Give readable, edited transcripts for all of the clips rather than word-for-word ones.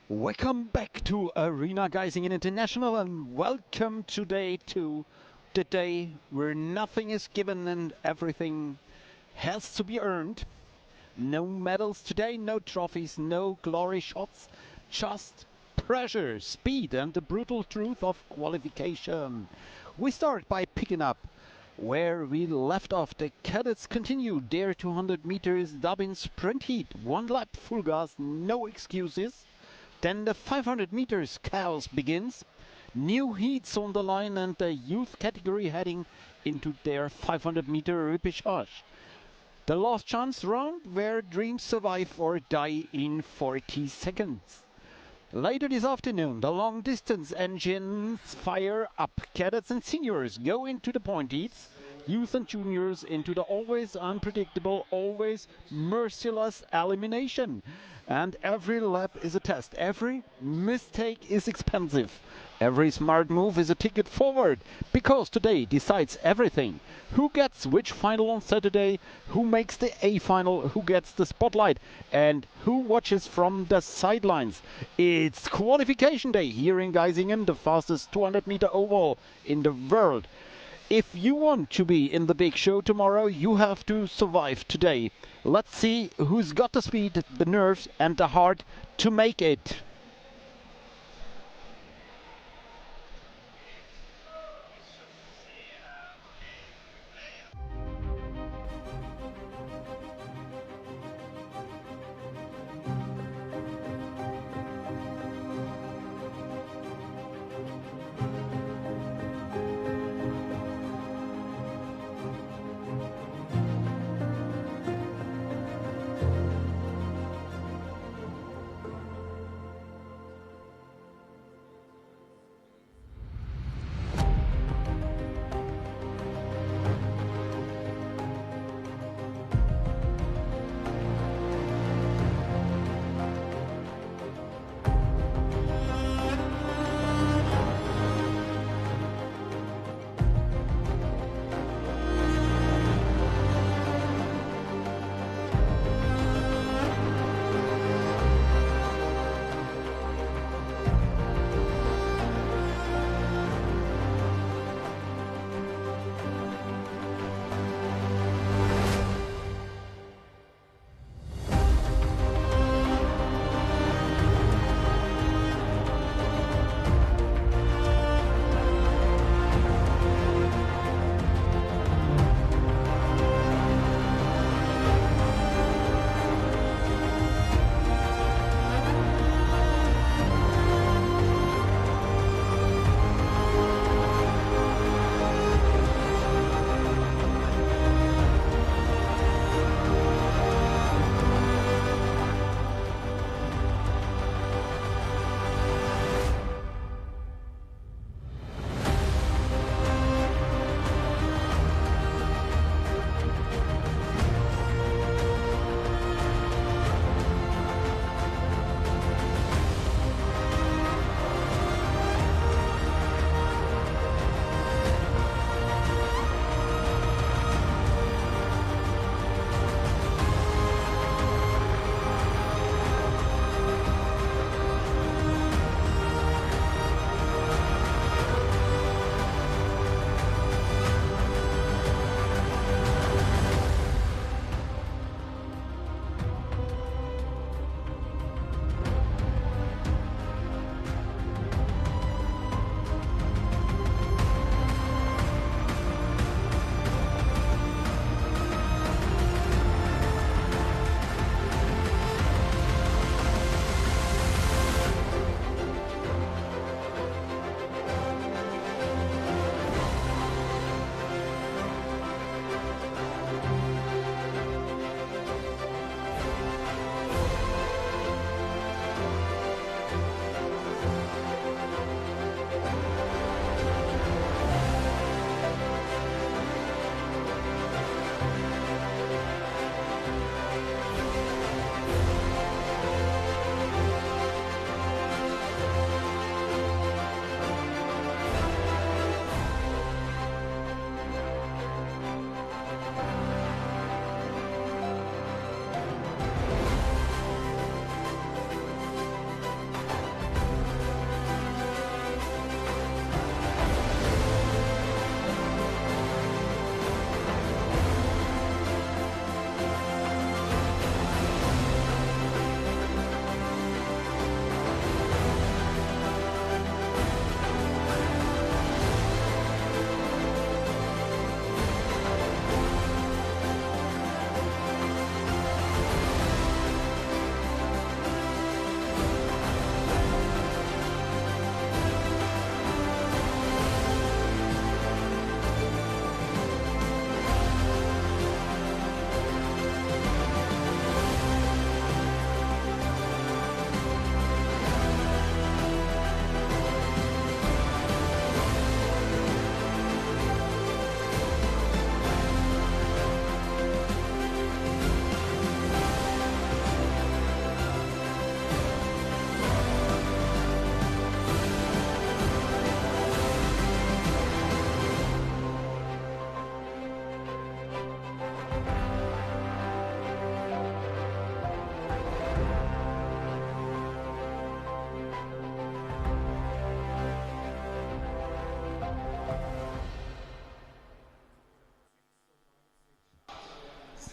Welcome back to Arena Geisingen International and welcome today to the day where nothing is given and everything has to be earned. No medals today, no trophies, no glory shots, just pressure, speed and the brutal truth of qualification. We start by picking up where we left off. The cadets continue their 200 meters Dobbin Sprint heat. One lap full gas, no excuses. Then the 500 meters chaos begins. New heats on the line and the youth category heading into their 500 meter repechage. The last chance round where dreams survive or die in 40 seconds. Later this afternoon, the long distance engines fire up. Cadets and seniors go into the point heats. Youth and juniors into the always unpredictable, always merciless elimination. And every lap is a test. Every mistake is expensive. Every smart move is a ticket forward, because today decides everything. Who gets which final on Saturday, who makes the A final, who gets the spotlight, and who watches from the sidelines. It's qualification day here in Geisingen, the fastest 200-meter oval in the world. If you want to be in the big show tomorrow, you have to survive today. Let's see who's got the speed, the nerves, and the heart to make it.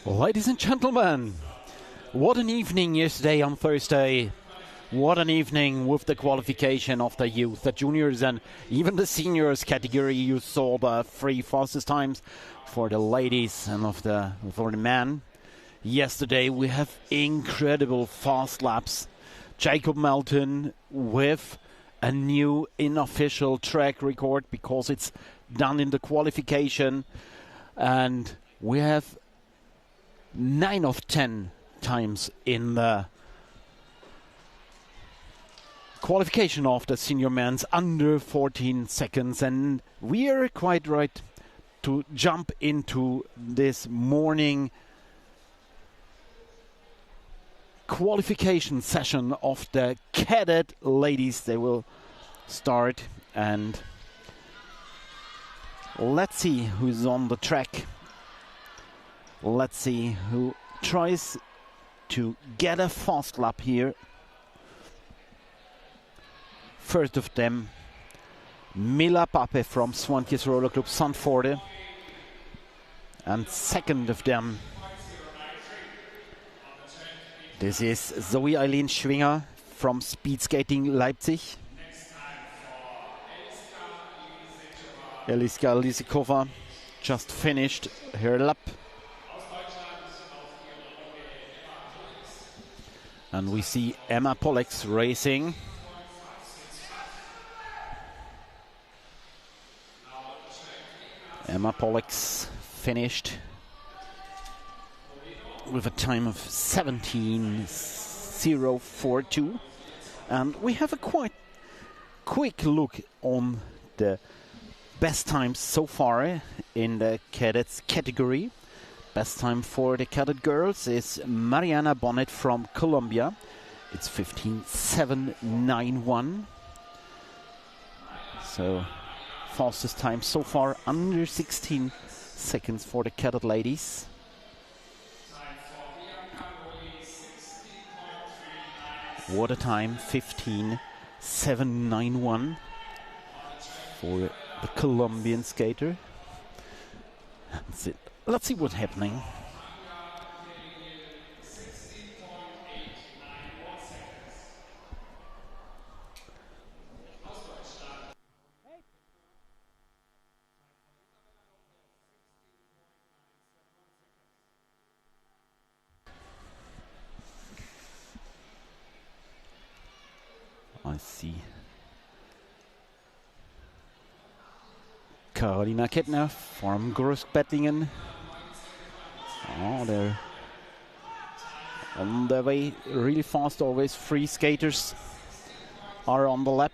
Ladies and gentlemen, what an evening yesterday on Thursday. What an evening with the qualification of the youth, the juniors and even the seniors category. You saw the 3 fastest times for the ladies and for the men. Yesterday we have incredible fast laps. Jacob Melton with a new unofficial track record because it's done in the qualification, and we have 9 of 10 times in the qualification of the senior men's under 14 seconds, and we are quite right to jump into this morning qualification session of the Cadet ladies. They will start, and let's see who's on the track. Let's see who tries to get a fast lap here. First of them, Mila Pape from Swantjes Roller Club Zandvoorde. And second of them, this is Zoe Eileen Schwinger from Speed Skating Leipzig. Eliska Lisikova just finished her lap. And we see Emma Pollex racing. Emma Pollex finished with a time of 17:042. And we have a quite quick look on the best times so far in the cadets category. Best time for the cadet girls is Mariana Bonnet from Colombia. It's 15:791. So fastest time so far under 16 seconds for the cadet ladies. What a time, 15:791 for the Colombian skater. That's it. Let's see what's happening. I see Carolina Kettner from Großbettingen. Oh, they're on their way really fast. Always 3 skaters are on the lap,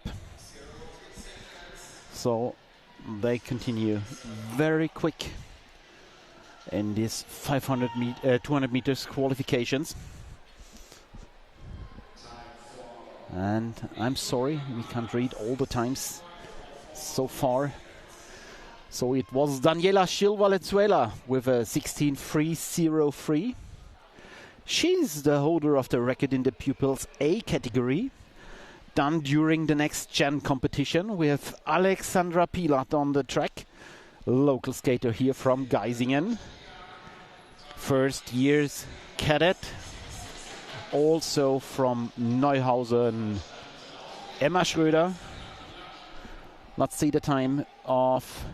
so they continue very quick in this 200 meters qualifications. And I'm sorry, we can't read all the times so far. So it was Daniela Schil Valenzuela with a 16:303. She's the holder of the record in the pupils A category, done during the next gen competition. We have Alexandra Pilat on the track, local skater here from Geisingen. First year's cadet, also from Neuhausen, Emma Schröder. Let's see the time of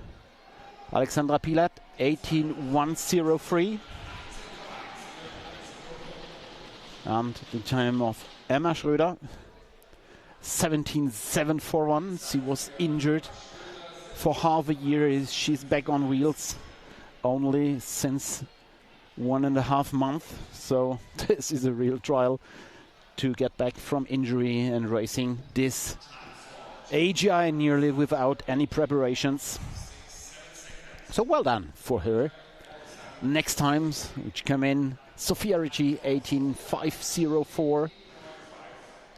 Alexandra Pilat, 18:103. And the time of Emma Schröder, 17:741. She was injured for half a year. She's back on wheels only since 1.5 months. So this is a real trial to get back from injury and racing this AGI nearly without any preparations. So well done for her. Next times which come in, Sophia Ricci, 18:504.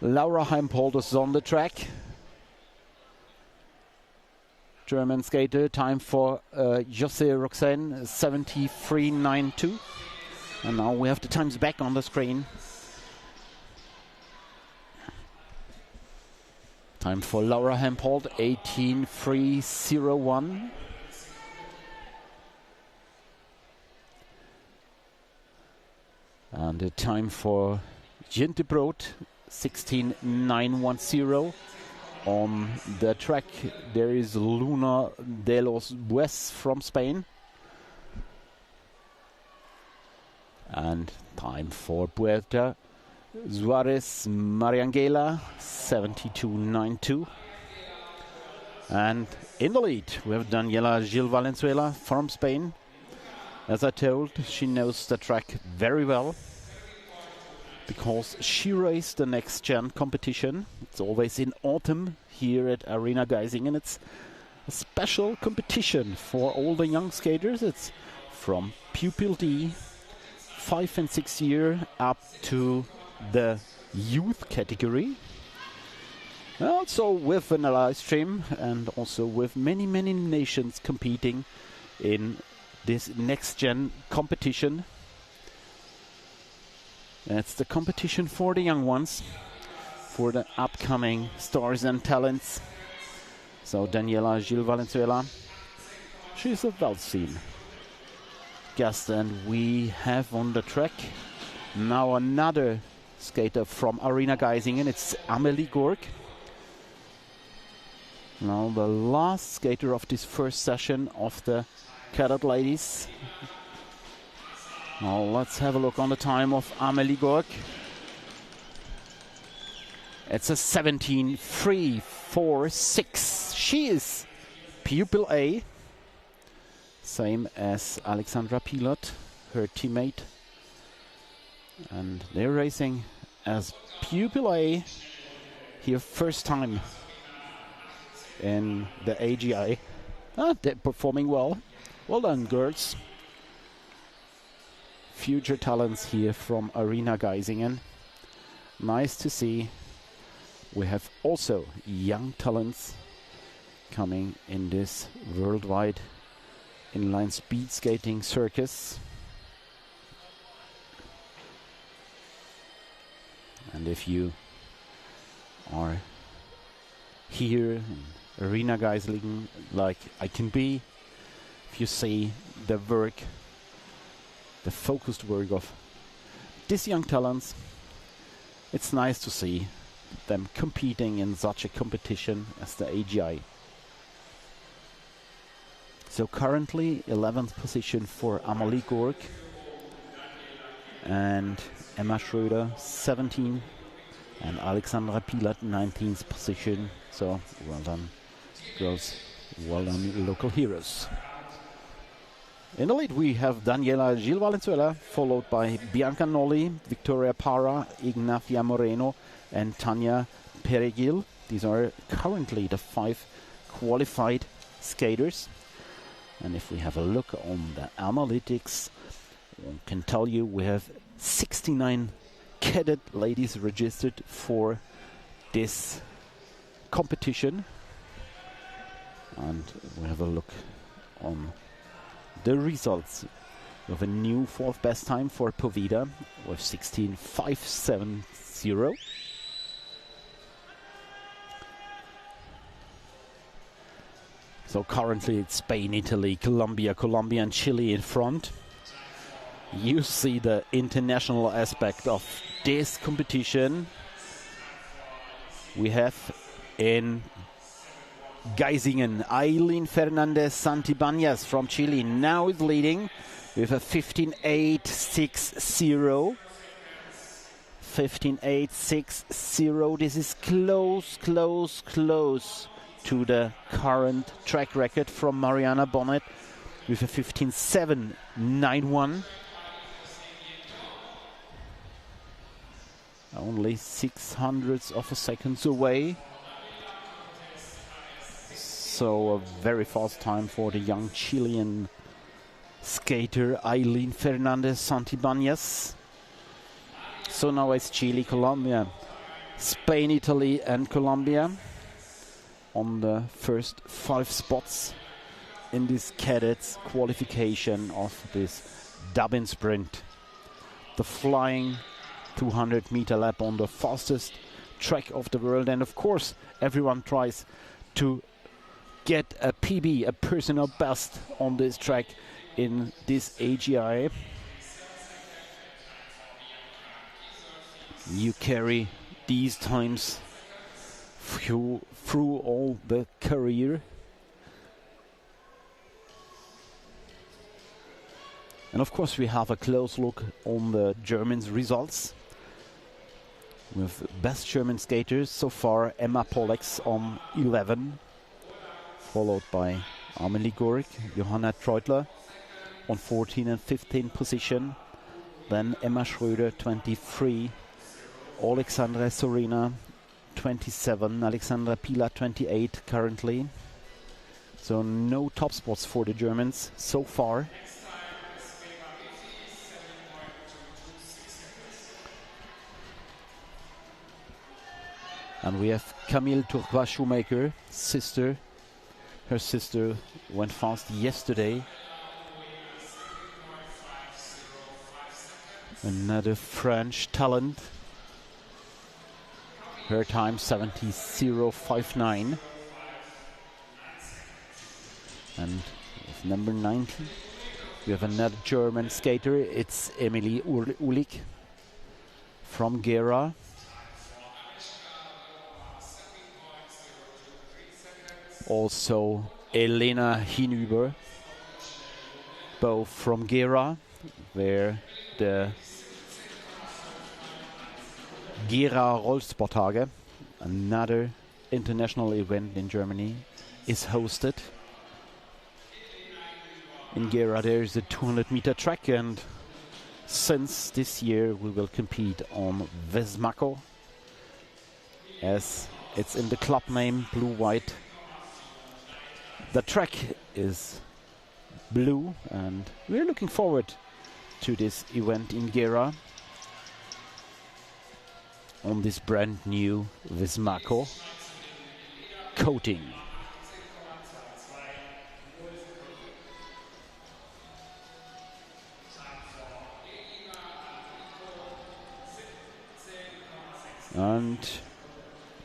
Laura Heimpold is on the track. German skater, time for Jose Roxanne, 73:92. And now we have the times back on the screen. Time for Laura Heimpold, 18:301. And the time for Gintebrot, 16.910. On the track there is Luna de los Bues from Spain. And time for Puerta Suarez Mariangela, 72.92. And in the lead we have Daniela Gil Valenzuela from Spain. As I told, she knows the track very well, because she raced the next gen competition. It's always in autumn here at Arena Geisingen. It's a special competition for all the young skaters. It's from pupil D, 5 and 6 year, up to the youth category. Also with a live stream, and also with many nations competing in this next gen competition. It's the competition for the young ones, for the upcoming stars and talents. So Daniela Gil Valenzuela, she's a well-seen guest, and we have on the track now another skater from Arena Geisingen. It's Amelie Gork. Now the last skater of this first session of the Cadet ladies. Now let's have a look on the time of Amelie Gork. It's a 17.346. She is pupil A, same as Alexandra Pilot, her teammate. And they're racing as pupil A here, first time in the AGI. They're performing well. Well done, girls. Future talents here from Arena Geisingen. Nice to see. We have also young talents coming in this worldwide inline speed skating circus. And if you are here in Arena Geisingen, like I can be, if you see the work, the focused work of these young talents, it's nice to see them competing in such a competition as the AGI. So currently 11th position for Amelie Gork, and Emma Schröder 17, and Alexandra Pilat 19th position. So well done, girls, well done, local heroes. In the lead we have Daniela Gil Valenzuela, followed by Bianca Nolli, Victoria Parra, Ignacia Moreno and Tanya Peregil. These are currently the 5 qualified skaters. And if we have a look on the analytics, I can tell you we have 69 cadet ladies registered for this competition. And we have a look on the results. We have a new 4th best time for Poveda with 16.570. So currently it's Spain, Italy, Colombia and Chile in front. You see the international aspect of this competition. We have in Geisingen, Aileen Fernandez Santibáñez from Chile now is leading with a 15.860. 15.860. This is close to the current track record from Mariana Bonnet with a 15.791. Only 600ths of a second away. So a very fast time for the young Chilean skater Aileen Fernandez Santibáñez. So now it's Chile, Colombia, Spain, Italy and Colombia on the first 5 spots in this cadets qualification of this Dobbin Sprint. The flying 200-meter lap on the fastest track of the world, and of course everyone tries to get a PB, a personal best on this track in this AGI. You carry these times through all the career. And of course we have a close look on the Germans' results. With best German skaters so far, Emma Pollex on 11, followed by Amelie Gorik, Johanna Treutler on 14 and 15 position. Then Emma Schröder 23, Alexandra Sorina 27, Alexandra Pila 28 currently. So no top spots for the Germans so far. And we have Camille Tourcoing-Shoemaker, sister. Her sister went fast yesterday. Another French talent. Her time 70.059. And with number 90, we have another German skater. It's Emilie Ulich from Gera. Also Elena Hinüber, both from Gera, where the Gera Rollsporttage, another international event in Germany, is hosted. In Gera there is a 200-meter track, and since this year we will compete on Vesmako, as it's in the club name Blue-White. The track is blue, and we're looking forward to this event in Gera on this brand new Vesmako coating. And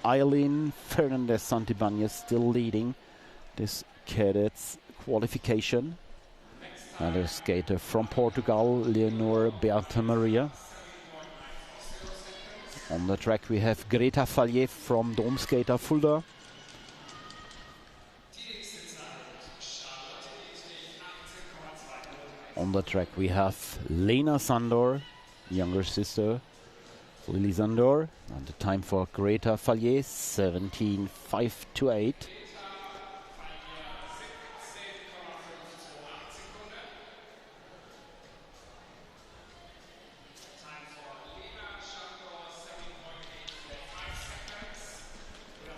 Eileen Fernandez-Santibáñez still leading this Cadet's qualification. Another skater from Portugal, Leonor Beata Maria. On the track we have Greta Fallier from Domskater Fulda. On the track we have Lena Sandor, younger sister of Lili Sandor. And the time for Greta Fallier, 17.528.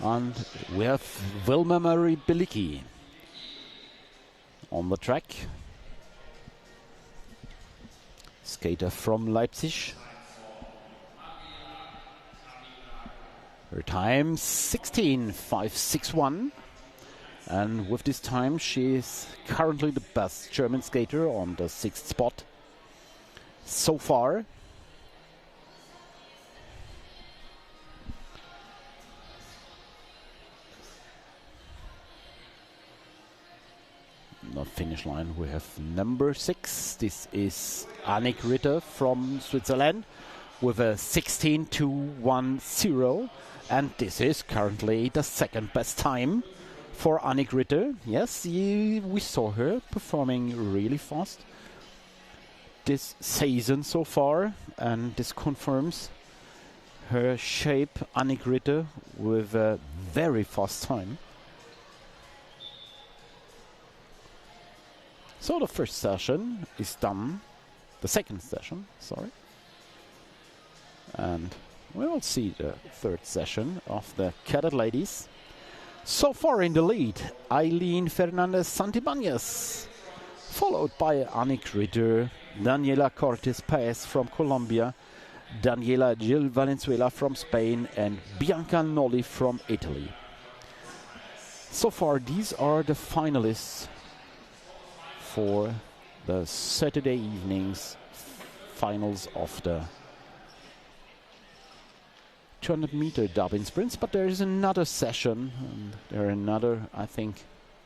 And we have Wilma Marie Bilicki on the track. Skater from Leipzig. Her time 16.561. And with this time she is currently the best German skater on the 6th spot so far. The finish line we have number 6. This is Annick Ritter from Switzerland with a 16.210, and this is currently the second best time for Annick Ritter. Yes, we saw her performing really fast this season so far, and this confirms her shape. Annick Ritter with a very fast time. So the first session is done, the second session, sorry. And we will see the third session of the Cadet ladies. So far in the lead, Eileen Fernandez-Santibáñez, followed by Annick Ritter, Daniela Cortés Paez from Colombia, Daniela Gil Valenzuela from Spain, and Bianca Nolli from Italy. So far these are the finalists for the Saturday evening's finals of the 200-meter Dobbin Sprints, but there is another session, and there are another, I think,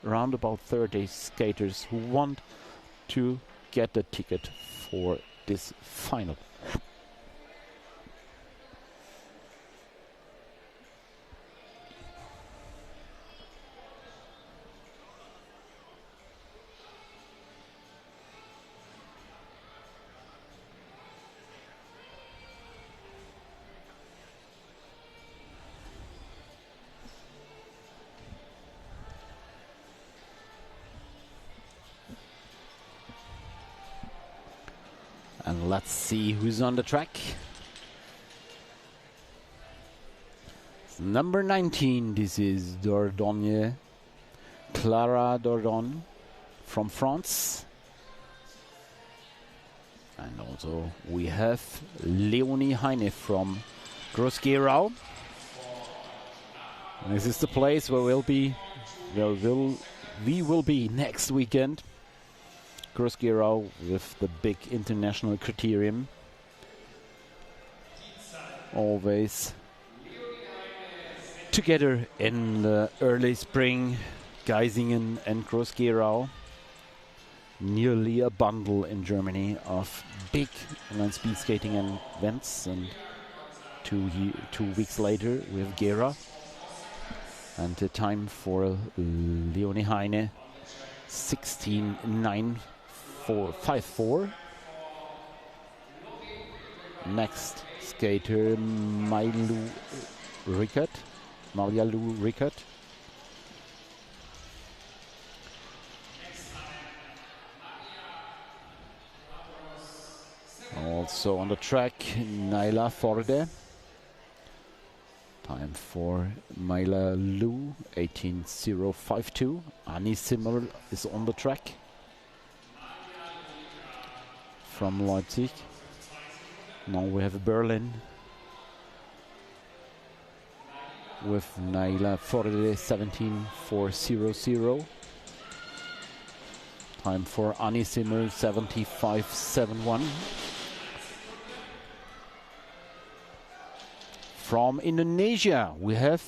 around about 30 skaters who want to get the ticket for this final. And let's see who's on the track. Number 19, this is Dordogne, Clara Dordogne from France. And also we have Leonie Heine from Groß-Gerau. This is the place where we will be next weekend. Groß-Gerau with the big international criterium. Always together in the early spring, Geisingen and Groß-Gerau. Nearly a bundle in Germany of big inline speed skating events, and 2 weeks later we have Gera. And the time for Leonie Heine, 16.954. Next skater Maria Lou Rickert. Also on the track, Naila Forde. Time for Maila Lou, 18.052. Annie Zimmer is on the track from Leipzig. Now we have Berlin with Naila Forde, 17.400. Time for Annie Zimmer, 75.71. From Indonesia, we have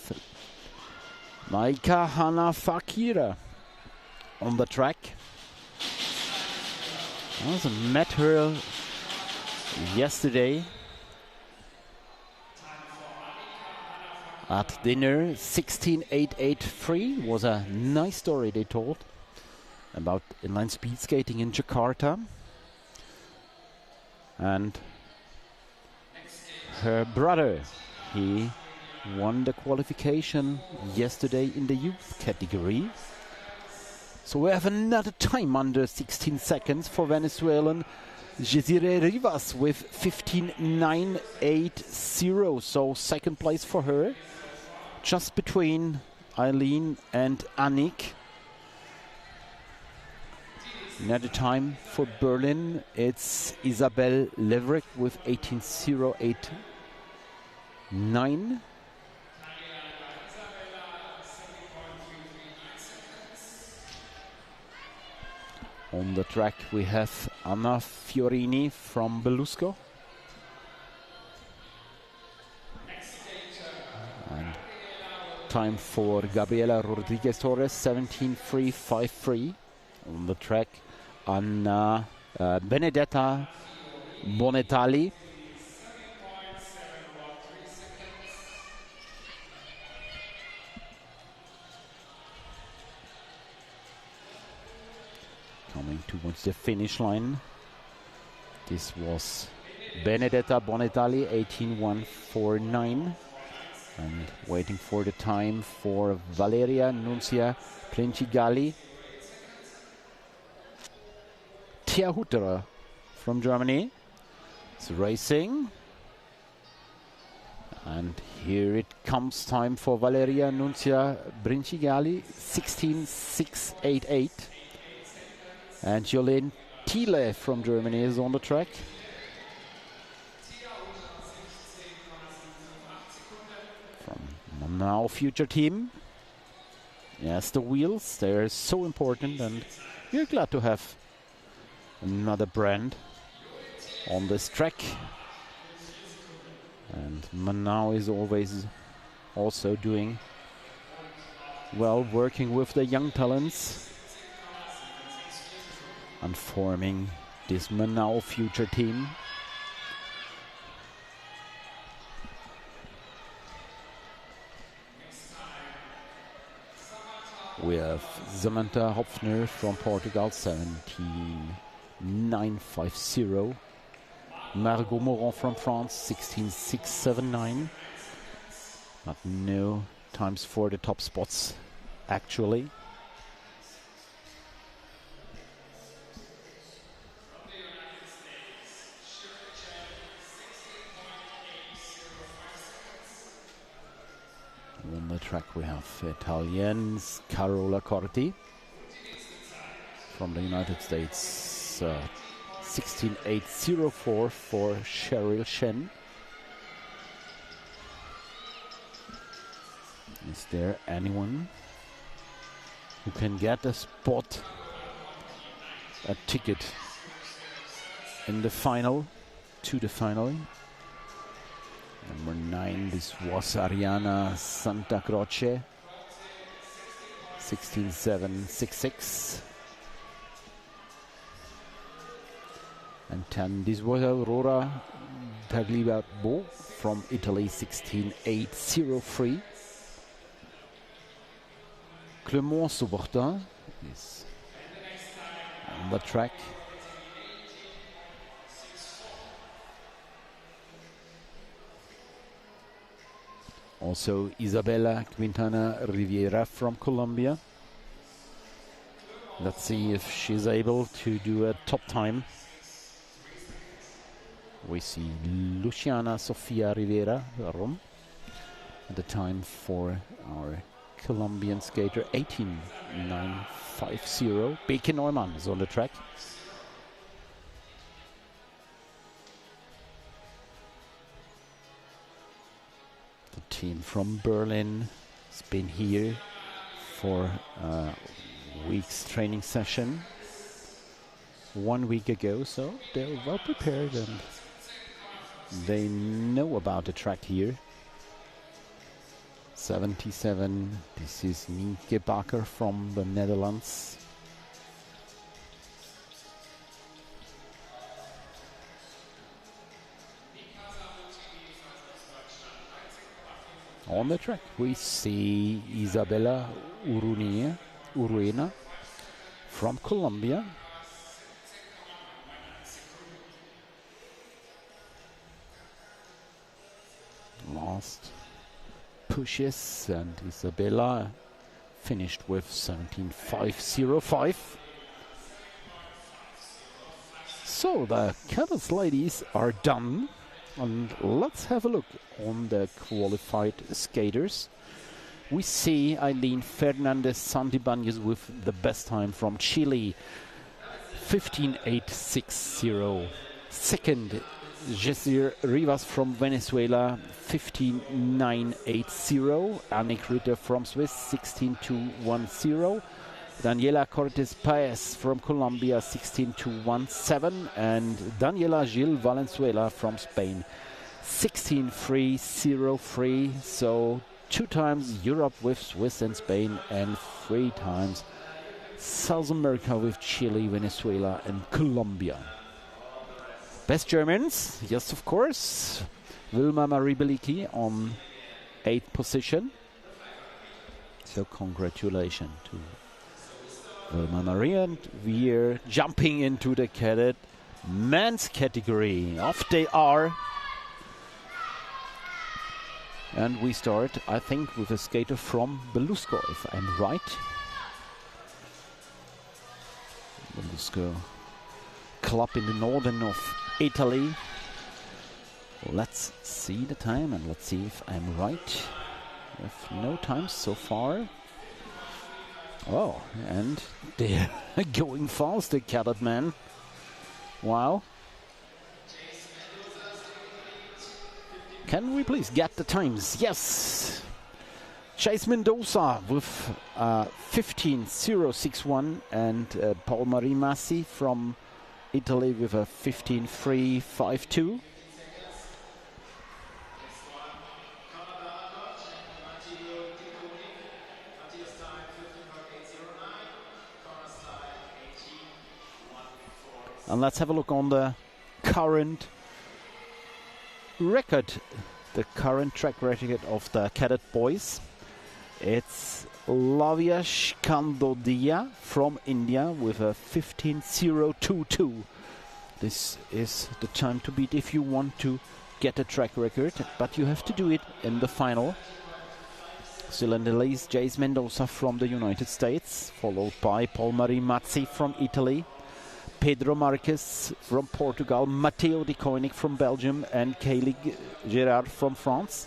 Maika Hana Fakira on the track. I met her yesterday at dinner. 16.883 was a nice story they told about inline speed skating in Jakarta. And her brother, he won the qualification yesterday in the youth category. So we have another time under 16 seconds for Venezuelan Jesire Rivas with 15.980. So second place for her, just between Eileen and Annick. Another time for Berlin, it's Isabel Leverick with 18.089. On the track we have Anna Fiorini from Belusco. And time for Gabriela Rodriguez Torres, 17.353. On the track, Anna Benedetta Bonetali. Coming towards the finish line. This was Benedetta Bonetali, 18.149. And waiting for the time for Valeria Nuncia Princigali. Tia Hutterer from Germany is racing. And here it comes, time for Valeria Nuncia Princigali, 16.688. And Jolene Thiele from Germany is on the track. From Now Future Team. Yes, the wheels, they're so important, and we're glad to have another brand on this track. And Manau is always also doing well, working with the young talents and forming this Manau Future Team. We have Samantha Hopfner from Portugal, 17.950. Margot Moron from France, 16.679. But no times for the top spots, actually. track we have Italians Carola Corti. From the United States, 16.804 for Cheryl Shen. Is there anyone who can get a spot, a ticket in the final, to the final? Number 9, this was Ariana Santa Croce, 16.766. And 10, this was Aurora Tagliabo from Italy, 16.803. Clément Saubertin is on the track. Also Isabella Quintana Riviera from Colombia. Let's see if she's able to do a top time. We see Luciana Sofia Rivera, the time for our Colombian skater, 18.950. Beke Neumann is on the track. The team from Berlin has been here for a week's training session 1 week ago, so they're well prepared and they know about the track here. 77, this is Nienke Bakker from the Netherlands. On the track we see Isabella Uruena from Colombia. Last pushes, and Isabella finished with 17.505. So the Cadet ladies are done, and let's have a look on the qualified skaters. We see Eileen Fernandez Santibáñez with the best time from Chile, 15.860. Second, Jesir Rivas from Venezuela, 15.980. Annick Ritter from Swiss, 16.210. Daniela Cortés Paez from Colombia, 16.217. And Daniela Gil Valenzuela from Spain, 16.303. So 2 times Europe with Swiss and Spain, and 3 times South America with Chile, Venezuela and Colombia. Best Germans, yes, of course. Wilma Marie Belicki on 8th position. So congratulations to Wilma Marie. And we're jumping into the Cadet men's category. Off they are. And we start, I think, with a skater from Belusco, if I'm right. Belusco club in the northern of Italy. Let's see the time and let's see if I'm right. With no time so far. Oh, and they're going fast, the Cadet men. Wow. Can we please get the times? Yes. Chase Mendoza with 15.061 and Paul-Marie Massi from Italy with a 15.352. And let's have a look on the current record, the current track record of the Cadet boys. It's Lavia Skandodia from India with a 15.022. This is the time to beat if you want to get a track record, but you have to do it in the final. Still in the race, Jace Mendoza from the United States, followed by Paul-Marie Mazzi from Italy, Pedro Marquez from Portugal, Matteo Di Koenig from Belgium, and Kaylee Gerard from France.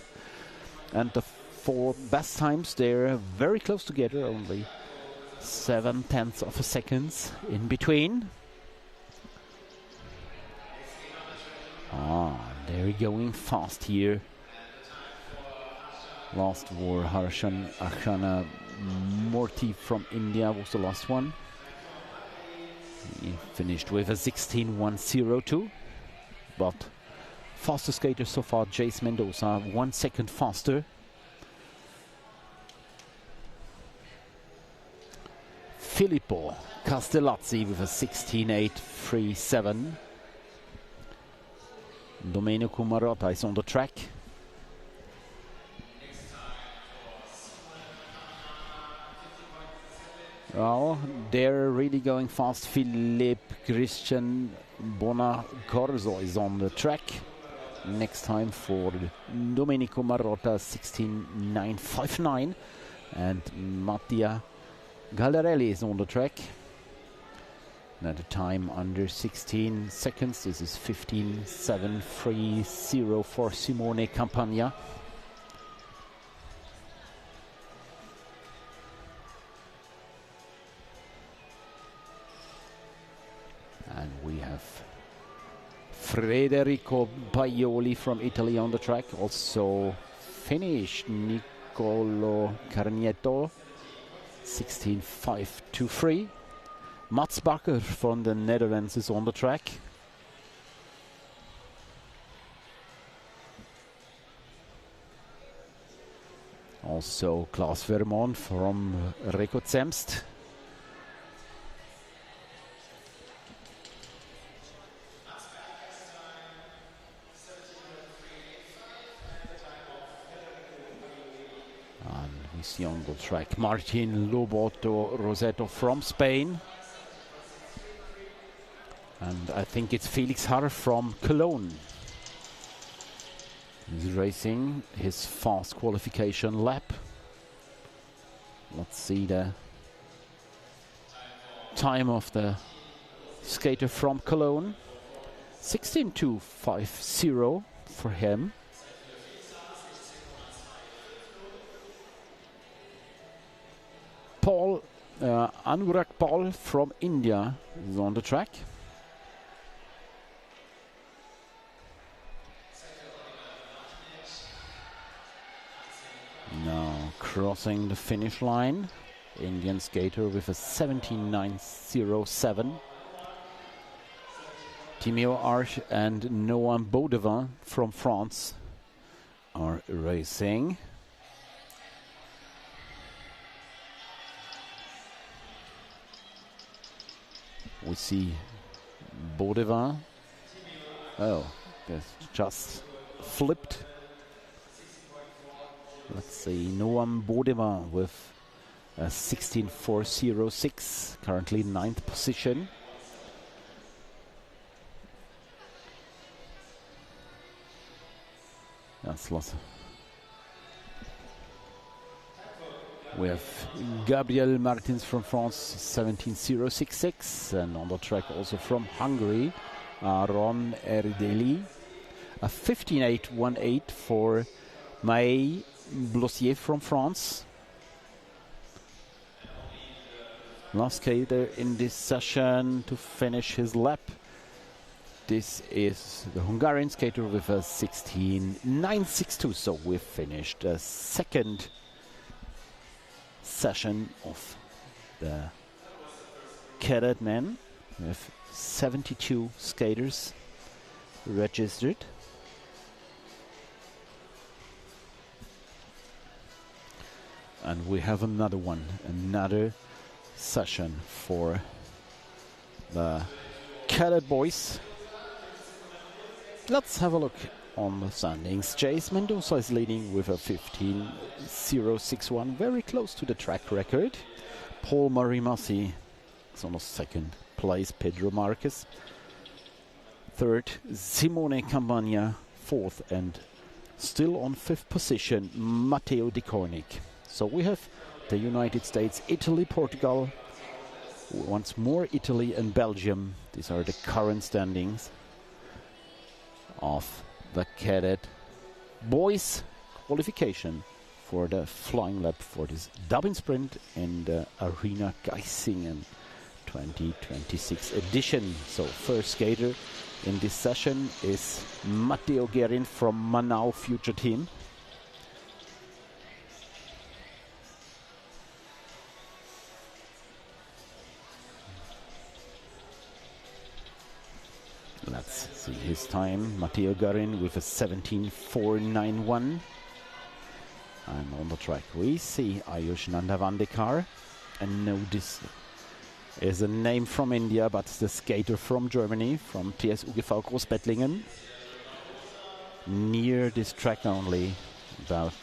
And the four best times. They're very close together, only 0.7 of a second in between. They're going fast here. Last war, Harshan Akhana Murthy from India was the last one. He finished with a 16.102, but fastest skater so far, Jace Mendoza, 1 second faster. Filippo Castellazzi with a 16.837. Domenico Marotta is on the track. Well, they're really going fast. Philippe Christian Bonacorso is on the track. Next time for Domenico Marotta, 16.959. And Mattia Gallarelli is on the track. Another time under 16 seconds. This is 15.730 for Simone Campagna. And we have Federico Baioli from Italy on the track. Also Finnish Nicolo Carnietto, 16.523. Mats Bakker from the Netherlands is on the track. Also Klaus Vermont from Rekord-Zemst. And we see on the track Martin Loboto Rosetto from Spain. And I think it's Felix Harr from Cologne. He's racing his fast qualification lap. Let's see the time of the skater from Cologne. 16.250 for him. Anurag Paul from India is on the track. Now crossing the finish line, Indian skater with a 17.907. Timio Arch and Noam Baudevin from France are racing. We see Baudevin. Oh, that's just flipped. Let's see, Noam Baudevin with a 16.406, currently 9th position. That's lots. We have Gabriel Martins from France, 17.066, and on the track also from Hungary, Aaron Erdeli, a 15.818 for Maë Blossier from France. Last skater in this session to finish his lap. This is the Hungarian skater with a 16.962. So we've finished the second session of the Cadet men. We have 72 skaters registered. And we have another session for the Cadet boys. Let's have a look on the standings. Jace Mendoza is leading with a 15.061, very close to the track record. Paul Marimasi is on the second place. Pedro Marquez third. Simone Campagna fourth, and still on fifth position, Matteo Di Cornic. So we have the United States, Italy, Portugal, once more Italy and Belgium. These are the current standings of the Cadet boys qualification for the flying lap for this Dobbin Sprint in the Arena Geisingen 2026 edition. So first skater in this session is Matteo Guerin from Manau Future Team. Let's see his time. Matteo Guerin with a 17.491. And on the track we see Ayush Nandavandekar. And no, this is a name from India, but the skater from Germany, from TSUGV Großbettlingen. Near this track only, about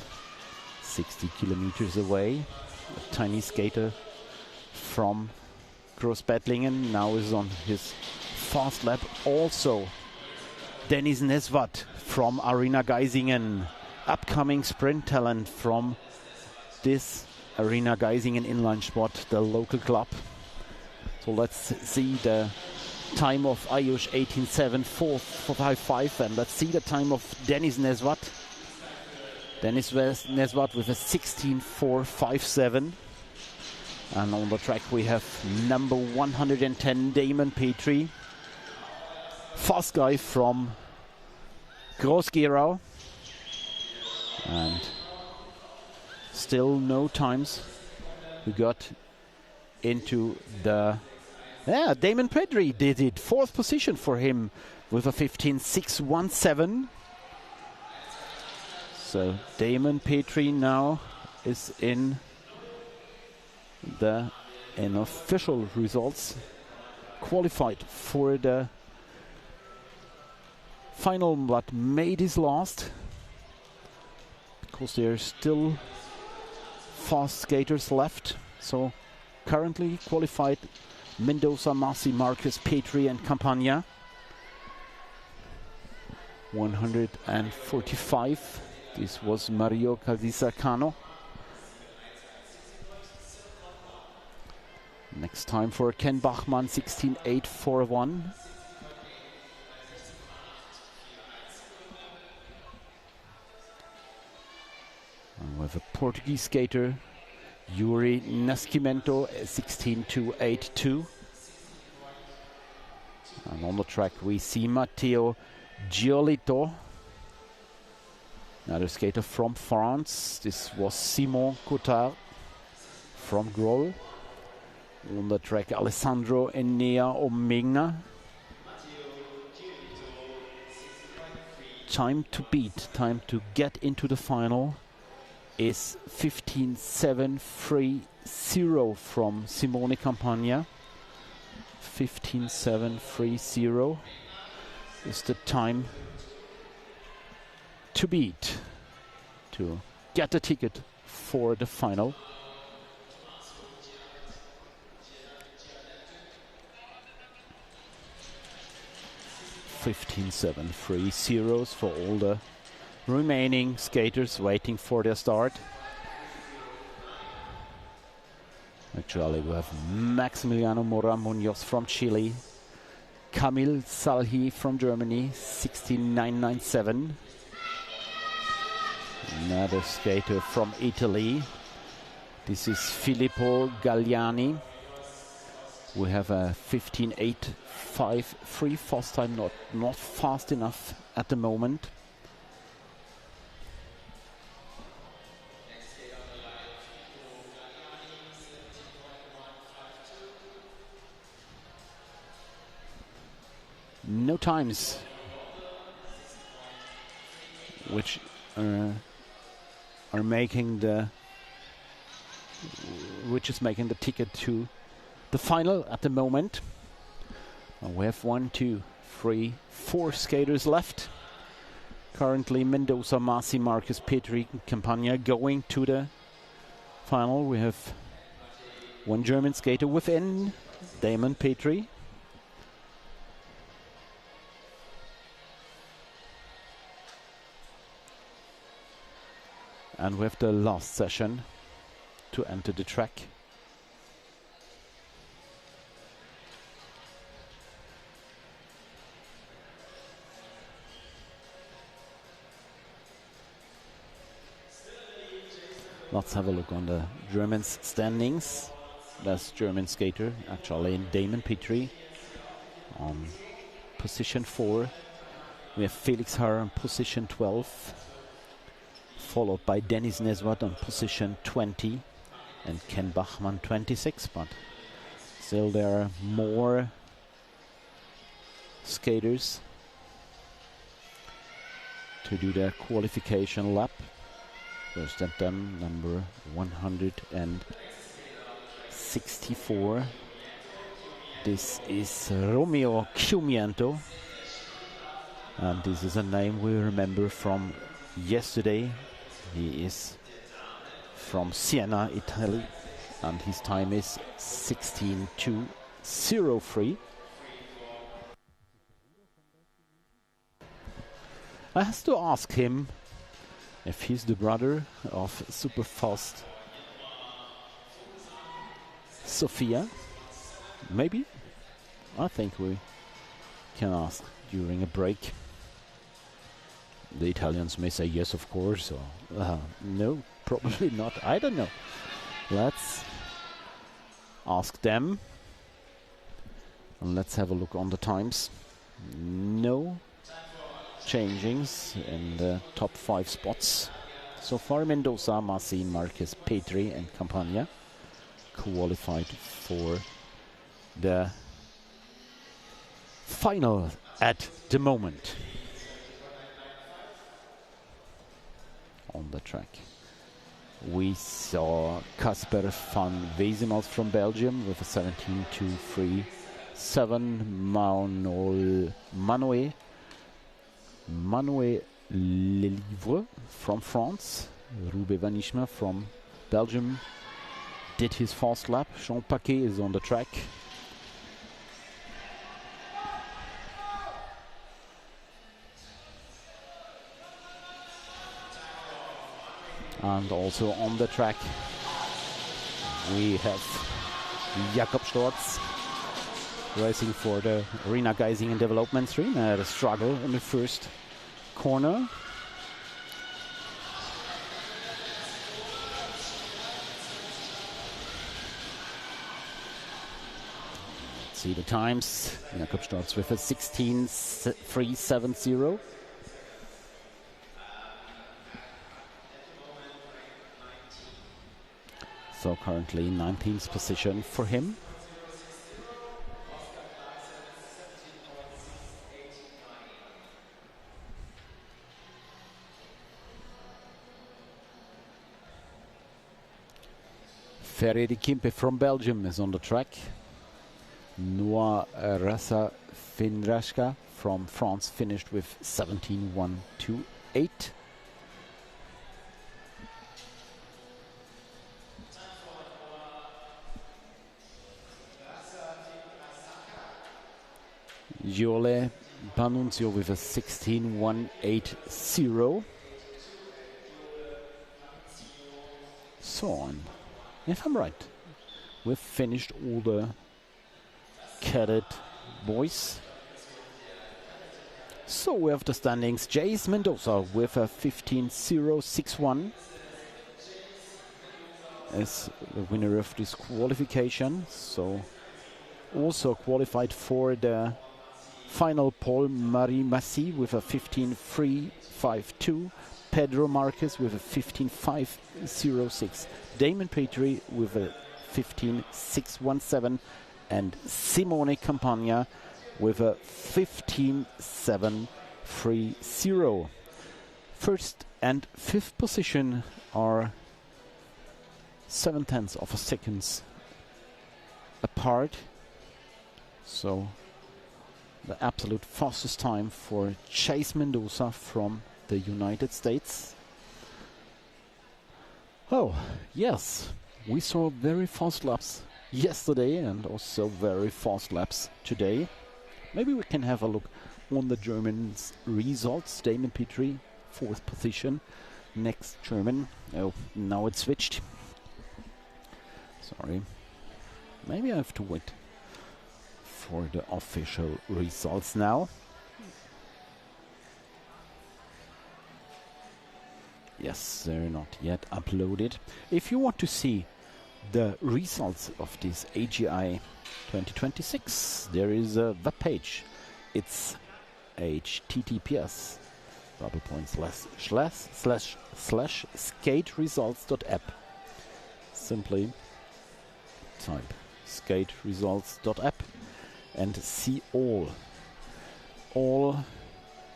60 kilometers away. A tiny skater from Großbettlingen now is on his fast lap. Also Dennis Nesvat from Arena Geisingen, upcoming sprint talent from this Arena Geisingen inline sport, the local club. So let's see the time of Ayush 18.7.455, and let's see the time of Dennis Nesvat. Dennis Nesvat with a 16.457. And on the track we have number 110 Damon Petrie, fast guy from Groß-Gerau. And still no times. We got into the... Yeah, Damon Petrie did it. Fourth position for him with a 15.617. So Damon Petrie now is in the official results, qualified for the final, but made his last because there are still fast skaters left. So currently qualified Mendoza, Masi, Marcus, Petrie and Campagna. 145. This was Mario Calzisa-Cano. Next time for Ken Bachmann, 16.841. And we have a Portuguese skater, Yuri Nascimento, 16.282. And on the track we see Matteo Giolito, another skater from France. This was Simon Coutard from Groll. On the track Alessandro Enea Omegna. Time to beat, time to get into the final is 15.730 from Simone Campagna. 15.730 is the time to beat to get a ticket for the final. 15.730 for all the remaining skaters waiting for their start. Actually, we have Maximiliano Mora Munoz from Chile, Camille Salhi from Germany, 16.997. Another skater from Italy. This is Filippo Galliani. We have a 15.853 fast time, not fast enough at the moment. No times which are making the ticket to the final at the moment. We have 1, 2, 3, 4 skaters left. Currently Mendoza, Masi, Marcus, Petrie, Campagna going to the final. We have one German skater within, Damon Petrie. And we have the last session to enter the track. Let's have a look on the Germans' standings. That's German skater, actually Damon Petrie on position 4. We have Felix Haar on position 12, followed by Dennis Nesvat on position 20 and Ken Bachmann 26, but still there are more skaters to do their qualification lap. First at them, number 164. This is Romeo Cumiento, and this is a name we remember from yesterday. He is from Siena, Italy, and his time is 16:2:03. I have to ask him if he's the brother of super fast Sofia. Maybe. I think we can ask during a break. The Italians may say yes, of course, or no, probably not. I don't know. Let's ask them. And let's have a look on the times. No changings in the top 5 spots. So far, Mendoza, Massi, Marquez, Petri and Campagna qualified for the final at the moment. On the track, we saw Casper van Wesemals from Belgium with a 17:2:37. Manuel Lelivre from France. Roubaix Vanishma from Belgium did his fast lap. Jean Paquet is on the track. And also on the track we have Jakob Storz racing for the Arena Geisingen Development Stream. Had a struggle in the first corner. See the times. Jakob Storz with a 16:3:70. So currently 19th position for him. Ferry Kimpe from Belgium is on the track. Noah Rasa Findrashka from France finished with 17:1:28. Giole Panunzio with a 16:1:80. So on. If I'm right, we've finished all the cadet boys. So we have the standings. Jace Mendoza with a 15:061 as the winner of this qualification. So also qualified for the final. Paul Marie Massi with a 15:3:52. Pedro Marquez with a 15:5:06. Damon Petrie with a 15:6:17. And Simone Campagna with a 15:7:30. First and fifth position are 0.7 of a seconds apart. So the absolute fastest time for Chase Mendoza from the United States. Oh, yes, we saw very fast laps yesterday and also very fast laps today. Maybe we can have a look on the Germans' results. Damon Petrie, 4th position. Next German. Oh, now it's switched. Sorry. Maybe I have to wait for the official results now. Yes, they're not yet uploaded. If you want to see the results of this AGI 2026, there is a web page. It's https://skateresults.app. Simply type skateresults.app and see all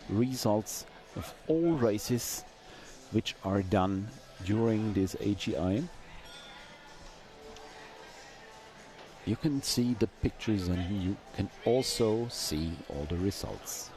results of all races which are done during this AGI. You can see the pictures and you can also see all the results.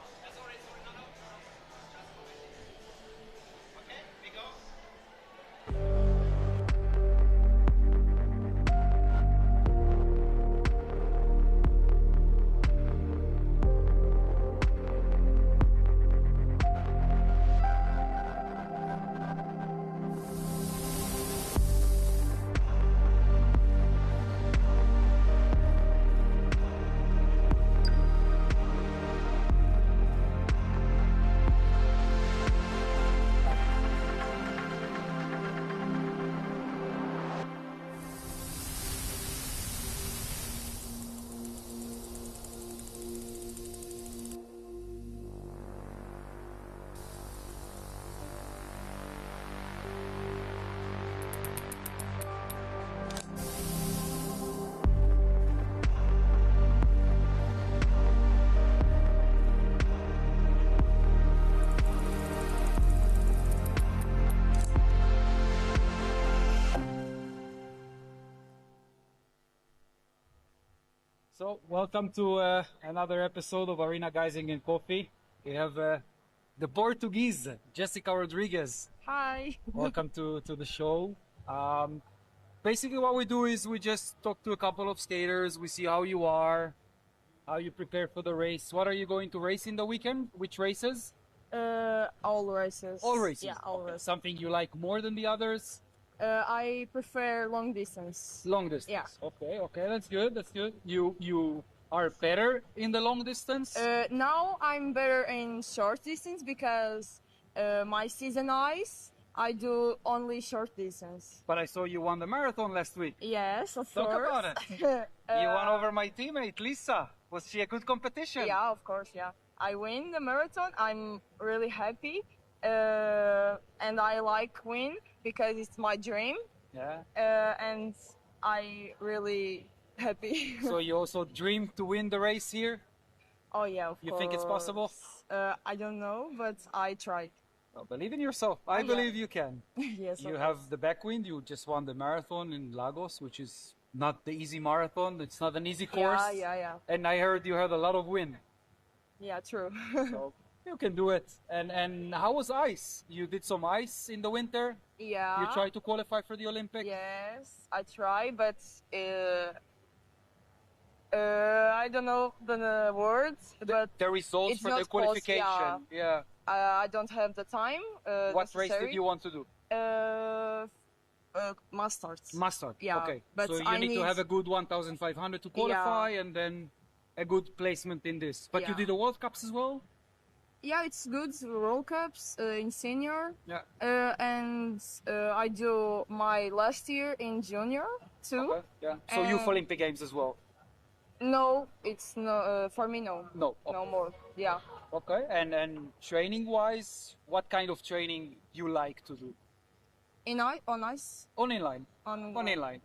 So, welcome to another episode of Arena Geisingen Coffee. We have the Portuguese, Jessica Rodriguez. Hi. Welcome to the show. Basically what we do is we just talk to a couple of skaters, we see how you are, how you prepare for the race. What are you going to race in the weekend? Which races? All races. All races? Yeah, all Okay. races. Something you like more than the others? I prefer long distance. Long distance. Yeah. Okay, that's good, that's good. You are better in the long distance? Now I'm better in short distance because my season ice, I do only short distance. But I saw you won the marathon last week. Yes, of Talk course. about it. You won over my teammate, Lisa. Was she a good competition? Yeah, of course, yeah. I win the marathon. I'm really happy. And I like win because it's my dream. Yeah. And I really happy. So you also dream to win the race here? Oh yeah, of course. You think it's possible? I don't know, but I try. Well, believe in yourself. I Yeah. believe you can. Yes. You of have course. the backwind. You just won the marathon in Lagos, which is not the easy marathon. It's not an easy course. Yeah. And I heard you had a lot of wind. Yeah, true. So you can do it. And how was ice? You did some ice in the winter? Yeah. You tried to qualify for the Olympics? Yes, I try, but I don't know the words. But The results it's for the not close, qualification. Yeah. I don't have the time. What race necessary. did you want to do? Masters. Mustard. Yeah, Okay. but So you I need to need- have a good 1,500 to qualify, and then a good placement in this. But you Yeah. did the World Cups as well? Yeah, it's good. World Cups in senior. Yeah. And I do my last year in junior too. Okay. Yeah. So Youth And- Olympic Games as well? No, it's no for me. No, No. no more. Yeah. Okay. And training wise, what kind of training you like to do? On ice. On inline. On inline.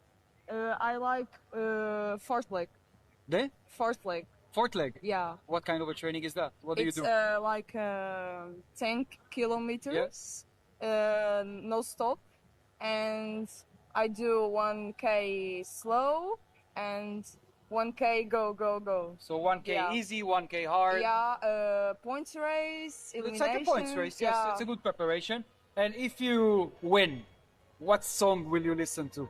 I like fourth leg. The Fourth leg. fourth leg. Yeah. What kind of a training is that? What do It's you do? like 10 kilometers. No stop, and I do 1K slow and 1K go. So 1K yeah. easy, 1K hard. Yeah. Points race. It's like a points elimination, race, yes. Yeah. It's a good preparation. And if you win, what song will you listen to?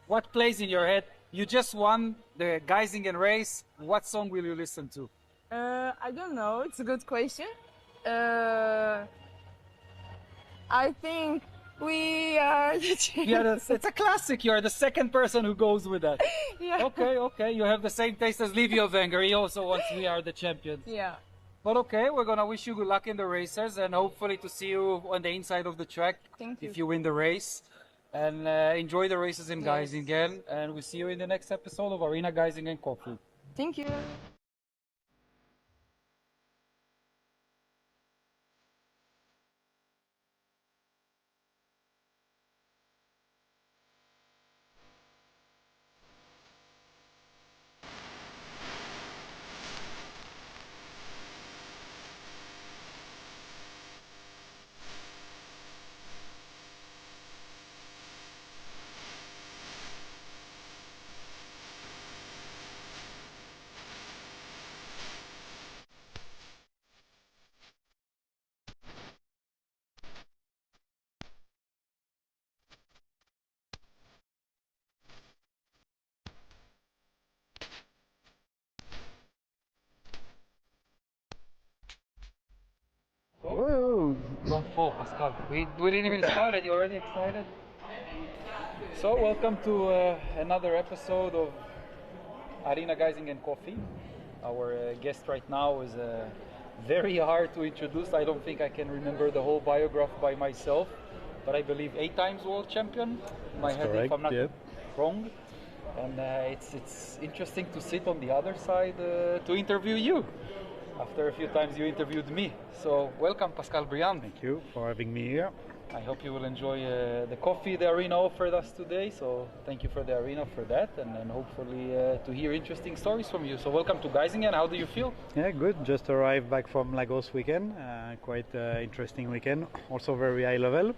What plays in your head? You just won the Geisingen race. What song will you listen to? I don't know. It's a good question. I think we are the champions. It's a classic. You're the second person who goes with that. Yeah. Okay. You have the same taste as Livio Wenger. He also wants "We Are the Champions." Yeah. But okay, we're gonna wish you good luck in the races and hopefully to see you on the inside of the track. Thank you. If you win the race. And enjoy the races in Geisingen. And we'll see you in the next episode of Arena Geisingen Coffee. Thank you. Whoa! Don't fall, Pascal. We didn't even start it. You already excited? So, welcome to another episode of Arena Geisingen Coffee. Our guest right now is very hard to introduce. I don't think I can remember the whole biograph by myself, but I believe 8 times world champion. In my head, correct, if I'm not yeah. wrong. And it's interesting to sit on the other side to interview you. After a few times you interviewed me. So welcome, Pascal Briand. Thank you for having me here. I hope you will enjoy the coffee the arena offered us today. So thank you for the arena for that, and hopefully to hear interesting stories from you. So welcome to Geisingen. How do you feel? Yeah, good. Just arrived back from Lagos weekend. Quite interesting weekend. Also very high level.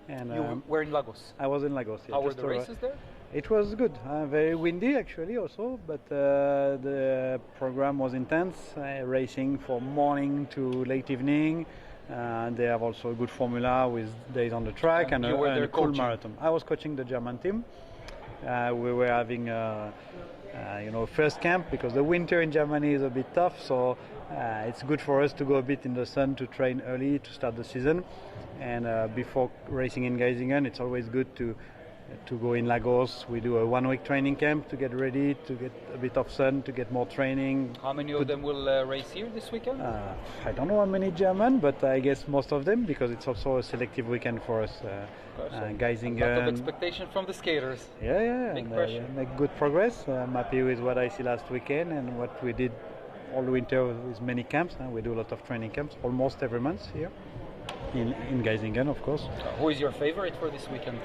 And You were in Lagos. I was in Lagos. Yeah, How were just the races there? It was good. Very windy actually also, but the program was intense. Racing from morning to late evening. They have also a good formula with days on the track And and you were there a cool coaching? marathon. I was coaching the German team. We were having first camp because the winter in Germany is a bit tough, so it's good for us to go a bit in the sun to train early to start the season. And before racing in Geisingen, it's always good to go in Lagos. We do a 1-week training camp to get ready, to get a bit of sun, to get more training. How many of them will race here this weekend? I don't know how many German, but I guess most of them, because it's also a selective weekend for us. Geisingen. A lot of expectation from the skaters. Yeah. Big and, pressure. Make good progress. I'm happy with what I see last weekend and what we did all winter with many camps. We do a lot of training camps almost every month here in Geisingen, of course. Who is your favorite for this weekend?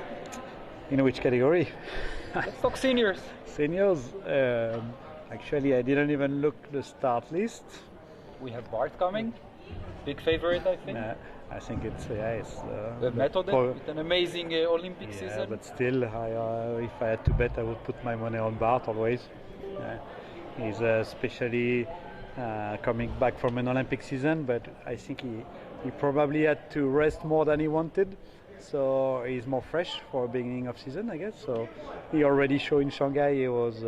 In which category? Let's talk seniors. Seniors. Actually, I didn't even look the start list. We have Bart coming. Big favorite, I think. I think it's The method with an amazing Olympic yeah, season. but still, if I had to bet, I would put my money on Bart always. He's especially coming back from an Olympic season, but I think he probably had to rest more than he wanted. So he's more fresh for beginning of season, I guess. So he already showed in Shanghai he was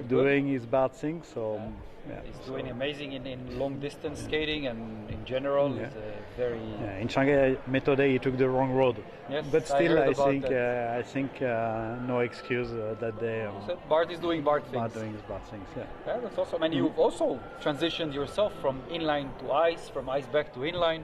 doing his Bart thing. So yeah, He's doing amazing in long distance skating and in general. Yeah. He's very. Yeah, in Shanghai Method Day he took the wrong road. Yes, But still, heard I about think that. no excuse that day. So Bart is doing Bart things. Bart doing his Bart things. Yeah. Yeah, that's awesome. And you've also transitioned yourself from inline to ice, from ice back to inline.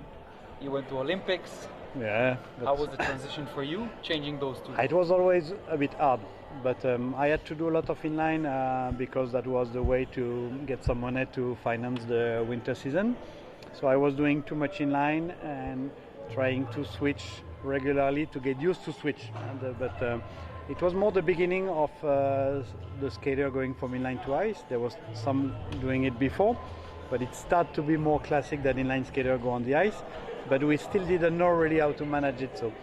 You went to Olympics. Yeah. How was the transition for you, changing those two? It was always a bit hard, but I had to do a lot of inline because that was the way to get some money to finance the winter season. So I was doing too much inline and trying to switch regularly to get used to switch. But it was more the beginning of the skater going from inline to ice. There was some doing it before, but it started to be more classic that inline skater go on the ice. But we still didn't know really how to manage it. So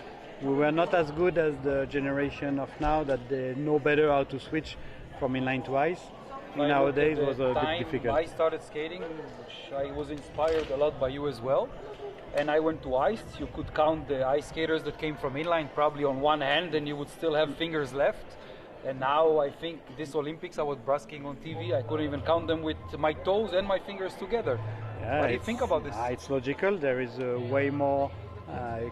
we were not as good as the generation of now that they know better how to switch from inline to ice. Nowadays was a bit difficult. I started skating, which I was inspired a lot by you as well. And I went to ice. You could count the ice skaters that came from inline probably on one hand, and you would still have fingers left. And now I think this Olympics, I was basking on TV. I couldn't even count them with my toes and my fingers together. Yeah, What do you think about this? It's logical. There is way more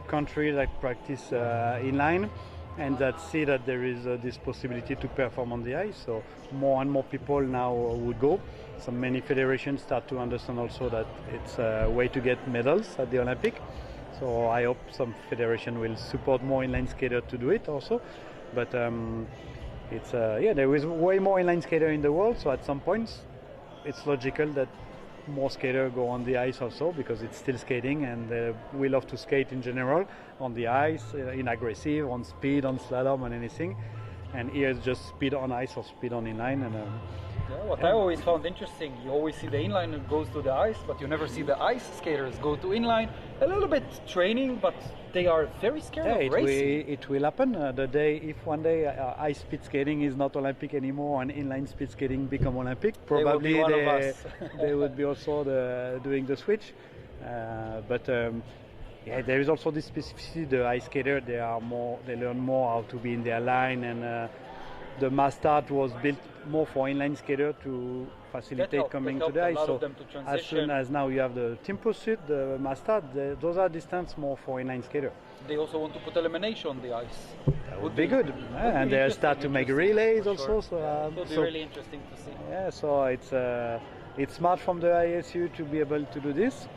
countries that practice inline, and that see that there is this possibility to perform on the ice. So more and more people now would go. So many federations start to understand also that it's a way to get medals at the Olympic. So I hope some federation will support more inline skater to do it also. But it's there is way more inline skater in the world. So at some points, it's logical that more skaters go on the ice also, because it's still skating, and we love to skate in general on the ice, in aggressive, on speed, on slalom, and anything. And here it's just speed on ice or speed on inline. And what I always found interesting, you always see the inline that goes to the ice, but you never see the ice skaters go to inline. A little bit training, but they are very scared of racing. It will happen. The day, if one day ice speed skating is not Olympic anymore and inline speed skating become Olympic, probably they would be also doing the switch. There is also this specificity. The ice skater, they learn more how to be in their line, and the Mastart was built more for inline skater to facilitate coming to the ice. So as soon as now you have the team pursuit, the Mastart, those are distance more for inline skater. They also want to put elimination on the ice. That would be good. And they start to make relays also. So it would be really interesting to see. Yeah, so it's smart from the ISU to be able to do this,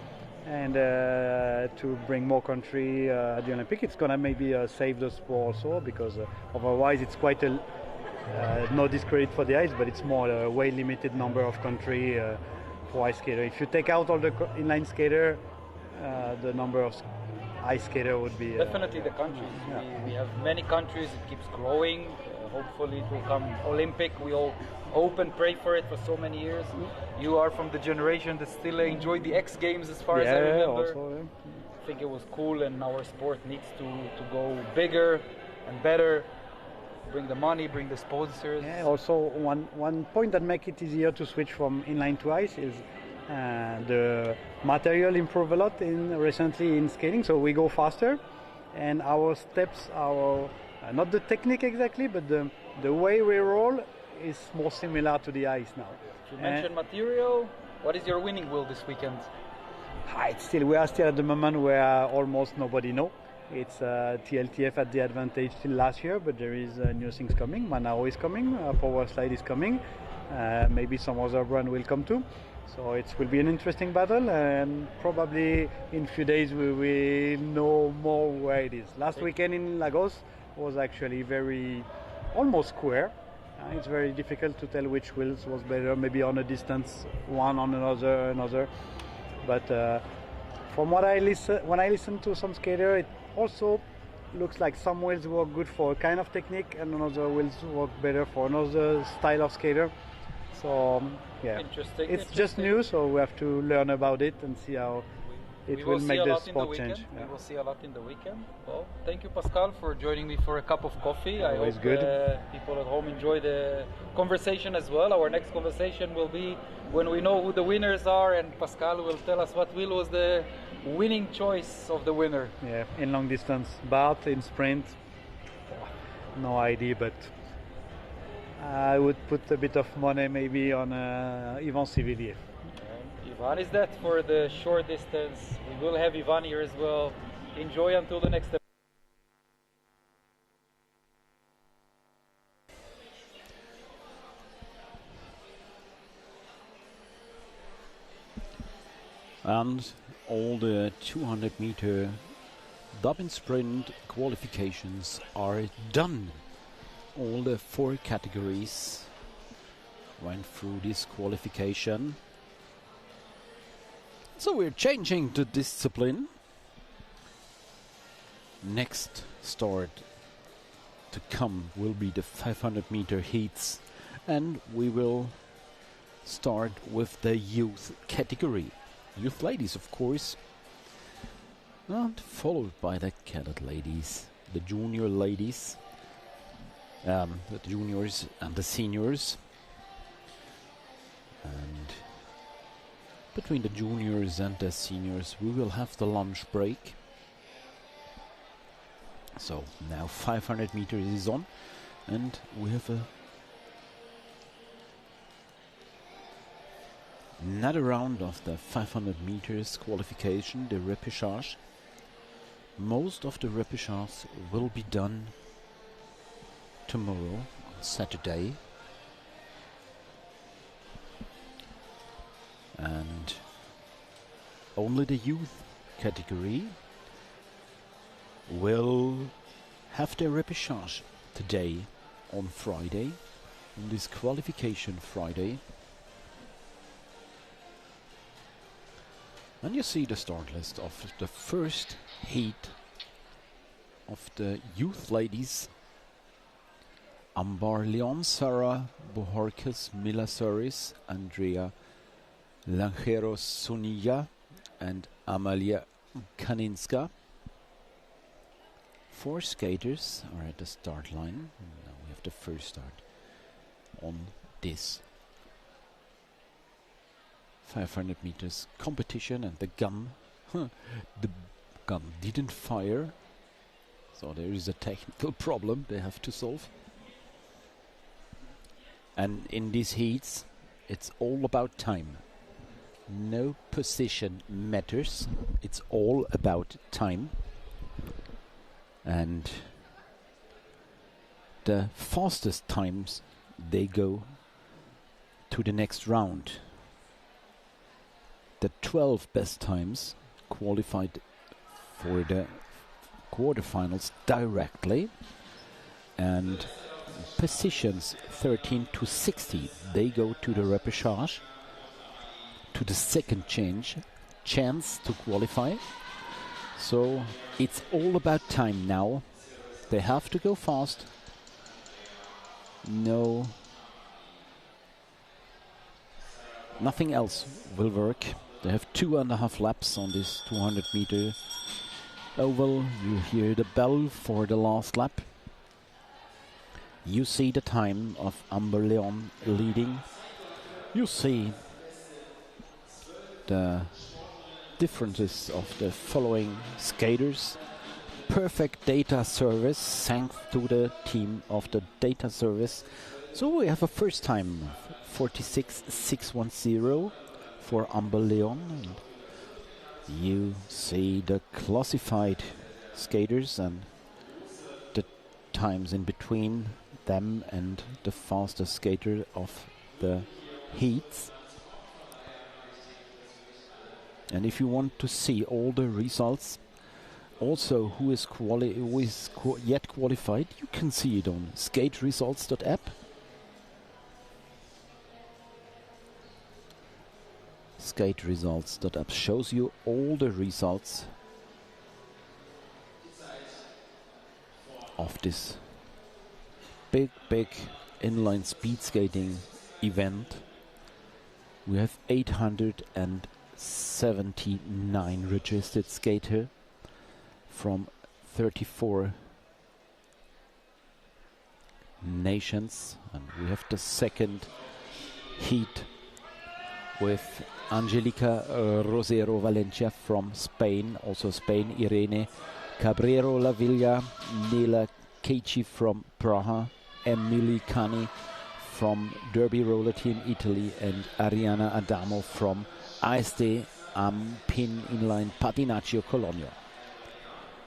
and to bring more country at the Olympic. It's gonna maybe save the sport also, because otherwise it's quite a no discredit for the ice, but it's more a way limited number of country for ice skater. If you take out all the inline skater, the number of ice skater would be definitely the countries. Yeah. We have many countries. It keeps growing. Hopefully it will come Olympic. We all hope and pray for it for so many years. You are from the generation that still enjoyed the X Games, as far as I remember. Also, I think it was cool, and our sport needs to go bigger and better. Bring the money, bring the sponsors. Yeah, also one point that makes it easier to switch from inline to ice is the material improved a lot recently in skating, so we go faster, and our steps, not the technique exactly, but the way we roll is more similar to the ice now. You mentioned material. What is your winning will this weekend? We are still at the moment where almost nobody knows. It's TLTF at the advantage till last year, but there is new things coming. Manao is coming, Power Slide is coming, maybe some other brand will come too. So it will be an interesting battle, and probably in a few days we will know more where it is. Last weekend in Lagos was actually almost square. It's very difficult to tell which wheels was better, maybe on a distance, one on another. But from what when I listen to some skater, it also looks like some wheels work good for a kind of technique, and another wheels work better for another style of skater. So it's just new, so we have to learn about it and see how it will make the sport change. We will see a lot in the weekend. Well, thank you, Pascal, for joining me for a cup of coffee. Always I hope good. People at home enjoy the conversation as well. Our next conversation will be when we know who the winners are, and Pascal will tell us what wheel was the winning choice of the winner. Yeah, in long distance, Bart in sprint, no idea, but I would put a bit of money maybe on Ivan Civillier. Ivan is that for the short distance. We will have Ivan here as well. Enjoy until the next step. And all the 200-meter Dobbin Sprint qualifications are done. All the 4 categories went through this qualification. So we're changing the discipline. Next start to come will be the 500-meter heats, and we will start with the youth category. Youth ladies, of course, and followed by the cadet ladies, the junior ladies, the juniors and the seniors. And between the juniors and the seniors we will have the lunch break. So now 500 meters is on, and we have another round of the 500 meters qualification, the repechage. Most of the repechage will be done tomorrow, Saturday. And only the youth category will have their repechage today on Friday, on this qualification Friday. And you see the start list of the first heat of the youth ladies. Ambar Leon, Sarah Bohorkes, Mila Soris, Andrea Langeros Sunija and Amalia Kaninska. 4 skaters are at the start line. Now we have the first start on this 500 meters competition, and the gun didn't fire, so there is a technical problem they have to solve. And in these heats it's all about time. No position matters, it's all about time. And the fastest times, they go to the next round. The 12 best times qualified for the quarterfinals directly, and positions 13 to 60, they go to the repechage, to the second chance to qualify. So it's all about time now. They have to go fast. No, nothing else will work. They have 2.5 laps on this 200 meter oval. You hear the bell for the last lap. You see the time of Amber Leon leading. You see the differences of the following skaters. Perfect data service thanks to the team of the data service. So we have a first time 46.610 for Amber Leon. And you see the classified skaters and the times in between them and the fastest skater of the heats. And if you want to see all the results, also who is yet qualified, you can see it on skateresults.app. Skateresults.app shows you all the results of this big inline speed skating event. We have 879 registered skaters from 34 nations, and we have the second heat with Angelica Rosero Valencia from Spain, also Spain, Irene Cabrero La Villa, Nela Ceci from Praha, Emily Cani from Derby Roller Team Italy, and Ariana Adamo from ASD am Pin Inline Patinagem Cologno.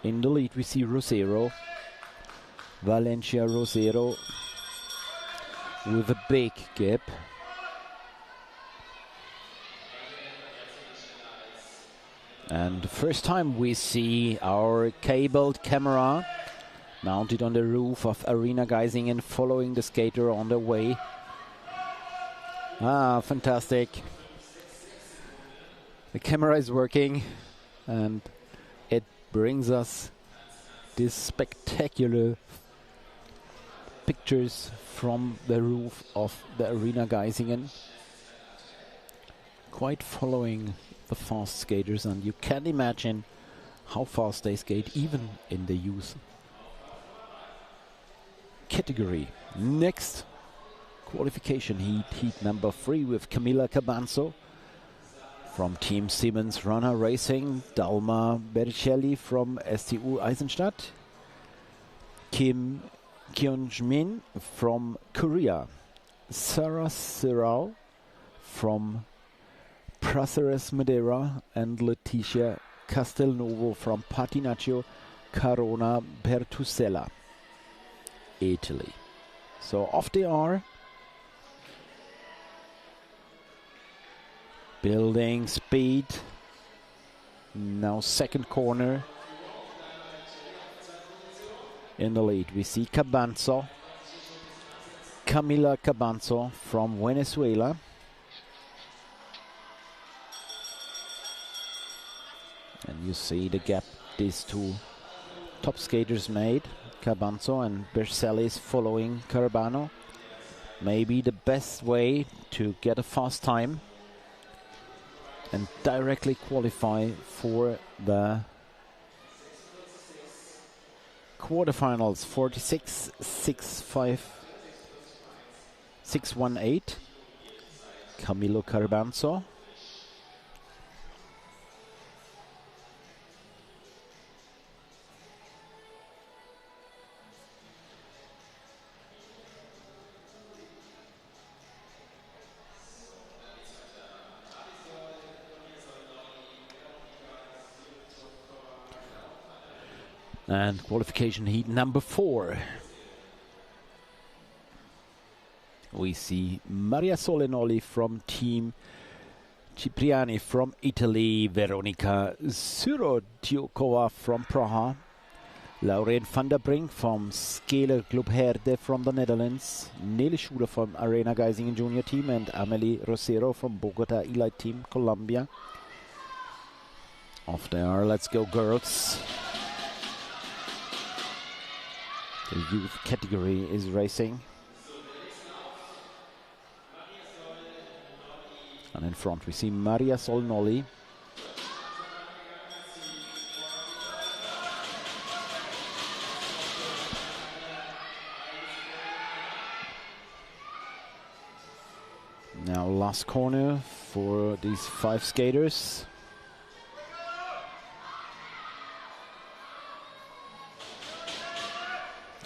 In the lead we see Rosero, Valencia Rosero with a big gap. And the first time we see our cabled camera mounted on the roof of Arena Geisingen, following the skater on the way. Ah, fantastic. The camera is working and it brings us these spectacular pictures from the roof of the Arena Geisingen. Quite following the fast skaters, and you can imagine how fast they skate even in the youth category. Next qualification heat number 3 with Camila Cabanzo from Team Siemens Runner Racing, Dalma Bercelli from STU Eisenstadt, Kim Kyung-min from Korea, Sarah Sirao from Praceres Madeira, and Leticia Castelnuovo from Patinagem Carona Pertusella, Italy. So off they are. Building speed. Now second corner. In the lead we see Camila Cabanzo from Venezuela. And you see the gap these two top skaters made. Cabanzo and Bersellis following Carbano. Maybe the best way to get a fast time and directly qualify for the quarterfinals. 46-6-5-6-1-8. Camilo Carbanzo. And qualification heat number 4. We see Maria Solenoli from Team Cipriani from Italy, Veronika Surotiukova from Praha, Lauren van der Brink from Scaler Club Herde from the Netherlands, Nelly Schuler from Arena Geisingen Junior Team, and Amelie Rosero from Bogota Elite Team, Colombia. Off they are, let's go girls. The youth category is racing. And in front we see Maria Solnoli. Now last corner for these 5 skaters.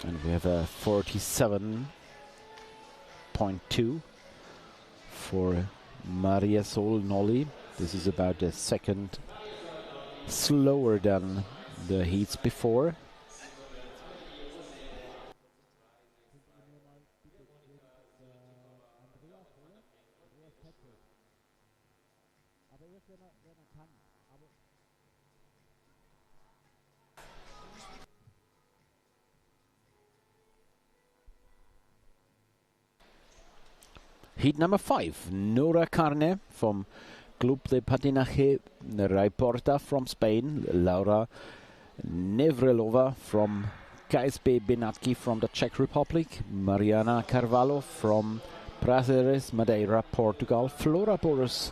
And we have a 47.2 for Maria Solnoli. This is about a second slower than the heats before. Heat number 5, Nora Carne from Club de Patinagem Raiporta from Spain, Laura Nevrelova from KSB Benatki from the Czech Republic, Mariana Carvalho from Prazeres, Madeira, Portugal, Flora Boris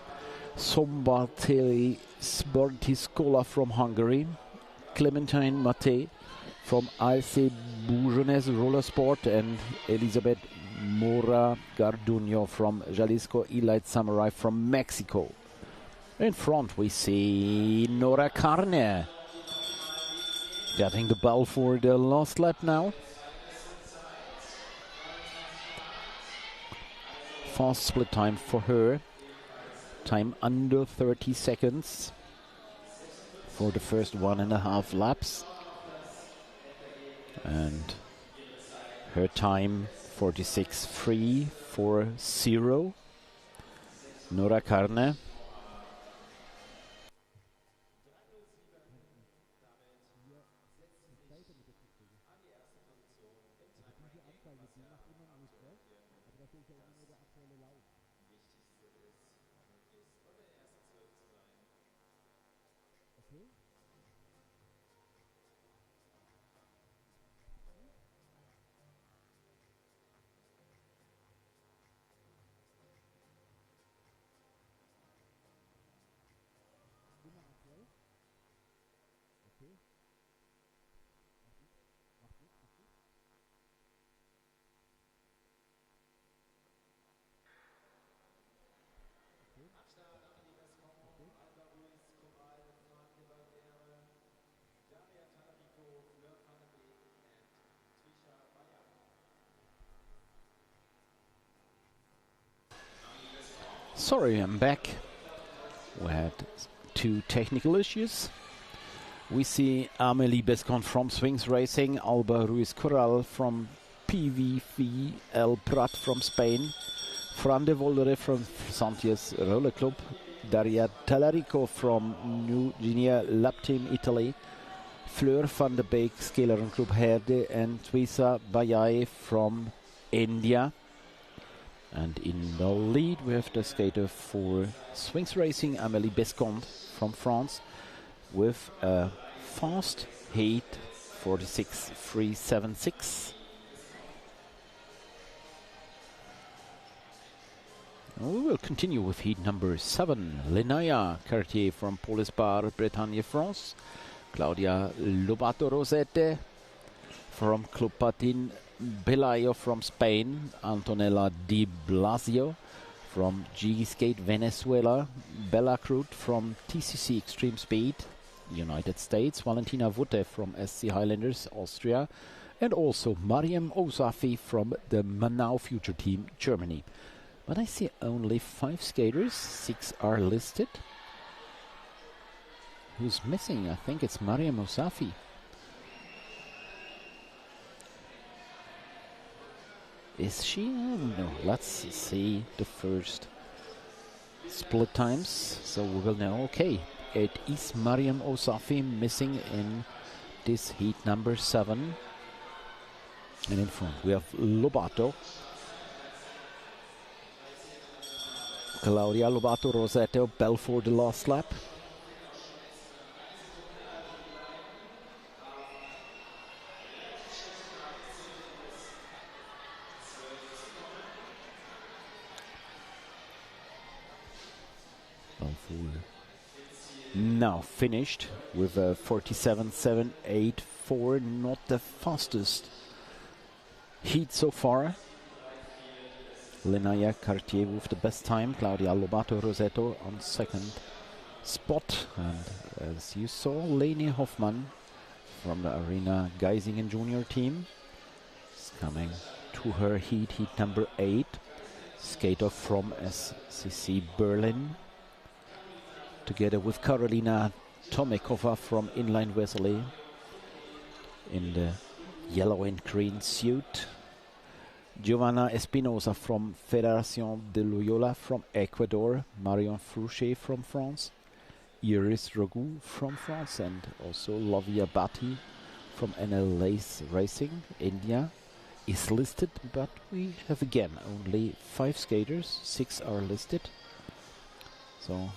Sombateli Sportiscola from Hungary, Clementine Mate from IC Bujones Roller Sport, and Elizabeth Mora Garduño from Jalisco Elite Samurai from Mexico. In front we see Nora Carne getting the ball for the last lap now. Fast split time for her. Time under 30 seconds for the first 1.5 laps. And her time 46.340. Nora Carne. Sorry, I'm back. We had 2 technical issues. We see Amélie Bescon from Swings Racing, Alba Ruiz Corral from PVV El Prat from Spain, Fran de Voldere from Santias Roller Club, Daria Talarico from New Guinea Lab Team Italy, Fleur van de Beek Scaleren Club Herde, and Twisa Bayai from India. And in the lead we have the skater for Swings Racing, Amélie Bescond from France, with a fast heat 46.376. We will continue with heat number 7. Lenaya Cartier from Polispar, Bretagne, France. Claudia Lobato Rosete from Club Patin Belayo from Spain. Antonella Di Blasio from G Skate Venezuela. Bella Crut from TCC Extreme Speed, United States. Valentina Wutte from SC Highlanders, Austria. And also Mariam Osafi from the Manau Future Team, Germany. But I see only 5 skaters, 6 are listed. Who's missing? I think it's Mariam Osafi. Is she? No. Let's see the first split times, so we will know. Okay, it is Mariam Osafi missing in this heat number 7. And in front we have Lobato, Claudia Lobato Rosetto, bell for the last lap. Now finished with a 47.784, not the fastest heat so far. Lenaya Cartier with the best time, Claudia Lobato Rosetto on second spot, and as you saw, Leni Hoffmann from the Arena Geisingen junior team is coming to her heat number 8, skater from SCC Berlin, together with Karolina Tomikova from Inline Vesely in the yellow and green suit. Giovanna Espinosa from Fédération de Loyola from Ecuador. Marion Frouchet from France. Iris Rogu from France, and also Lavia Bhatti from NL Lace Racing, India, is listed, but we have again only 5 skaters, 6 are listed. So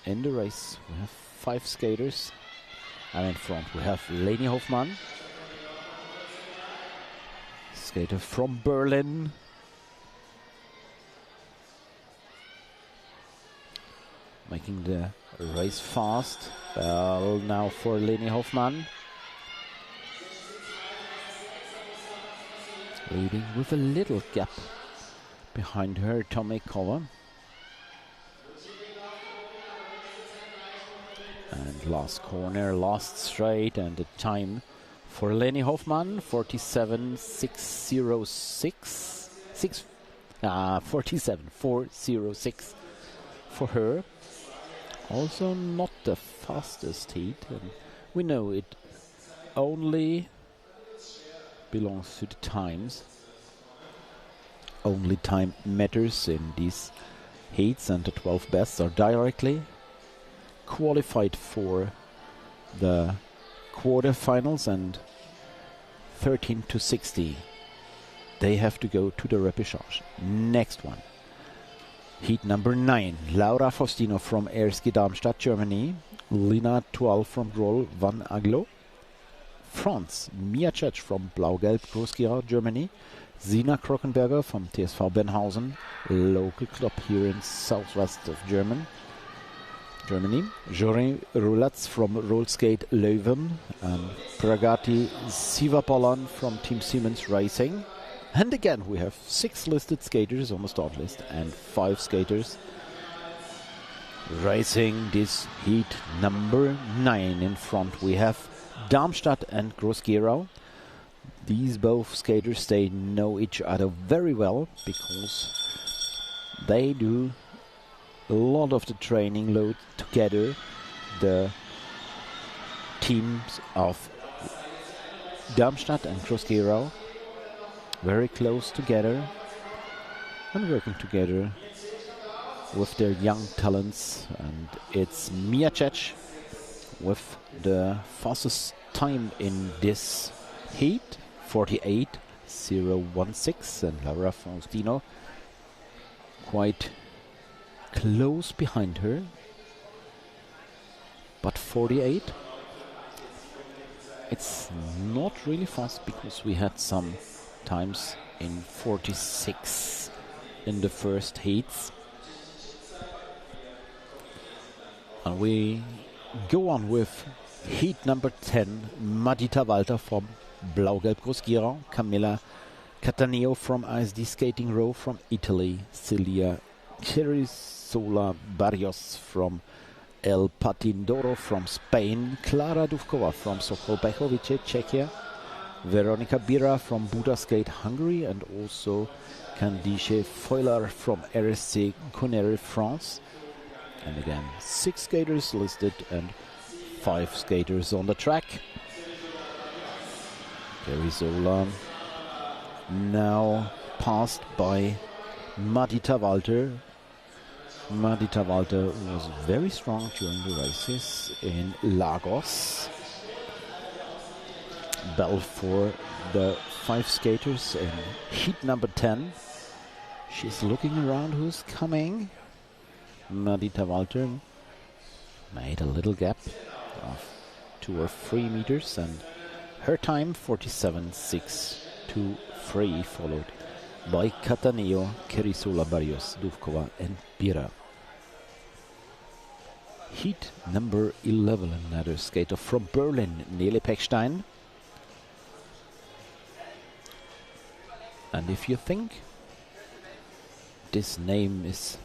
in the race we have 5 skaters, and in front we have Leni Hoffmann, skater from Berlin. Making the race fast. Now for Leni Hoffmann. Leading with a little gap behind her, Tomikova. And last corner, last straight, and the time for Leni Hoffmann, 47.606. 47.406 for her. Also not the fastest heat, and we know it only belongs to the times. Only time matters in these heats, and the 12 best are directly qualified for the quarterfinals, and 13 to 60 they have to go to the repechage. Next one, heat number 9, Laura Faustino from Erski Darmstadt, Germany. Lina Tual from Groll Van Aglo, France. Mia Cech from Blau-Gelb Groß-Gerau, Germany. Sina Krockenberger from TSV Benhausen, local club here in southwest of Germany. Jorin Rulatz from Rollskate Leuven, and Pragati Sivapalan from Team Siemens Racing. And again we have 6 listed skaters on the start list and 5 skaters racing this heat number 9. In front we have Darmstadt and Groß-Gerau. These both skaters, they know each other very well because they do a lot of the training load together. The teams of Darmstadt and Groß-Gerau very close together and working together with their young talents. And it's Repechage with the fastest time in this heat, 48.016, and Laura Faustino quite close behind her, but 48. It's not really fast because we had some times in 46 in the first heats. And we go on with heat number 10, Madita Walter from Blau-Gelb Groß-Gerau, Camilla Cattaneo from ISD Skating Row from Italy, Celia Chirisola Barrios from El Patindoro from Spain, Clara Duvkova from Sokolbechovice, Czechia, Veronika Bira from Buda Skate, Hungary, and also Candice Feuler from RSC Connery, France. And again, 6 skaters listed and 5 skaters on the track. Chirisola now passed by Madita Walter. Madita Walter was very strong during the races in Lagos. Bell for the 5 skaters in heat number 10. She's looking around who's coming. Madita Walter made a little gap of 2 or 3 meters, and her time 47.623, followed by Cattaneo, Chirisola Barrios, Duvkova and Bira. Heat number 11, another skater from Berlin, Nele Pechstein. And if you think this name is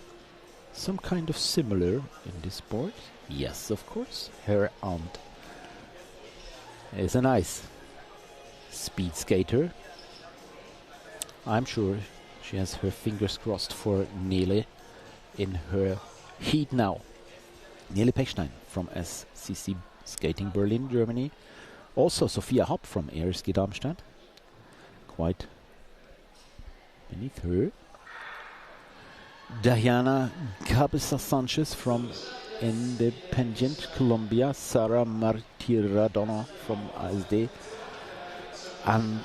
some kind of similar in this sport, yes, of course, her aunt is a nice speed skater. I'm sure she has her fingers crossed for Nele in her heat now. Nele Pechstein from SCC Skating Berlin, Germany. Also Sophia Hopp from RSG Darmstadt, quite beneath her. Diana Cabeza Sanchez from Independiente Colombia, Sara Martiradono from ISD, and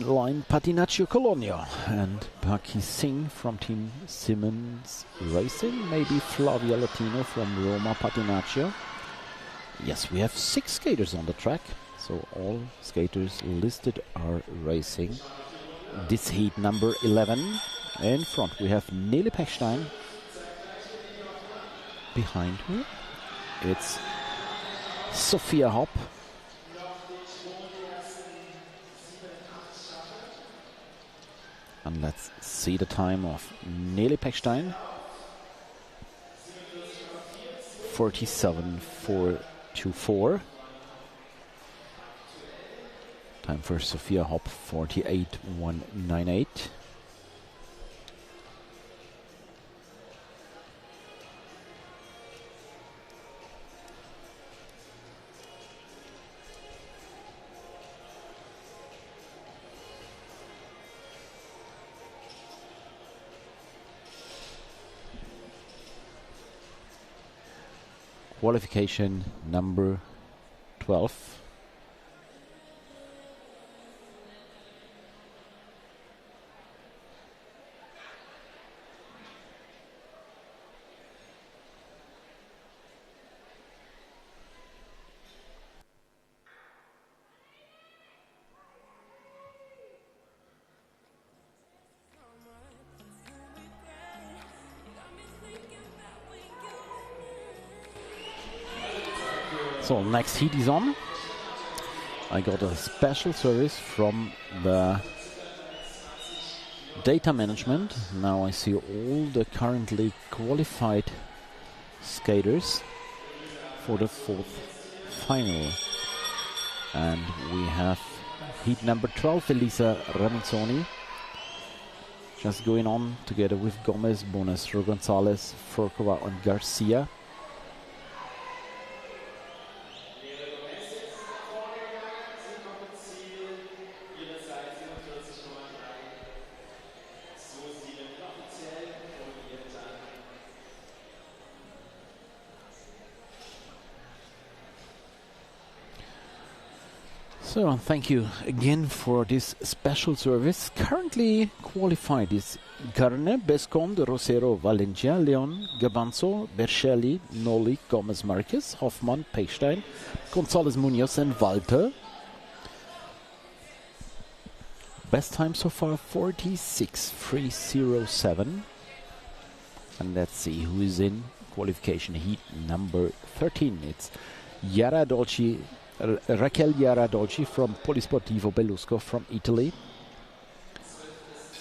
Line Patinagem Colonia, and Paki Singh from Team Simmons Racing, maybe Flavia Latino from Roma Patinagem. Yes, we have 6 skaters on the track, so all skaters listed are racing this heat number 11. In front we have Nele Pechstein. Behind her it's Sophia Hopp. And let's see the time of Nele Pechstein. 47.424. Time for Sophia Hopp, 48.198. Qualification number 12. So next heat is on. I got a special service from the data management. Now I see all the currently qualified skaters for the 4th final. And we have heat number 12, Elisa Ramizzoni, just going on together with Gomez, Bonas, Gonzalez, Forkova and Garcia. So, thank you again for this special service. Currently qualified is Garne, Bescond, Rosero, Valencia, Leon, Gabanzo, Bercelli, Noli, Gomez Marquez, Hoffmann, Pechstein, Gonzalez Munoz and Walter. Best time so far 46.307. And let's see who is in qualification heat number 13. It's Chiara Dolci. Raquel Chiara Dolci from Polisportivo Belusco from Italy.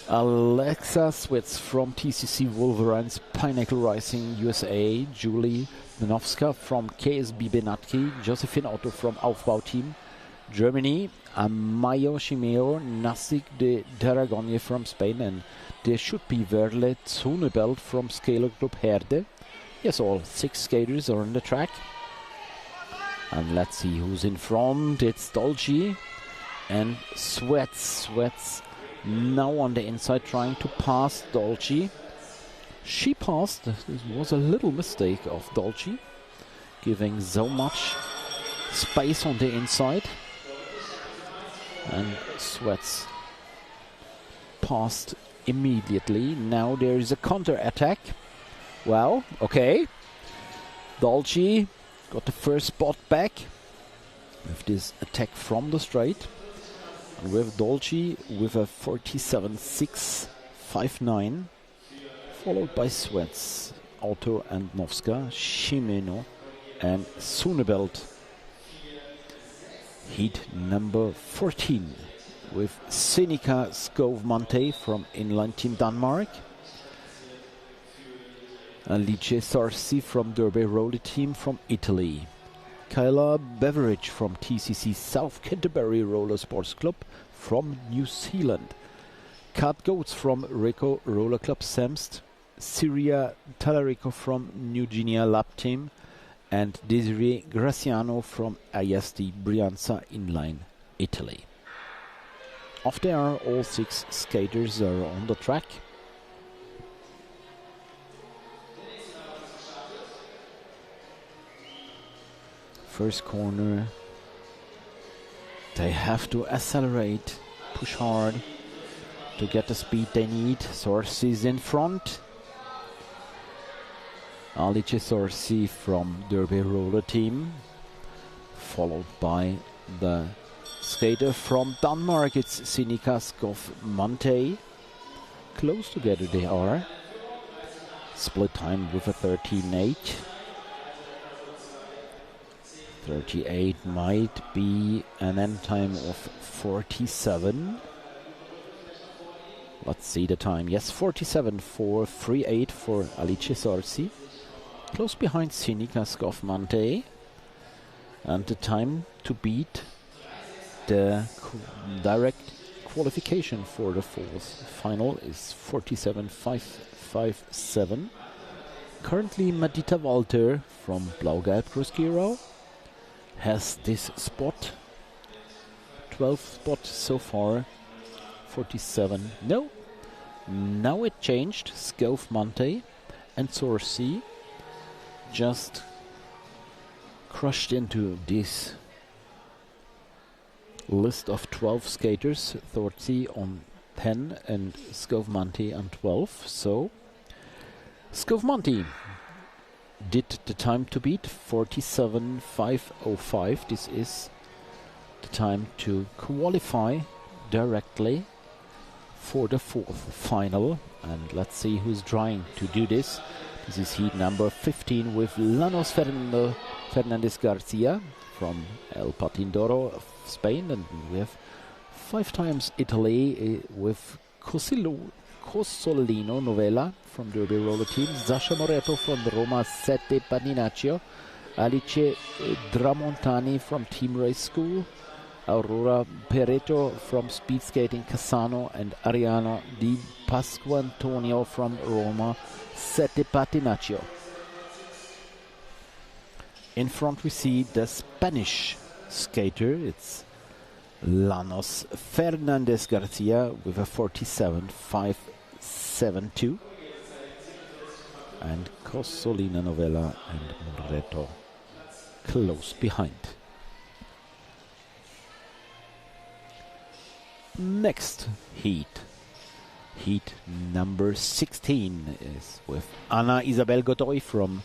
Alexa Switz from TCC Wolverines Pinnacle Racing USA. Julie Danowska from KSB Benatki. Josephine Otto from Aufbau Team Germany. Amayo Shimeo Nasik de Tarragona from Spain. And there should be Verle Zunebelt from Scalar Club Herde. Yes, all 6 skaters are on the track. And let's see who's in front. It's Dolci and Sweats. Sweats now on the inside trying to pass Dolci. She passed. This was a little mistake of Dolci, giving so much space on the inside. And Sweats passed immediately. Now there is a counter attack. Well, okay. Dolci got the first spot back with this attack from the straight. And with Dolci with a 47.659, followed by Sweats, Otto and Novska, Shimeno and Sunebelt. Heat number 14 with Seneca Skov-Mante from Inline Team Denmark. Alice Sarsi from Derby Roller Team from Italy. Kyla Beveridge from TCC South Canterbury Roller Sports Club from New Zealand. Kat Goats from Rico Roller Club Semst. Syria Talarico from New Guinea Lab Team. And Desiree Graciano from ISD Brianza Inline, Italy. Off there, all 6 skaters are on the track. First corner, they have to accelerate, push hard to get the speed they need. Sorsi is in front. Alice Sorsi from Derby Roller Team, followed by the skater from Denmark. It's Seneca Skov-Mante. Close together they are. Split time with a 13.8. 38 might be an end time of 47. Let's see the time. Yes, 47.438 for Alice Sorsi. Close behind Seneca Skov-Mante. And the time to beat the direct qualification for the fourth final is 47.557. Currently Madita Walter from Blau-Gelb Groß-Gerau has this spot. 12 spots so far. 47. No. Now it changed. Skov-Mante and Sorsi just crushed into this list of 12 skaters. Sorsi on 10 and Skov-Mante on 12. So Skov-Mante did the time to beat 47.505. This is the time to qualify directly for the fourth final. And let's see who's trying to do this. This is heat number 15 with Lanos Fernandez Garcia from El Patindoro of Spain. And we have 5 times Italy with Cosolino Novella from Derby Roller Team, Sasha Moreto from Roma 7 Patinagem, Alice Dramontani from Team Race School, Aurora Pereto from Speed Skating Cassano, and Ariano Di Pasquantonio from Roma 7 Patinagem. In front we see the Spanish skater. It's Lanos Fernandez Garcia with a 47.572. And Cosolina Novella and Moreto close behind. next heat. Heat number 16 is with Ana Isabel Godoy from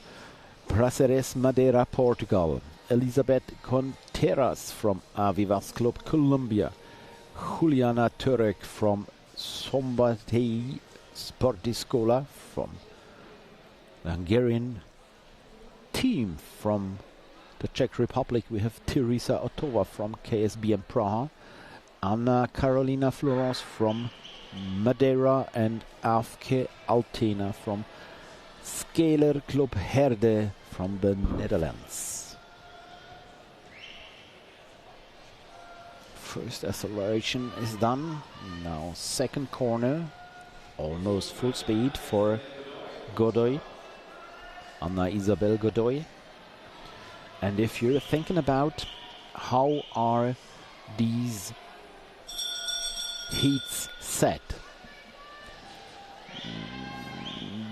Prazeres, Madeira, Portugal. Elizabeth Conteras from Avivas Club, Colombia. Juliana Turek from Sombatei Sportiscola from the Hungarian team. From the Czech Republic we have Teresa Otova from KSBM Praha, Anna Carolina Florence from Madeira, and Afke Altena from Scaler Club Herde from the Netherlands. First acceleration is done. Now second corner, almost full speed for Godoy, Anna Isabel Godoy. And if you're thinking about how are these heats set,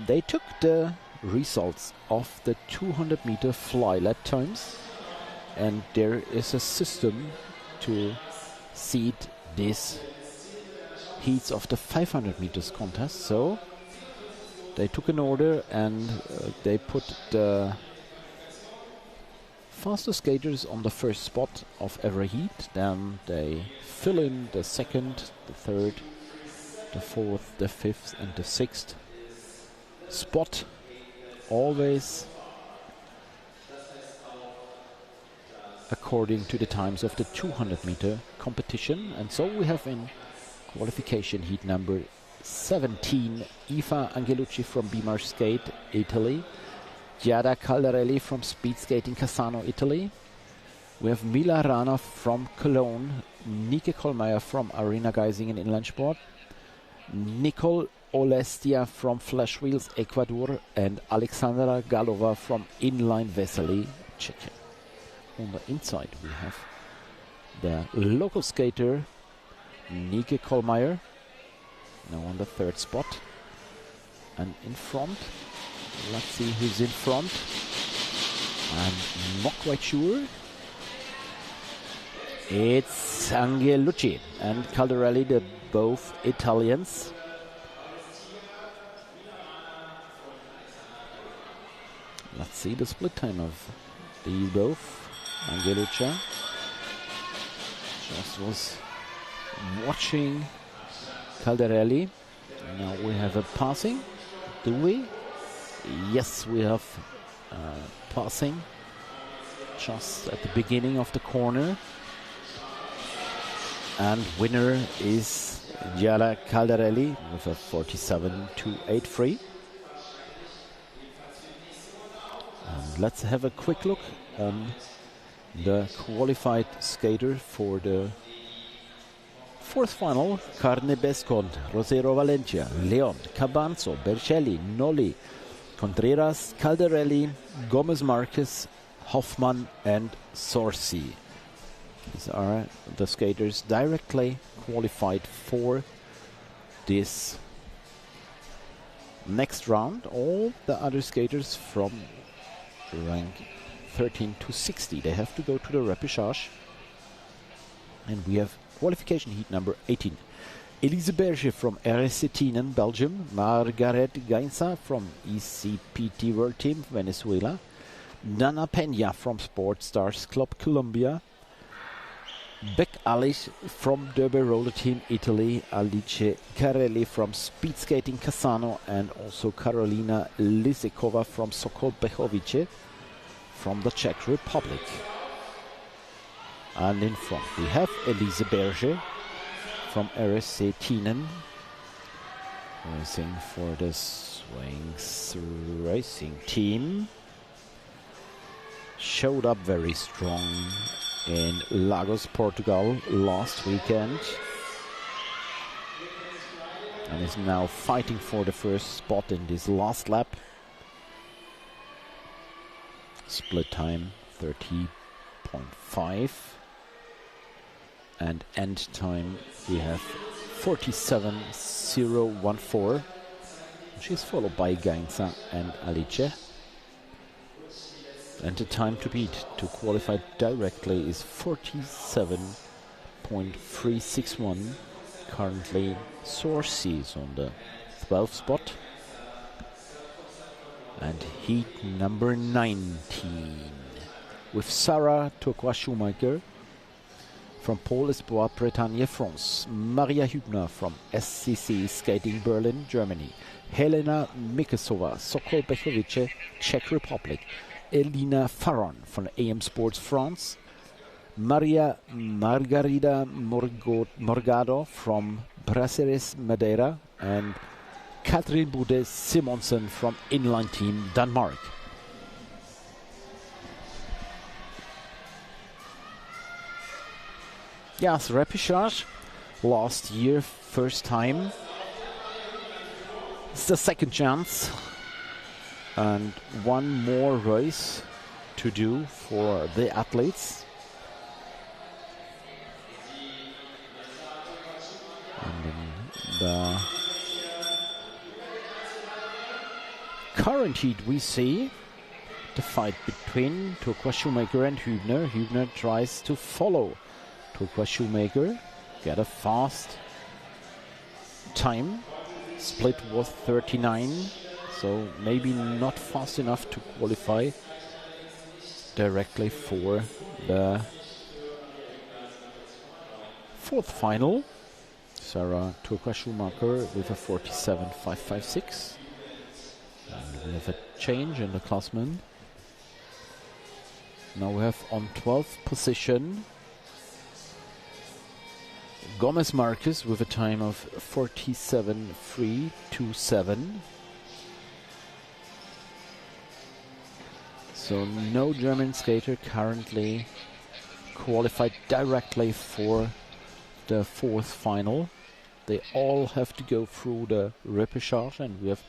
they took the results of the 200-meter flylet times, and there is a system to seed these heats of the 500 meters contest. So they took an order and they put the fastest skaters on the first spot of every heat. Then they fill in the second, the third, the fourth, the fifth and the sixth spot, always according to the times of the 200-meter competition. And so we have in qualification heat number 17 Eva Angelucci from Bimar Skate, Italy, Giada Caldarelli from Speed Skating Cassano, Italy. We have Mila Rana from Cologne, Nike Kollmeier from Arena Geisingen Inlandsport, Nicole Olestia from Flash Wheels, Ecuador, and Alexandra Galova from Inline Vesely, Czechia. On the inside we have the local skater Nike Kollmeier, now on the third spot. And in front, let's see who's in front. I'm not quite sure. It's Angelucci and Caldarelli, they're both Italians. Let's see the split time of these both. Angelucci just was watching Caldarelli. Now we have a passing. Do we? Yes, we have passing just at the beginning of the corner. And winner is Giada Caldarelli with a 47.283. And let's have a quick look on the qualified skater for the fourth final. Carne Bescon, Rosero Valencia, Leon, Cabanzo, Bercelli, Nolli, Contreras, Caldarelli, Gomez Marquez, Hoffman and Sorsi. These are the skaters directly qualified for this next round. All the other skaters from rank 13 to 60, they have to go to the repechage. And we have qualification heat number 18. Elise Berger from RSC Tienen, Belgium. Margaret Gainsa from ECPT World Team, Venezuela. Nana Peña from Sports Stars Club, Colombia. Beck Alice from Derby Roller Team, Italy. Alice Carelli from Speed Skating Cassano, and also Karolina Lisekova from Sokol Bechovice from the Czech Republic. And in front we have Elise Berger from RSC Tienen, racing for the Swings Racing Team. Showed up very strong in Lagos, Portugal last weekend, and is now fighting for the first spot in this last lap. Split time 30.5, and end time we have 47.014. She's followed by Gainsa and Alice. And the time to beat to qualify directly is 47.361. currently Sorcies on the 12th spot. And heat number 19 with Sarah Turcois-Schumacher from Pole Espoir Bretagne, France. Maria Hübner from SCC Skating Berlin, Germany. Helena Mikesova, Sokol Bechovice, Czech Republic. Elina Farron from AM Sports, France. Maria Margarida Morgado from Brasseries, Madeira. And Katrin Bude Simonsen from Inline Team, Denmark. Yes, Repechage last year, first time. It's the second chance. And one more race to do for the athletes. And in the current heat we see the fight between Turcois-Schumacher and Hübner. Hübner tries to follow Turcois-Schumacher, get a fast time. Split was 39, so maybe not fast enough to qualify directly for the fourth final. Sarah Turcois-Schumacher with a 47.556. And we have a change in the classman. Now we have on 12th position Gomez Marquez with a time of 47.327. So no German skater currently qualified directly for the fourth final. They all have to go through the repechage, and we have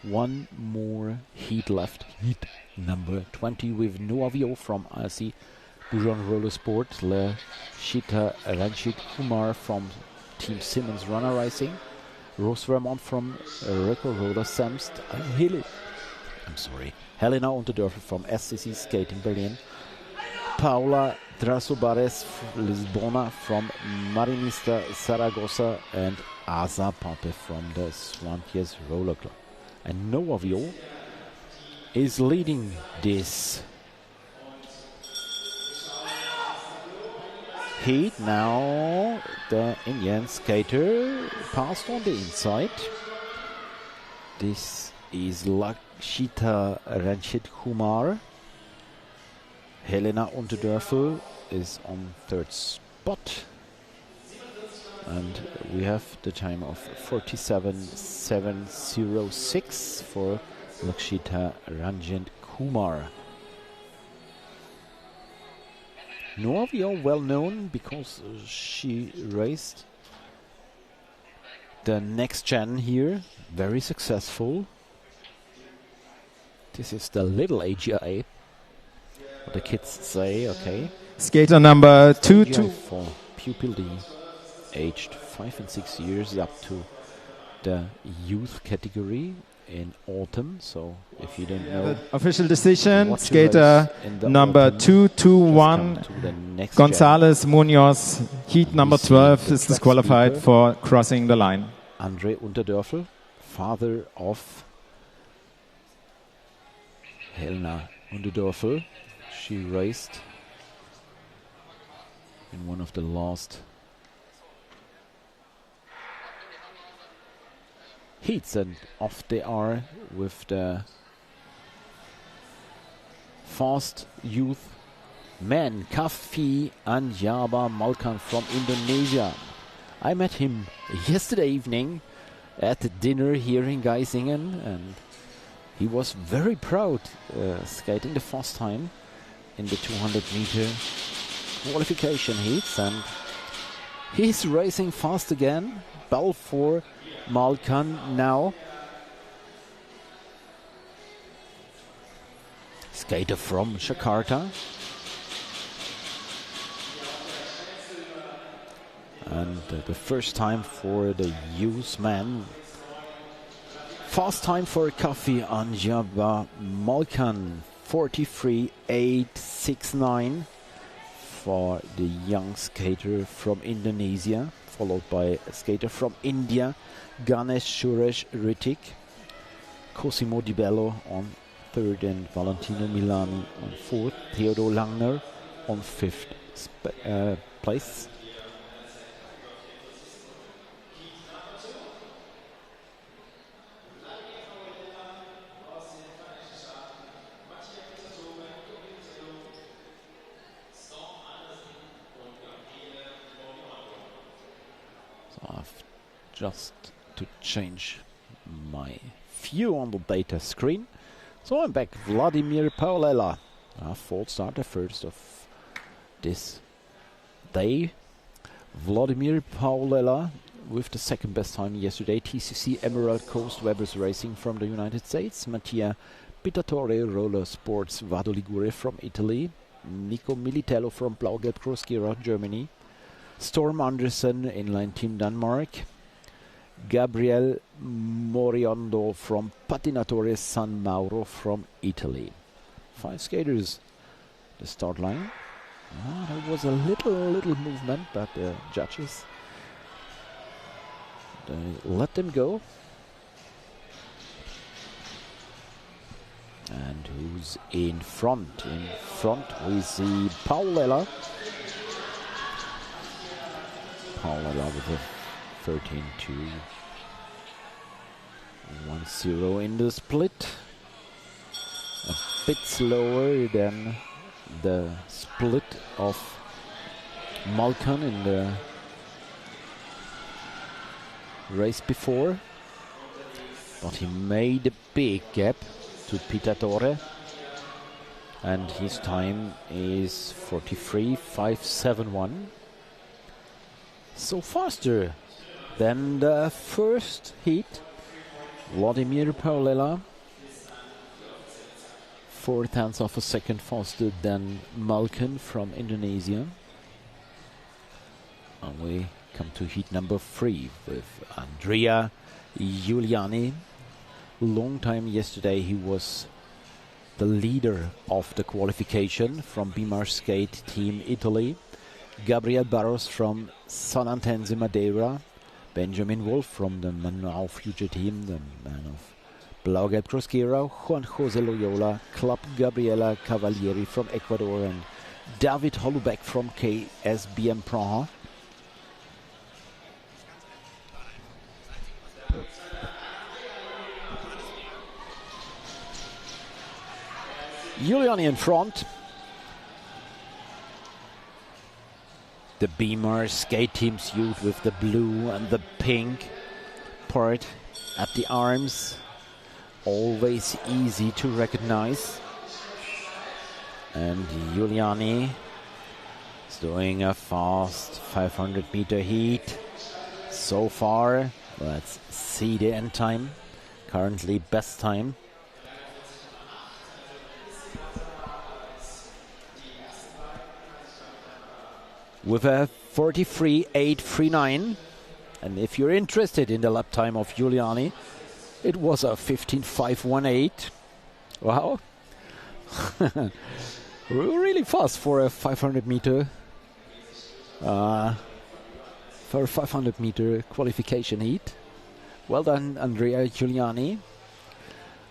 one more heat left. Heat number 20 with Noavio from RC Boujon Roller Sport, Le Shita Ranjit Kumar from Team Simmons Runner Racing, Rose Vermont from Reco Roller Samst, Helena Unterdörfer from SCC Skating Berlin, Paula Drasobares Lisbona from Marinista Zaragoza, and Asa Pape from the Swanties Roller Club. And Noavio is leading this heat. Now the Indian skater passed on the inside. This is Lakshita Ranjit Kumar. Helena Unterdörfer is on third spot. And we have the time of 47.706 for Lakshita Ranjit Kumar. Noavio, well known because she raced the next gen here, very successful. This is the little AGI, what the kids say, okay. Skater number 22 for pupil D, aged 5 and 6 years, up to the youth category in autumn. So if you don't know, official decision, skater number autumn, 221 Gonzalez Munoz, heat number 12, is disqualified for crossing the line. Andre Unterdörfer, father of Helena Unterdörfer. She raced in one of the last heats, and off they are with the fast youth man Kaffi Anjaba Malkan from Indonesia. I met him yesterday evening at the dinner here in Geisingen, and he was very proud skating the fast time in the 200 meter qualification heats, and he's racing fast again. Bell for Malkan now. Skater from Jakarta. And the first time for the youth man. Fast time for Kaffi Anjaba Malkan, 43.869 for the young skater from Indonesia. followed by a skater from India, Ganesh Suresh Ritik, Cosimo Di Bello on third, and Valentino Milani on fourth. Theodor Langner on fifth place. So I've just to change my view on the data screen. So I'm back. Vladimir Paulella, false starter, first of this day. Vladimir Paulella with the second best time yesterday. TCC Emerald Coast Webbers Racing from the United States. Mattia Pitatore Roller Sports Vado Ligure from Italy. Nico Militello from Blaugelb Crosskira, Germany. Storm Andersen Inline Team Denmark. Gabriel Moriondo from Patinatore San Mauro from Italy. 5 skaters, the start line. There was a little movement, but the judges, they let them go. And who's in front? In front we see Paulella. Paulella with a 13-2-1-0 in the split. A bit slower than the split of Malkan in the race before. But he made a big gap to Pitatore. And his time is 43.571. So faster than the first heat. Vladimir Paulella, 0.4 of a second faster than Malkan from Indonesia. And we come to heat number 3 with Andrea Giuliani. Long time yesterday he was the leader of the qualification from Bimar Skate Team Italy. Gabriel Barros from Sonantense Madeira. Benjamin Wolf from the Manau Future Team, the man of Blaugelb Crosskira. Juan Jose Loyola, Club Gabriela Cavalieri from Ecuador, and David Holubeck from KSBM Praha. Giuliani in front. The Beamer skate team suit with the blue and the pink part at the arms. Always easy to recognize. And Giuliani is doing a fast 500-meter heat. So far, let's see the end time. Currently best time. With a 43.839, and if you're interested in the lap time of Giuliani, it was a 15.518. Wow. Really fast for a 500 meter qualification heat. Well done, Andrea Giuliani.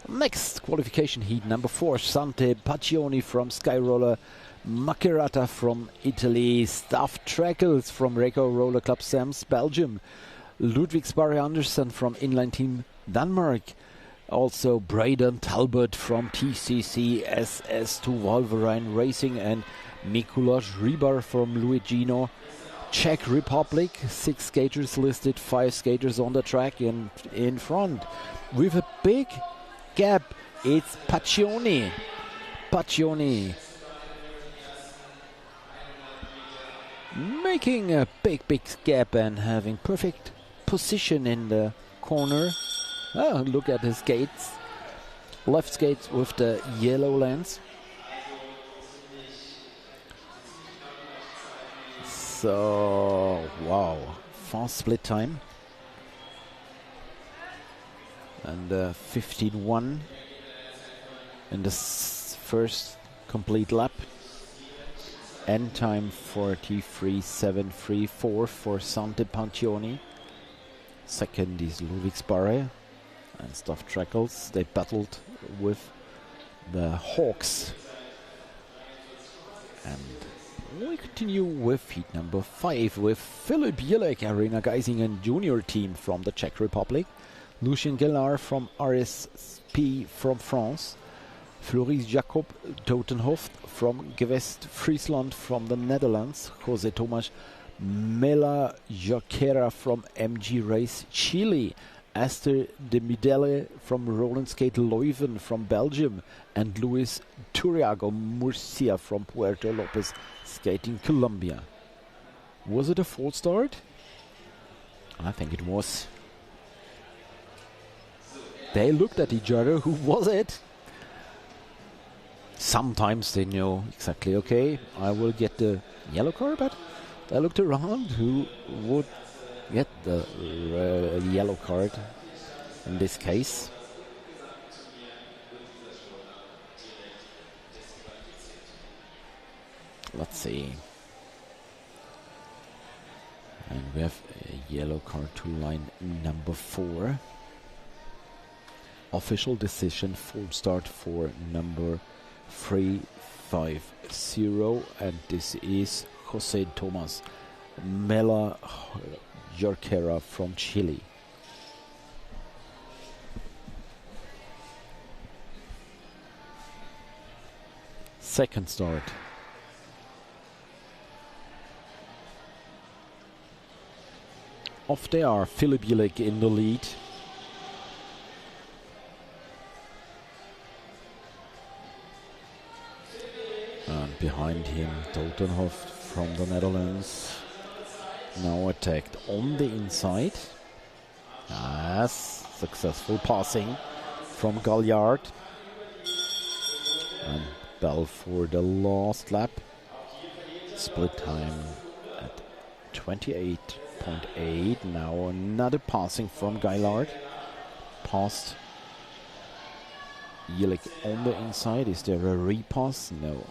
Next qualification heat, number 4, Sante Paccioni from Skyroller Macerata from Italy, Staff Treckles from Reco Roller Club Sams, Belgium, Ludwigsbarre Andersen from Inline Team Denmark, also Braden Talbot from TCC SS2 Wolverine Racing, and Mikuláš Rybar from Luigino, Czech Republic. 6 skaters listed, 5 skaters on the track, and in front with a big gap, it's Paccioni. Making a big gap and having perfect position in the corner. Oh, look at his skates. Left skates with the yellow lens. So, wow, fast split time. And 15.1 in the first complete lap. End time 43.734 for Sante Pantioni. Second is Ludwigsbarre and Stuff Trackles. They battled with the Hawks. And we continue with heat number 5 with Philipp Jelek, Arena Geisingen junior team from the Czech Republic. Lucien Gellard from RSP from France. Floris Jacob Totenhoft from Gewest Friesland from the Netherlands. Jose Tomas Mela Jaquera from MG Race Chile. Esther de Midele from Roland Skate Leuven from Belgium. And Luis Turiago Murcia from Puerto Lopez Skating Colombia. Was it a false start? I think it was. They looked at each other. Who was it? Sometimes they know exactly, okay, I will get the yellow card, but they looked around who would get the yellow card in this case. Let's see. And we have a yellow card to line number 4. Official decision, full start for number 350, and this is Jose Tomas Mela Jorquera from Chile. Second start. Off they are, Philipp Jelek in the lead. And behind him, Totenhoft from the Netherlands. Now attacked on the inside. Yes, successful passing from Galliard. And Bell for the last lap. Split time at 28.8. Now another passing from Galliard. Passed Jelek on the inside. Is there a repass? No.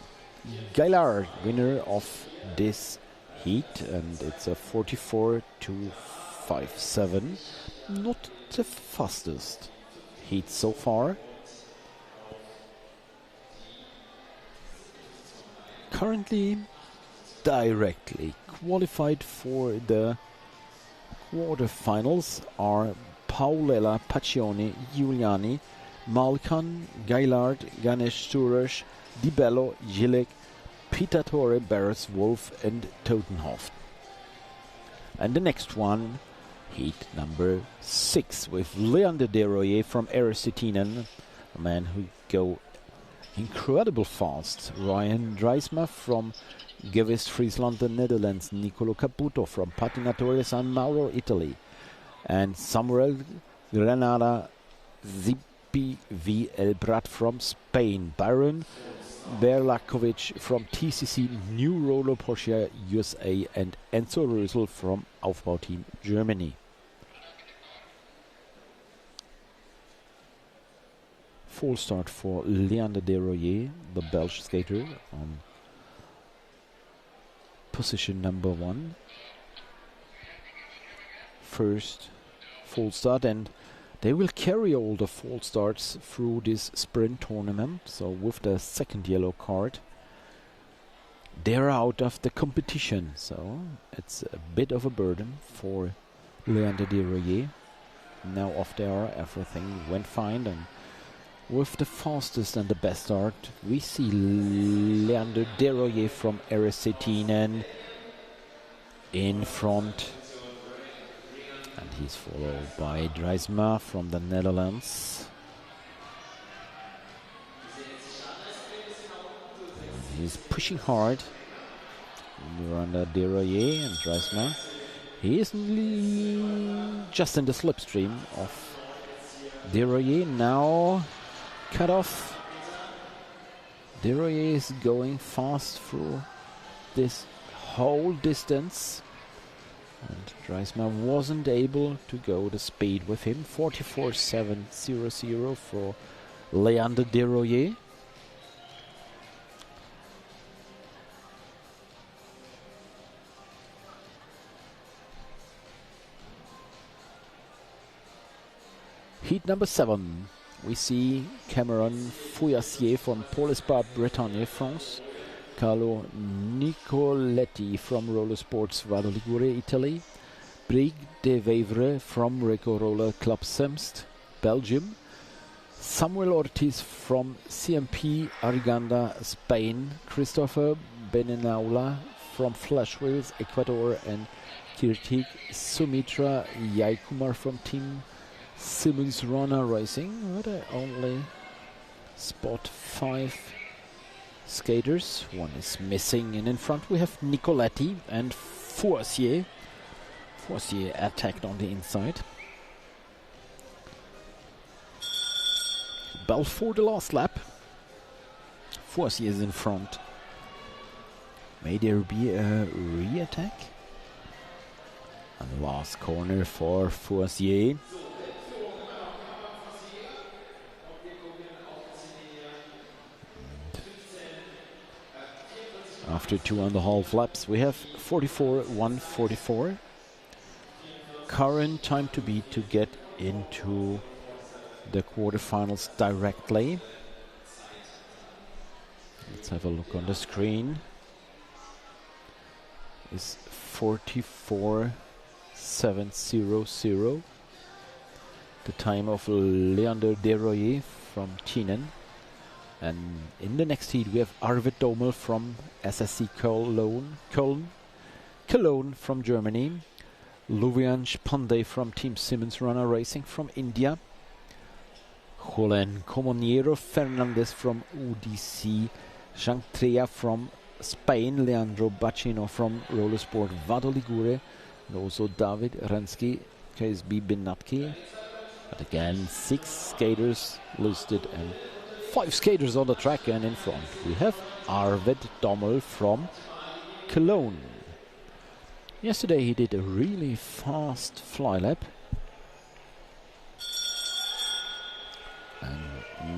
Gaillard, winner of this heat, and it's a 44.257. Not the fastest heat so far. Currently directly qualified for the quarterfinals are Paulella Paccioni, Giuliani, Malkan, Gaillard, Ganesh Suresh, Di Bello, Jelek, Pitatore, Barris, Wolf and Totenhoft. And the next one, heat number 6 with Leander Desroyers from Ericetinen, a man who go incredible fast. Ryan Dreisma from Gewest Friesland, the Netherlands. Nicolo Caputo from Patinatore San Mauro, Italy. And Samuel Granada Zipi V. El Brat from Spain. Byron Berlakovic from TCC New Roller Porsche USA, and Enzo Rösel from Aufbau Team Germany. Full start for Leander Desroyers, the Belgian skater, on position number 1. First full start, and they will carry all the full starts through this sprint tournament. So with the second yellow card, they're out of the competition. So it's a bit of a burden for Leander Desroyers. Now off they are, everything went fine, and with the fastest and the best start, we see Leander Desroyers from Ericetinen in front. And he's followed by Dreisma from the Netherlands. And he's pushing hard. Leander Desroyers and Dreisma. He is just in the slipstream of Desroyers. Now cut off. Desroyers is going fast through this whole distance. And Dreisma wasn't able to go the speed with him. 44.700 for Leander Desroyers. Heat number 7. We see Cameron Fouyassier from Polispa, Bretagne, France. Carlo Nicoletti from Roller Sports Vado Ligure, Italy. Brig de Vevre from Reco Roller Club Semst, Belgium. Samuel Ortiz from CMP Ariganda, Spain. Christopher Benenaula from Flash Wheels, Ecuador. And Kirtik Sumitra Yaikumar from Team Simmons Runner Racing. But I only spot 5 skaters. One is missing, and in front we have Nicoletti and Fouassier. Fouassier attacked on the inside. Bell for the last lap. Fouassier is in front. May there be a re-attack? And last corner for Fouassier. After 2.5 laps, we have 44.144. Current time to beat to get into the quarterfinals directly. Let's have a look on the screen. Is 44.700. The time of Leander Deroyer from Tienen. And in the next heat we have Arvid Dommel from SSC Cologne from Germany. Luviansh Pandey from Team Simmons Runner Racing from India. Julen Comoniero Fernandez from UDC. Jean Trea from Spain. Leandro Bacino from Rollersport Vado Ligure. And also David Rensky, KSB Benatki. But again, 6 skaters listed and 5 skaters on the track, and in front we have Arvid Dommel from Cologne. Yesterday he did a really fast fly lap. And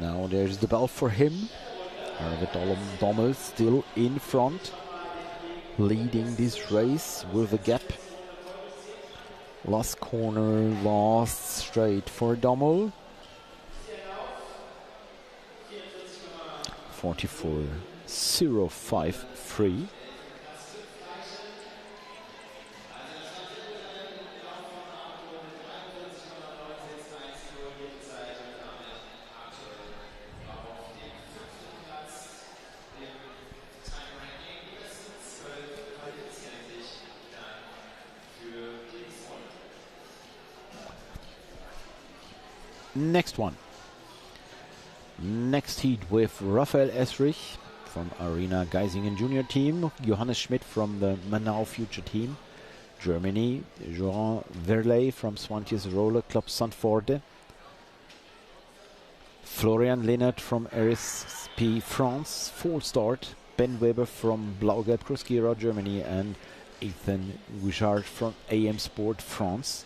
now there's the bell for him. Arvid Dommel still in front, leading this race with a gap. Last corner, last straight for Dommel. 44.053. Next one. Next heat with Raphael Esrich from Arena Geisingen Junior Team, Johannes Schmidt from the Manau Future Team, Germany, Jean Verley from Swanties Roller Club Sandforde, Florian Lehnert from RSP France, full start, Ben Weber from Blaugelb Kroskira Germany, and Ethan Wishart from AM Sport France.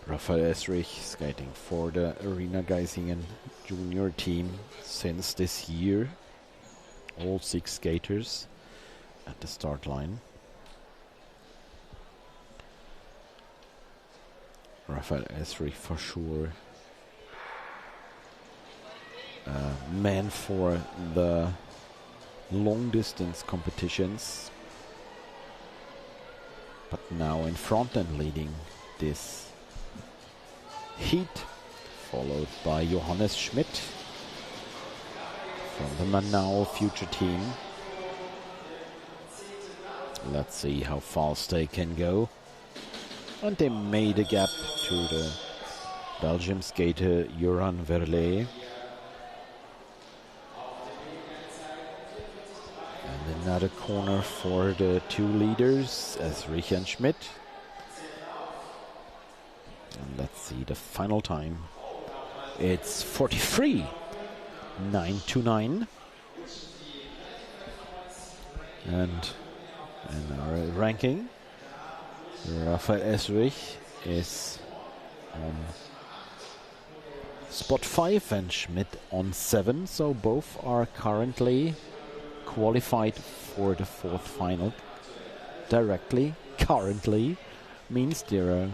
Raphael Esrich skating for the Arena Geisingen Junior Team since this year. All 6 skaters at the start line. Raphael Esrich for sure man for the long distance competitions, but now in front and leading this heat, followed by Johannes Schmidt from the Manau Future Team. Let's see how fast they can go. And they made a gap to the Belgium skater Joran Verlet. And another corner for the 2 leaders, Esrich and Schmidt. And let's see the final time. It's 43.929. And in our ranking, Raphael Esrich is on spot 5 and Schmidt on 7, so both are currently qualified for the 4th final directly. Currently means there are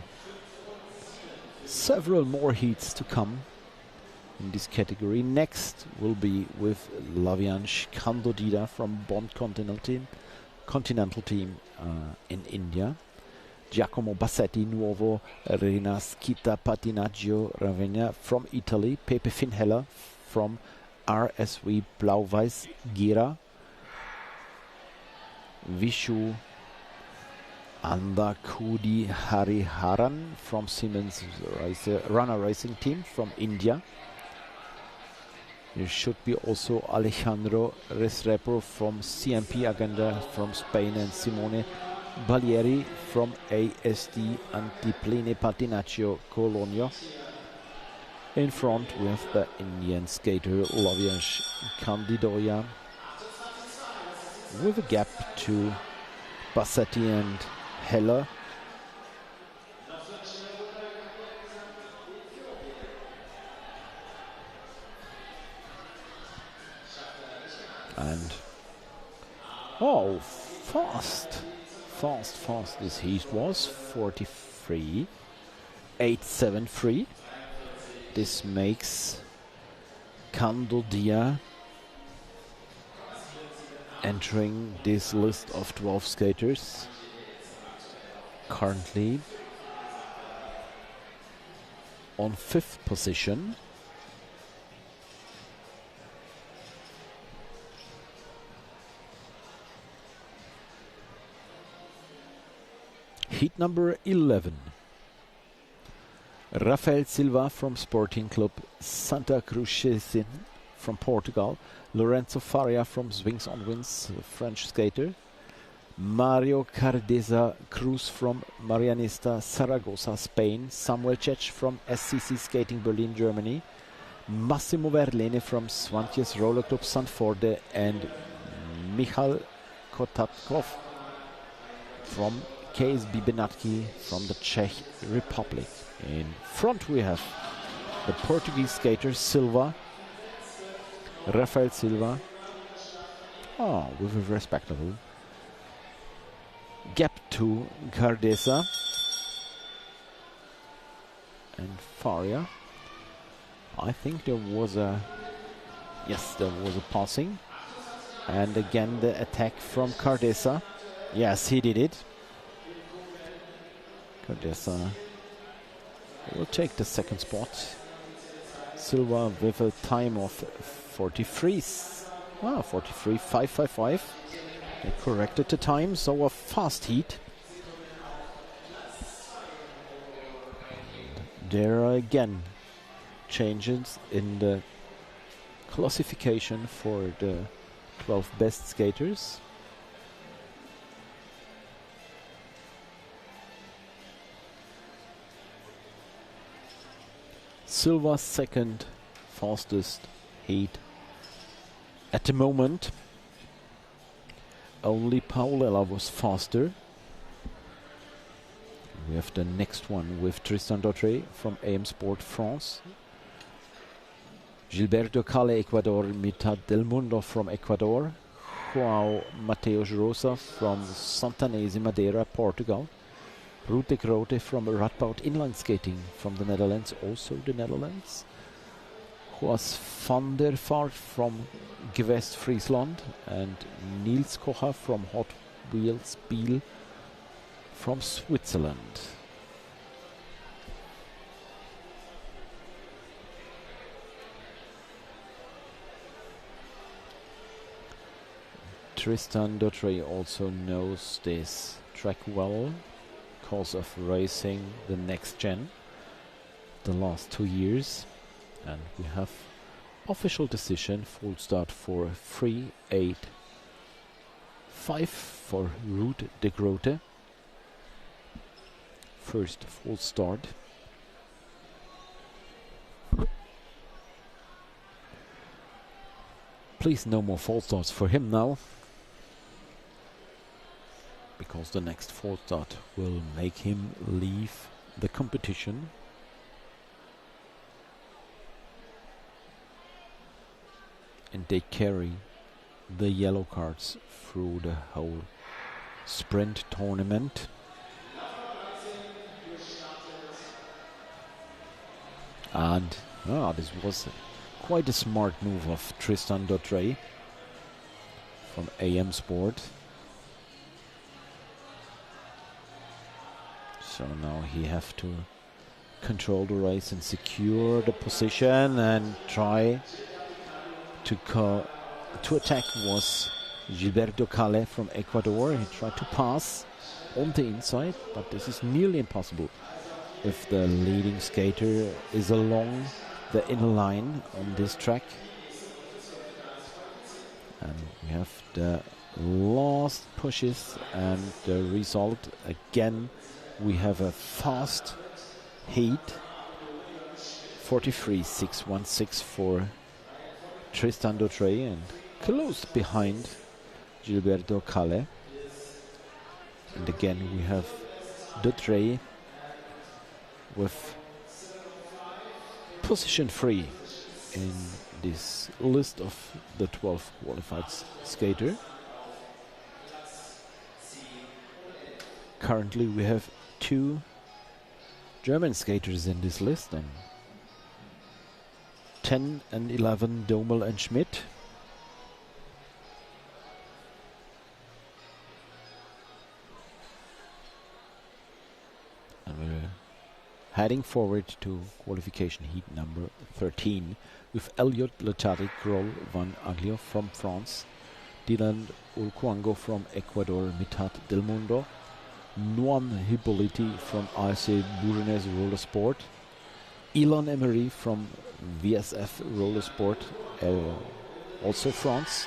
several more heats to come in this category. Next will be with Laviansh Kandodida from Bond Continental Team in India. Giacomo Bassetti, Nuovo, Rina Skita Patinagem Ravenna from Italy. Pepe Finheller from RSV Blau-Weiß Gira. Vishu Andakudi Hariharan from Siemens Runner Racing Team from India. There should be also Alejandro Restrepo from CMP Agenda from Spain and Simone Balieri from ASD Antipline Patinaccio Cologno. In front we have the Indian skater Laviansh Candidoya with a gap to Bassetti and Heller. And oh, fast this heat was 43.873. This makes Candodia entering this list of 12 skaters currently on 5th position. Heat number 11. Rafael Silva from Sporting Club Santa Cruz from Portugal. Lorenzo Faria from Swings on Winds, French skater. Mario Cardeza Cruz from Marianista Zaragoza, Spain. Samuel Cech from SCC Skating Berlin, Germany. Massimo Verlene from Swantjes Roller Club Sandforde, and Michal Kotatkov from KSB Benatki from the Czech Republic. In front we have the Portuguese skater Silva, Rafael Silva, with a respectable gap to Cardesa and Faria. I think there was a passing, and again the attack from Cardesa. Yes, he did it. Cardesa will take the 2nd spot. Silva with a time of 43.555. They corrected the time, so a fast heat. And there are again changes in the classification for the 12 best skaters. Silva 2nd fastest heat at the moment. Only Paulella was faster. We have the next one with Tristan Dautré from AM Sport France. Gilberto Calle, Ecuador. Mitad del Mundo from Ecuador. João Mateus Rosa from Santanese, Madeira, Portugal. Ruud de Grote from Radboud Inline Skating from the Netherlands, also the Netherlands. Joas van der Vaart from Gewest Friesland, and Niels Kocher from Hot Wheels Biel from Switzerland. Tristan Dautré also knows this track well because of racing the next gen the last 2 years, and we have official decision full start for 3.8.5 for Ruud de Grote. First full start. Please no more false starts for him now, because the next false start will make him leave the competition. and they carry the yellow cards through the whole sprint tournament. And this was quite a smart move of Tristan Dautrey from AM Sport. So now he have to control the race and secure the position and try to attack was Gilberto Calle from Ecuador. He tried to pass on the inside, but this is nearly impossible if the leading skater is along the inner line on this track. And we have the last pushes, and the result again, we have a fast heat, 43.616 for Tristan Dautrey and close behind Gilberto Calle. And again we have Dautrey with position 3 in this list of the 12 qualified skater. Currently we have 2 German skaters in this list, and 10 and 11 Domel and Schmidt. And we're heading forward to qualification heat number 13 with Elliot Letari Groll van Aglio from France, Dylan Ulcuango from Ecuador, Mithat Del Mundo, Noam Hippolyti from ASC Bournes Roller Sport, Elon Emery from VSF Roller Sport, also France,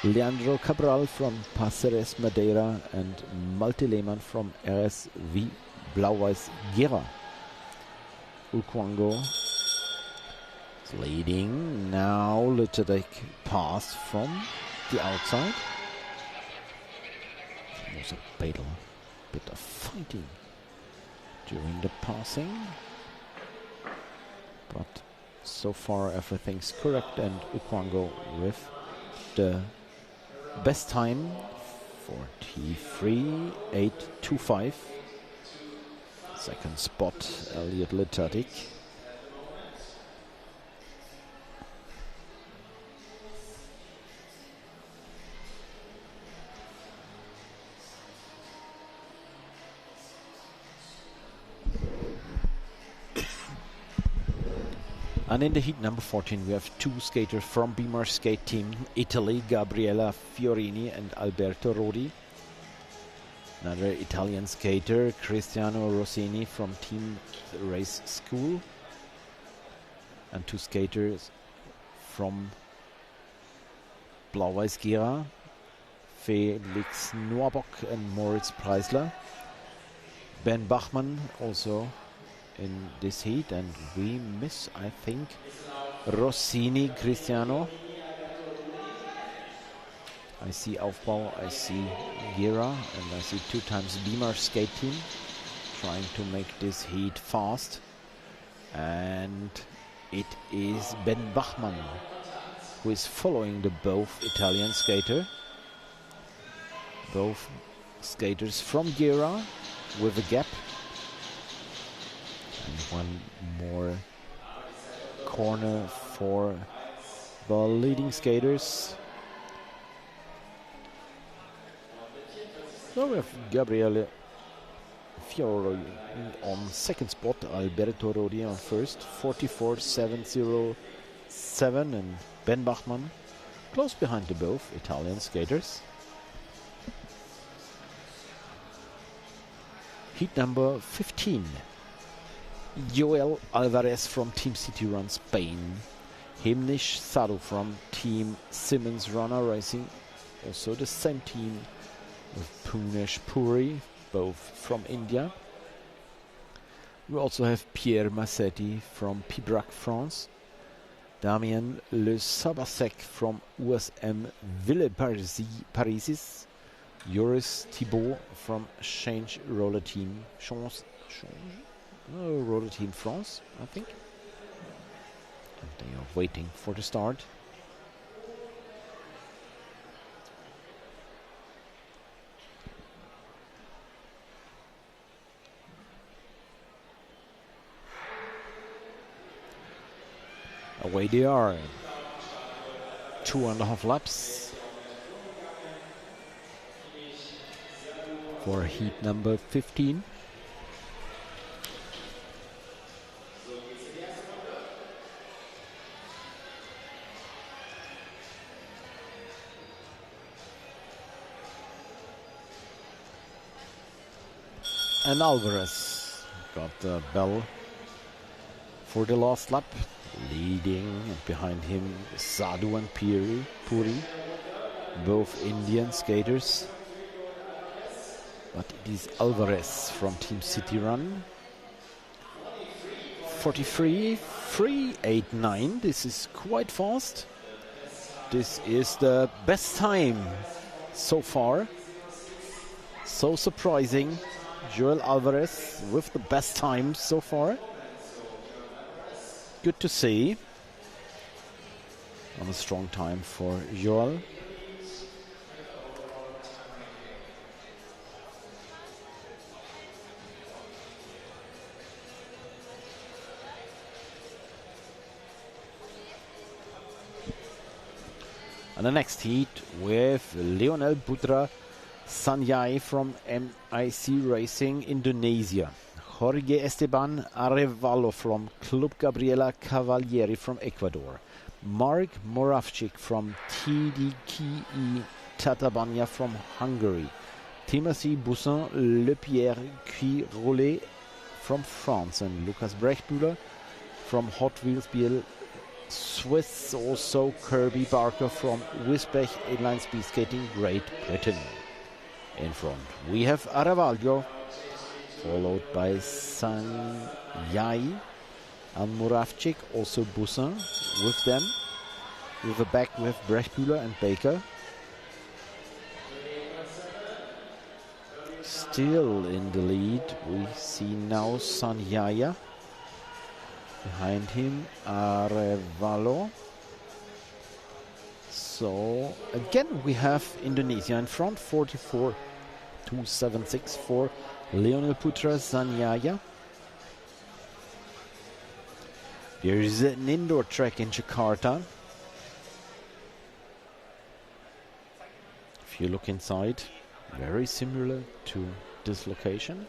Leandro Cabral from Paceres Madeira, and Malte Lehmann from RSV Blau-Weiß Gera. Ulcuango is leading. Now Letadek pass from the outside. It was a bit of fighting during the passing, but so far everything's correct, and Ulcuango with the best time, 43.825. Second spot, Elliot Letatic. And in the heat number 14 we have 2 skaters from Beamer Skate Team Italy, Gabriella Fiorini and Alberto Rodi. Another Italian skater, Cristiano Rossini from Team Race School. And 2 skaters from Blau-Weiß Gera, Felix Noabock and Moritz Preisler. Ben Bachmann also in this heat, and we miss, I think, Rossini Cristiano. I see Aufbau, I see Gera, and I see 2 times Beamer Skate Team trying to make this heat fast. And it is Ben Bachmann who is following the both Italian skater. Both skaters from Gera with a gap. And one more corner for the leading skaters. So we have Gabriele Fioro on second spot, Alberto Rodi on first, 44.707, and Ben Bachmann close behind the both Italian skaters. Heat number 15. Joel Alvarez from Team City Run Spain, Himnish Sadhu from Team Simmons Runner Racing, also the same team with Punesh Puri, both from India. We also have Pierre Massetti from Pibrac, France, Damien Le Sabasek from USM Ville Parisis, Joris Thibault from Change Roller Team Roller Team France, I think. And they are waiting for the start. Away they are. 2.5 laps for heat number 15. And Alvarez got the bell for the last lap, leading, and behind him Sadhu and Puri, both Indian skaters. But it is Alvarez from Team City Run. 43.389. This is quite fast. This is the best time so far. So surprising. Joel Alvarez with the best time so far. Good to see. And a strong time for Joel. And the next heat with Lionel Putra Sanyai from MIC Racing Indonesia. Jorge Esteban Arevalo from Club Gabriela Cavalieri from Ecuador. Mark Moravcik from TDKI Tatabanya from Hungary. Timothy Boussin Lepierre Cuy-Rollet from France. And Lucas Brechtbühler from Hot Wheels Biel Swiss. Also Kirby Barker from Wisbech Inline Speed Skating Great Britain. In front we have Arevalo, followed by Sanyai and Moravcik, also Boussin with them. With the back with Brechtbühler and Baker. Still in the lead, we see now Sanyaya. Behind him, Arevalo. So again we have Indonesia in front, 44.276 for Lionel Putra Sanyaya. There is an indoor track in Jakarta. If you look inside, very similar to this location.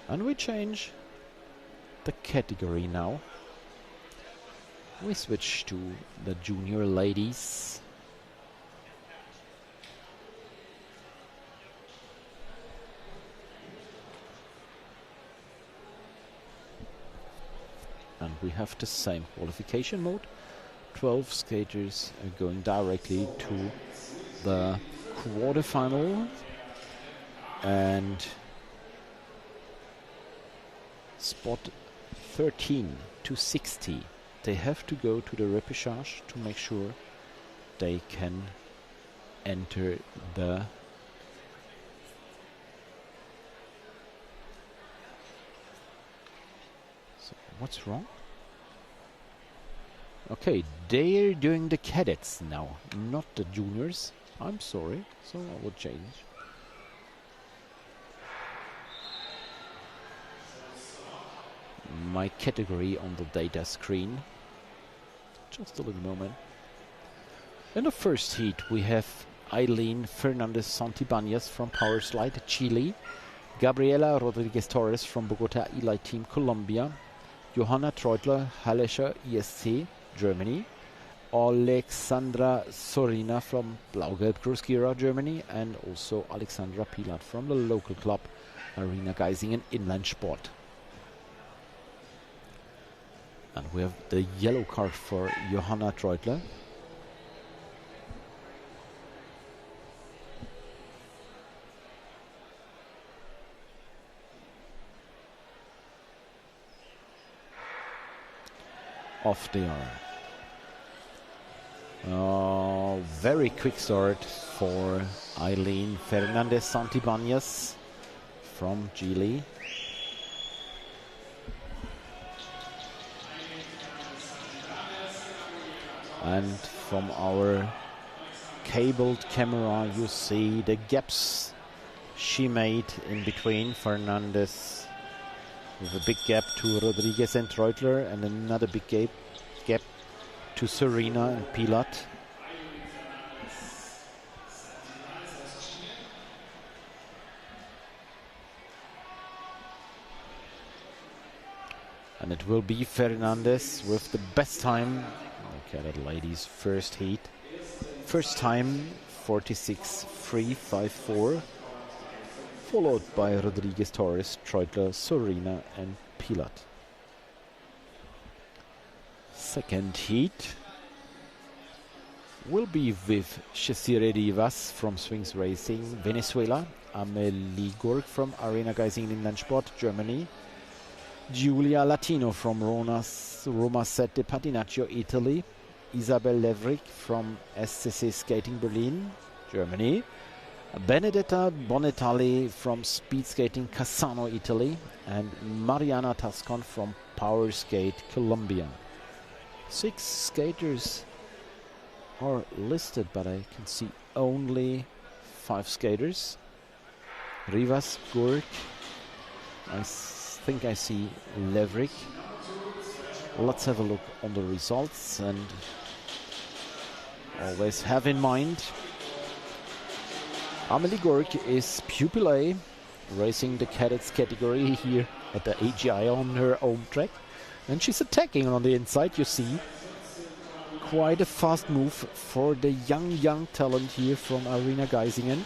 And we change the category now. We switch to the junior ladies. And we have the same qualification mode. 12 skaters are going directly to the quarterfinal. And spot 13 to 60. They have to go to the repechage to make sure they can enter the what's wrong? Okay, they're doing the cadets now, not the juniors. I'm sorry, so I will change. My category on the data screen. Just a little moment. In the first heat we have Eileen Fernandez Santibanias from Powerslide, Chile. Gabriela Rodriguez Torres from Bogota Eli Team, Colombia. Johanna Treutler, Hallescher ESC, Germany. Alexandra Sorina from Blau-Gelb Groß-Gera, Germany. And also Alexandra Pilat from the local club Arena Geisingen Inline Sport. And we have the yellow card for Johanna Treutler. Off they are. Very quick start for Eileen Fernandez Santibanias from Chile. And from our cabled camera you see the gaps she made in between. Fernandez with a big gap to Rodriguez and Treutler, and another big gap gap to Serena and Pilat. And it will be Fernandez with the best time. Okay, that ladies' first heat. First time 46.354. Followed by Rodriguez, Torres, Treutler, Serena and Pilat. Second heat will be with Cesare Rivas from Swings Racing, Venezuela. Amelie Gorg from Arena Geisingen Inlandsport, Germany. Giulia Latino from Roma 7 Patinagem, Italy. Isabel Levrick from SCC Skating Berlin, Germany. Benedetta Bonetali from Speed Skating Cassano, Italy. And Mariana Tascon from Power Skate Colombia. 6 skaters are listed, but I can see only 5 skaters. Rivas, Gorg. I think I see Levrick. Let's have a look on the results, and always have in mind Amelie Gorg is Pupil A, racing the cadets category here at the AGI on her own track, and she's attacking on the inside. You see quite a fast move for the young talent here from Arena Geisingen.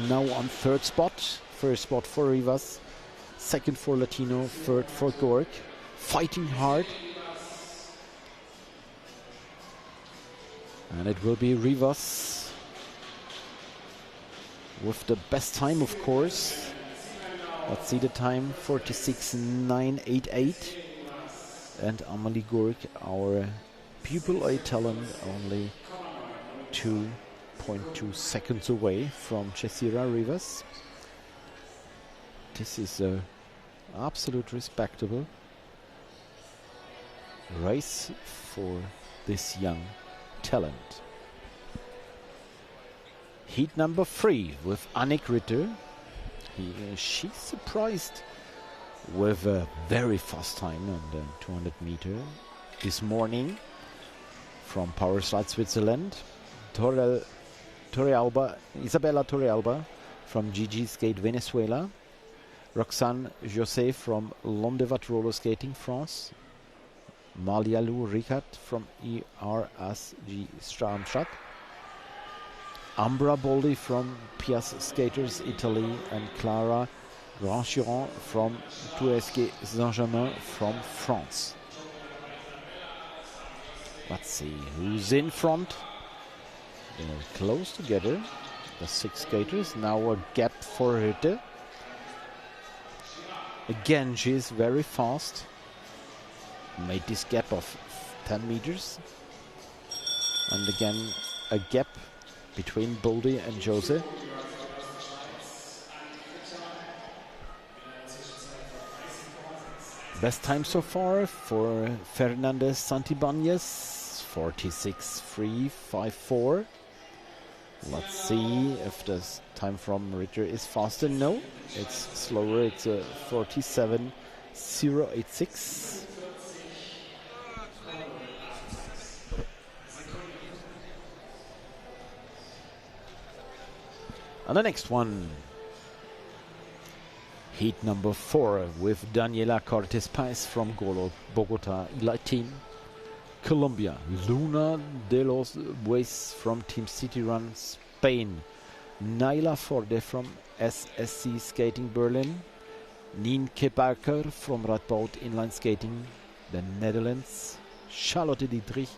Now on third spot. First spot for Rivas, second for Latino, third for Gorg. Fighting hard. And it will be Rivas with the best time, of course. Let's see the time, 46.988. And Amelie Gorg, our Pupil A talent, only 2.2 seconds away from Cesira Rivas. This is a absolute respectable race for this young talent. Heat number 3 with Annick Ritter. She's surprised with a very fast time on the 200 meter this morning from Power Slide Switzerland. Isabella Torrealba from GG Skate Venezuela. Roxane José from Londevat Roller Skating France. Malialou Ricard from ERSG Stramstadt. Ambra Boldi from Pias Skaters Italy, and Clara Grandchiron from TSG Saint-Germain from France. Let's see who's in front. They're close together, the 6 skaters. Now a gap for Ritter. Again, she is very fast. Made this gap of 10 meters. And again, a gap between Boldi and Jose. Best time so far for Fernandez Santibanez, 46.354. Let's see if the time from Ritter is faster. No, it's slower. It's a 47.086. And the next one, heat number 4 with Daniela Cortes Pais from Bogota Elite Team, Colombia. Luna de los Bues from Team City Run, Spain. Naila Forde from SSC Skating Berlin. Nienke Barker from Radboud Inline Skating, the Netherlands. Charlotte Dietrich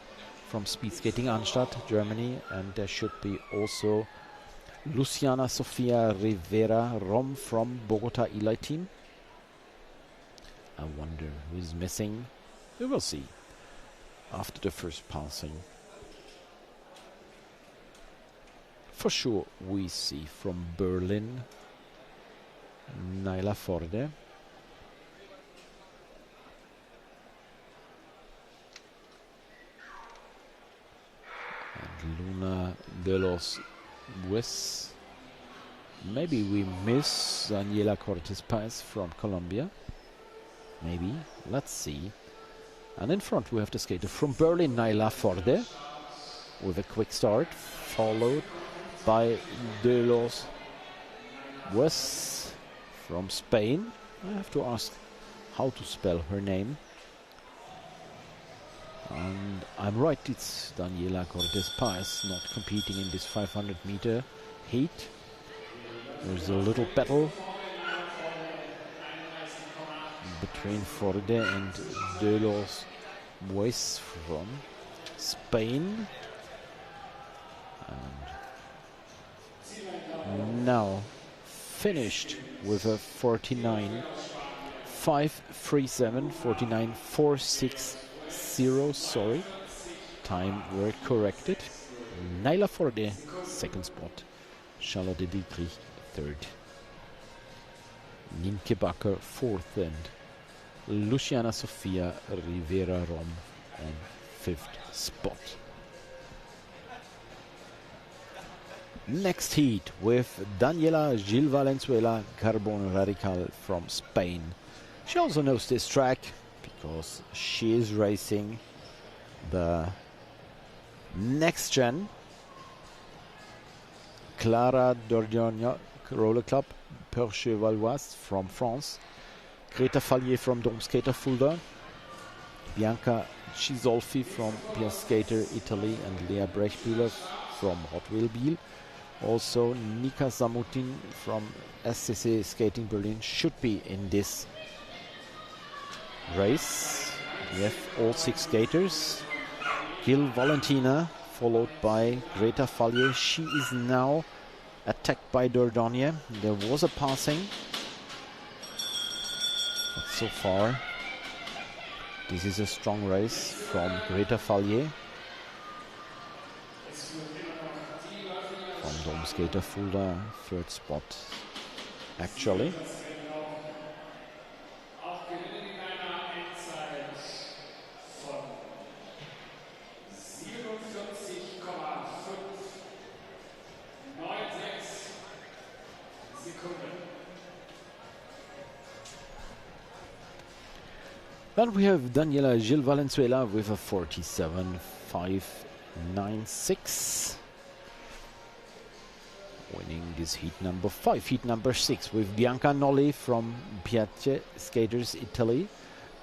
from Speed Skating Arnstadt, Germany. And there should be also Luciana Sofia Rivera Rom from Bogota Elite Team. I wonder who is missing. We will see after the first passing. For sure we see from Berlin Naila Forde. And Luna de los Bues. Maybe we miss Daniela Cortes Pais from Colombia. Maybe. Let's see. And in front we have the skater from Berlin, Naila Forde, with a quick start, followed by De Los Wes from Spain. I have to ask how to spell her name. And I'm right, it's Daniela Cortes Paez not competing in this 500-meter heat. There's a little battle between Forde and De Los Wes from Spain. And now finished with a 49.537, 49.460, sorry. Time were corrected. Naila Forde, second spot. Charlotte Dietrich, third. Nienke Bakker, fourth, and Luciana Sofia Rivera Rom on fifth spot. Next heat with Daniela Gil Valenzuela Carbon Radical from Spain. She also knows this track because she is racing the next gen Clara Dordogne Roller Club Perche Valois from France, Greta Fallier from Dome Skater Fulda, Bianca Cisolfi from Pier Skater Italy, and Lea Brechbühler from Hot Wheel Biel. Also Nika Samutin from SCC Skating Berlin should be in this race. We have all 6 skaters. Gil Valentina followed by Greta Fallier. She is now attacked by Dordogne. There was a passing, but so far this is a strong race from Greta Fallier from Dome Skater Fulda, third spot actually. Then we have Daniela Gil Valenzuela with a 47.596, winning this heat number 5. Heat number 6 with Bianca Nolli from Piace Skaters Italy,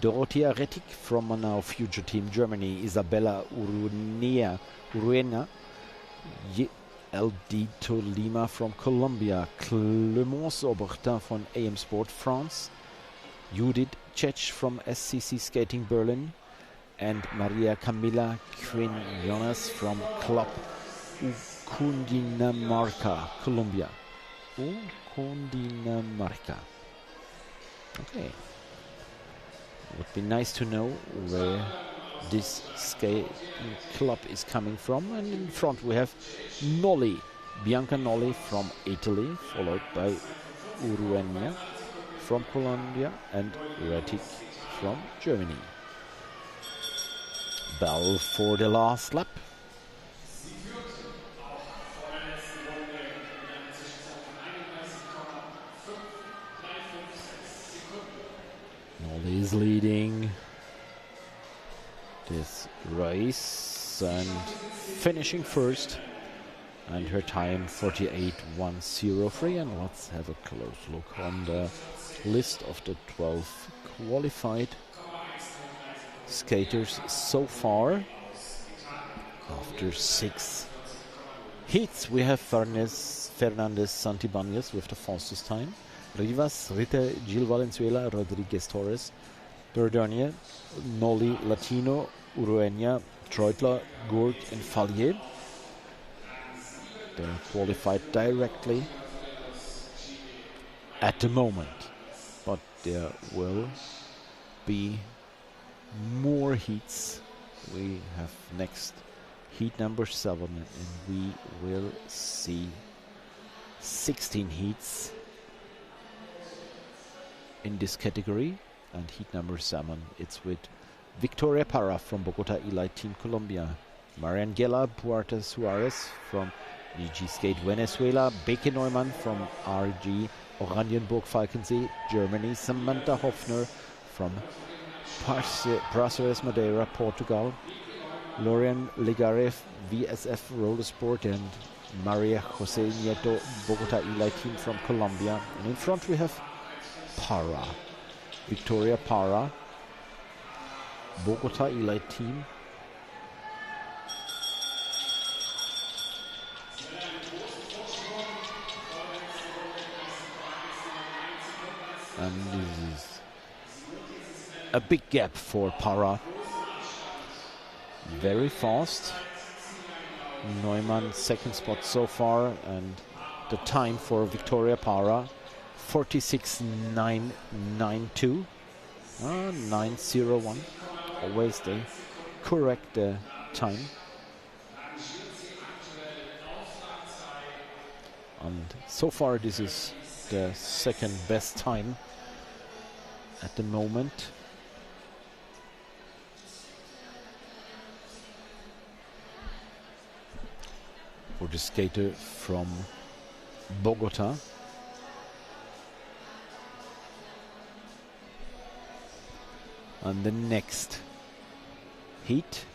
Dorothea Rettig from Manau Future Team Germany, Isabella Uruena, LD Tolima from Colombia, Clemence Aubertin from AM Sport France, Judith Cech from SCC Skating Berlin, and Maria Camila Quinones from Club Cundinamarca, Colombia. Cundinamarca. Okay. Would be nice to know where this skate club is coming from. And in front we have Nolli, Bianca Nolli from Italy, followed by Uruena from Colombia and Rettig from Germany. Bell for the last lap. Nolli is leading this race and finishing first, and her time 48.103. And let's have a close look on the list of the 12 qualified skaters so far. After 6 heats we have Fernandez Santibáñez with the fastest time, Rivas, Rita, Gil Valenzuela, Rodriguez Torres, Dordogne, Nolli, Latino, Uruena, Treutler, Gurk and Fallier. They're qualified directly at the moment, but there will be more heats. We have next heat number 7, and we will see 16 heats in this category. And heat number 7, it's with Victoria Parra from Bogota Elite Team Colombia, Mariangela Puerta Suarez from VG Skate Venezuela, Beke Neumann from RG Oranienburg Falkensee, Germany, Samantha Hoffner from Prazeres Madeira, Portugal. Lorian Ligarev, VSF Roller Sport, and Maria Jose Nieto, Bogota Eli team from Colombia. And in front we have Para, Victoria Para, Bogota Eli team. And this is a big gap for Para. Very fast. Neumann second spot so far, and the time for Victoria Para 46.992. 901. Always the correct time. And so far this is the second best time at the moment. For the skater from Bogota. And the next heat,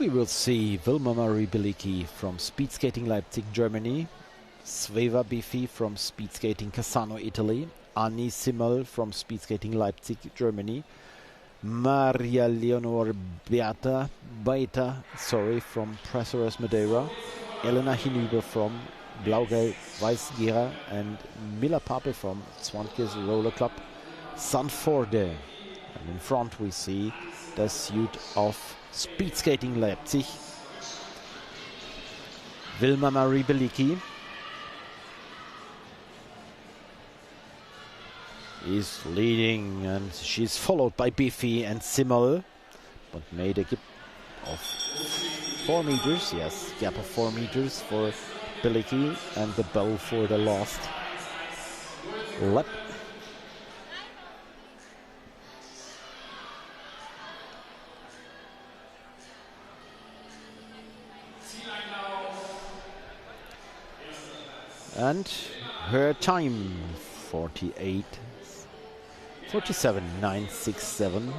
we will see Vilma Marie Belicki from Speed Skating Leipzig, Germany, Sveva Bifi from Speed Skating Cassano, Italy, Anni Simmel from Speed Skating Leipzig, Germany, Maria Leonor Beata from Prazeres Madeira, Elena Hinüber from Blau-Gelb Weiß-Gera, and Mila Pape from Zwankes Roller Club, Sanforde. And in front we see the suit of Speed Skating Leipzig, Vilma Marie Belicki is leading, and she's followed by Biffy and Simmel, but made a gap of 4 meters. Yes, gap of 4 meters for Belicki, and the bell for the last lap. And her time 47.967.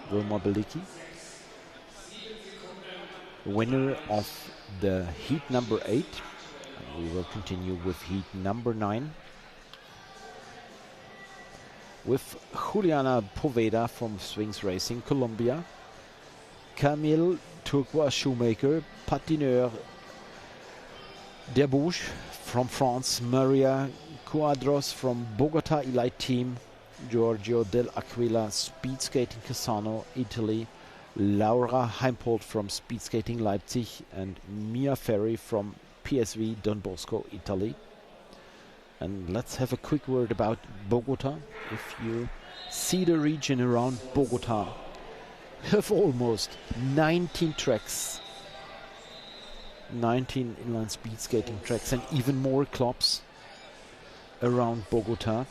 Vilma Belicki, winner of the heat number 8. And we will continue with heat number 9 with Juliana Poveda from Swings Racing, Colombia, Camille Turquoise Shoemaker, patineur Derbouche from France, Maria Cuadros from Bogota Elite Team, Giorgio Del Aquila, Speed Skating Cassano, Italy, Laura Heimpold from Speed Skating Leipzig, and Mia Ferry from PSV Don Bosco, Italy. And let's have a quick word about Bogota. If you see the region around Bogota, have almost 19 tracks, 19 inline speed skating tracks, and even more clubs around Bogota.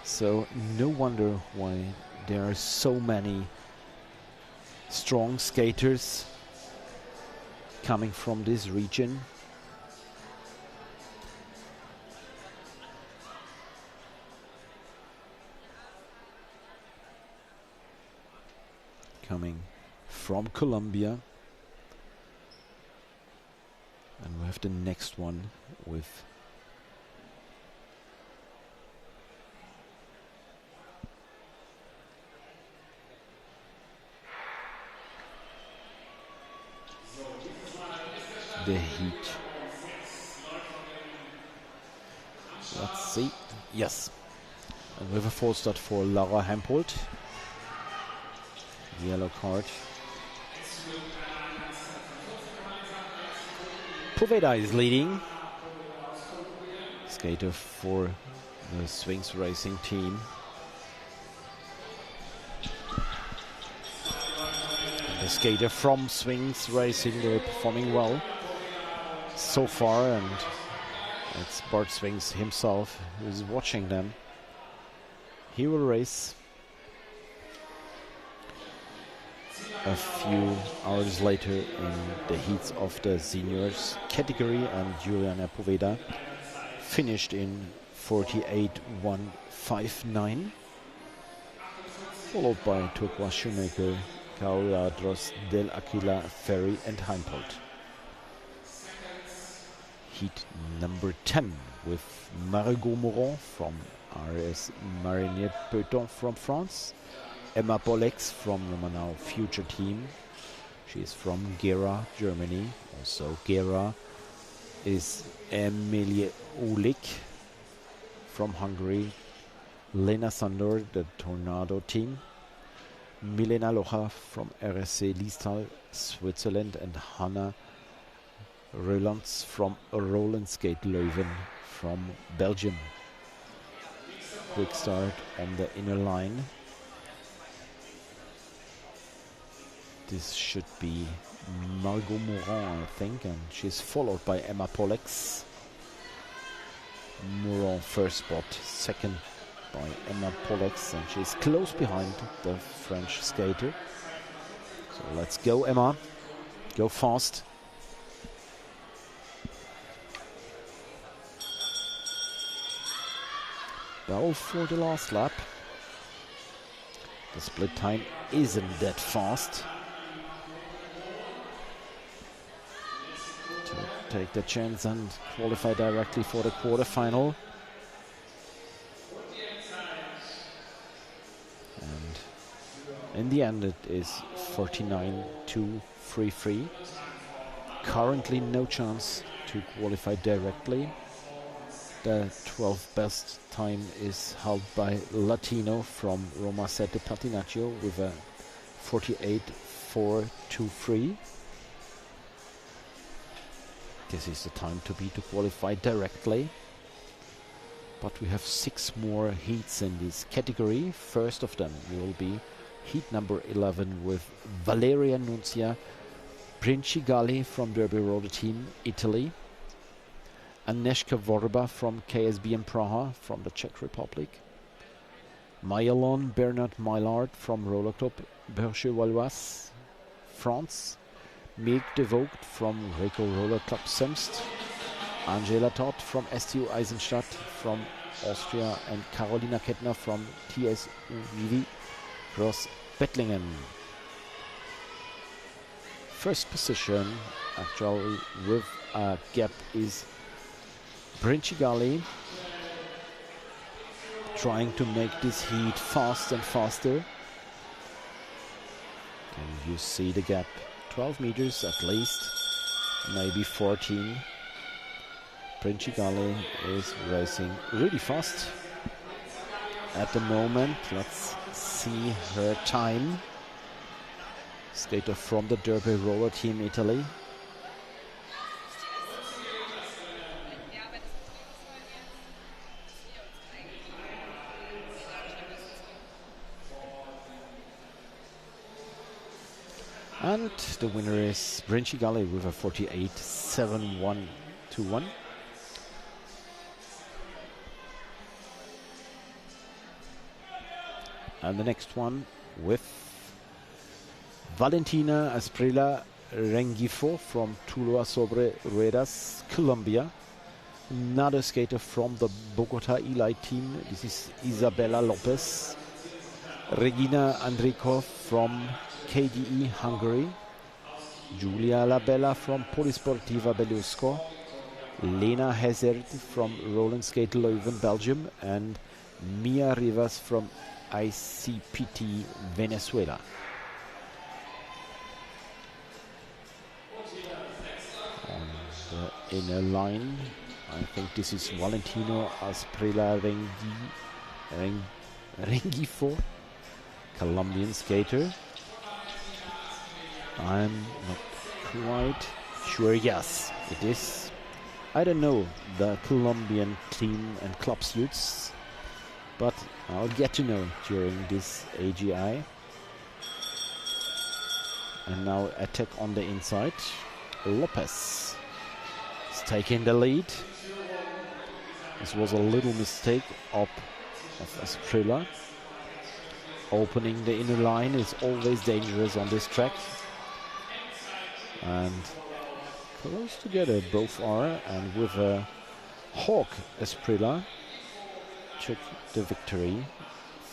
So no wonder why there are so many strong skaters coming from this region. Coming from Colombia. And we have the next one with the heat. Let's see. Yes. And we have a false start for Laura Heimpold. Yellow card. Poveda is leading. Skater for the Swings Racing team. The skater from Swings Racing, they're performing well so far, and it's Bart Swings himself who's watching them. He will race a few hours later in the heats of the seniors category, and Juliana Poveda finished in 48.159. followed by Turquoise Shoemaker, Caroladros, Del Aquila, Ferry and Heimpolt. Heat number 10 with Margot Moran from RS Marinier Peloton from France, Emma Pollex from Romanau Future Team. She is from Gera, Germany. Also Gera is Emilie Ulik from Hungary, Lena Sandor, the Tornado Team, Milena Locha from RSC Liestal, Switzerland, and Hanna Rolands from Roland Skate Leuven from Belgium. Quick start on the inner line. This should be Margot Moran, I think, and she's followed by Emma Pollex. Moran first spot, second by Emma Pollex, and she's close behind the French skater. So let's go, Emma. Go fast. Bell for the last lap. The split time isn't that fast. To take the chance and qualify directly for the quarterfinal. And in the end it is 49.233. Currently no chance to qualify directly. The 12th best time is held by Latino from Roma 7 Patinagem with a 48.423. This is the time to qualify directly. But we have 6 more heats in this category. First of them will be heat number 11 with Valeria Nunzia Princigali from Derby Roller Team, Italy. Agnieszka Vorba from KSBM Praha from the Czech Republic. Mayalon Bernard Maillard from Roller Club Bercher-Valois, France. Meg de Vogt from Reco Roller Club Semst. Angela Todd from STU Eisenstadt from Austria, and Carolina Kettner from TSU Vivi Gross Bettlingen. First position, actually with a gap, is Princigali, trying to make this heat fast and faster. And you see the gap, 12 meters at least, maybe 14. Princigali is racing really fast at the moment. Let's see her time. Skater from the Derby Roller Team, Italy. And the winner is Princigali with a 48.7121. And the next one with Valentina Asprilla Rengifo from Tuluá sobre Ruedas, Colombia. Another skater from the Bogota Elite team. This is Isabella Lopez. Regina Andrikov from KDE Hungary. Julia Labella from Polisportiva Belusco. Lena Hazard from Roland Skate Leuven, Belgium. And Mia Rivas from ICPT Venezuela. On the inner line, I think this is Valentino Asprilla Rengifo, Colombian skater. I'm not quite sure. Yes, it is. I don't know the Colombian team and club suits, but I'll get to know during this AGI. And now attack on the inside. Lopez is taking the lead. This was a little mistake of Asprilla. Opening the inner line is always dangerous on this track. And close together both are, and with a hawk, Asprilla took the victory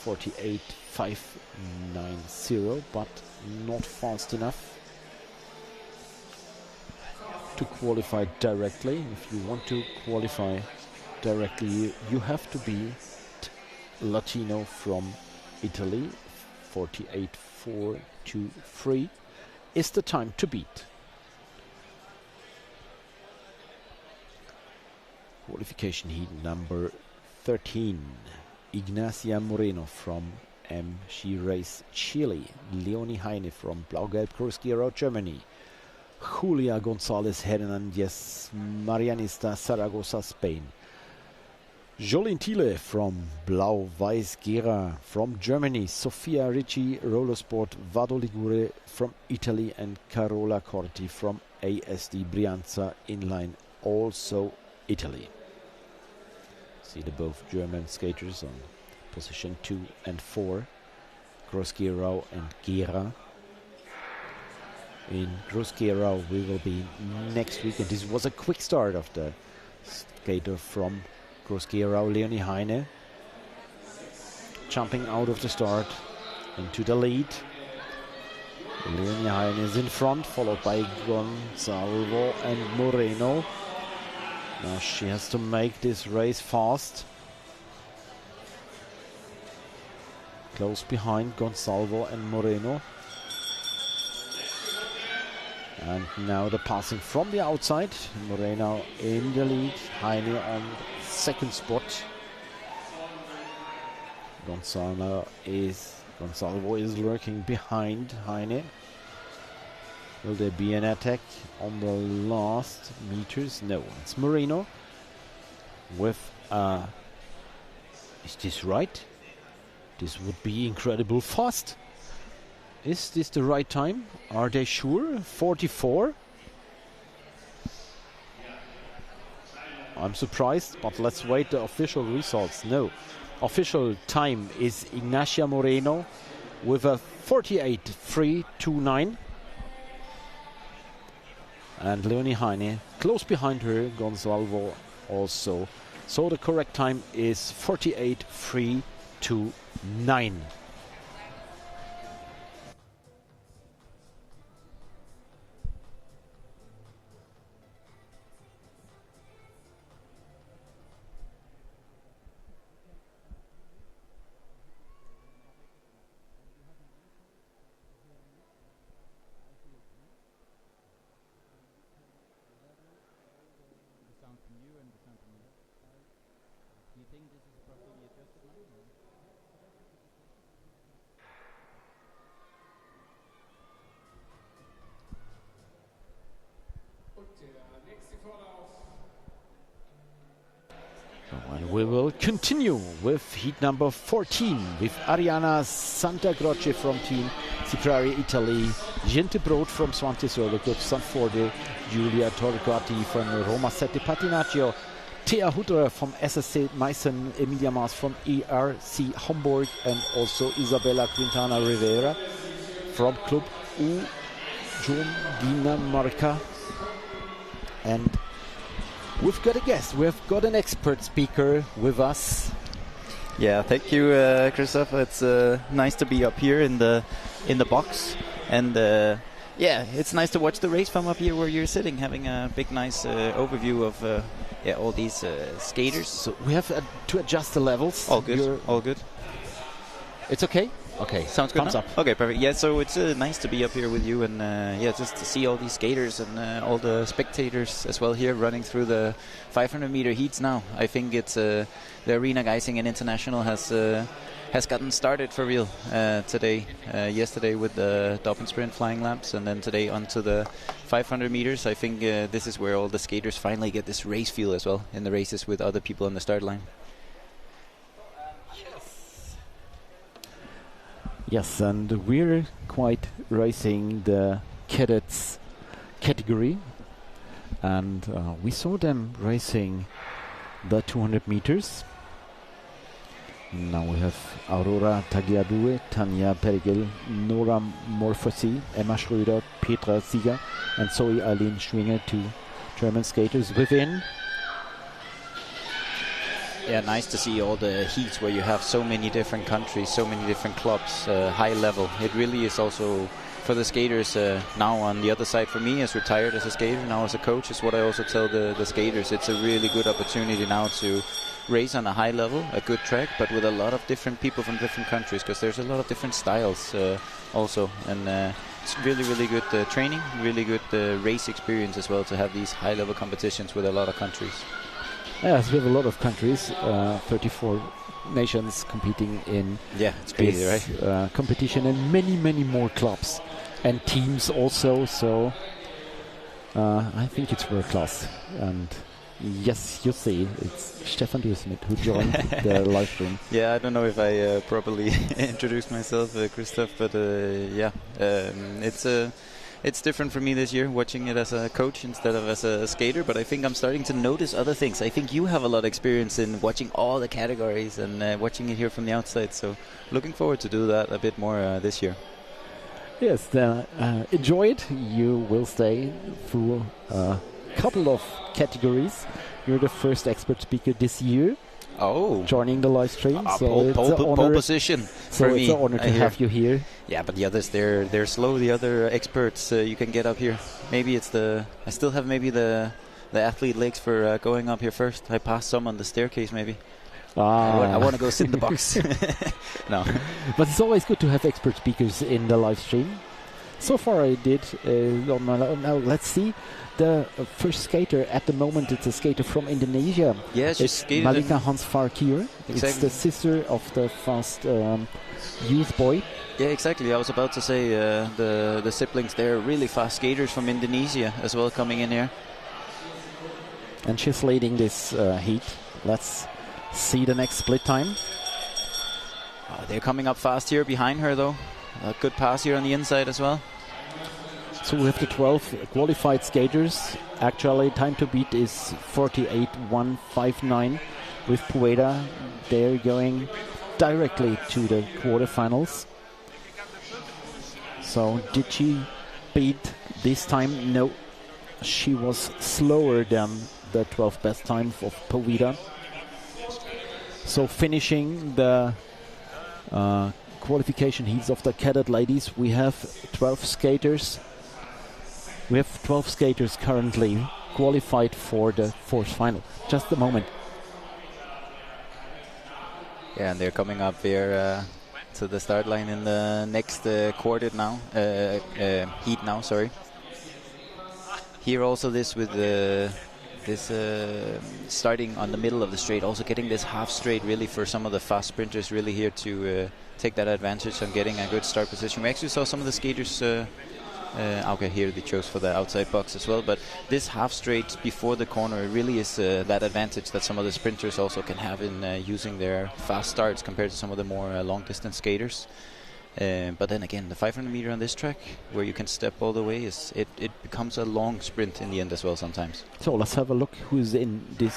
48.590, but not fast enough to qualify directly. If you want to qualify directly, you have to be Latino from Italy. 48.423 is the time to beat. Qualification heat number 13. Ignacia Moreno from She Race Chile. Leonie Heine from Blau-Gelb Cruz-Giro Germany. Julia González Hernández Marianista Zaragoza Spain. Jolene Thiele from Blau-Weiß Gera from Germany. Sofia Ricci Rollersport Vado Ligure from Italy, and Carola Corti from ASD Brianza Inline, also Italy. See the both German skaters on position 2 and 4. Cruz-Giro and Gera. In Cruz-Giro we will be next week, and this was a quick start of the skater from Cruz-Giro, Leonie Heine, jumping out of the start into the lead. Leonie Heine is in front, followed by Gonzalo and Moreno. Now she has to make this race fast. Close behind Gonzalo and Moreno. And now the passing from the outside. Moreno in the lead, Heine on second spot. Gonzalo is lurking behind Heine. Will there be an attack on the last meters? No, it's Moreno with is this right? This would be incredible fast. Is this the right time? Are they sure? 44? I'm surprised, but let's wait the official results. No, official time is Ignacia Moreno with a 48.329. And Leonie Heine close behind her, Gonzalo also. So the correct time is 48.329. And we will continue with heat number 14 with Ariana Santacroce from Team Ciprari Italy, Gente Brod from Swantis Roller Club Sanforde, Giulia Torquati from Roma Sette Patinagem, Thea Hutter from SSC Meissen, Emilia Maas from ERC Hamburg, and also Isabella Quintana Rivera from Club U Dinamarca. And we've got a guest, we've got an expert speaker with us. Yeah, thank you, Christoph. It's nice to be up here in the box, and yeah, it's nice to watch the race from up here where you're sitting, having a big, nice overview of all these skaters. So we have to adjust the levels. All good. All good. It's okay. Okay, sounds good. Thumbs up. Okay, perfect. Yeah, so it's nice to be up here with you, and yeah, just to see all these skaters and all the spectators as well here running through the 500-meter heats now. I think it's the Arena Geisingen International has gotten started for real today. Yesterday with the Dobbin Sprint flying laps, and then today onto the 500 meters. I think this is where all the skaters finally get this race feel as well in the races with other people on the start line. Yes, and we're quite racing the cadets category, and we saw them racing the 200 meters. Now we have Aurora Tagliabue, Tanja Perigel, Nora Morfosi, Emma Schröder, Petra Sieger, and Zoe Eileen Schwinger, two German skaters within Yeah, nice to see all the heats where you have so many different countries, so many different clubs, high level. It really is also for the skaters now on the other side. For me, as retired as a skater, now as a coach, is what I also tell the skaters. It's a really good opportunity now to race on a high level, a good track, but with a lot of different people from different countries, because there's a lot of different styles also. And it's really good training, really good race experience as well to have these high level competitions with a lot of countries. Yes, we have a lot of countries, 34 nations competing in it's crazy, right? Competition, and many more clubs and teams also. So I think it's world class. And yes, you see, it's Stefan Duesmit who joined the live stream. Yeah, I don't know if I properly introduced myself, Christoph, but it's different for me this year, watching it as a coach instead of as a skater, but I think I'm starting to notice other things. I think you have a lot of experience in watching all the categories and watching it here from the outside, so looking forward to do that a bit more this year. Yes, enjoy it. You will stay through a couple of categories. You're the first expert speaker this year. Joining the live stream, so pole position. So it's an honor to have you here. Yeah, but the others, they're slow. The other experts, you can get up here. Maybe it's I still have maybe the athlete legs for going up here first. I passed some on the staircase maybe. I want to go sit in the box. No, but it's always good to have expert speakers in the live stream. So far I did. Now let's see. The first skater at the moment, it's a skater from Indonesia. Yes, it's Malika Hans Farkir. Exactly. It's the sister of the fast youth boy. Yeah, exactly. I was about to say the siblings, they're really fast skaters from Indonesia as well coming in here. And she's leading this heat. Let's see the next split time. They're coming up fast here behind her though. A good pass here on the inside as well. So we have the 12 qualified skaters. Actually, time to beat is 48.159 with Pueda. They're going directly to the quarterfinals. So did she beat this time? No, she was slower than the 12 best time of Pueda. So finishing the qualification heats of the cadet ladies, we have 12 skaters. We have 12 skaters currently qualified for the fourth final. Just a moment. Yeah, and they're coming up here to the start line in the next quarter now. Heat now, sorry. Here also this with this starting on the middle of the straight, also getting this half straight really for some of the fast sprinters really here to take that advantage on getting a good start position. We actually saw some of the skaters okay, here they chose for the outside box as well, but this half straight before the corner, it really is that advantage that some of the sprinters also can have in using their fast starts compared to some of the more long distance skaters. But then again, the 500 meter on this track, where you can step all the way, it becomes a long sprint in the end as well sometimes. So let's have a look who's in this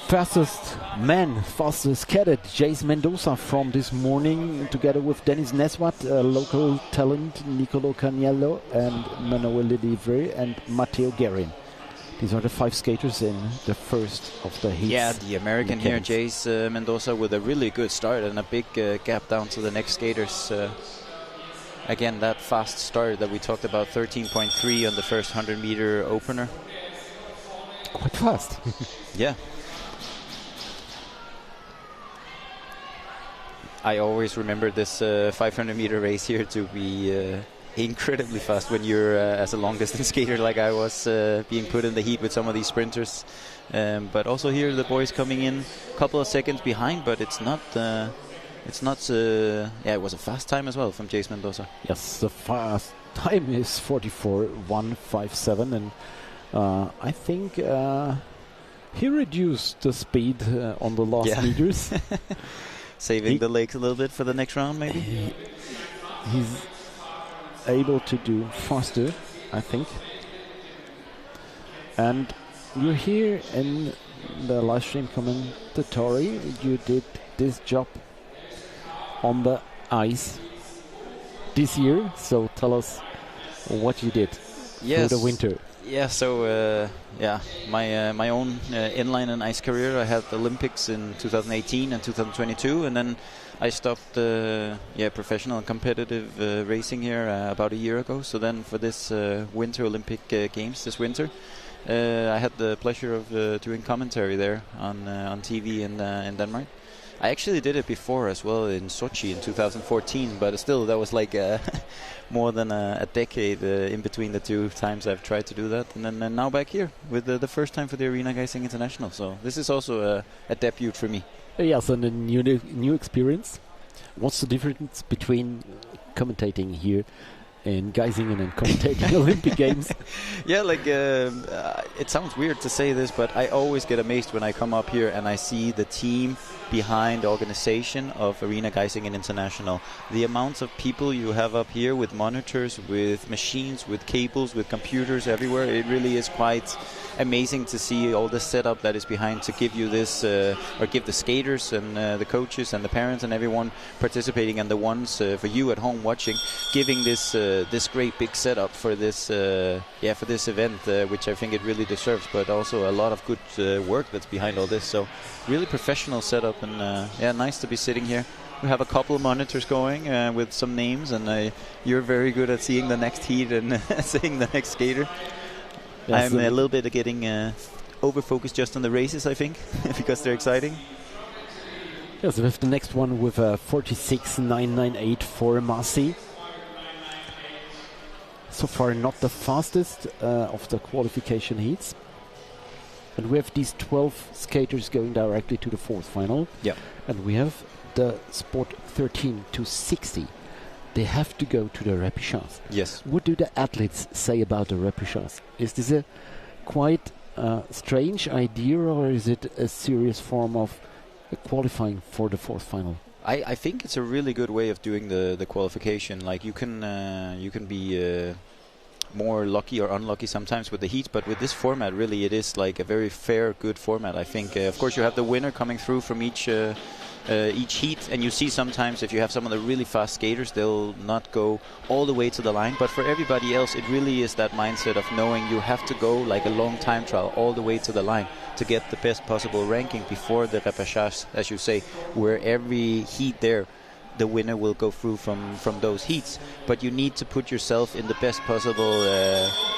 fastest man, fastest cadet. Jace Mendoza from this morning, together with Dennis Neswat, local talent Nicolo Caniello and Manuel Lidivre and Matteo Guerin. These are the 5 skaters in the first of the heats. Yeah, the American here, Jace Mendoza, with a really good start and a big gap down to the next skaters. Again, that fast start that we talked about, 13.3 on the first 100 meter opener. Quite fast. Yeah. I always remember this 500 meter race here to be incredibly fast when you're as a long distance skater like I was being put in the heat with some of these sprinters. But also here the boys coming in a couple of seconds behind, but it's not yeah, it was a fast time as well from Jace Mendoza. Yes, the fast time is 44.157, and I think he reduced the speed on the last meters. Saving the legs a little bit for the next round, maybe? He's able to do faster, I think. And you're here in the live stream commentatory. You did this job on the ice this year, so tell us what you did through the winter. Yeah, so my own inline and ice career. I had the Olympics in 2018 and 2022, and then I stopped professional and competitive racing here about a year ago. So then for this Winter Olympic Games this winter, I had the pleasure of doing commentary there on TV in Denmark. I actually did it before as well in Sochi in 2014, but still that was like more than a decade in between the two times I've tried to do that. And then now back here with the first time for the Arena Geisingen International. So this is also a debut for me. Yes, and a new experience. What's the difference between commentating here in Geisingen and commentating Olympic Games? Yeah, like it sounds weird to say this, but I always get amazed when I come up here and I see the team behind the organization of Arena Geisingen International. The amounts of people you have up here with monitors, with machines, with cables, with computers everywhere, it really is quite amazing to see all the setup that is behind to give you this, or give the skaters and the coaches and the parents and everyone participating and the ones for you at home watching, giving this great big setup for this for this event, which I think it really deserves, but also a lot of good work that's behind all this. So really professional setup, and nice to be sitting here. We have a couple of monitors going with some names, and you're very good at seeing the next heat and seeing the next skater. Yes, I'm a little bit getting over-focused just on the races, I think, because they're exciting. Yes, we have the next one with 46.998 for Marcy. So far not the fastest of the qualification heats. And we have these 12 skaters going directly to the fourth final. Yeah. And we have the sport 13 to 60. They have to go to the repechage. Yes. What do the athletes say about the repechage? Is this a quite strange idea, or is it a serious form of qualifying for the fourth final? I think it's a really good way of doing the qualification. Like you can be more lucky or unlucky sometimes with the heat, but with this format, really, it is like a very fair, good format. I think, of course, you have the winner coming through from each heat, and you see sometimes if you have some of the really fast skaters, they'll not go all the way to the line. But for everybody else, it really is that mindset of knowing you have to go like a long time trial all the way to the line to get the best possible ranking before the repechage, as you say, where every heat there, the winner will go through from those heats. But you need to put yourself in the best possible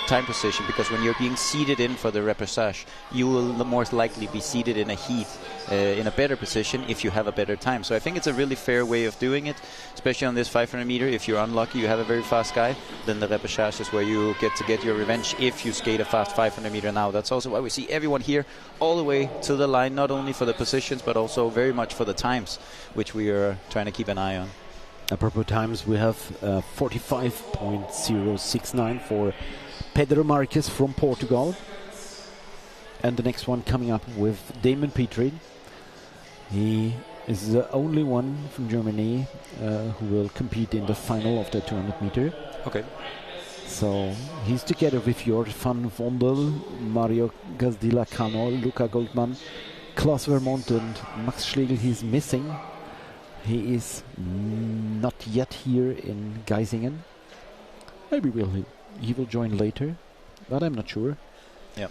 time position, because when you're being seeded in for the repechage, you will most likely be seeded in a heat in a better position if you have a better time. So I think it's a really fair way of doing it, especially on this 500 meter. If you're unlucky, you have a very fast guy, then the repechage is where you get your revenge if you skate a fast 500 meter now. That's also why we see everyone here all the way to the line, not only for the positions but also very much for the times, which we are trying to keep an eye on. Apropos times, we have 45.069 for Pedro Marques from Portugal. And the next one coming up with Damon Petrie. He is the only one from Germany who will compete in the final of the 200 meter. Okay. So he's together with Jörg van Vondel, Mario Gazdila-Cano, Luca Goldman, Klaus Vermont and Max Schlegel. He's missing. He is not yet here in Geisingen. Maybe he will join later, but I'm not sure. Yeah.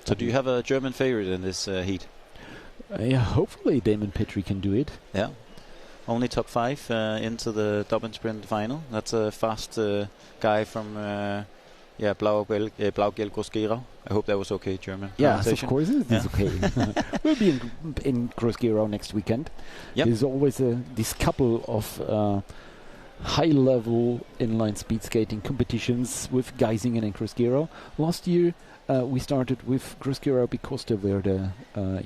So do you have a German favorite in this heat? Yeah, hopefully Damon Petrie can do it. Yeah. Only top 5 into the Dobbin Sprint final. That's a fast guy from Blau-Gelb Groß-Gerau. I hope that was okay, German. Yes, of course it is okay. We'll be in Groß-Gerau next weekend. Yep. There's always this couple of high-level inline speed skating competitions with Geisingen and Groß-Gerau. Last year we started with Groß-Gerau because they were the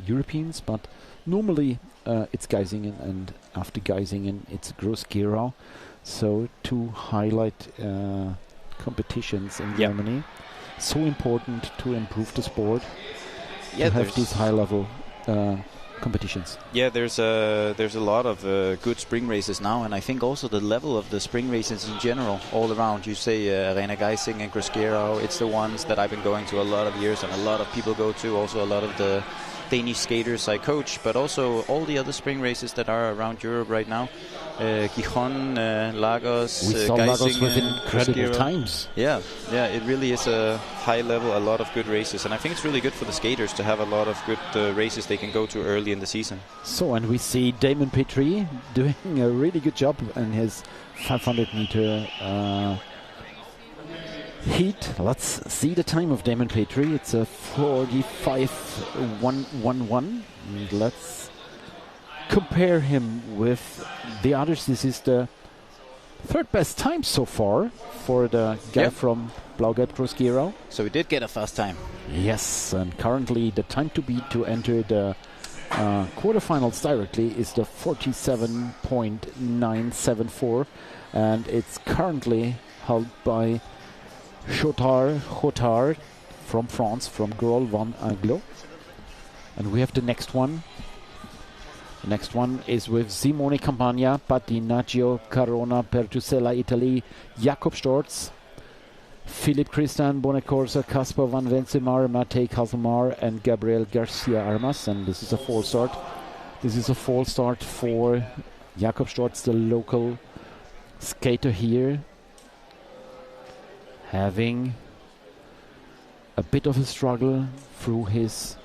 Europeans, but normally it's Geisingen, and after Geisingen it's Groß-Gerau. So to highlight competitions in Germany, so important to improve the sport, to have these high-level competitions. Yeah, there's a lot of good spring races now, and I think also the level of the spring races in general, all around. You say Arena Geisingen and Groß-Gerau, it's the ones that I've been going to a lot of years, and a lot of people go to. Also, a lot of the Danish skaters I coach, but also all the other spring races that are around Europe right now. Gijon, Lagos, We saw Geisingen, Lagos with incredible Pesquero. times. Yeah, it really is a high level, a lot of good races, and I think it's really good for the skaters to have a lot of good races they can go to early in the season. So, and we see Damon Petrie doing a really good job in his 500-meter heat. Let's see the time of Damon Petrie. It's a 45.111. And let's compare him with the others. This is the third best time so far for the guy from Blaugelb Groß-Gerau. So we did get a fast time. Yes, and currently the time to beat to enter the quarterfinals directly is the 47.974, and it's currently held by Chotard from France, from Grol van Anglo. And we have the next one. The next one is with Simone Campagna, Patinagem, Carona, Pertusella, Italy, Jakob Storz, Philipp Christian, Bonecorsa, Kasper van Wensemar, Matej Kazelmar, and Gabriel Garcia Armas. And this is a false start. This is a false start for Jakob Storz, the local skater here, having a bit of a struggle through his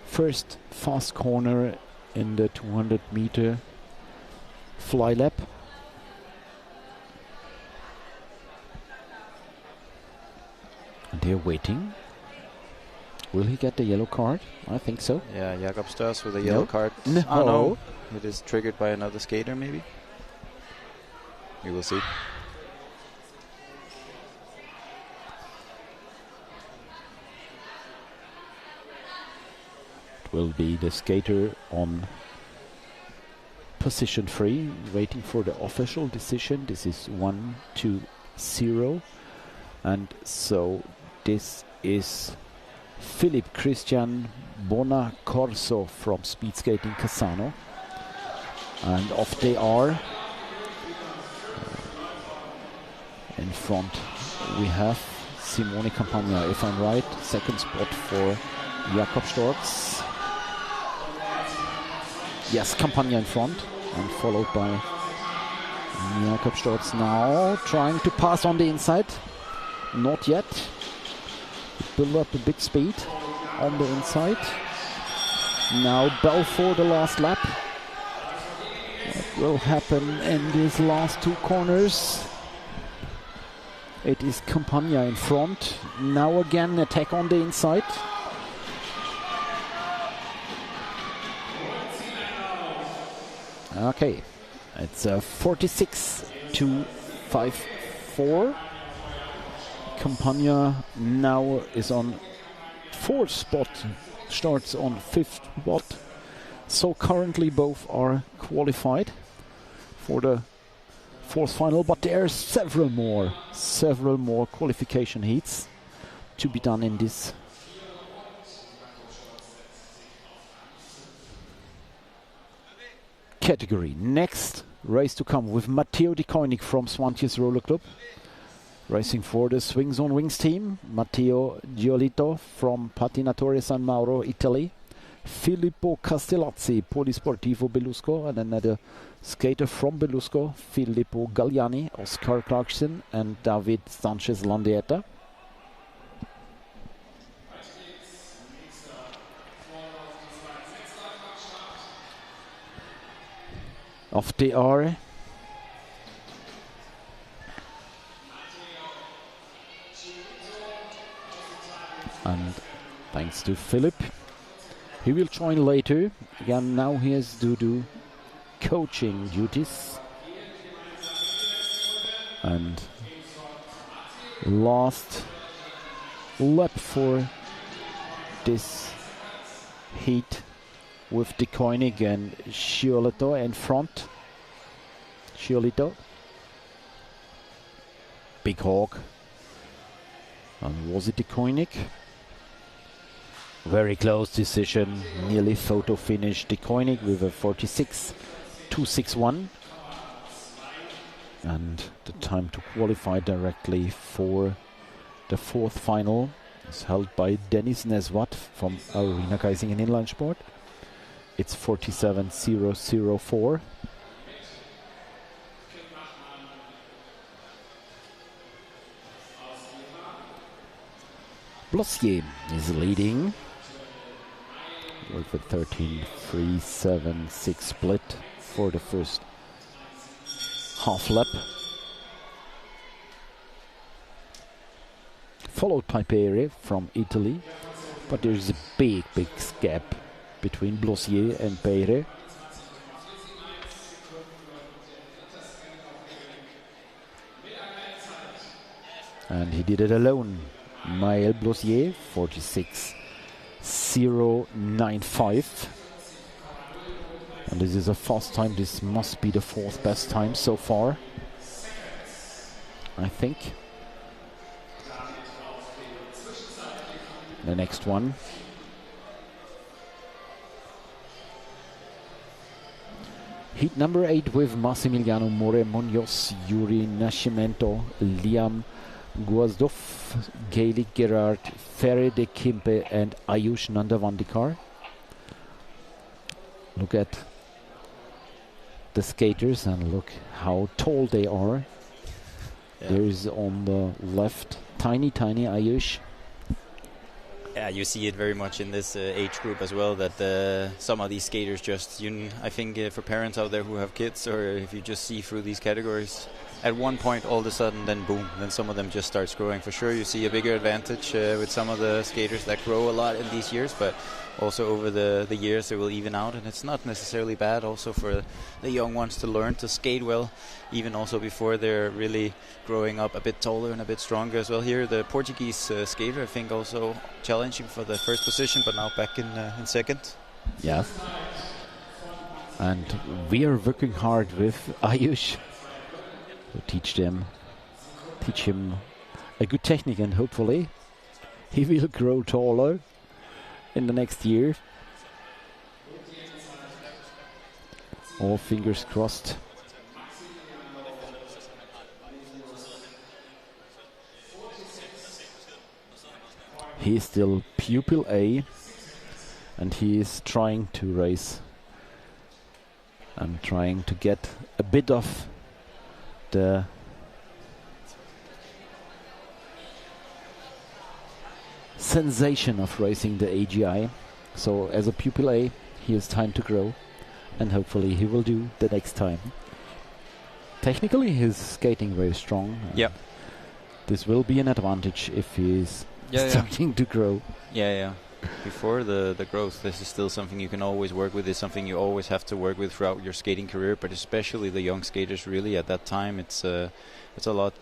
first fast corner in the 200-meter fly lap. And they're waiting. Will he get the yellow card? I think so. Yeah, Jakob Storz with a yellow card. No. Oh no, it is triggered by another skater maybe. We will see. Will be the skater on position 3, waiting for the official decision. This is 1-2-0, and so this is Philipp Christian Bonacorso from Speed Skating Cassano, and off they are. In front we have Simone Campagna, if I'm right, second spot for Jakob Storz. Yes, Campagna in front, and followed by Jakob Storz now, trying to pass on the inside. Not yet. Build up a big speed on the inside. Now Bell for the last lap. What will happen in these last two corners? It is Campagna in front. Now again attack on the inside. Okay, it's 46-54. Campagna now is on 4th spot, starts on 5th spot. So currently both are qualified for the 4th final, but there are several more qualification heats to be done in this category. Next race to come with Matteo Di Koenig from Swantjes Roller Club, racing for the Swings on Wings team. Matteo Giolito from Patinatore San Mauro, Italy. Filippo Castellazzi, Polisportivo Belusco, and another skater from Belusco, Filippo Galliani, Oscar Clarkson, and David Sanchez Landieta. Off they are. And thanks to Philip, he will join later. Again, now he has to do coaching duties. And last lap for this heat with Di Koenig and Giolito in front. Giolito. Big hawk. And was it Di Koenig? Very close decision, nearly photo finish. Di Koenig with a 46.261. And the time to qualify directly for the 4th final It's held by Dennis Neswat from Arena Geisingen Inline Sport. It's 47.004. Blossier is leading with a 13.376 split for the first half lap. Followed by Pere from Italy, but there's a big gap between Blossier and Pere. And he did it alone. Maël Blossier, 46.095. And this is a fast time. This must be the fourth best time so far, I think. The next one. Heat number 8 with Massimiliano More Munoz, Yuri Nascimento, Liam Guazdov, Gaelic Gerard, Ferre de Kimpe and Ayush Nandavandikar. Look at the skaters and look how tall they are. Yeah. There is on the left tiny Ayush. Yeah, you see it very much in this age group as well, that some of these skaters just, I think for parents out there who have kids, or if you just see through these categories, at one point all of a sudden, then boom, then some of them just starts growing. For sure, you see a bigger advantage with some of the skaters that grow a lot in these years, but also over the years they will even out, and it's not necessarily bad also for the young ones to learn to skate well, even also before they're really growing up a bit taller and a bit stronger as well. Here the Portuguese skater, I think, also challenging for the first position, but now back in second. Yes. And we are working hard with Ayush to teach him a good technique, and hopefully he will grow taller in the next year. All fingers crossed. He is still pupil A, and he is trying to race and trying to get a bit of the sensation of racing the AGI. So as a pupil A, he has time to grow, and hopefully he will do the next time. Technically he's skating very strong. Yep. This will be an advantage if he is starting to grow. Yeah. Before the growth, this is still something you can always work with. It's something you always have to work with throughout your skating career, but especially the young skaters, really at that time, it's a lot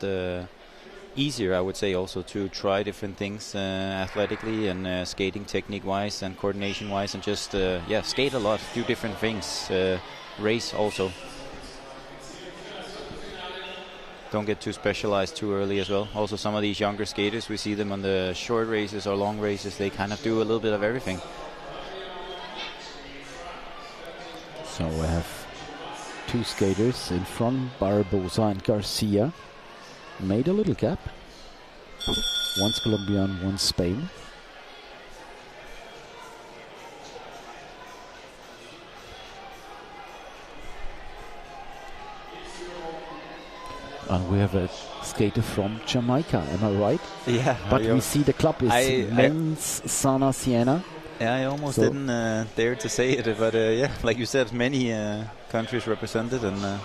easier, I would say, also to try different things athletically and skating technique wise and coordination wise, and just skate a lot, do different things, race also. Don't get too specialized too early as well. Also, some of these younger skaters, we see them on the short races or long races, they kind of do a little bit of everything. So we have two skaters in front, Barbosa and Garcia. Made a little gap. One's Colombian, one's Spain. And we have a skater from Jamaica, am I right? Yeah. But we see the club is Men's Sana Siena. Yeah, I almost didn't dare to say it, but like you said, many countries represented, and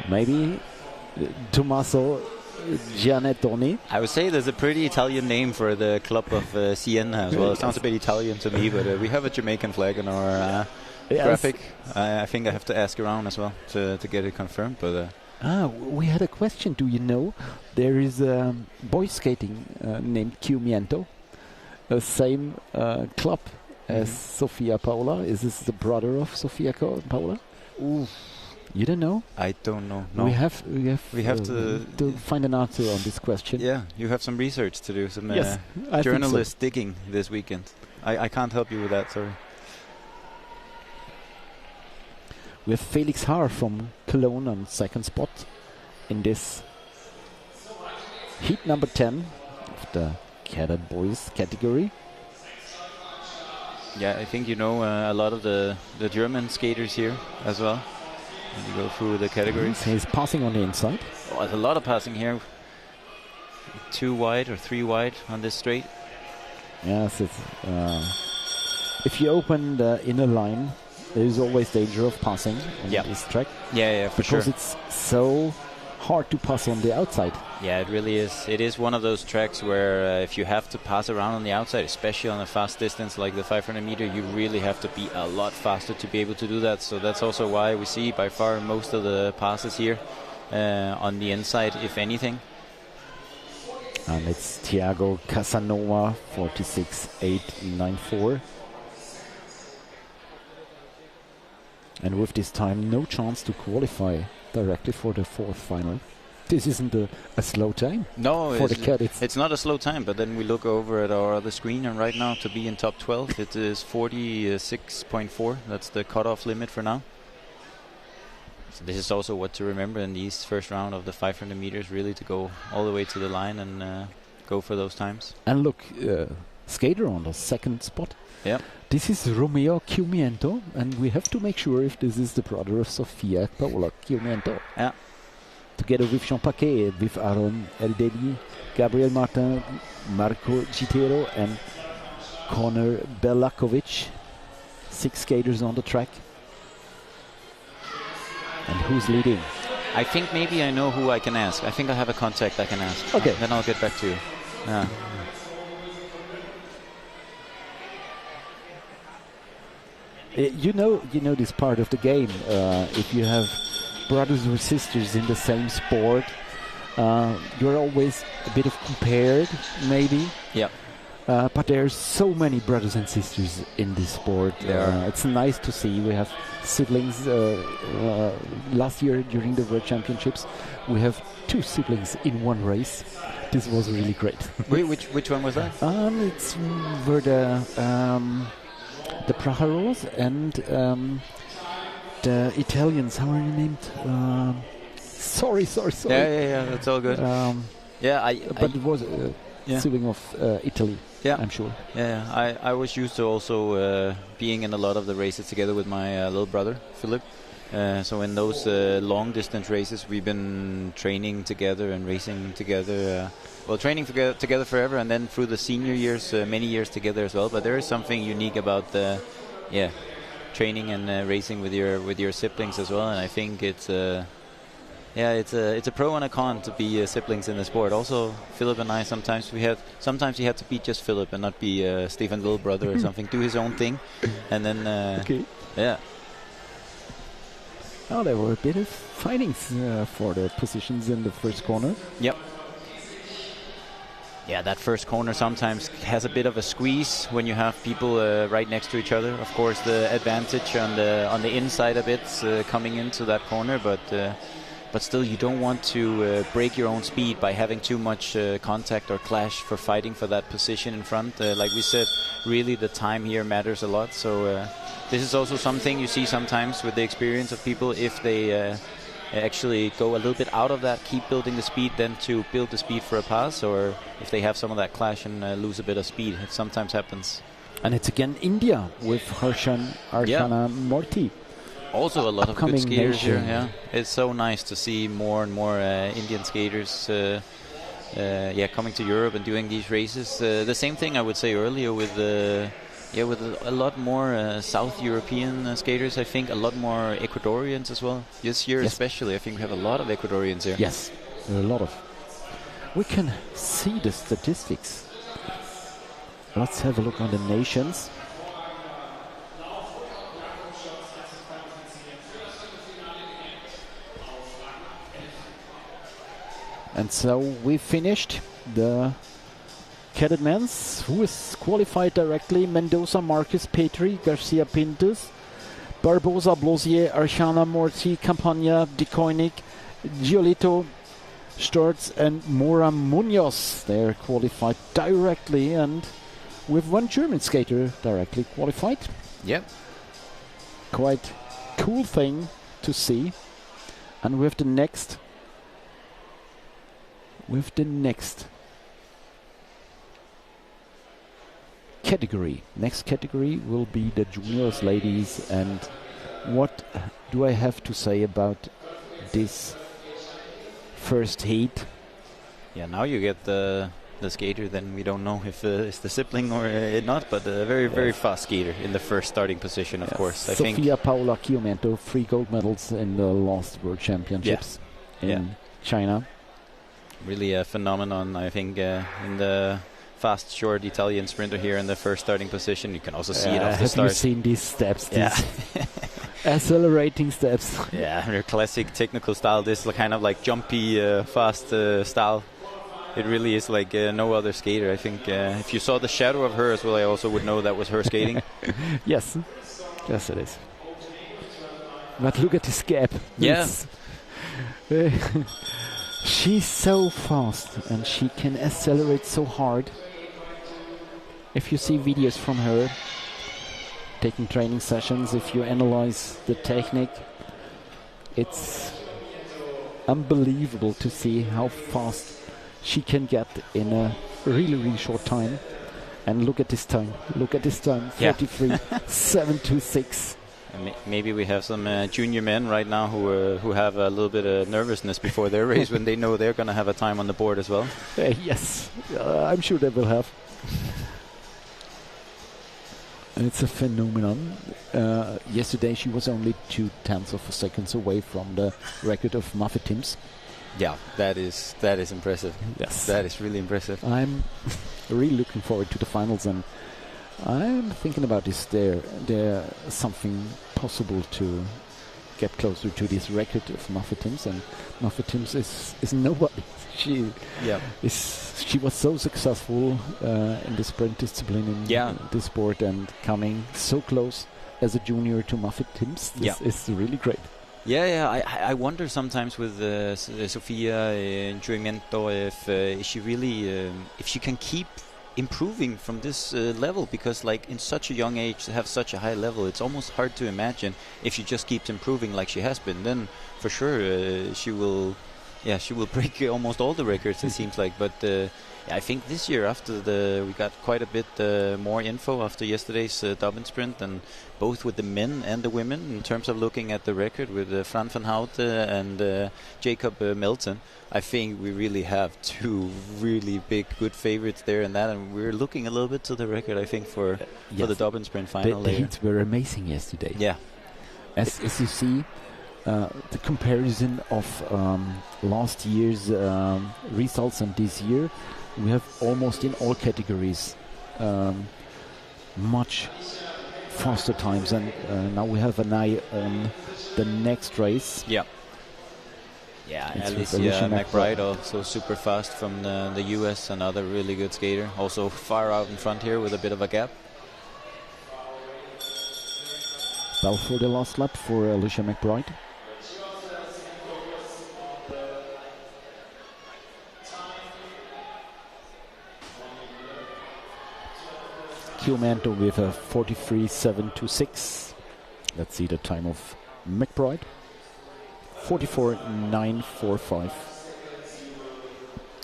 maybe Tommaso Gianettoni. I would say there's a pretty Italian name for the club of Siena as well. It sounds a bit Italian to me, but we have a Jamaican flag on our graphic. I think I have to ask around as well to get it confirmed. But we had a question. Do you know there is a boy skating named Cumiento, same club as Sofia Paula? Is this the brother of Sofia Paula? Ooh. You don't know? I don't know. No. We have to find an answer on this question. Yeah, you have some research to do, some journalist digging this weekend. I can't help you with that, sorry. We have Felix Haar from Cologne on second spot in this heat number 10 of the Cadet boys category. Yeah, I think you know a lot of the German skaters here as well. When you go through the categories. He's passing on the inside. Oh, there's a lot of passing here. 2 wide or 3 wide on this straight. Yes, it's, if you open the inner line, there is always danger of passing on this track. Yeah, for sure. Because it's so hard to pass on the outside. Yeah, it really is. It is one of those tracks where if you have to pass around on the outside, especially on a fast distance like the 500 meter, you really have to be a lot faster to be able to do that. So that's also why we see by far most of the passes here on the inside, if anything. And it's Thiago Casanova, 46.894. And with this time, no chance to qualify directly for the fourth final. This isn't a slow time. No, for the cadets. It's not a slow time, but then we look over at our other screen, and right now to be in top 12, it is 46.4. That's the cutoff limit for now. So this is also what to remember in these first round of the 500 meters, really to go all the way to the line and go for those times. And look, skater on the second spot. Yeah. This is Romeo Chiumiento, and we have to make sure if this is the brother of Sofia Paola Chiumiento. Yeah. Together with Jean Paquet, with Aaron Eldeli, Gabriel Martin, Marco Gitero, and Connor Belakovic. 6 skaters on the track. And who's leading? I think maybe I know who I can ask. I think I have a contact I can ask. Okay. Then I'll get back to you. Yeah. You know this part of the game. If you have brothers or sisters in the same sport, you're always a bit of compared, maybe. Yeah. But there's so many brothers and sisters in this sport. It's nice to see. We have siblings. Last year during the World Championships, we have 2 siblings in one race. This was really great. Which one was that? It's were the Praharos and the Italians. How are you named? Sorry. Yeah. That's all good. But it was a sibling of Italy. Yeah, I'm sure. Yeah, I was used to also being in a lot of the races together with my little brother, Philip. So in those long distance races, we've been training together and racing together. Training together forever, and then through the senior years, many years together as well. But there is something unique about training and racing with your siblings as well. And I think it's it's a pro and a con to be siblings in the sport. Also, Philip and I sometimes you had to be just Philip and not be Stefan's little brother or something. Do his own thing, and then yeah. Oh, there were a bit of fightings for the positions in the first corner. Yep. Yeah, that first corner sometimes has a bit of a squeeze when you have people right next to each other. Of course, the advantage on the inside a bit coming into that corner, but still, you don't want to break your own speed by having too much contact or clash for fighting for that position in front. Like we said, really the time here matters a lot. So this is also something you see sometimes with the experience of people if they actually go a little bit out of that, keep building the speed, then to build the speed for a pass, or if they have some of that clash and lose a bit of speed. It sometimes happens. And it's again India with Archana Morty. Also a lot of good skaters nation. here. Yeah, it's so nice to see more and more Indian skaters coming to Europe and doing these races. The same thing I would say earlier with a lot more South European skaters. I think a lot more Ecuadorians as well. This year especially, I think we have a lot of Ecuadorians here. Yes, there are a lot of. We can see the statistics. Let's have a look on the nations. And so we finished the Cadet men's, who is qualified directly: Mendoza, Marcus, Petri, Garcia Pintus, Barbosa, Blosier, Archana, Morti, Campagna, Dekoinik, Giolito, Sturz, and Mora Munoz. They're qualified directly, and with 1 German skater directly qualified. Yep. Quite cool thing to see. And with the next with the next category. Next category will be the juniors, ladies. And what do I have to say about this first heat? Yeah, now you get the skater, then we don't know if it's the sibling or not, but a very fast skater in the first starting position, of course. I think Sofia Paula Chiomento, 3 gold medals in the last World Championships in China. Really a phenomenon, I think, in the fast, short Italian sprinter here in the first starting position. You can also see it off the start. Have you seen these steps? These accelerating steps. Yeah, her classic technical style. This kind of like jumpy, fast style. It really is like no other skater. I think if you saw the shadow of her as well, I also would know that was her skating. Yes, it is. But look at this gap. Yeah. She's so fast and she can accelerate so hard. If you see videos from her taking training sessions, if you analyze the technique, it's unbelievable to see how fast she can get in a really short time. And look at this time. 43.726. Maybe we have some junior men right now who have a little bit of nervousness before their race when they know they're going to have a time on the board as well. Yes, I'm sure they will have. It's a phenomenon. Yesterday she was only 0.2 seconds away from the record of Muffet Timms. Yeah, that is impressive. Yes, that is really impressive. I'm really looking forward to the finals, and I'm thinking about this. There something possible to get closer to this record of Muffet Timms, and Muffet Timms is nobody. She was so successful in the sprint discipline in this sport, and coming so close as a junior to Muffet Timms. This is really great. I wonder sometimes with Sofia Chiomento if she really if she can keep improving from this level, because like in such a young age to have such a high level, it's almost hard to imagine if she just keeps improving like she has been. Then for sure she will break almost all the records, it seems like. But I think this year after we got quite a bit more info after yesterday's Dobbin Sprint, and both with the men and the women in terms of looking at the record with Fran van Houten and Jacob Melton. I think we really have 2 really big good favorites there in that, and we're looking a little bit to the record, I think, for the Dobbin Sprint final. The heats were amazing yesterday. Yeah. As you see, the comparison of last year's results and this year, we have almost in all categories much faster times, and now we have an eye on the next race. Alicia McBride, also super fast from the US, another really good skater, also far out in front here with a bit of a gap. Bell for the last lap for Alicia McBride. Chiomento with a 43.726. Let's see the time of McBride. 44.945.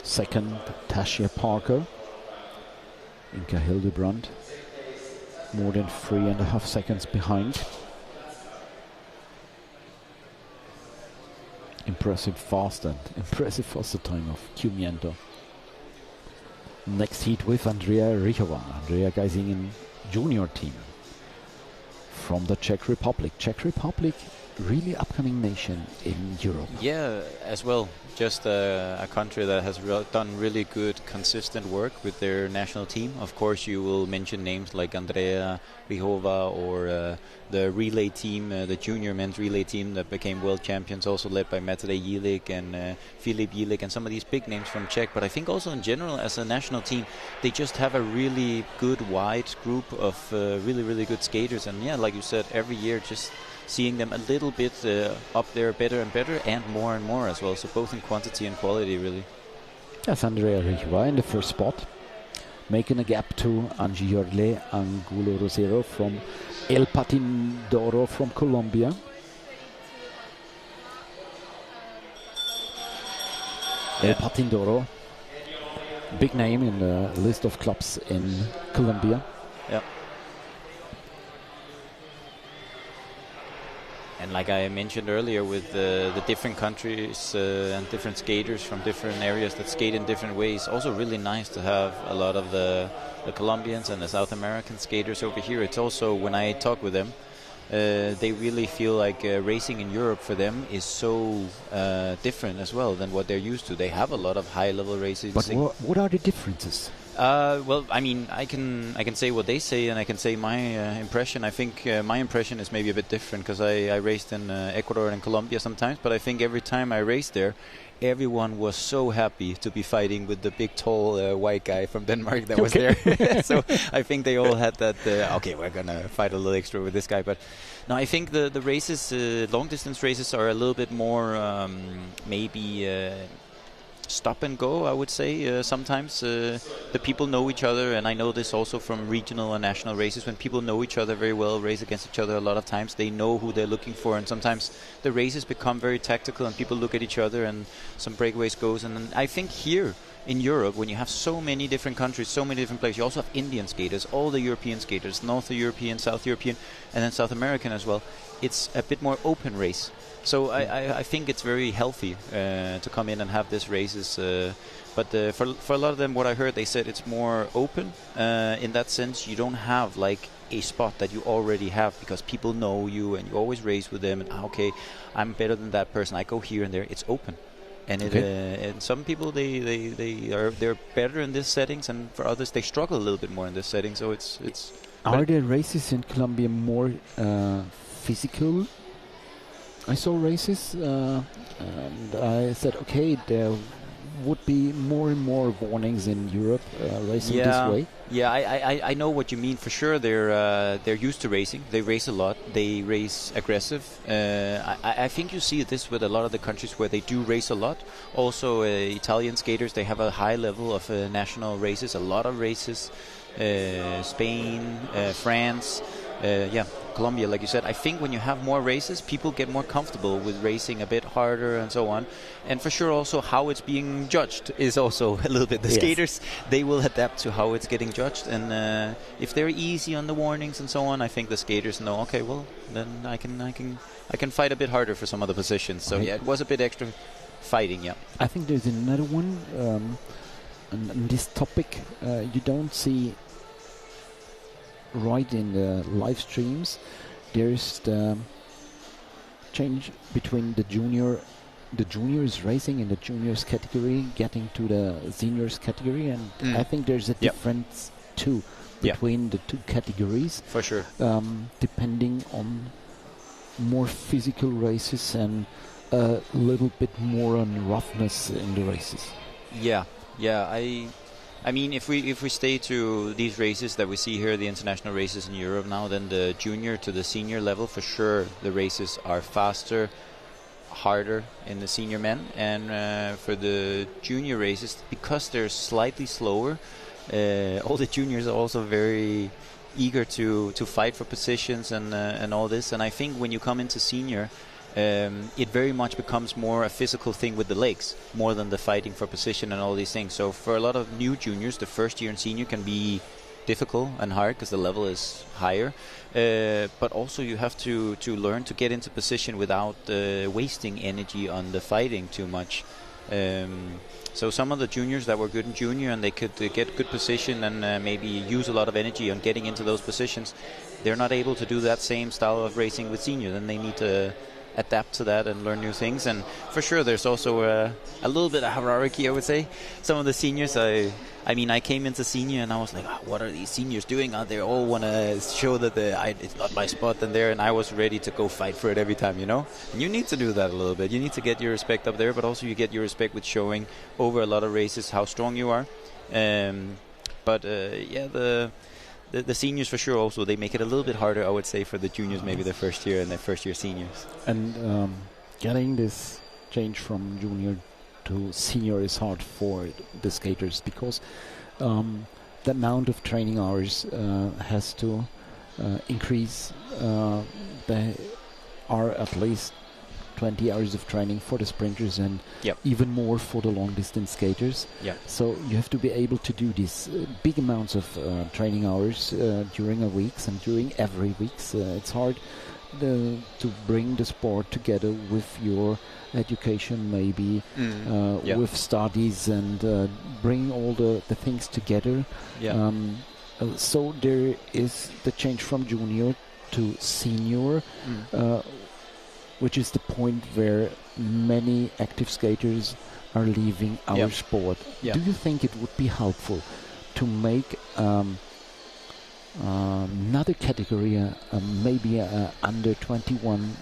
Second, Tasha Parker. Inka Hildebrand, more than 3.5 seconds behind. Impressive faster time of Chiomento. Next heat with Andrea Rychova, Andrea Geisingen junior team from the Czech Republic. Czech Republic, really upcoming nation in Europe. Yeah, as well. Just a country that has done really good, consistent work with their national team. Of course, you will mention names like Andrea Rychova or the relay team, the junior men's relay team that became world champions, also led by Matej Jilik and Filip Jilik and some of these big names from Czech. But I think also in general, as a national team, they just have a really good, wide group of really good skaters. And yeah, like you said, every year just seeing them a little bit up there better and better, and more as well. So both in quantity and quality, really. Yes, Andrea Rychova in the first spot, making a gap to Angie Yorle Angulo Rosero from El Patindoro from Colombia. El Patindoro, big name in the list of clubs in Colombia. Yeah. And like I mentioned earlier, with the different countries and different skaters from different areas that skate in different ways, also really nice to have a lot of the Colombians and the South American skaters over here. It's also, when I talk with them, they really feel like racing in Europe for them is so different as well than what they're used to. They have a lot of high-level races. But what are the differences? Well, I mean, I can say what they say, and I can say my impression. I think my impression is maybe a bit different, because I raced in Ecuador and Colombia sometimes, but I think every time I raced there, everyone was so happy to be fighting with the big, tall, white guy from Denmark that was there. So I think they all had that, okay, we're going to fight a little extra with this guy. But no, I think the races, long-distance races, are a little bit more maybe stop and go, I would say. Sometimes the people know each other, and I know this also from regional and national races. When people know each other very well, race against each other a lot of times, they know who they're looking for, and sometimes the races become very tactical and people look at each other and some breakaways goes. And I think here in Europe, when you have so many different countries, so many different places, you also have Indian skaters, all the European skaters, North European, South European, and then South American as well. It's a bit more open race. So I think it's very healthy to come in and have these races. But for a lot of them, what I heard, they said it's more open. In that sense, you don't have like a spot that you already have, because people know you and you always race with them. And okay, I'm better than that person. I go here and there. It's open. And and some people they're better in these settings, and for others they struggle a little bit more in this setting. So it's. Are the races in Colombia more physical? I saw races and I said, okay, there would be more and more warnings in Europe racing this way. Yeah, I know what you mean for sure. They're used to racing. They race a lot. They race aggressive. I think you see this with a lot of the countries where they do race a lot. Also, Italian skaters, they have a high level of national races. A lot of races. Spain, France, Colombia, like you said. I think when you have more races, people get more comfortable with racing a bit harder and so on. And for sure also how it's being judged is also a little bit. The skaters, they will adapt to how it's getting judged. And if they're easy on the warnings and so on, I think the skaters know, okay, well, then I can fight a bit harder for some other positions. So yeah, it was a bit extra fighting, yeah. I think there's another one on this topic. You don't see right in the live streams. There's the change between the juniors racing in the juniors category getting to the seniors category, and I think there's a difference too between the two categories, for sure, depending on more physical races and a little bit more on roughness in the races. I mean, if we stay to these races that we see here, the international races in Europe now, then the junior to the senior level, for sure, the races are faster, harder in the senior men, and for the junior races, because they're slightly slower, all the juniors are also very eager to fight for positions and all this. And I think when you come into senior, it very much becomes more a physical thing with the legs, more than the fighting for position and all these things. So for a lot of new juniors, the first year in senior can be difficult and hard because the level is higher. But also you have to learn to get into position without wasting energy on the fighting too much. So some of the juniors that were good in junior and they could get good position and maybe use a lot of energy on getting into those positions, they're not able to do that same style of racing with senior. Then they need to adapt to that and learn new things. And for sure there's also a little bit of hierarchy, I would say. Some of the seniors, I mean, I came into senior and I was like, what are these seniors doing out there? All want to show that it's not my spot and there, and I was ready to go fight for it every time, you know? And you need to do that a little bit. You need to get your respect up there, but also you get your respect with showing over a lot of races how strong you are. The seniors for sure also, they make it a little bit harder, I would say, for the juniors, maybe their first year and their first year seniors. And getting this change from junior to senior is hard for the skaters because the amount of training hours has to increase. They are at least 20 hours of training for the sprinters and Yep. even more for the long distance skaters. Yeah. So you have to be able to do these big amounts of training hours during a week and during every week. It's hard to bring the sport together with your education, maybe with studies, and bring all the things together. Yeah. So there is the change from junior to senior, which is the point where many active skaters are leaving our sport. Yeah. Do you think it would be helpful to make another category, maybe a under 21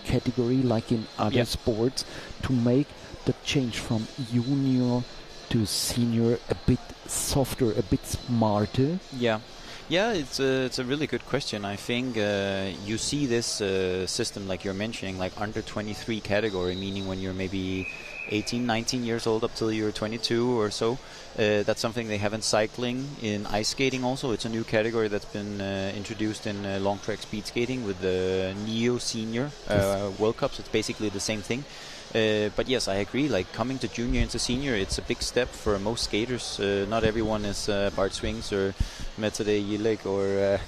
category like in other sports, to make the change from junior to senior a bit softer, a bit smarter? Yeah, it's a really good question. I think you see this system, like you're mentioning, like under 23 category, meaning when you're maybe 18, 19 years old up till you're 22 or so. That's something they have in cycling, in ice skating also. It's a new category that's been introduced in long track speed skating with the Neo Senior World Cups. It's basically the same thing. But yes, I agree, like coming to junior into senior, it's a big step for most skaters. Not everyone is Bart Swings or Mette Gillig or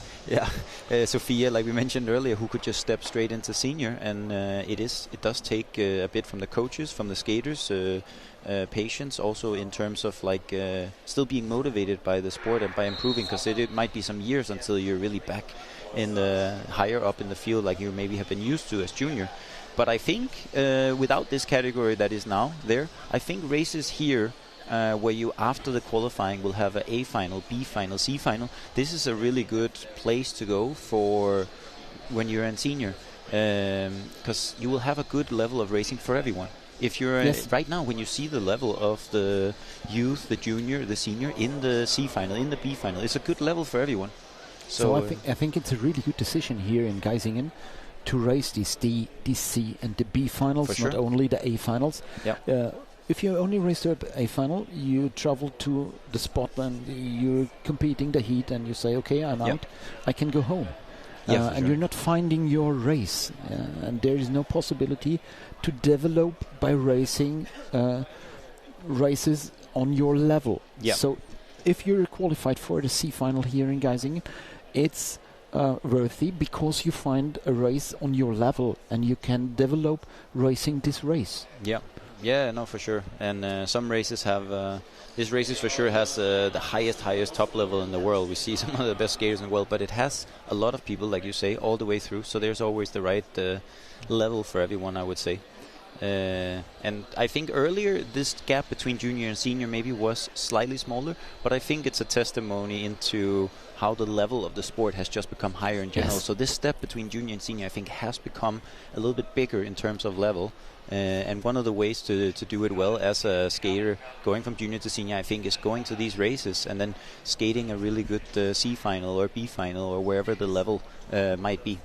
Sophia, like we mentioned earlier, who could just step straight into senior. And it does take a bit from the coaches, from the skaters, patience, also in terms of like still being motivated by the sport and by improving, because it might be some years until you're really back in the higher up in the field like you maybe have been used to as junior. But I think without this category that is now there, I think races here where you after the qualifying will have a final, B final, C final, this is a really good place to go for when you're in senior, because you will have a good level of racing for everyone. If you're right now, when you see the level of the youth, the junior, the senior in the C final, in the B final, it's a good level for everyone. So I think it's a really good decision here in Geisingen to race these D, C and the B finals, not only the A finals. If you only race the A final, you travel to the spot and you're competing the heat and you say, okay, I'm out, I can go home. And you're not finding your race. And there is no possibility to develop by racing races on your level. So if you're qualified for the C final here in Geisingen, it's worthy because you find a race on your level and you can develop racing this race. Yeah, no, for sure. And some races have this races for sure has the highest top level in the world. We see some of the best skaters in the world, but it has a lot of people, like you say, all the way through. So there's always the right level for everyone, I would say. And I think earlier this gap between junior and senior maybe was slightly smaller, but I think it's a testimony into how the level of the sport has just become higher in general. So this step between junior and senior, I think, has become a little bit bigger in terms of level. And one of the ways to do it well as a skater going from junior to senior, I think, is going to these races and then skating a really good C final or B final or wherever the level might be.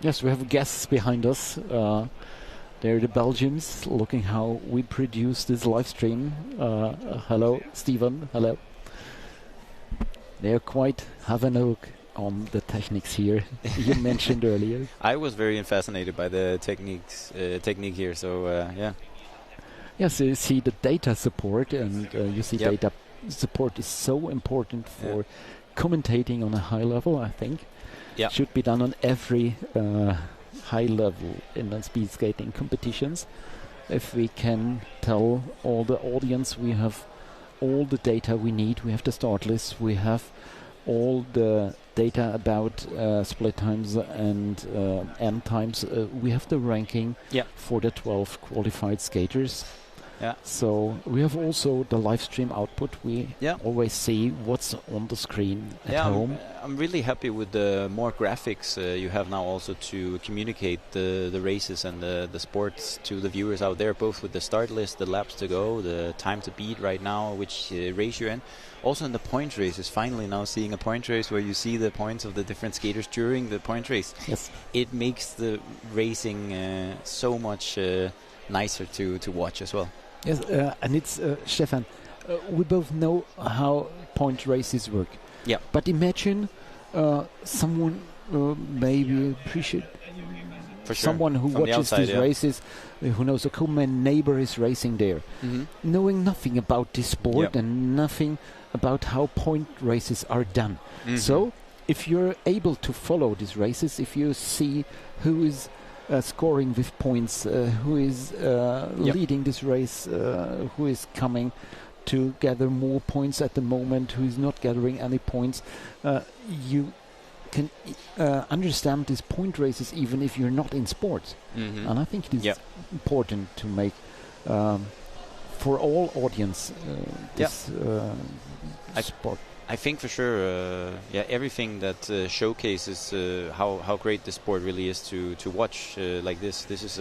Yes, we have guests behind us. They're the Belgians, looking how we produce this live stream. Hello, Steven. Hello. They're quite having a look on the techniques here you mentioned earlier. I was very fascinated by the technique here, so yeah. Yes, you see the data support, and you see data support is so important for commentating on a high level, I think. Should be done on every high level in the speed skating competitions. If we can tell all the audience we have all the data we need, we have the start list, we have all the data about split times and end times, we have the ranking for the 12 qualified skaters. So we have also the live stream output. We always see what's on the screen at home. I'm really happy with the more graphics you have now also to communicate the races and the sports to the viewers out there, both with the start list, the laps to go, the time to beat right now, which race you're in. Also in the point races, finally now seeing a point race where you see the points of the different skaters during the point race. It makes the racing so much nicer to watch as well. Yes, and it's Stefan. We both know how point races work. But imagine someone maybe someone who From the watches outside, these races, who knows, okay, my neighbor is racing there, knowing nothing about this sport and nothing about how point races are done. So if you're able to follow these races, if you see who is scoring with points, who is leading this race, who is coming to gather more points at the moment, who is not gathering any points, you can understand these point races even if you're not in sports. And I think it is important to make for all audience this sport. I think for sure, everything that showcases how great the sport really is to watch like this. This is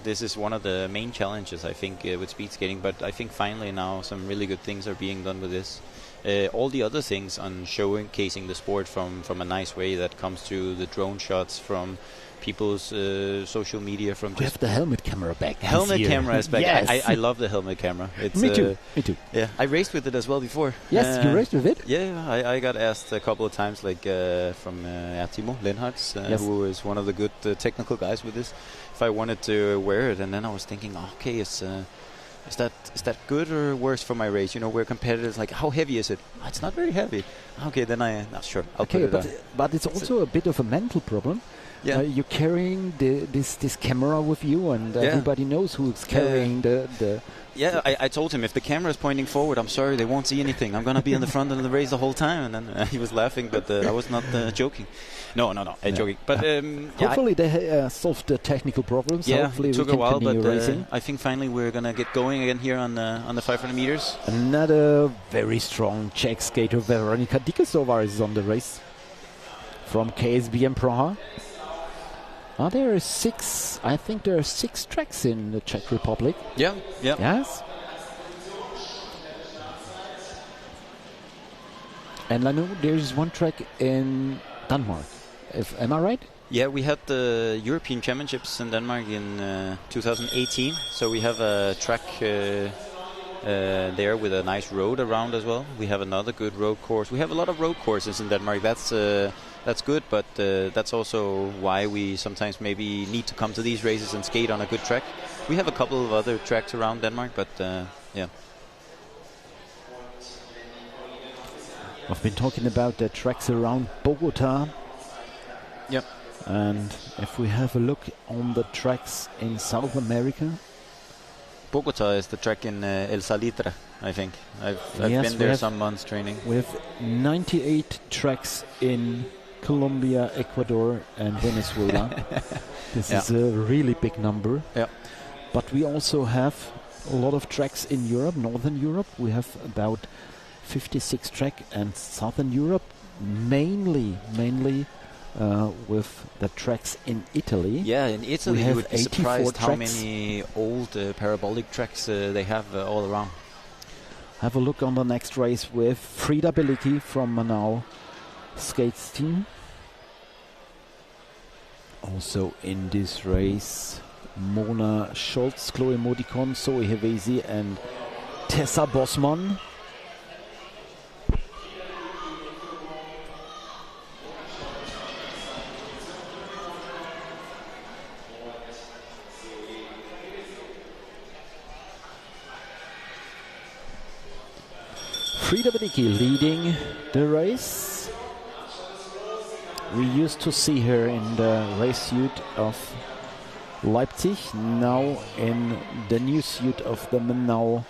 this is one of the main challenges, I think, with speed skating. But I think finally now some really good things are being done with this. All the other things on showcasing the sport from a nice way that comes to the drone shots from people's social media, from we have the helmet camera back. Helmet camera is back. Yes. I love the helmet camera. It's, me too. Me too. Yeah, I raced with it as well before. Yes, you raced with it? Yeah, I got asked a couple of times, like from Timo Lenhardt, who is one of the good technical guys with this, if I wanted to wear it. And then I was thinking, okay, is that good or worse for my race? You know, we're competitors. Like, how heavy is it? Oh, it's not very heavy. Okay, then sure, I'll put it on. But it's also a bit of a mental problem. Yeah. You're carrying this camera with you, and everybody knows who's carrying the. Yeah, I told him, if the camera is pointing forward, I'm sorry, they won't see anything. I'm going to be in the front of the race the whole time. And then he was laughing, but I was not joking. No, joking. But hopefully they solved the technical problems. Yeah, hopefully it took we can a while, but racing. I think finally we're going to get going again here on the 500 meters. Another very strong Czech skater, Veronika Dikesová, is on the race from KSBM Praha. There are 6. I think there are 6 tracks in the Czech Republic. Yeah. Yes. And I know there's one track in Denmark. Am I right? Yeah, we had the European Championships in Denmark in 2018. So we have a track there with a nice road around as well. We have another good road course. We have a lot of road courses in Denmark. That's good, but that's also why we sometimes maybe need to come to these races and skate on a good track. We have a couple of other tracks around Denmark, but yeah. I've been talking about the tracks around Bogota. Yep. And if we have a look on the tracks in South America. Bogota is the track in El Salitre, I think. I've been there some months training. We have 98 tracks in Colombia, Ecuador and Venezuela. This is a really big number. Yeah. But we also have a lot of tracks in Europe, Northern Europe. We have about 56 tracks, and Southern Europe mainly with the tracks in Italy. Yeah, in Italy you would be surprised how many old parabolic tracks they have all around. Have a look on the next race with Frida Belicki from Manau Skates team. Also in this race, Mona Scholz, Chloe Modicon, Zoe Hevesi and Tessa Bosman. Frida Belicki leading the race. We used to see her in the race suit of Leipzig, now in the new suit of the Manau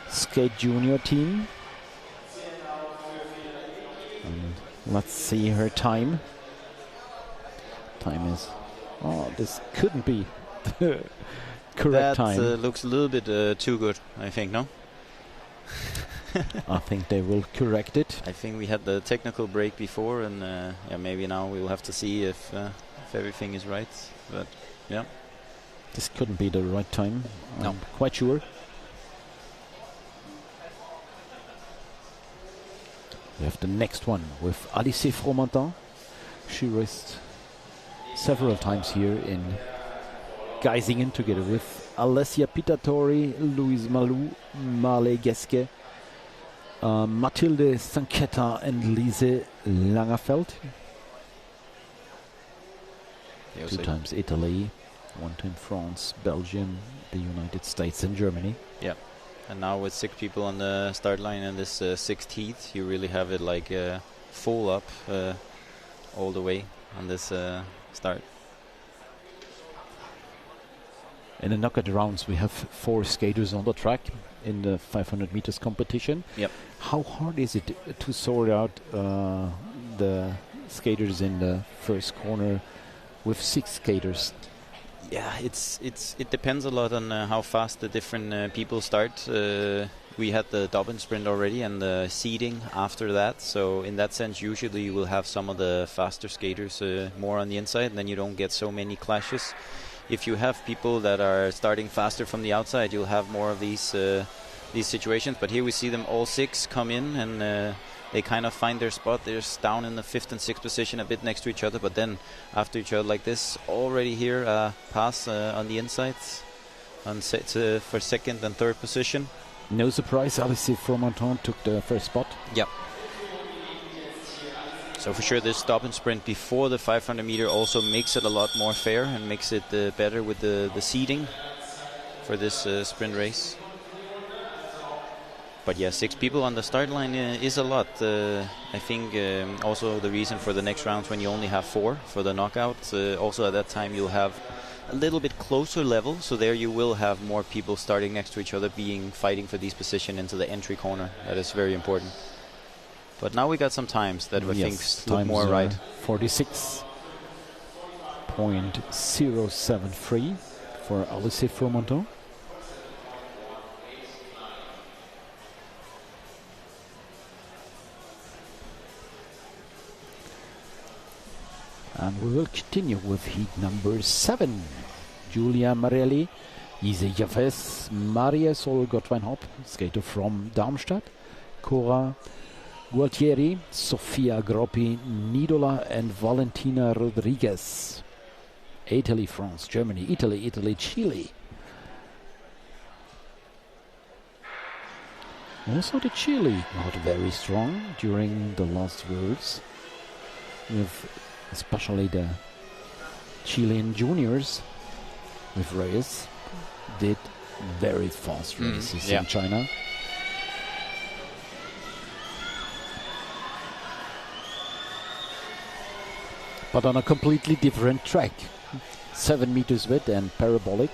Skate Junior team. And let's see her time. Time is... this couldn't be the correct time. That looks a little bit too good, I think, no? I think they will correct it. I think we had the technical break before, and maybe now we'll have to see if everything is right. But yeah, this couldn't be the right time. No, I'm quite sure. We have the next one with Alice Fromentin. She raced several times here in Geisingen together with Alessia Pitatori, Louise Malou, Marley Geske, Mathilde Sanchetta and Lise Langerfeld. 2 times Italy, 1 time France, Belgium, the United States and Germany. Yeah. And now with 6 people on the start line in this 6th heat, you really have it like full up all the way on this start. In the knockout rounds, we have 4 skaters on the track in the 500 meters competition. Yep. How hard is it to sort out the skaters in the first corner with 6 skaters? Yeah, it depends a lot on how fast the different people start. We had the Dobbin Sprint already and the seeding after that. So in that sense, usually you will have some of the faster skaters more on the inside, and then you don't get so many clashes. If you have people that are starting faster from the outside, you'll have more of these situations. But here we see them all 6 come in, and they kind of find their spot. They're down in the 5th and 6th position, a bit next to each other, but then after each other like this, already here pass on the insides on for 2nd and 3rd position. No surprise, Alexis Fromenton took the first spot. Yep. So for sure this Dobbin Sprint before the 500 meter also makes it a lot more fair and makes it better with the seeding for this sprint race. But yeah, 6 people on the start line is a lot. I think also the reason for the next rounds when you only have 4 for the knockouts. Also at that time you'll have a little bit closer level, so there you will have more people starting next to each other, fighting for this position into the entry corner. That is very important. But now we got some times that I think look more right. 46.073 for Alexis Fromenton. And we will continue with heat number 7. Julia Marelli, Ise Jafes, Maria Sol Gottweinhopp, skater from Darmstadt, Cora Gualtieri, Sofia Groppi, Nidola and Valentina Rodriguez. Italy, France, Germany, Italy, Chile. Also the Chile not very strong during the last words, with especially the Chilean juniors with Reyes did very fast races in China. But on a completely different track. 7 meters width and parabolic.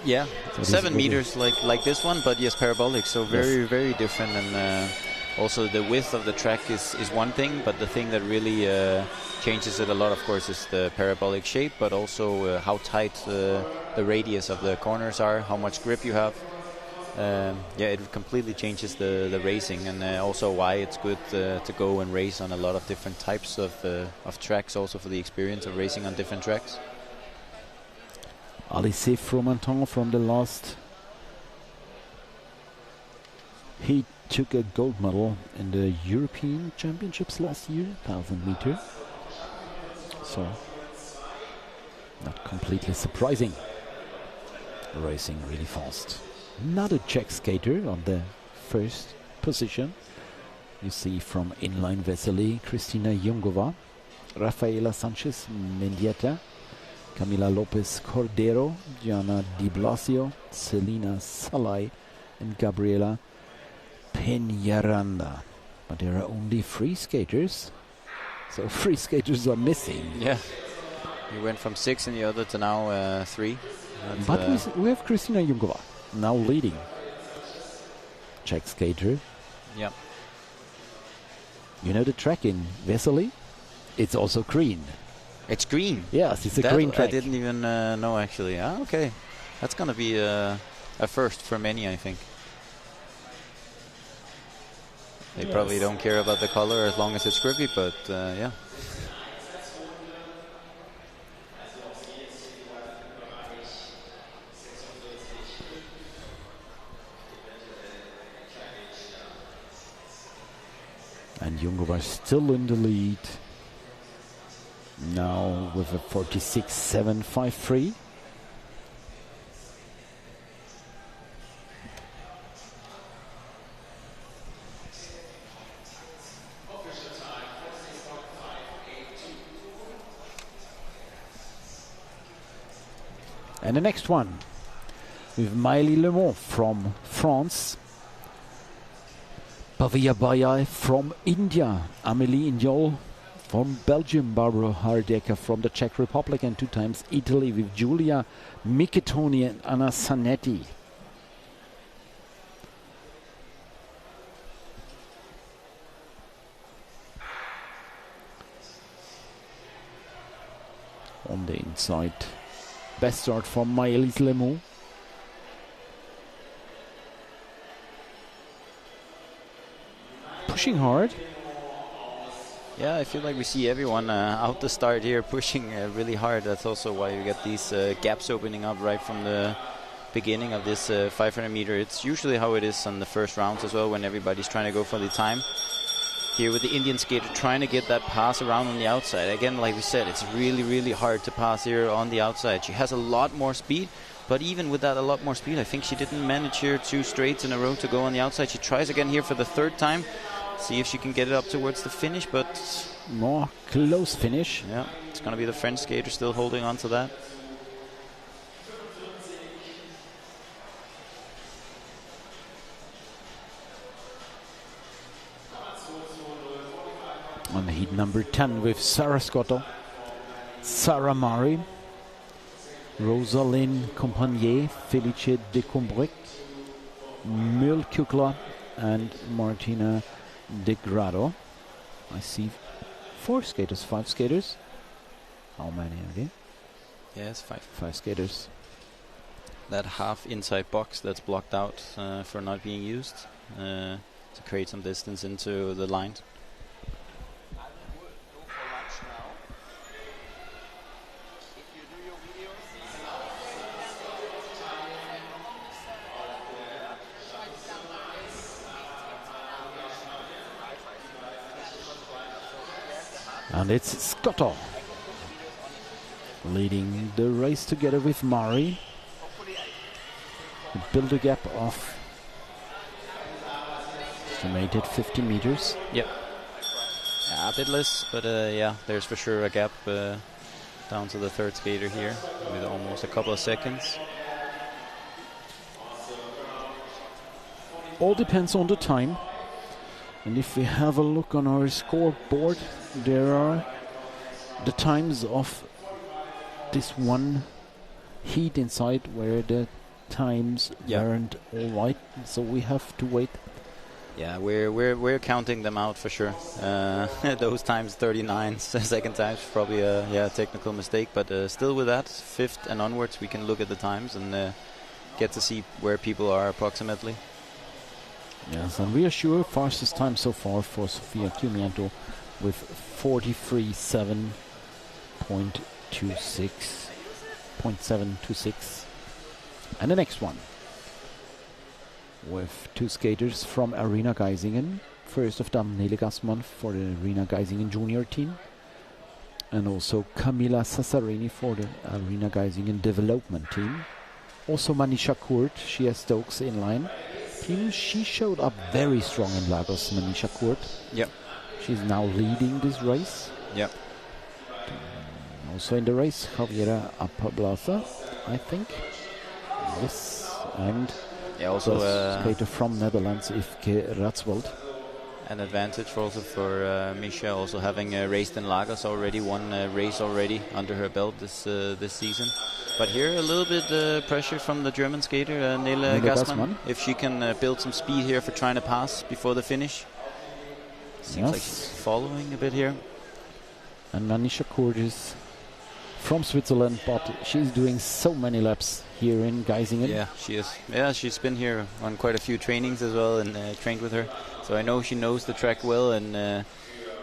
Yeah, so 7 meters like this one, but yes, parabolic. So very different. And also the width of the track is one thing, but the thing that really changes it a lot, of course, is the parabolic shape, but also how tight the radius of the corners are, how much grip you have. Yeah, it completely changes the racing, and also why it's good to go and race on a lot of different types of tracks, also for the experience of racing on different tracks. Alexis Fromenton from the last he took a gold medal in the European Championships last year, 1000 meter. So, not completely surprising. Racing really fast. Another Czech skater on the first position. You see from inline Vesely, Kristina Jungova, Rafaela Sanchez Mendieta, Camila Lopez Cordero, Gianna Di Blasio, Selina Salai, and Gabriela Peñaranda. But there are only 3 skaters, so 3 skaters are missing. Yeah, you went from 6 in the other to now 3. But we have Kristina Jungova now leading. Czech skater. Yeah. You know the track in Vesely? It's also green. It's green? Yes, it's a green track. I didn't even know, actually. Ah, okay. That's going to be a first for many, I think. They probably don't care about the color as long as it's grippy, but yeah. And Jungova still in the lead. Now with a 46.753. And the next one with Maëlie Lemont from France, Pavia Bayai from India, Amélie Indiol from Belgium, Barbara Hardecker from the Czech Republic, and 2 times Italy with Giulia Michetoni and Anna Zanetti. On the inside, best start from Maëlys Lemont. Pushing hard. Yeah, I feel like we see everyone out the start here pushing really hard. That's also why you get these gaps opening up right from the beginning of this 500 meter. It's usually how it is on the first rounds as well, when everybody's trying to go for the time. Here with the Indian skater trying to get that pass around on the outside. Again, like we said, it's really, really hard to pass here on the outside. She has a lot more speed, but even with that a lot more speed, I think she didn't manage here 2 straights in a row to go on the outside. She tries again here for the 3rd time. See if she can get it up towards the finish, but more close finish. Yeah, it's going to be the French skater still holding on to that. On heat number 10 with Sarah Scotto, Sarah Murray, Rosaline Compagnier, Felice de Combrec, Mul Kukla, and Martina De Grado. I see 4 skaters, 5 skaters. How many are there? Yes, 5. 5 skaters. That half inside box that's blocked out for not being used to create some distance into the line. And it's Scotto leading the race together with Murray. Build a gap of estimated 50 meters. Yep. A bit less, but yeah, there's for sure a gap down to the 3rd skater here with almost a couple of seconds. All depends on the time. And if we have a look on our scoreboard, there are the times of this one heat inside where the times weren't all right, so we have to wait. Yeah, we're counting them out for sure. Those times 39 second times probably a technical mistake, but still with that 5th and onwards we can look at the times and get to see where people are approximately. Yes, and we are sure fastest time so far for Sofia Chiumiento with 43.726. And the next one with 2 skaters from Arena Geisingen. First of them, Nele Gassmann for the Arena Geisingen junior team, and also Camilla Sassarini for the Arena Geisingen development team. Also Manisha Kurt, she has Stokes in line. She showed up very strong in Lagos, Manisha Kurt. Yep. She's now leading this race. Yep. Also in the race, Javiera Apablaza, I think. Yes, and also skater from Netherlands, Yvke Ratswold. An advantage also for Misha, also having raced in Lagos already, one race already under her belt this season. But here a little bit pressure from the German skater, Nele Gassmann. If she can build some speed here for trying to pass before the finish. Seems like she's following a bit here. And Manisha Kurt is from Switzerland, but she's doing so many laps here in Geisingen. Yeah, she is. Yeah, she's been here on quite a few trainings as well and trained with her. So I know she knows the track well, and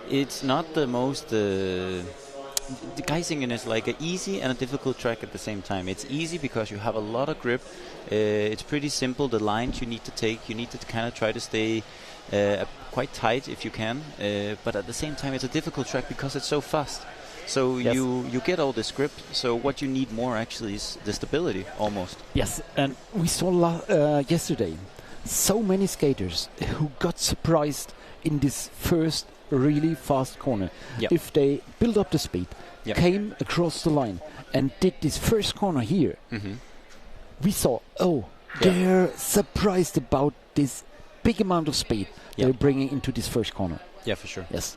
it's not the most... The Geisingen is like an easy and a difficult track at the same time. It's easy because you have a lot of grip. It's pretty simple, the lines you need to take. You need to kind of try to stay quite tight if you can. But at the same time, it's a difficult track because it's so fast. So you get all this grip. So what you need more actually is the stability, almost. Yes, and we saw yesterday so many skaters who got surprised in this first really fast corner, Yep. if they build up the speed, Yep. came across the line and did this first corner here, we saw, they're surprised about this big amount of speed they're bringing into this first corner. Yeah, for sure. Yes.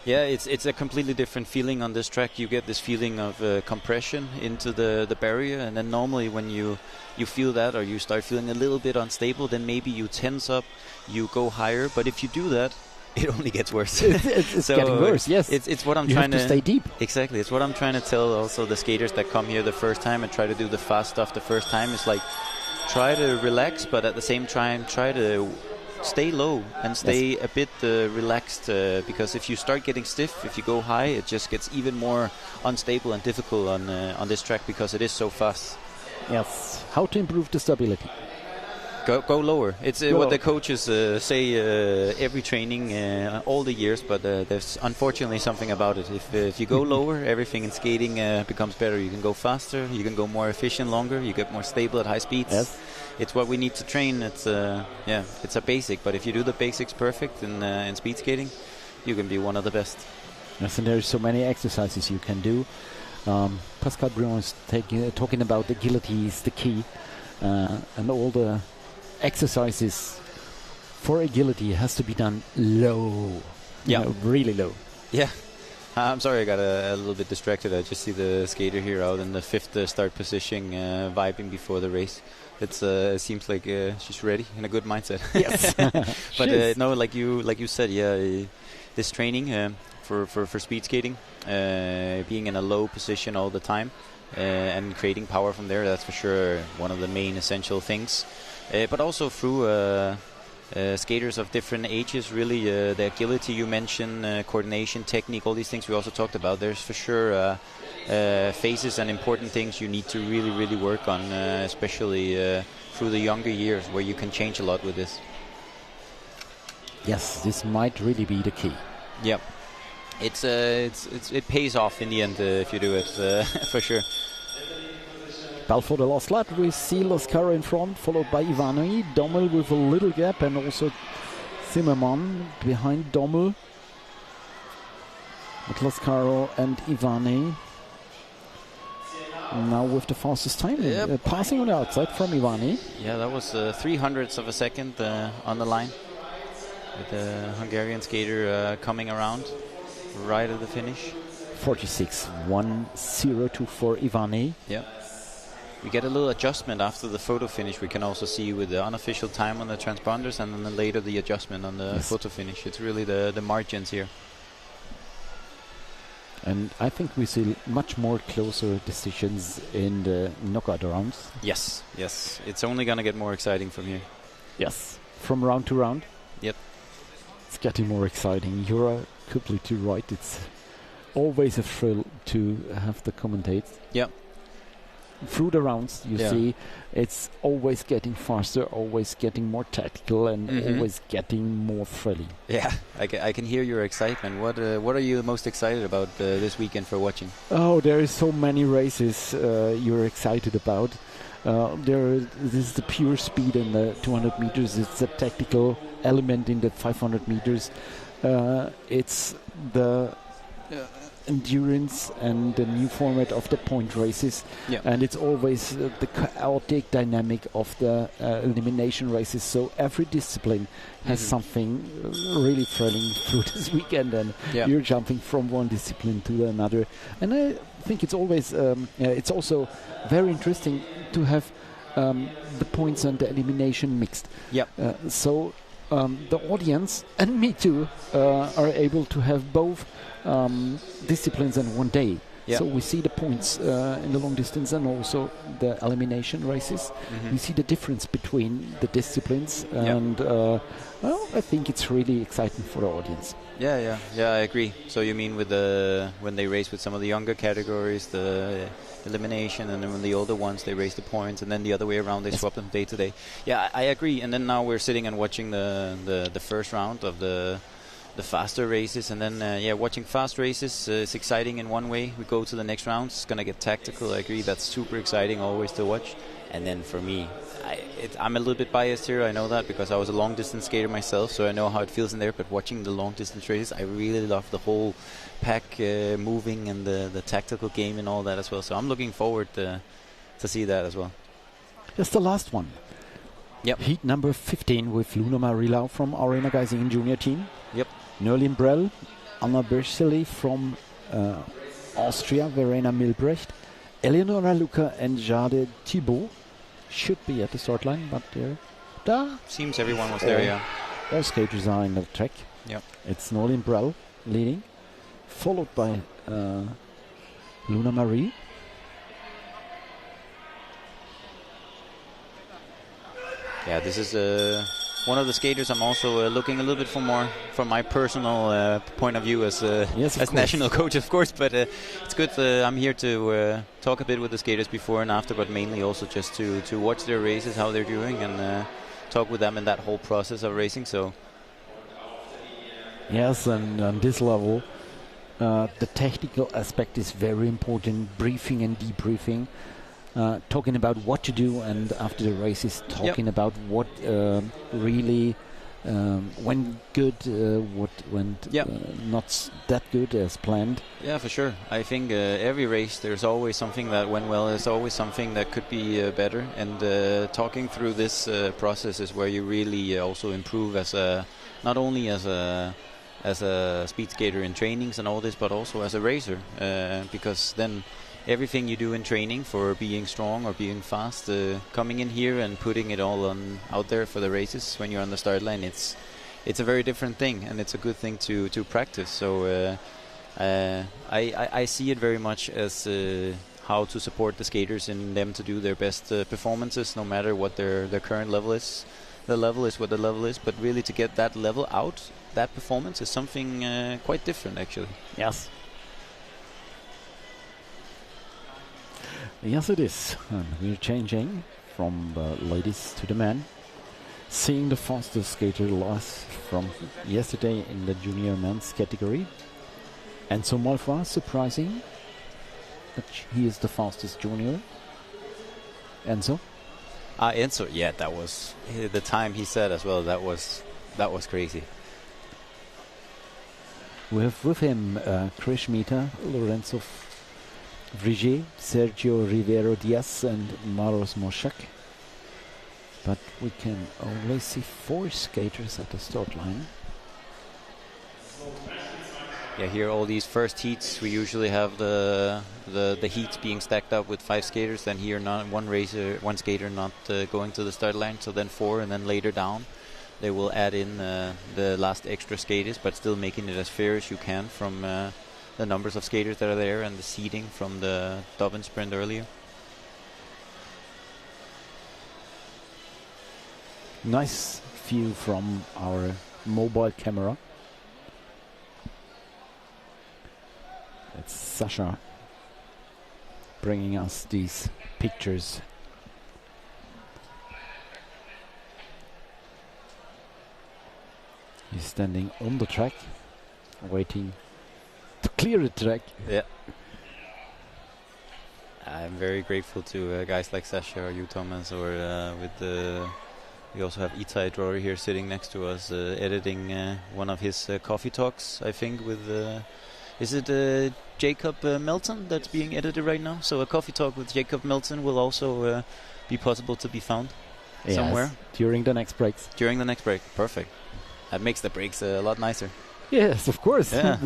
Yeah, it's a completely different feeling on this track. You get this feeling of compression into the barrier, and then normally when you feel that, or you start feeling a little bit unstable, then maybe you tense up, you go higher. But if you do that, it only gets worse. It's so getting worse. Yes, it's what I'm you trying have to stay deep. Exactly, it's what I'm trying to tell also the skaters that come here the first time and try to do the fast stuff the first time. It's like, try to relax, but at the same time try to stay low and stay a bit relaxed, because if you start getting stiff, if you go high, it just gets even more unstable and difficult on this track because it is so fast. Yes. How to improve the stability? Go lower. It's Go what lower. the coaches say every training all the years, but there's unfortunately something about it. If you go lower, everything in skating becomes better. You can go faster, you can go more efficient longer, you get more stable at high speeds. Yes. It's what we need to train. It's it's a basic, but if you do the basics perfect in speed skating, you can be one of the best. Yes, and there's so many exercises you can do. Pascal Bruin is talking about agility is the key, and all the exercises for agility has to be done low. You know, really low. Yeah. I'm sorry, I got a little bit distracted. I just see the skater here out in the fifth start position, vibing before the race. It seems like she's ready, in a good mindset. Yes. But no, like you said, this training for speed skating, being in a low position all the time, and creating power from there, that's for sure one of the main essential things. But also through skaters of different ages, really, the agility you mentioned, coordination, technique, all these things we also talked about. There's for sure phases and important things you need to really work on, especially through the younger years, where you can change a lot with this. Yes, this might really be the key. Yep. It pays off in the end if you do it, for sure. Well, for the last lap, we see Lascaro in front, followed by Ivani. Dommel with a little gap, and also Zimmermann behind Dommel. With Lascaro and Ivani. Now with the fastest time, passing on the outside from Ivani. Yeah, that was 300ths of a second on the line. With the Hungarian skater coming around right at the finish. 46.102 for Ivani. Yeah. We get a little adjustment after the photo finish. We can also see with the unofficial time on the transponders, and then later the adjustment on the photo finish. It's really the margins here. And I think we see much more closer decisions in the knockout rounds. Yes. It's only going to get more exciting from here. Yes. From round to round. Yep. It's getting more exciting. You're completely right. It's always a thrill to have the commentate. Yep. Through the rounds, you see it's always getting faster, always getting more tactical, and always getting more thrilling. Yeah, I can hear your excitement. What are you most excited about this weekend for watching? Oh, there is so many races you're excited about. This is the pure speed in the 200 meters. It's a tactical element in the 500 meters. It's the endurance and the new format of the point races, and it's always the chaotic dynamic of the elimination races. So every discipline has something really thrilling through this weekend, and you're jumping from one discipline to another. And I think it's always it's also very interesting to have the points and the elimination mixed. So the audience and me too are able to have both disciplines in one day. So we see the points in the long distance and also the elimination races. We see the difference between the disciplines, and well, I think it's really exciting for the audience. Yeah, I agree. So you mean with when they race with some of the younger categories, the elimination, and then when the older ones they race the points, and then the other way around they swap them day to day. Yeah, I agree. And then now we're sitting and watching the first round of the faster races, and then watching fast races is exciting in one way. We go to the next round, it's gonna get tactical. I agree, that's super exciting always to watch. And then for me, I'm a little bit biased here. I know that because I was a long distance skater myself, so I know how it feels in there. But watching the long distance races, I really love the whole pack moving and the tactical game and all that as well. So I'm looking forward to see that as well. That's the last one. Yep. Heat number 15 with Luna Marilau from Arena Geisingen junior team. Yep. Nerlin Brell, Anna Berscheli from Austria, Verena Milbrecht, Eleonora Luca and Jade Thibault should be at the start line, but they're seems everyone was there, yeah. All skaters are in the track. Yep. It's Nerlin Brell leading, followed by Luna Marie. Yeah, this is one of the skaters I'm also looking a little bit for more from my personal point of view as national coach, of course. But it's good. I'm here to talk a bit with the skaters before and after, but mainly also just to watch their races, how they're doing, and talk with them in that whole process of racing. So yes, and on this level, the technical aspect is very important. Briefing and debriefing. Talking about what to do, and after the races talking about what really went good, what went not that good as planned. Yeah, for sure. I think every race there's always something that went well, there's always something that could be better, and talking through this process is where you really also improve as not only as a speed skater in trainings and all this, but also as a racer, because then everything you do in training for being strong or being fast, coming in here and putting it all out there for the races when you're on the start line, it's a very different thing, and it's a good thing to practice. So I see it very much as how to support the skaters in them to do their best performances, no matter what their current level is. The level is what the level is, but really to get that level out, that performance is something quite different, actually. Yes. Yes, it is. And we're changing from the ladies to the men. Seeing the fastest skater loss from yesterday in the junior men's category. Enzo Malfoy, surprising that he is the fastest junior. Enzo? Enzo, yeah, that was the time he said as well. That was crazy. We have with him Chris Schmieder, Lorenzo Vrije, Sergio Rivero Diaz and Maros Moshak. But we can only see 4 skaters at the start line. Yeah, here all these first heats we usually have the heats being stacked up with 5 skaters, then here not one skater not going to the start line, so then 4, and then later down they will add in the last extra skaters, but still making it as fair as you can from the numbers of skaters that are there and the seating from the Dobbin Sprint earlier. Nice view from our mobile camera. It's Sasha bringing us these pictures. He's standing on the track, waiting to clear the track. Yeah. I'm very grateful to guys like Sasha or you, Thomas, or we also have Itai Drory here sitting next to us, editing one of his coffee talks, I think, with is it Jacob Melton that's being edited right now? So a coffee talk with Jacob Melton will also be possible to be found somewhere during the next breaks. During the next break, perfect. That makes the breaks a lot nicer. Yes, of course. Yeah.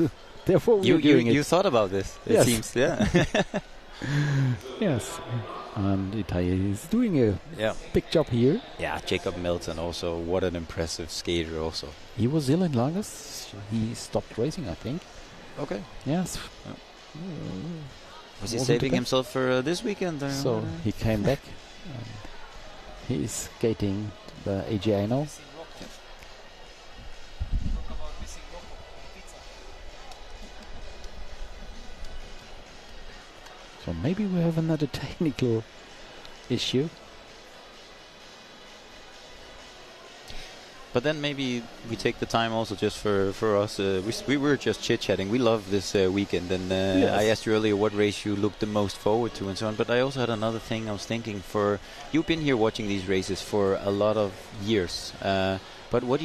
Therefore, you thought about this. It yes. seems, yeah. Yes, and Itai is doing a big job here. Yeah, Jacob Melton also. What an impressive skater, also. He was ill in August. He stopped racing, I think. Okay. Yes. Was he saving himself for this weekend? So he came back. He's skating the AGI now. So maybe we have another technical issue. But then maybe we take the time also just for us. We were just chit-chatting. We love this weekend, and I asked you earlier what race you looked the most forward to and so on. But I also had another thing I was thinking. You've been here watching these races for a lot of years. But what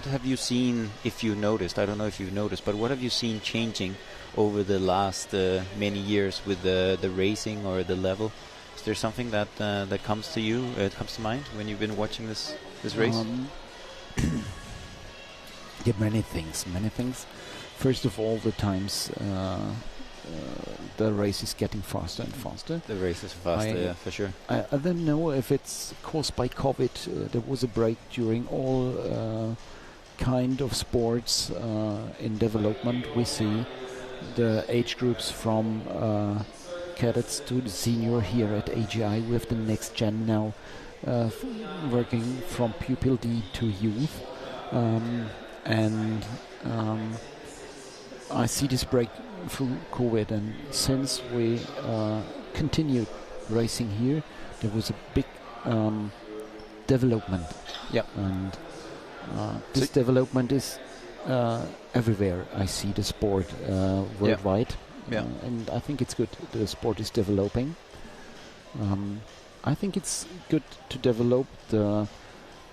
have you seen, if you noticed? I don't know if you've noticed, but what have you seen changing over the last many years with the racing or the level? Is there something that comes to you, comes to mind when you've been watching this race? Yeah, many things. First of all, the times the race is getting faster and faster. The race is faster, yeah, for sure. I don't know if it's caused by COVID. There was a break during all kind of sports in development. We see the age groups from cadets to the senior here at AGI. We have the next gen now working from pupil D to youth. I see this break through COVID, and since we continued racing here, there was a big development. Yeah. And this development is everywhere. I see the sport worldwide. Yeah. And I think it's good. The sport is developing. I think it's good to develop the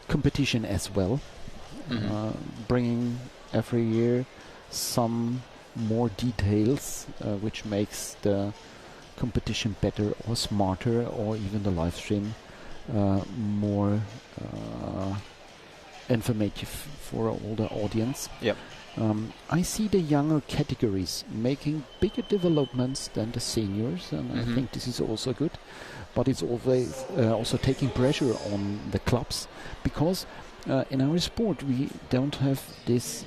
competition as well. Bringing every year some more details which makes the competition better or smarter, or even the live stream more informative for all the audience. Yep. I see the younger categories making bigger developments than the seniors, and I think this is also good. But it's always also taking pressure on the clubs, because in our sport we don't have this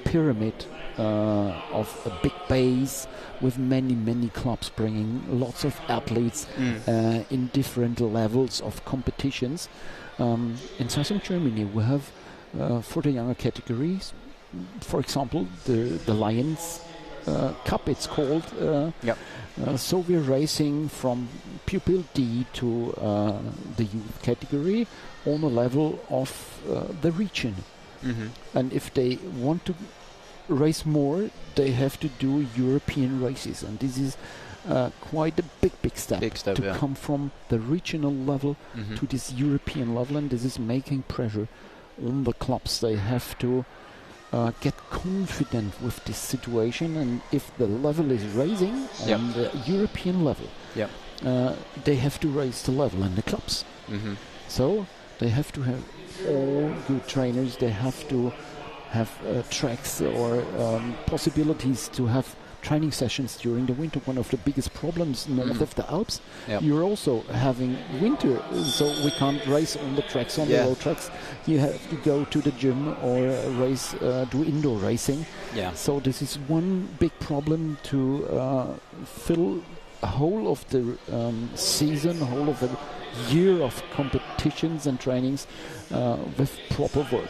pyramid of a big base with many clubs bringing lots of athletes in different levels of competitions. In southern Germany we have for the younger categories, for example, the Lions Cup, it's called. So we're racing from pupil D to the youth category on a level of the region. And if they want to race more, they have to do European races, and this is quite a big step to come from the regional level to this European level, and this is making pressure on the clubs. They have to get confident with this situation, and if the level is raising on the European level, they have to raise the level in the clubs. So they have to have all good trainers. They have to have tracks or possibilities to have training sessions during the winter. One of the biggest problems north of the Alps, you're also having winter, so we can't race on the tracks, on the road tracks. You have to go to the gym or race, do indoor racing. So this is one big problem to fill a whole of the season, whole of the year of competitions and trainings with proper work.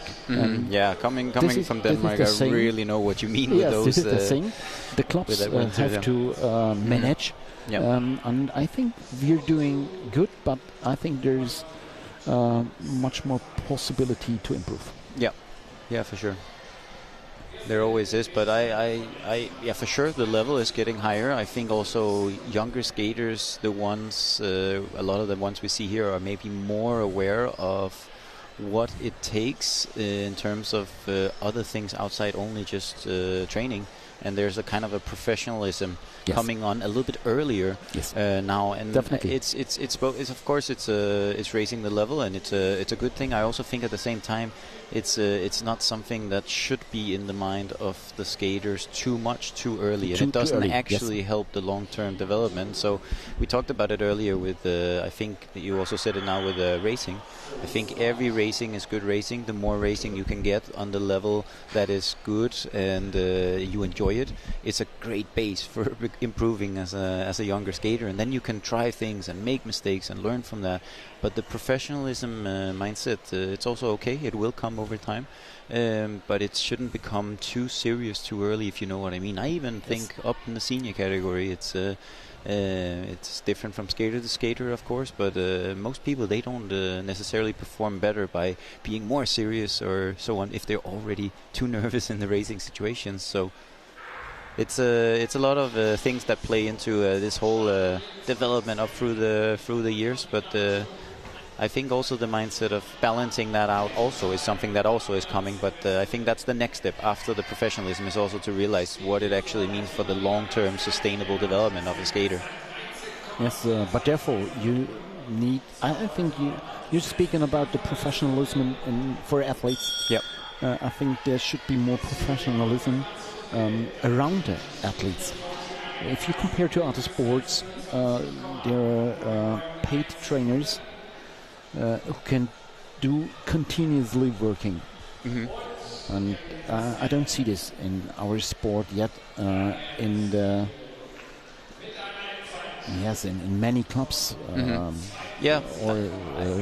Coming from Denmark, I really know what you mean with those. This is the thing. The clubs have to manage, and I think we're doing good, but I think there's much more possibility to improve. Yeah, for sure. There always is, but I for sure the level is getting higher. I think also younger skaters, the ones, a lot of the ones we see here, are maybe more aware of what it takes in terms of other things outside only just training. And there's a kind of a professionalism coming on a little bit earlier now, and definitely it's both. It's of course it's raising the level, and it's a good thing. I also think at the same time it's not something that should be in the mind of the skaters too much too early, and it doesn't actually help the long-term development. So we talked about it earlier with I think that you also said it now with racing. I think every racing is good racing. The more racing you can get on the level that is good and you enjoy it, it's a great base for improving as a younger skater, and then you can try things and make mistakes and learn from that. But the professionalism mindset, it's also okay. It will come over time. But it shouldn't become too serious too early, if you know what I mean. I even think up in the senior category, it's different from skater to skater, of course, but most people, they don't necessarily perform better by being more serious or so on if they're already too nervous in the racing situations. So it's a lot of things that play into this whole development up through the years, but I think also the mindset of balancing that out also is something that also is coming, but I think that's the next step after the professionalism, is also to realize what it actually means for the long-term sustainable development of a skater. Yes, but therefore you need, I think you're speaking about the professionalism for athletes. Yep. I think there should be more professionalism around the athletes. If you compare to other sports, there are paid trainers who can do continuously working. And I don't see this in our sport yet. In many clubs or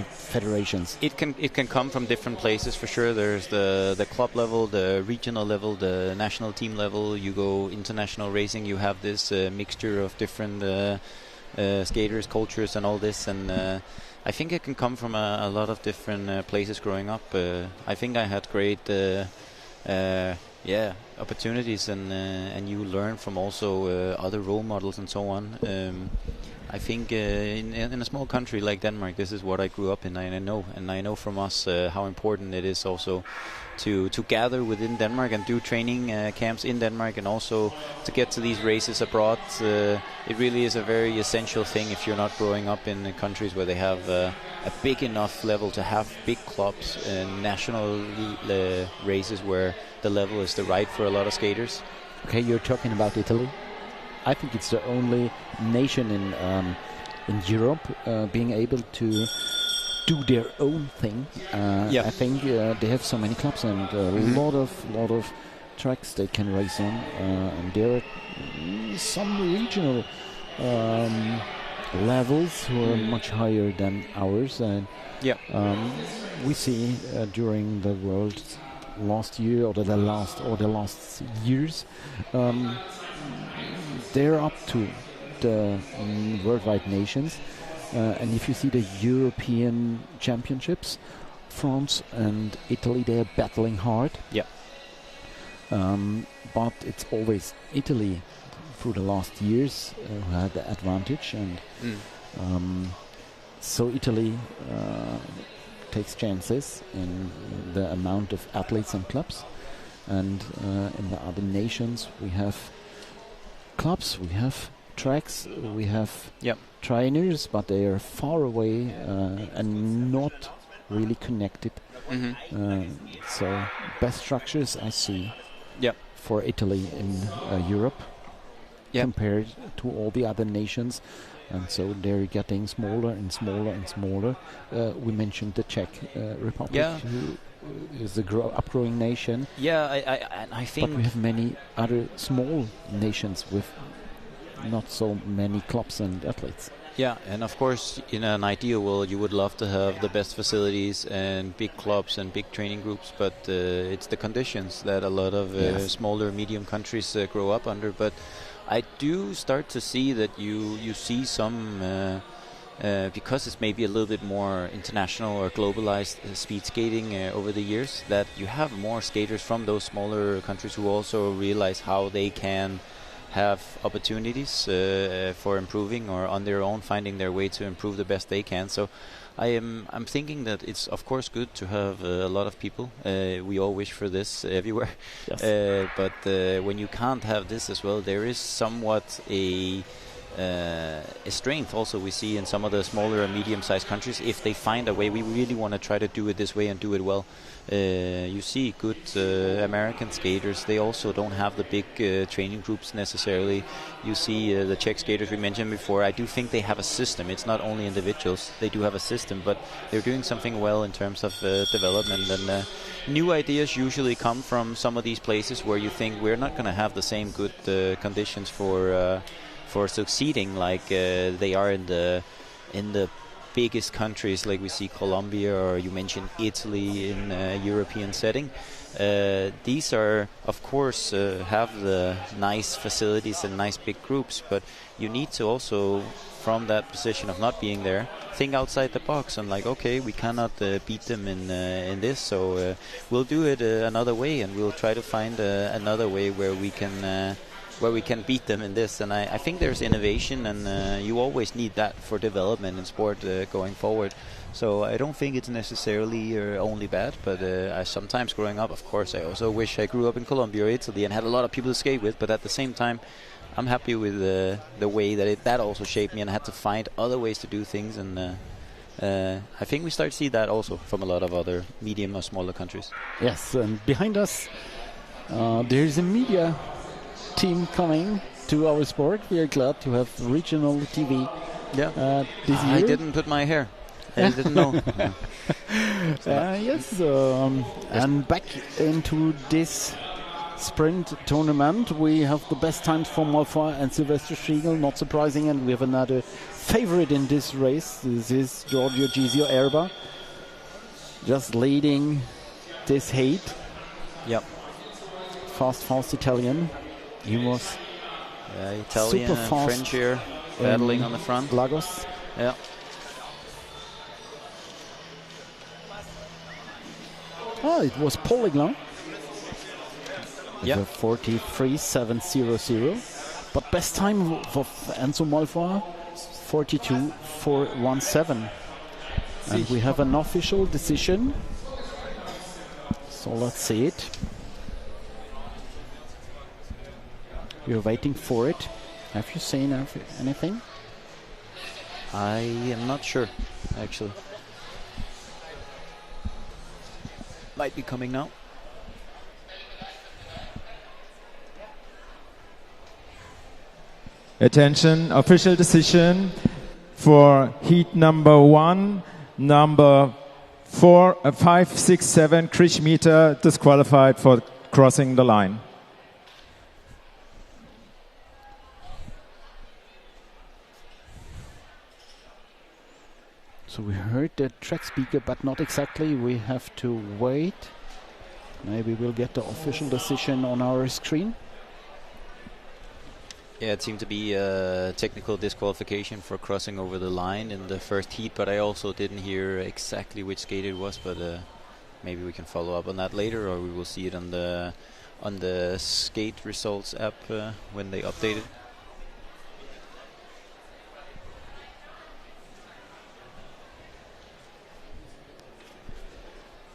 federations. It can come from different places for sure. There's the club level, the regional level, the national team level. You go international racing, you have this mixture of different skaters, cultures, and all this. And I think it can come from a lot of different places growing up. I think I had great opportunities, and you learn from also other role models and so on. I think in a small country like Denmark, this is what I grew up in, and I know from us how important it is also to gather within Denmark and do training camps in Denmark, and also to get to these races abroad. It really is a very essential thing if you're not growing up in countries where they have a big enough level to have big clubs and national races where the level is the right for a lot of skaters. Okay, you're talking about Italy. I think it's the only nation in Europe being able to do their own thing. I think they have so many clubs and a lot of tracks they can race on, and there are some regional levels who are much higher than ours. And we see during the world last year or the last years, they're up to the worldwide nations. And if you see the European Championships, France and Italy, they are battling hard. But it's always Italy through the last years who had the advantage, and so Italy takes chances in the amount of athletes and clubs, and in the other nations we have clubs, we have tracks, we have trainers, but they are far away and not really connected. So best structures I see for Italy in Europe compared to all the other nations, and so they're getting smaller and smaller and smaller. We mentioned the Czech Republic, who is a upgrowing nation. I think. But we have many other small nations with not so many clubs and athletes. Yeah, and of course, in an ideal world, you would love to have the best facilities and big clubs and big training groups, but it's the conditions that a lot of smaller, medium countries grow up under. But I do start to see that you see some, because it's maybe a little bit more international or globalized speed skating over the years, that you have more skaters from those smaller countries who also realize how they can have opportunities for improving, or on their own finding their way to improve the best they can. So I'm thinking that it's of course good to have a lot of people. We all wish for this everywhere. But when you can't have this as well, there is somewhat a strength also we see in some of the smaller and medium-sized countries. If they find a way, we really want to try to do it this way and do it well. You see good American skaters, they also don't have the big training groups necessarily. You see the Czech skaters we mentioned before, I do think they have a system. It's not only individuals, they do have a system, but they're doing something well in terms of development. And new ideas usually come from some of these places where you think we're not going to have the same good conditions for succeeding like they are in the biggest countries like we see Colombia, or you mentioned Italy in a European setting. These are, of course, have the nice facilities and nice big groups, but you need to also, from that position of not being there, think outside the box and like, okay, we cannot beat them in this, so we'll do it another way, and we'll try to find another way where we can beat them in this. And I think there's innovation, and you always need that for development in sport going forward. So I don't think it's necessarily only bad, but I sometimes growing up, of course, I also wish I grew up in Colombia or Italy and had a lot of people to skate with, but at the same time, I'm happy with the way that also shaped me, and I had to find other ways to do things, and I think we start to see that also from a lot of other medium or smaller countries. Yes, and behind us there's a media team coming to our sport. We are glad to have regional TV this year. I didn't put my hair. I didn't know. Yes, and back into this sprint tournament, we have the best times for Malfoy and Sylvester Striegel, not surprising, and we have another favorite in this race. This is Giorgio Gisio Erba, just leading this heat. Yep. Fast Italian. He was Italian super and fast French here, battling on the front. Lagos. Yeah. It was Paul Leglin. Yeah. 43.700. But best time for Enzo Malfoy, 42.417. And we have an official decision. So let's see it. We're waiting for it. Have you seen anything? I am not sure, actually. Might be coming now. Attention, official decision for heat number 1, number 567, Krish Meter disqualified for crossing the line. So we heard the track speaker, but not exactly. We have to wait. Maybe we'll get the official decision on our screen. Yeah, it seemed to be a technical disqualification for crossing over the line in the first heat, but I also didn't hear exactly which skate it was, but maybe we can follow up on that later, or we will see it on the skate results app when they update it.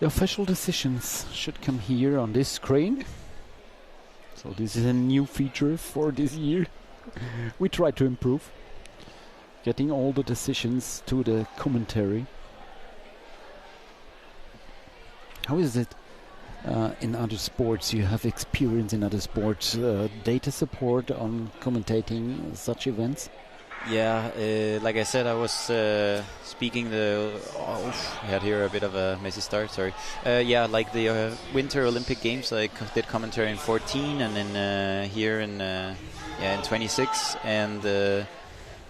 The official decisions should come here on this screen. So this is a new feature for this year. We try to improve, getting all the decisions to the commentary. How is it in other sports? You have experience in other sports, data support on commentating such events? Yeah, like I said, I was speaking I had here a bit of a messy start, sorry. Yeah, like the Winter Olympic Games, I did commentary in 14 and then here in 26, and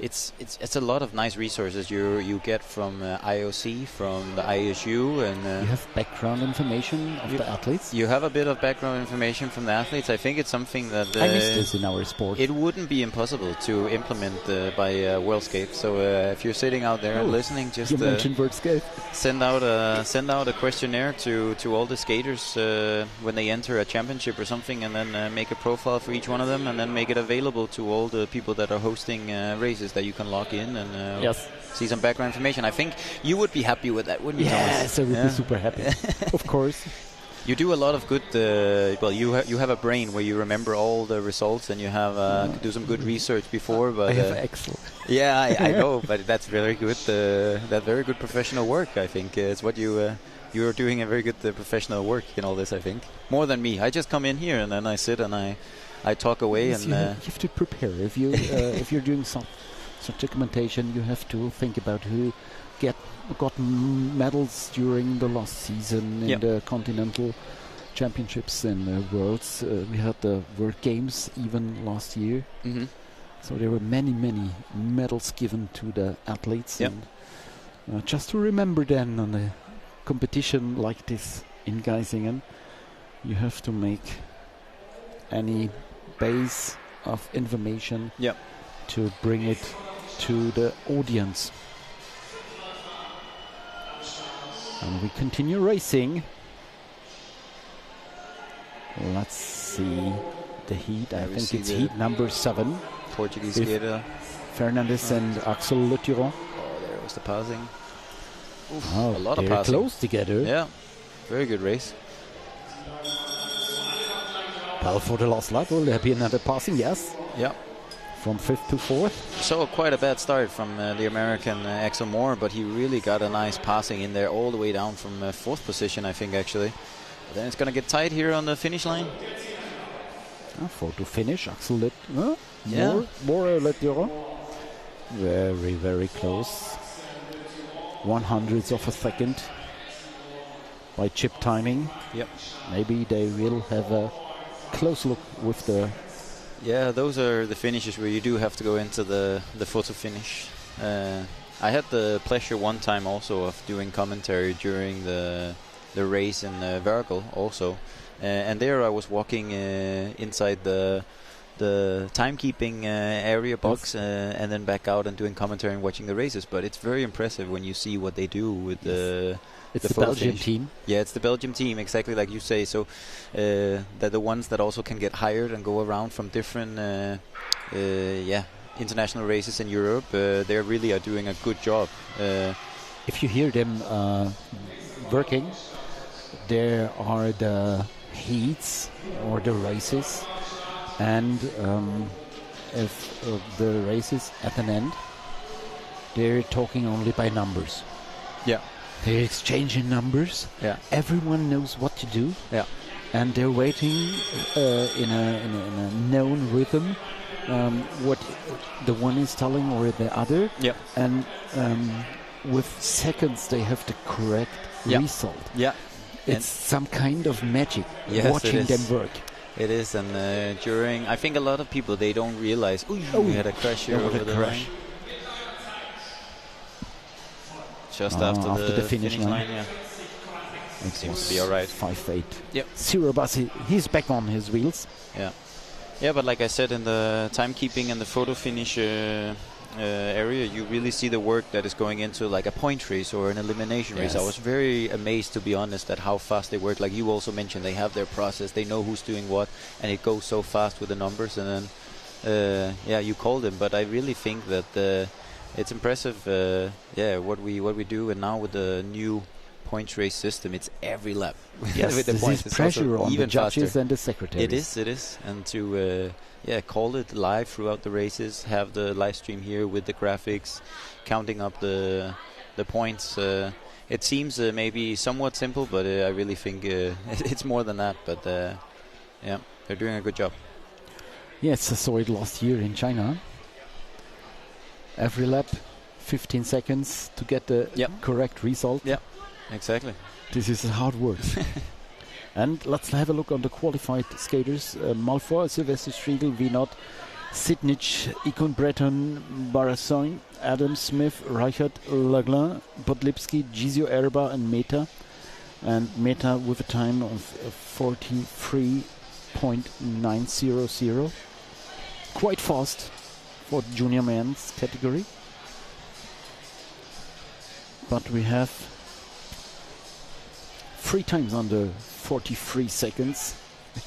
it's a lot of nice resources you get from IOC, from the ISU, and you have background information of the athletes. You have a bit of background information from the athletes. I think it's something that I miss this in our sport. It wouldn't be impossible to implement by WorldScape. So if you're sitting out there and listening, just you mentioned WorldScape. Send out a questionnaire to all the skaters when they enter a championship or something, and then make a profile for each one of them, and then make it available to all the people that are hosting races that you can log in and see some background information. I think you would be happy with that, wouldn't you, Thomas? Yes, I would be super happy. Of course. You do a lot of good. Well, you have a brain where you remember all the results, and you have do some good research before. But I have Excel. Yeah, I know, but that's very good. That very good professional work. I think it's what you're doing a very good professional work in all this. I think more than me. I just come in here and then I sit and I talk away. Yes, and you have to prepare. If you if you're doing such documentation, you have to think about who got medals during the last season in the Continental Championships and Worlds. We had the World Games even last year. So there were many medals given to the athletes. And Just to remember then on a competition like this in Geisingen, you have to make any base of information to bring it to the audience. And we continue racing. Let's see the heat. I think it's heat number 7. Portuguese skater. Fernandez and Axel Le Turon. Oh, there was the passing. Oof, oh, a lot of they're passing. Close together. Yeah, very good race. Well, for the last lap, will there be another passing? Yes. Yeah. From 5th to 4th. So quite a bad start from the American Axel Moore, but he really got a nice passing in there all the way down from 4th position, I think, actually. But then it's going to get tight here on the finish line. 4 to finish. Axel yeah. Moore Le Turon. Very, very close. 100th of a second by chip timing. Yep. Maybe they will have a close look with the... Yeah, those are the finishes where you do have to go into the photo finish. I had the pleasure one time also of doing commentary during the race in Vergel also. And there I was walking inside the timekeeping area box and then back out and doing commentary and watching the races. But it's very impressive when you see what they do with It's the Belgian team. Yeah, it's the Belgium team, exactly like you say. So they're the ones that also can get hired and go around from different international races in Europe. They really are doing a good job. If you hear them working, there are the heats or the races, and if the races at an end, they're talking only by numbers. Yeah. They're exchanging numbers. Yeah. Everyone knows what to do. Yeah. And they're waiting in a known rhythm, what the one is telling or the other. Yeah. And with seconds they have the correct result. Yeah. It's some kind of magic watching them work. It is, and I think a lot of people, they don't realize, we had a crash here over the line. Just after the finish line, yeah. It seems to be all right. 5-8. Yep. Zero bus, he's back on his wheels. Yeah. Yeah, but like I said, in the timekeeping and the photo finish area, you really see the work that is going into like a point race or an elimination race. I was very amazed, to be honest, at how fast they work. Like you also mentioned, they have their process, they know who's doing what, and it goes so fast with the numbers. And then, you called them, but I really think that it's impressive. What we do, and now with the new points race system, it's every lap. Yes, with the this points, is pressure on the judges and the secretaries. It is, and to call it live throughout the races, have the live stream here with the graphics, counting up the points. It seems maybe somewhat simple, but I really think it's more than that. But they're doing a good job. Yes, I saw it last year in China. Every lap, 15 seconds to get the correct result. Yeah, exactly. This is hard work. And let's have a look on the qualified skaters. Malfoy, Sylvester Striegel, Vinot, Sidnich, Icon Breton, Barassoin, Adam Smith, Reichert, Laglin, Podlipski, Gizio Erba and Meta. And Meta with a time of 43.900. Quite fast for junior men's category. But we have 3 times under 43 seconds.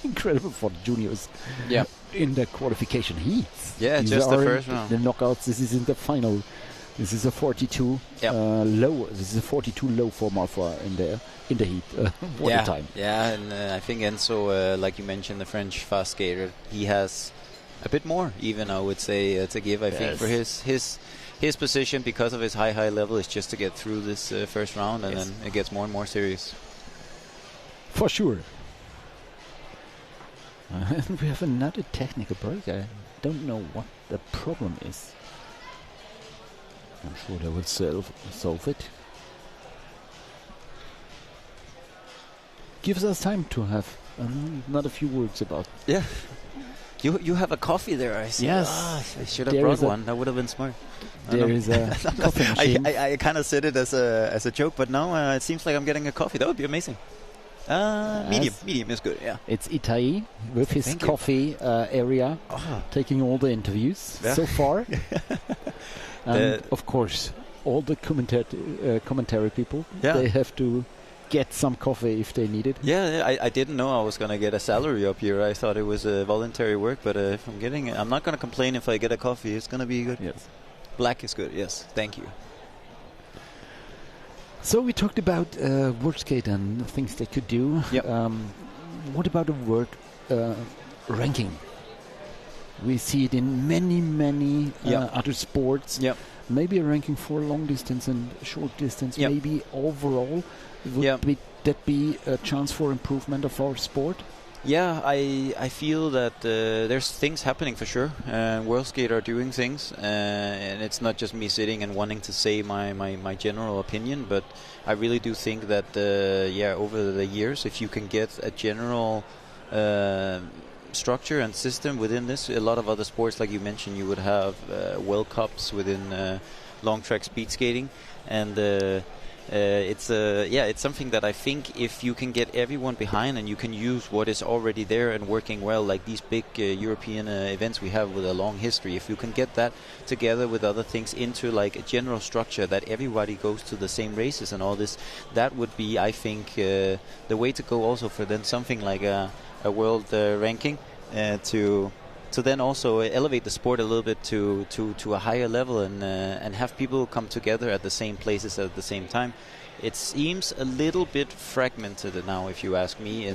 Incredible for the juniors. Yeah. In the qualification heats. Yeah, These just the are first round. The knockouts. This is in the final. This is a 42 low. This is a 42 low for Malfoy in the heat. What a time. Yeah, and I think Enzo, like you mentioned, the French fast skater, he has a bit more, even I would say, to give. I think for his position, because of his high level, is just to get through this first round, and then it gets more and more serious. For sure. And we have another technical break. I don't know what the problem is. I'm sure they will solve it. Gives us time to have another few words about You have a coffee there, I see. Yes. I should have brought one. That would have been smart. There is a coffee machine. I kind of said it as a joke, but now it seems like I'm getting a coffee. That would be amazing. Medium is good, yeah. It's Itai with his coffee area, taking all the interviews so far. And of course, all the commentary people, they have to get some coffee if they need it. Yeah, I didn't know I was going to get a salary up here. I thought it was voluntary work, but if I'm getting it, I'm not going to complain if I get a coffee. It's going to be good. Yes. Black is good, yes. Thank you. So we talked about World Skate and things they could do. Yep. What about the world ranking? We see it in many other sports. Yep. Maybe a ranking for long distance and short distance. Yep. Maybe overall, would that be a chance for improvement of our sport? Yeah, I feel that there's things happening for sure. World Skate are doing things, and it's not just me sitting and wanting to say my general opinion, but I really do think that over the years, if you can get a general structure and system within this, a lot of other sports, like you mentioned, you would have World Cups within long track speed skating, and it's something that I think if you can get everyone behind and you can use what is already there and working well, like these big European events we have with a long history, if you can get that together with other things into like a general structure that everybody goes to the same races and all this, that would be, I think, the way to go also for then something like a world ranking to then also elevate the sport a little bit to a higher level and have people come together at the same places at the same time. It seems a little bit fragmented now, if you ask me, in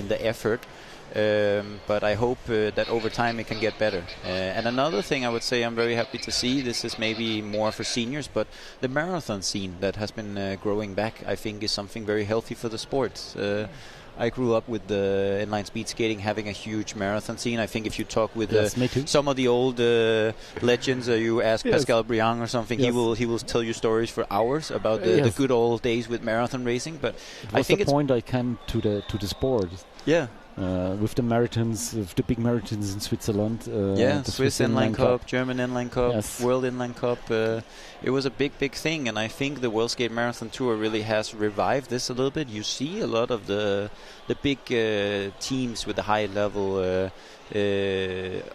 the effort. But I hope that over time it can get better. And another thing I would say I'm very happy to see, this is maybe more for seniors, but the marathon scene that has been growing back, I think is something very healthy for the sport. I grew up with the inline speed skating having a huge marathon scene. I think if you talk with some of the old legends, you ask Pascal Briand or something, he will tell you stories for hours about the good old days with marathon racing. But I think the point I came to the sport. Yeah. With the marathons, with the big marathons in Switzerland. The Swiss Inline Cup, German Inline Cup, World Inline Cup. It was a big thing, and I think the World Skate Marathon Tour really has revived this a little bit. You see a lot of the big teams with the high level.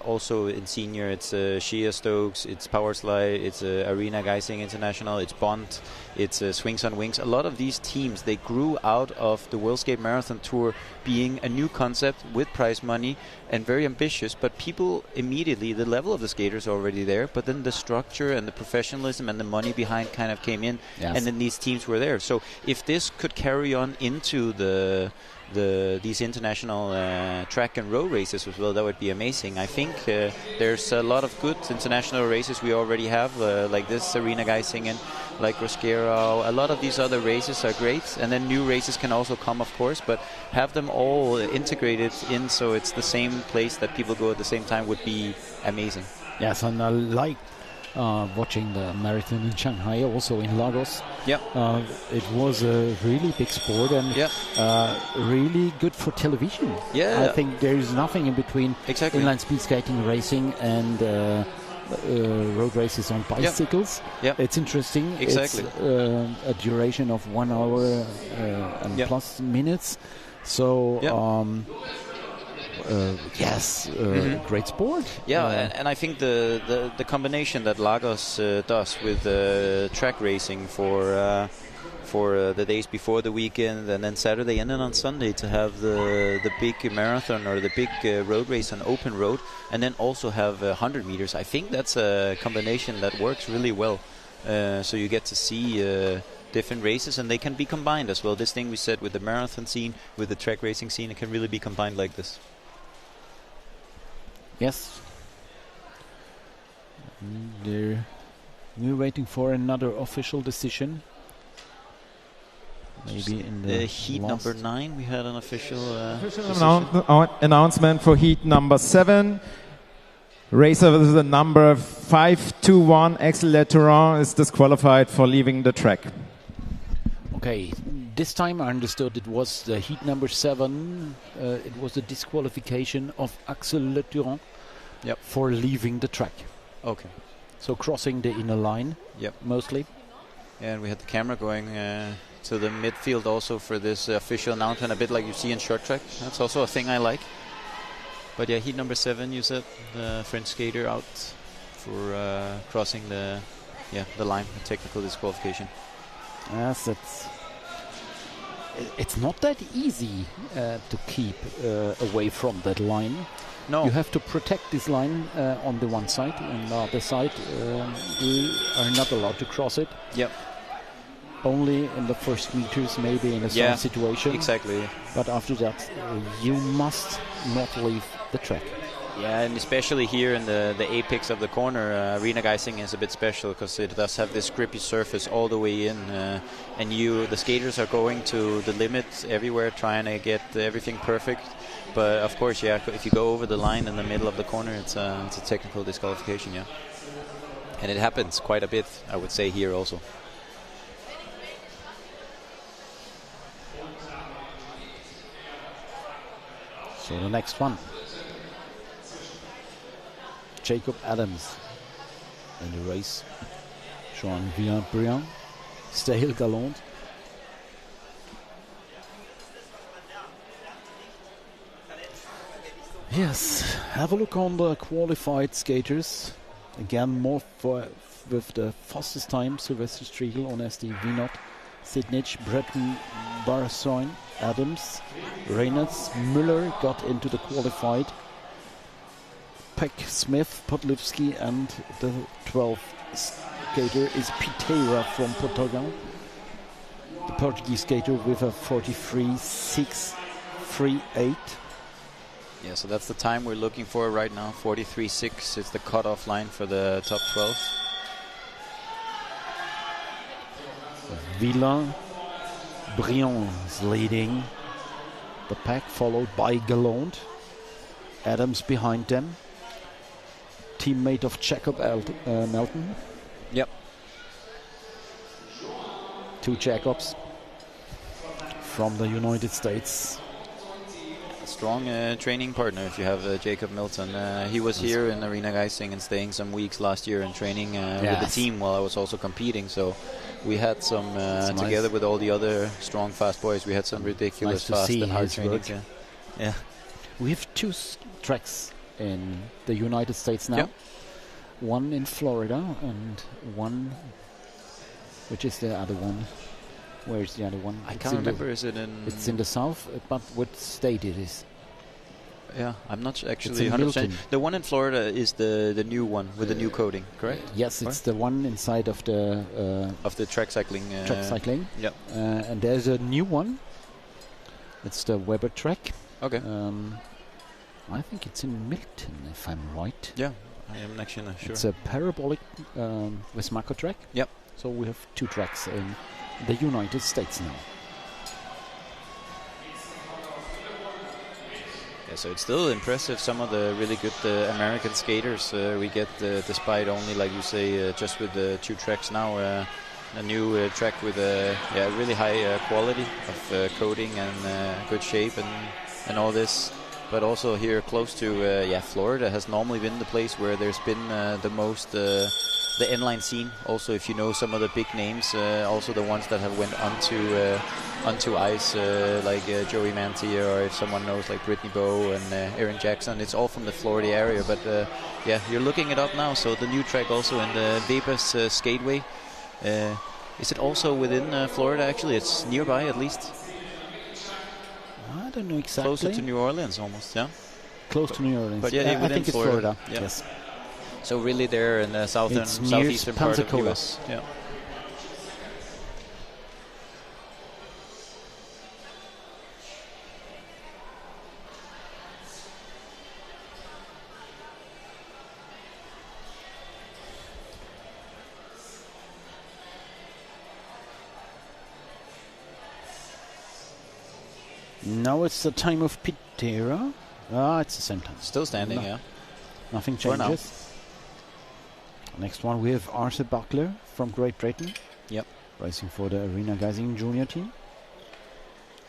Also in senior, it's Shea Stokes, it's Powerslide, it's Arena Geisingen International, it's Bond, it's Swings on Wings. A lot of these teams, they grew out of the World Skate Marathon Tour being a new concept with prize money and very ambitious, but people immediately, the level of the skaters are already there, but then the structure and the professionalism and the money behind kind of came in, and then these teams were there. So if this could carry on into these international track and road races as well, that would be amazing. I think there's a lot of good international races we already have, like this Arena Geisingen, like Rosquero. A lot of these other races are great, and then new races can also come, of course, but have them all integrated in so it's the same place that people go at the same time would be amazing. Yes, and I like watching the marathon in Shanghai, also in Lagos. Yeah. It was a really big sport and really good for television. Yeah. I think there is nothing in between inline speed skating, racing, and road races on bicycles. Yeah. It's interesting. Exactly. It's a duration of 1 hour and plus minutes. So. Great sport. Yeah, and I think the combination that Lagos does with track racing for the days before the weekend and then Saturday and then on Sunday to have the big marathon or the big road race on open road and then also have 100 meters. I think that's a combination that works really well. So you get to see different races and they can be combined as well. This thing we said with the marathon scene, with the track racing scene, it can really be combined like this. Yes. We're waiting for another official decision. Maybe in the heat number 9 we had an official announcement for heat number 7. Racer with the number 521 Axel Letteron is disqualified for leaving the track. Okay, This time I understood it was the heat number 7. It was the disqualification of Axel Le Turan for leaving the track. Okay. So crossing the inner line. Yep. Mostly. Yeah, and we had the camera going to the midfield also for this official announcement, a bit like you see in short track. That's also a thing I like. But yeah, heat number 7, you said, the French skater out for crossing the line, the technical disqualification. Yes, it's not that easy to keep away from that line. No. You have to protect this line on the one side, and on the other side you are not allowed to cross it. Yep. Only in the first meters, maybe in a certain situation. Exactly. But after that, you must not leave the track. Yeah, and especially here in the apex of the corner, Arena Geisingen is a bit special because it does have this grippy surface all the way in, and the skaters are going to the limit everywhere, trying to get everything perfect. But of course, yeah, if you go over the line in the middle of the corner, it's a technical disqualification, yeah. And it happens quite a bit, I would say, here also. So the next one. Jacob Adams in the race. Jean Briand, Stahel Galland. Yes, have a look on the qualified skaters. Again, more with the fastest time. Sylvester Striegel on SD Vinot, Sidnich, Breton, Barsoin, Adams, Reynolds, Müller got into the qualified. Peck, Smith, Podlivsky, and the 12th skater is Piteira from Patinagem. The Portuguese skater with a 43.638. Yeah, so that's the time we're looking for right now. 43.6 is the cutoff line for the top 12. Villain, Briand is leading the pack, followed by Galland. Adams behind them. Teammate of Jacob Melton. Yep. 2 Jacobs from the United States. A strong training partner if you have Jacob Milton. He was here in Arena Geisingen staying some weeks last year and training with the team while I was also competing. So we had some, together with all the other strong, fast boys, we had some ridiculous fast and hard training. Yeah. We have 2 tracks in the United States now. Yep. One in Florida and one, which is the other one? Where is the other one? I can't remember. Is it in? It's in the south, but what state it is? Yeah, I'm not actually 100%. The one in Florida is the new one with the new coating, correct? Yes, it's the one inside of the track cycling. Track cycling. Yep. And there's a new one. It's the Weber track. Okay. I think it's in Milton, if I'm right. Yeah, I am actually not sure. It's a parabolic with Mako track. Yep. So we have 2 tracks in the United States now. Yeah, so it's still impressive. Some of the really good American skaters we get, despite only, like you say, just with the 2 tracks now. A new track with a really high quality of coating and good shape and all this. But also here close to Florida has normally been the place where there's been the most the inline scene. Also, if you know some of the big names, also the ones that have went onto ice, like Joey Mantia, or if someone knows like Brittany Bowe and Aaron Jackson, it's all from the Florida area. But you're looking it up now. So the new track also in the Weber's Skateway. Is it also within Florida? Actually, it's nearby at least. I don't know exactly. Closer to New Orleans, almost, yeah. Close to New Orleans. But yeah, I think it's Florida. Yeah. Yes. So really, there in the southeastern part of the US. Yeah. Now it's the time of Piteira. It's the same time. Still standing, yeah. Nothing changes. Next one we have Arthur Buckler from Great Britain. Yep. Racing for the Arena Geisingen junior team.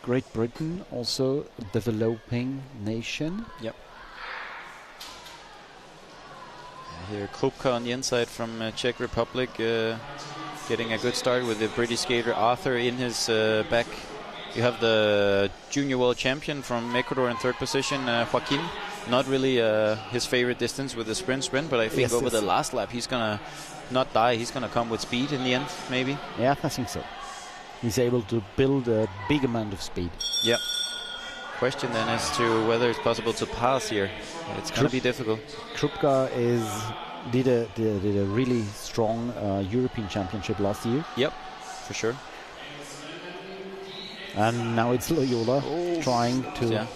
Great Britain, also developing nation. Yep. Here, Krupka on the inside from Czech Republic, getting a good start with the British skater Arthur in his back. You have the junior world champion from Ecuador in third position, Joaquin. Not really his favorite distance with the sprint, but I think over the last lap he's gonna not die. He's gonna come with speed in the end, maybe. Yeah, I think so. He's able to build a big amount of speed. Yeah. Question then as to whether it's possible to pass here. It's gonna be difficult. Krupka did a really strong European Championship last year. Yep, for sure. And now it's Loyola trying to... Yeah.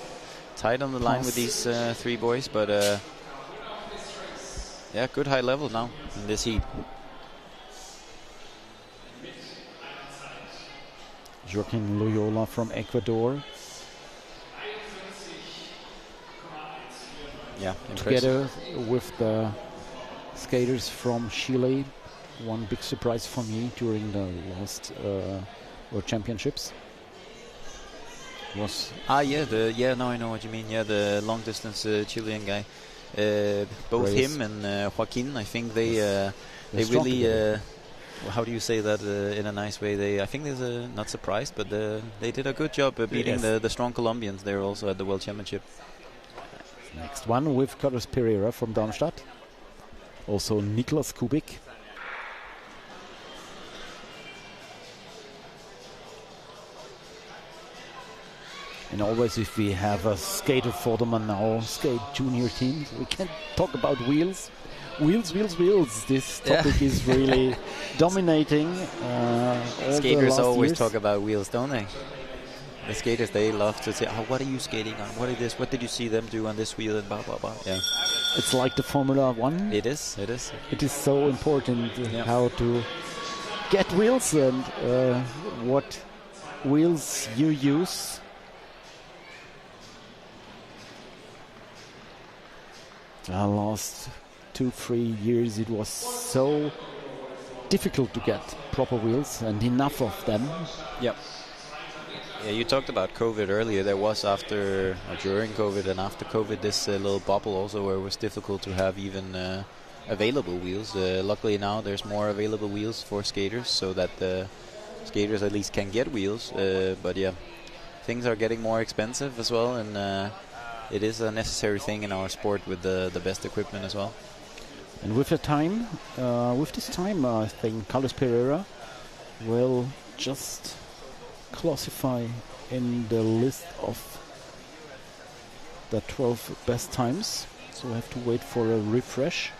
Tight on the line with these three boys, but yeah, good high level now in this heat. Joaquin Loyola from Ecuador. Yeah, together with the skaters from Chile. One big surprise for me during the last World Championships was now I know what you mean. Yeah, the long distance Chilean guy. Both Reyes. him and Joaquin, I think they really how do you say that in a nice way? I think they're not surprised, but they did a good job beating the strong Colombians. They were also at the World Championship. Next one with Carlos Pereira from Darmstadt. Also Niklas Kubik. And always if we have a skater for the Manao skate junior team, we can talk about wheels. Wheels. This topic is really dominating. Skaters always talk about wheels, don't they? The skaters, they love to say, "Oh, what are you skating on? What is this? What did you see them do on this wheel?" And blah blah blah. Yeah, it's like the Formula One. It is. It is. It is so important how to get wheels and what wheels you use. The last 2-3 years it was so difficult to get proper wheels and enough of them. Yep. Yeah, you talked about COVID earlier. There was during COVID and after COVID this little bubble also where it was difficult to have even available wheels. Luckily now there's more available wheels for skaters so that the skaters at least can get wheels. But yeah, things are getting more expensive as well, and it is a necessary thing in our sport with the best equipment as well. And with this time, I think Carlos Pereira will just classify in the list of the 12 best times. So I have to wait for a refresh.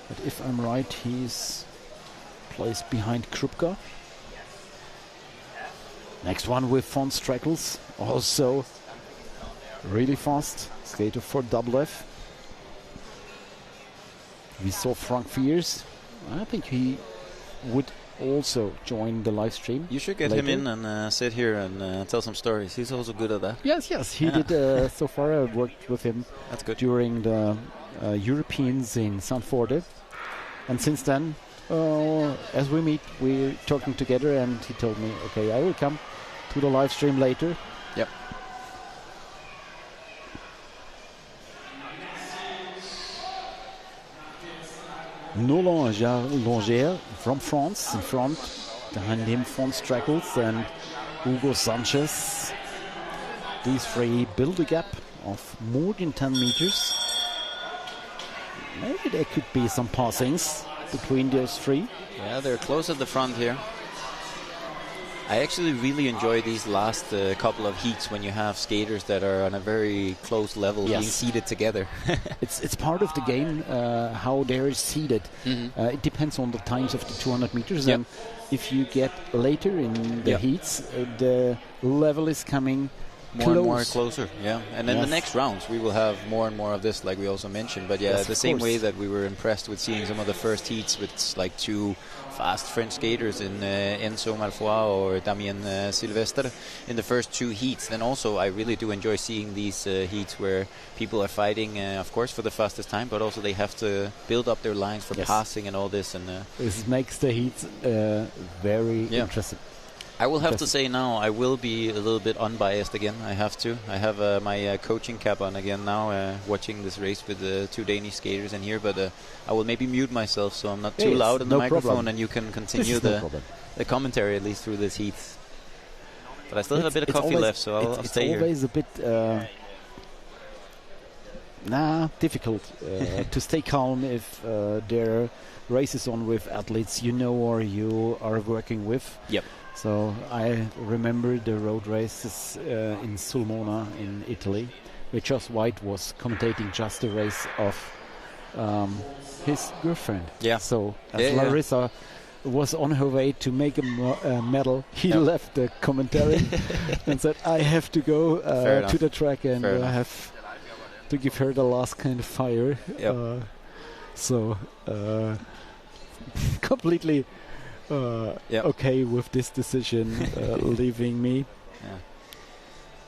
But if I'm right, he's placed behind Krupka. Next one with Von Strackles, also really fast skater for Double F. We saw Frank Fiers. I think he would also join the live stream. You should get him in and sit here and tell some stories. He's also good at that. Yes, he did so far. I worked with him during the Europeans in Sanforde. And since then, as we meet, we're talking together, and he told me, okay, I will come to the live stream later. Yep. Nolan Langer from France, in front. Behind him, Von Strackles and Hugo Sanchez. These three build a gap of more than 10 meters. Maybe there could be some passings between those three. Yeah, they're close at the front here. I actually really enjoy these last couple of heats when you have skaters that are on a very close level being seated together. It's part of the game how they're seated. It depends on the times of the 200 meters. And if you get later in the heats, the level is coming more and more closer. Yeah, and in the next rounds we will have more and more of this, like we also mentioned. But yeah, the same way that we were impressed with seeing some of the first heats with like two fast French skaters in Enzo Malfoy or Damien Sylvestre in the first two heats. Then also I really do enjoy seeing these heats where people are fighting, of course, for the fastest time, but also they have to build up their lines for passing and all this. And this makes the heats very interesting. I will have to say now, I will be a little bit unbiased again. I have to. I have my coaching cap on again now, watching this race with the 2 Danish skaters in here. But I will maybe mute myself so I'm not too loud in the microphone, and you can continue the commentary at least through this heat. But I still have a bit of coffee left, so I'll stay here. It's always a bit difficult to stay calm if there are races on with athletes you know or you are working with. Yep. So I remember the road races in Sulmona in Italy, where Joss White was commentating just the race of his girlfriend. Yeah. So as Larissa was on her way to make a medal, he left the commentary and said, "I have to go to the track and I have to give her the last kind of fire." Yep. Completely okay with this decision, leaving me.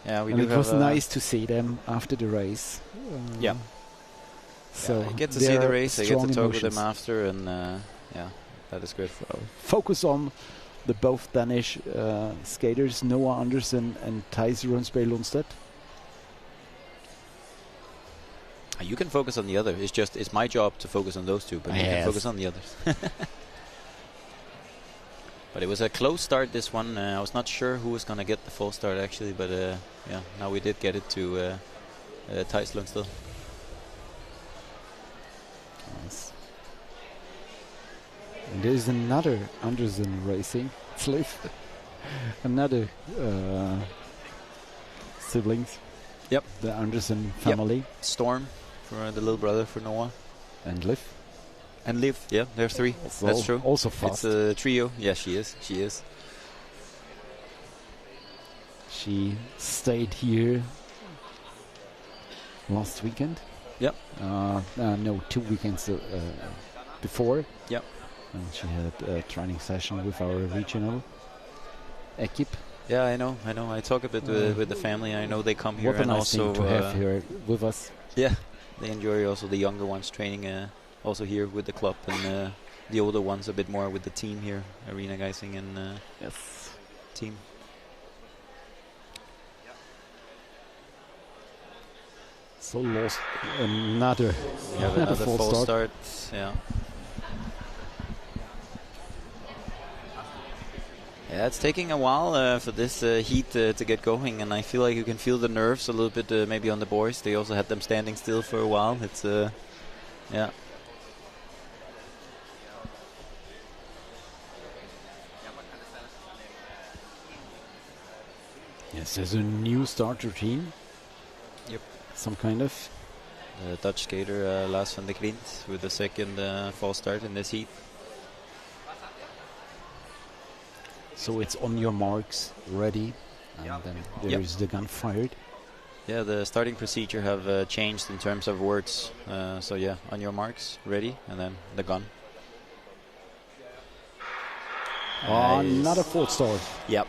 Yeah, and it was nice to see them after the race. So I get to see the race, I get to talk with them after, and that is good. So focus on the both Danish skaters, Noah Andersen and Thijs Rønsberg Lundstedt. You can focus on the other. It's my job to focus on those two, but you can focus on the others. But it was a close start, this one. I was not sure who was going to get the full start, actually. But, now we did get it to Thijs Lundstedt. Nice. And there's another Andersen racing. Sliv. Another siblings. Yep. The Andersen family. Yep. Storm, for the little brother for Noah. And Liv. And Liv, yeah, there's 3. That's true. Also fast. It's a trio. Yeah, she is. She stayed here last weekend. Yep. No, 2 weekends before. Yep. And she had a training session with our regional equipe. Yeah, I know. I talk a bit with the family. I know they come here, what a nice also thing to have here with us. Yeah, they enjoy also the younger ones training also here with the club, and the older ones a bit more with the team here, Arena Geisingen team. So lost another false start. Yeah. Yeah, it's taking a while for this heat to get going, and I feel like you can feel the nerves a little bit maybe on the boys. They also had them standing still for a while. It's yeah. Yes, there's a new start routine. Yep. Some kind of. The Dutch skater Lars van der Klint with the second false start in this heat. So it's on your marks, ready, and then there is the gun fired. Yeah, the starting procedure have changed in terms of words. So yeah, on your marks, ready, and then the gun. Another false start. Yep.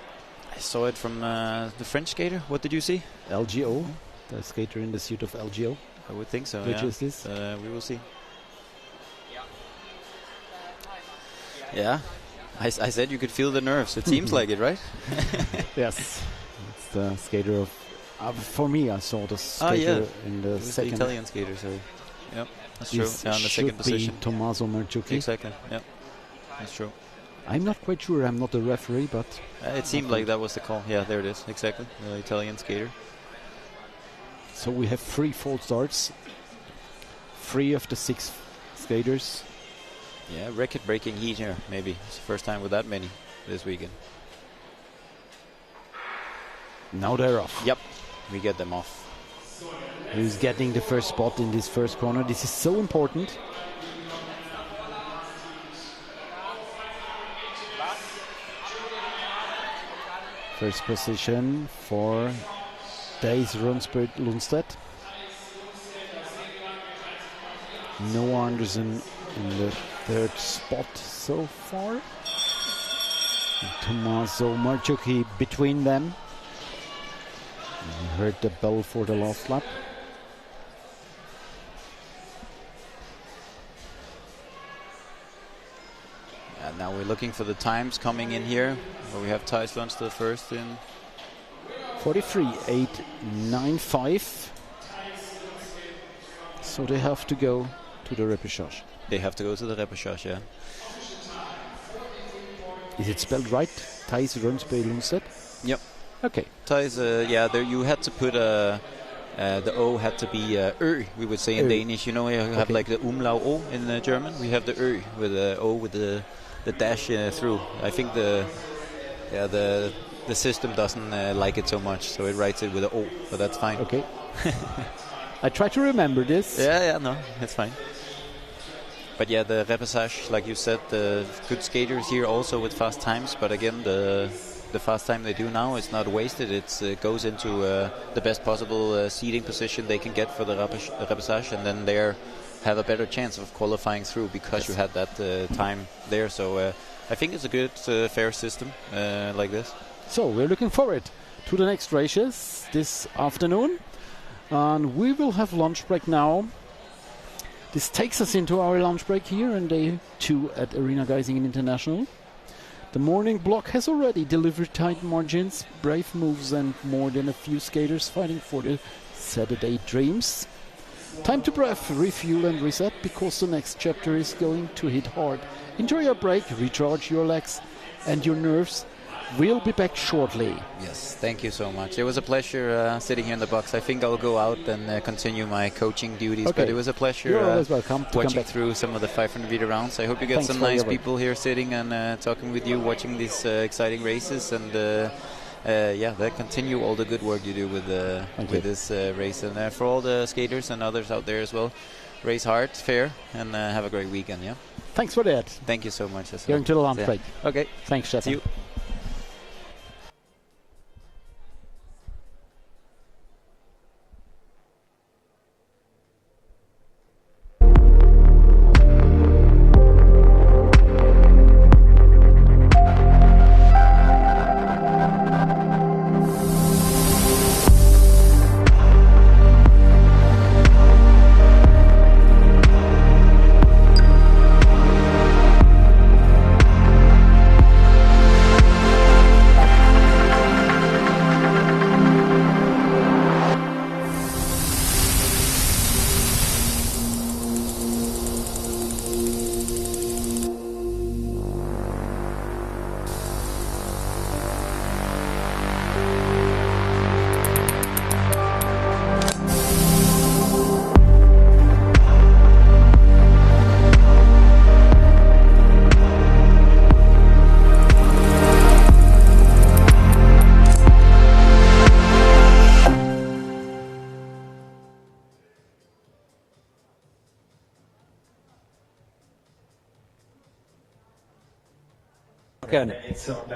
I saw it from the French skater. What did you see? LGO, the skater in the suit of LGO. I would think so. Which is this? We will see. Yeah. I said you could feel the nerves. It seems like it, right? Yes. It's the skater of... for me, I saw the skater in the second... The Italian skater, so... Yep, that's true. Yeah, in the second position. Tommaso Marciucchi. Exactly, yep. That's true. I'm not quite sure. I'm not a referee, but... it seemed like that was the call. Yeah, there it is. Exactly. The Italian skater. So we have 3 false starts. 3 of the 6 skaters. Yeah, record-breaking heat here, maybe. It's the first time with that many this weekend. Now they're off. Yep, we get them off. Who's getting the first spot in this first corner? This is so important. First position for Thijs Rønsberg Lundstedt. Noah Andersen in the 3rd spot so far. And Tommaso Marciucchi between them. You heard the bell for the last lap. And now we're looking for the times coming in here. So we have Thijs Lundstad first in 43.895. So they have to go to the repechage. They have to go to the repechage, yeah. Is it spelled right? Thijs Lundstad? Yep. Okay. Thijs, yeah, there you had to put the O had to be Ø, we would say in Danish. You know, you have like the umlaut O in German. We have the Ø with the O with the dash through. I think the system doesn't like it so much, so it writes it with an O, but that's fine. Okay. I try to remember this. Yeah, no, it's fine. But yeah, the repechage, like you said, the good skaters here also with fast times. But again, the fast time they do now is not wasted. It goes into the best possible seating position they can get for the repechage, and then they have a better chance of qualifying through because you had that time there. So I think it's a good, fair system like this. So we're looking forward to the next races this afternoon, and we will have lunch break now. This takes us into our lunch break here on day 2 at Arena Geisingen International. The morning block has already delivered tight margins, brave moves, and more than a few skaters fighting for the Saturday dreams. Time to breath, refuel and reset, because the next chapter is going to hit hard. Enjoy your break, recharge your legs and your nerves. We'll be back shortly. Yes, thank you so much. It was a pleasure sitting here in the box. I think I'll go out and continue my coaching duties, but it was a pleasure You're always welcome to watching through some of the 500 meter rounds. I hope you get some nice people here sitting and talking with you, watching these exciting races, and continue all the good work you do with this race. And for all the skaters and others out there as well, race hard, fair, and have a great weekend. Yeah. Thanks for that. Thank you so much. Going to the lunch break. Okay. Thanks, Stefan. See you.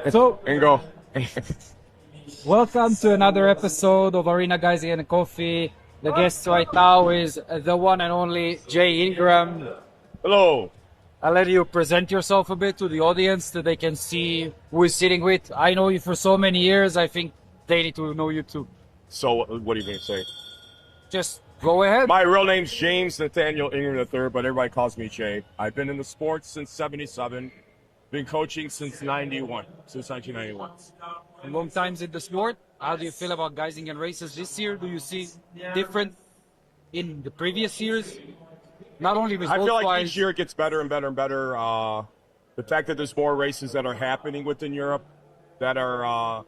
So, welcome to another episode of Arena Geisingen Coffee. The guest right now is the one and only Jay Ingram. Hello. I'll let you present yourself a bit to the audience so they can see who is sitting with. I know you for so many years. I think they need to know you too. So, what are you going to say? Just go ahead. My real name's James Nathaniel Ingram III, but everybody calls me Jay. I've been in the sports since '77. Been coaching since '91, since 1991. Long times in the sport. How do you feel about Geisingen races this year? Do you see different in the previous years? Not only with I feel like each year it gets better and better and better. The fact that there's more races that are happening within Europe that are,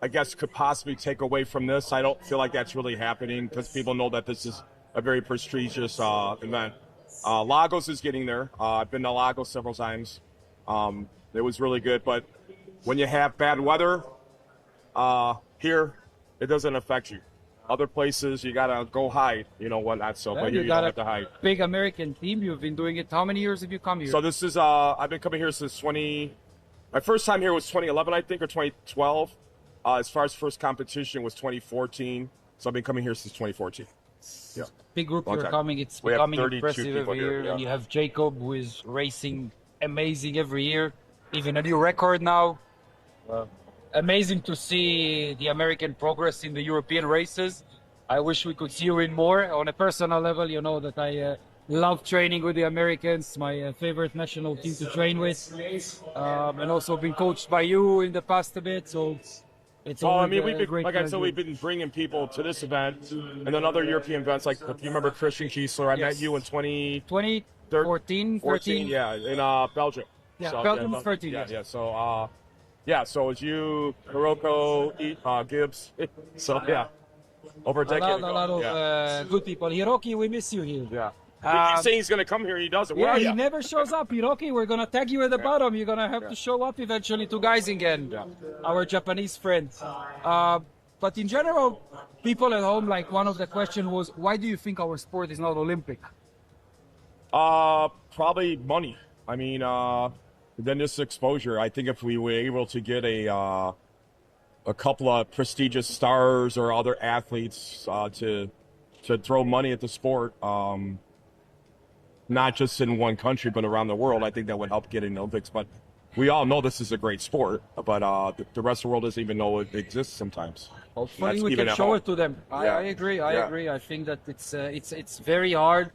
I guess, could possibly take away from this. I don't feel like that's really happening because people know that this is a very prestigious event. Lagos is getting there. I've been to Lagos several times. It was really good, but when you have bad weather here, it doesn't affect you. Other places, you gotta go hide, you know whatnot. So, but here you don't have to hide. Big American team. You've been doing it. How many years have you come here? So this is I've been coming here since my first time here was 2011, I think, or 2012. As far as first competition was 2014. So I've been coming here since 2014. Yeah. Big group you're coming. It's becoming impressive every year. Yeah. And you have Jacob, who is racing amazing every year, even a new record now. Amazing to see the American progress in the European races. I wish we could see you in more. On a personal level, you know that I love training with the Americans, my favorite national team to train with, and also been coached by you in the past a bit. So it's Well, I always mean, a great like I said, pleasure. we've been bringing people to this event and then other European events. Like if you remember Christian Kiesler, I met you in 2014, 13. yeah, in Belgium. Yeah, So, Belgium was 13. Yeah, yes. yeah. So, so it's you, Hiroko, Gibbs. So yeah, over a decade A ago. lot of yeah. good people. Hiroki, we miss you here. Yeah. He keeps saying he's going to come here. He doesn't. Where are he you? never shows up. Hiroki, we're going to tag you at the bottom. You're going to have to show up eventually to Geisingen, our Japanese friend. But in general, people at home, like one of the questions was, why do you think our sport is not Olympic? Probably money. I mean, then this exposure. I think if we were able to get a couple of prestigious stars or other athletes to throw money at the sport, not just in one country but around the world, I think that would help getting the Olympics. But we all know this is a great sport, but the rest of the world doesn't even know it exists sometimes. Hopefully we can show it to them. I agree. I agree. I think that it's very hard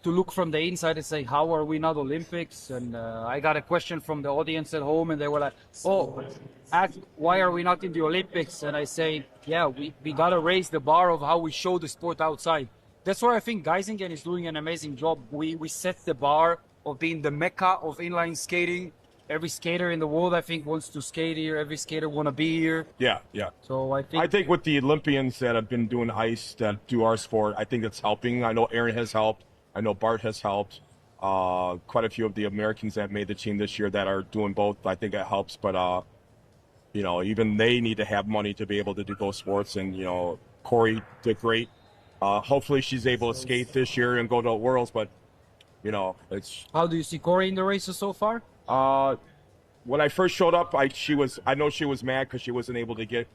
to look from the inside and say, how are we not Olympics? And I got a question from the audience at home, and they were like, why are we not in the Olympics? And I say, yeah, we got to raise the bar of how we show the sport outside. That's where I think Geisingen is doing an amazing job. We set the bar of being the mecca of inline skating. Every skater in the world, I think, wants to skate here. Every skater want to be here. Yeah, yeah. So I think with the Olympians that have been doing ice, that do our sport, I think it's helping. I know Aaron has helped. I know Bart has helped. Quite a few of the Americans that made the team this year that are doing both, I think it helps. But, even they need to have money to be able to do both sports. And, Corey did great. Hopefully she's able to skate this year and go to the Worlds. But, it's... How do you see Corey in the races so far? When I first showed up, I know she was mad because she wasn't able to get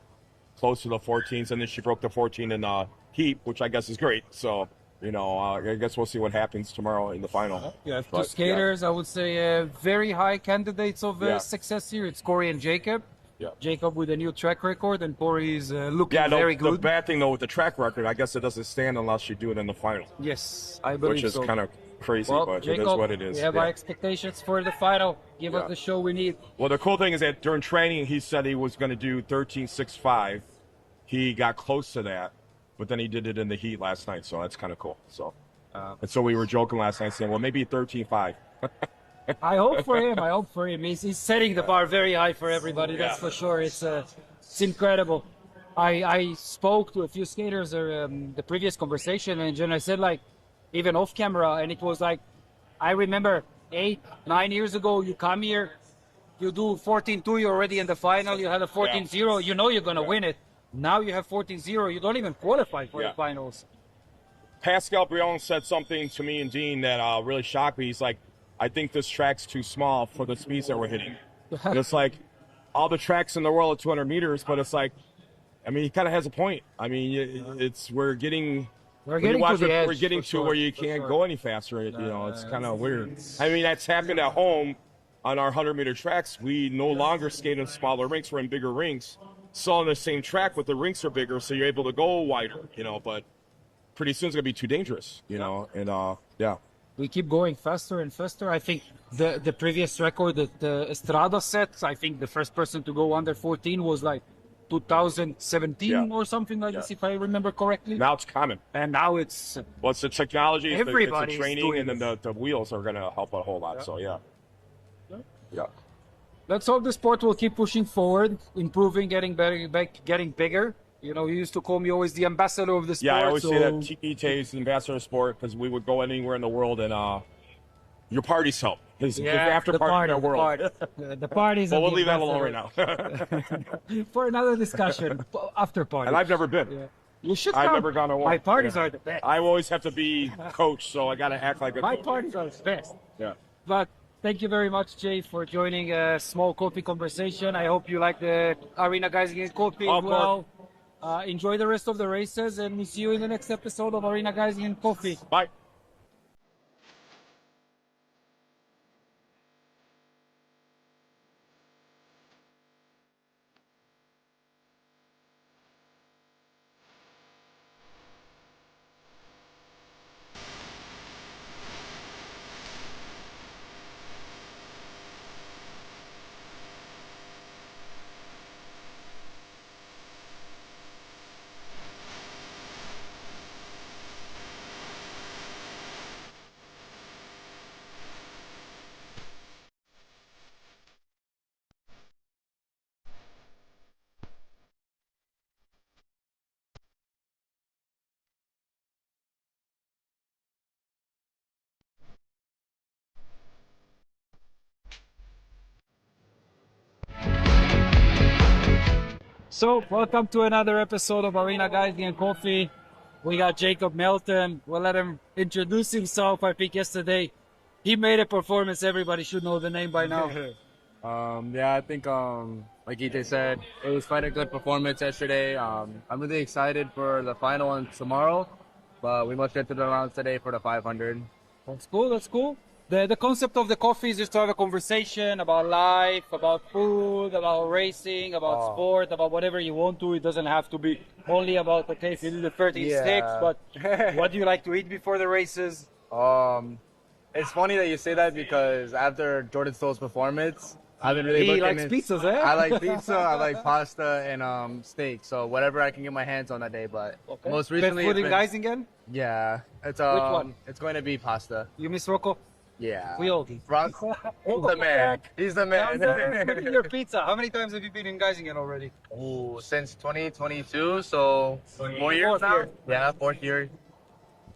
close to the 14s. And then she broke the 14 in heat, which I guess is great. So... I guess we'll see what happens tomorrow in the final. Yeah, two skaters, I would say, very high candidates of success here. It's Corey and Jacob. Yeah. Jacob with a new track record, and Corey is looking very good. The bad thing, though, with the track record, I guess it doesn't stand unless you do it in the final. Yes, I believe so. Which is kind of crazy, but Jacob, it is what it is. We have our expectations for the final. Give us the show we need. Well, the cool thing is that during training, he said he was going to do 13.65. He got close to that. But then he did it in the heat last night, so that's kind of cool. So, and so we were joking last night, saying, well, maybe 13.5. I hope for him. I hope for him. He's setting the bar very high for everybody. That's for sure. It's incredible. I spoke to a few skaters the previous conversation, and I said, like, even off camera, and it was like, I remember 8-9 years ago, you come here, you do 14.2, you're already in the final, you had a 14.0, you know you're going to win it. Now you have 14-0. You don't even qualify for the finals. Pascal Brion said something to me and Dean that really shocked me. He's like, I think this track's too small for the speeds that we're hitting. And it's like all the tracks in the world are 200 meters, but it's like, I mean, he kind of has a point. I mean, we're getting to the edge. We're getting to where you can't go any faster. It's kind of weird. I mean, that's happened at home on our 100-meter tracks. We no longer skate in smaller rinks. We're in bigger rinks. Still on the same track, but the rinks are bigger, so you're able to go wider, but pretty soon it's going to be too dangerous, and We keep going faster and faster. I think the previous record that Estrada set, I think the first person to go under 14 was like 2017 or something like this, if I remember correctly. Now it's common. And now it's... Well, it's the technology, it's the training, and then the wheels are going to help a whole lot, so yeah. Let's hope the sport will keep pushing forward, improving, getting better, getting bigger. You used to call me always the ambassador of the sport. Yeah, I always say that TPT is the ambassador of the sport because we would go anywhere in the world and your parties help. After party in the world. The parties. Well, we'll leave that alone right now. For another discussion, after party. And I've never been. Yeah. You should I've never gone to one. My parties are the best. I always have to be coach, so I got to act like a My coach. parties are the best. Yeah. But thank you very much, Jay, for joining a small coffee conversation. I hope you like the Arena Geisingen coffee as well. Enjoy the rest of the races, and we'll see you in the next episode of Arena Geisingen Coffee. Bye. So, welcome to another episode of Arena Geisingen and Coffee. We got Jacob Melton. We'll let him introduce himself. I think yesterday he made a performance. Everybody should know the name by now. Yeah, I think like EJ said, it was quite a good performance yesterday. I'm really excited for the final and tomorrow, but we must get to the rounds today for the 500. That's cool. That's cool. The concept of the coffee is just to have a conversation about life, about food, about racing, about sport, about whatever you want to. It doesn't have to be only about, okay, if you do the 13 sticks, but what do you like to eat before the races? It's funny that you say that because after Jordan Stoll's performance, I've been really He likes pizzas, eh? I like pizza, I like pasta, and steak. So whatever I can get my hands on that day. But most recently, Best food in Geisingen? Yeah, it's Which one? It's going to be pasta. You miss Rocco? Yeah. We all do. Rocco, he's the man. He's the man. Your pizza. How many times have you been in Geisingen already? Oh, since 2022, so 4 years now. Year. Yeah, 4th year.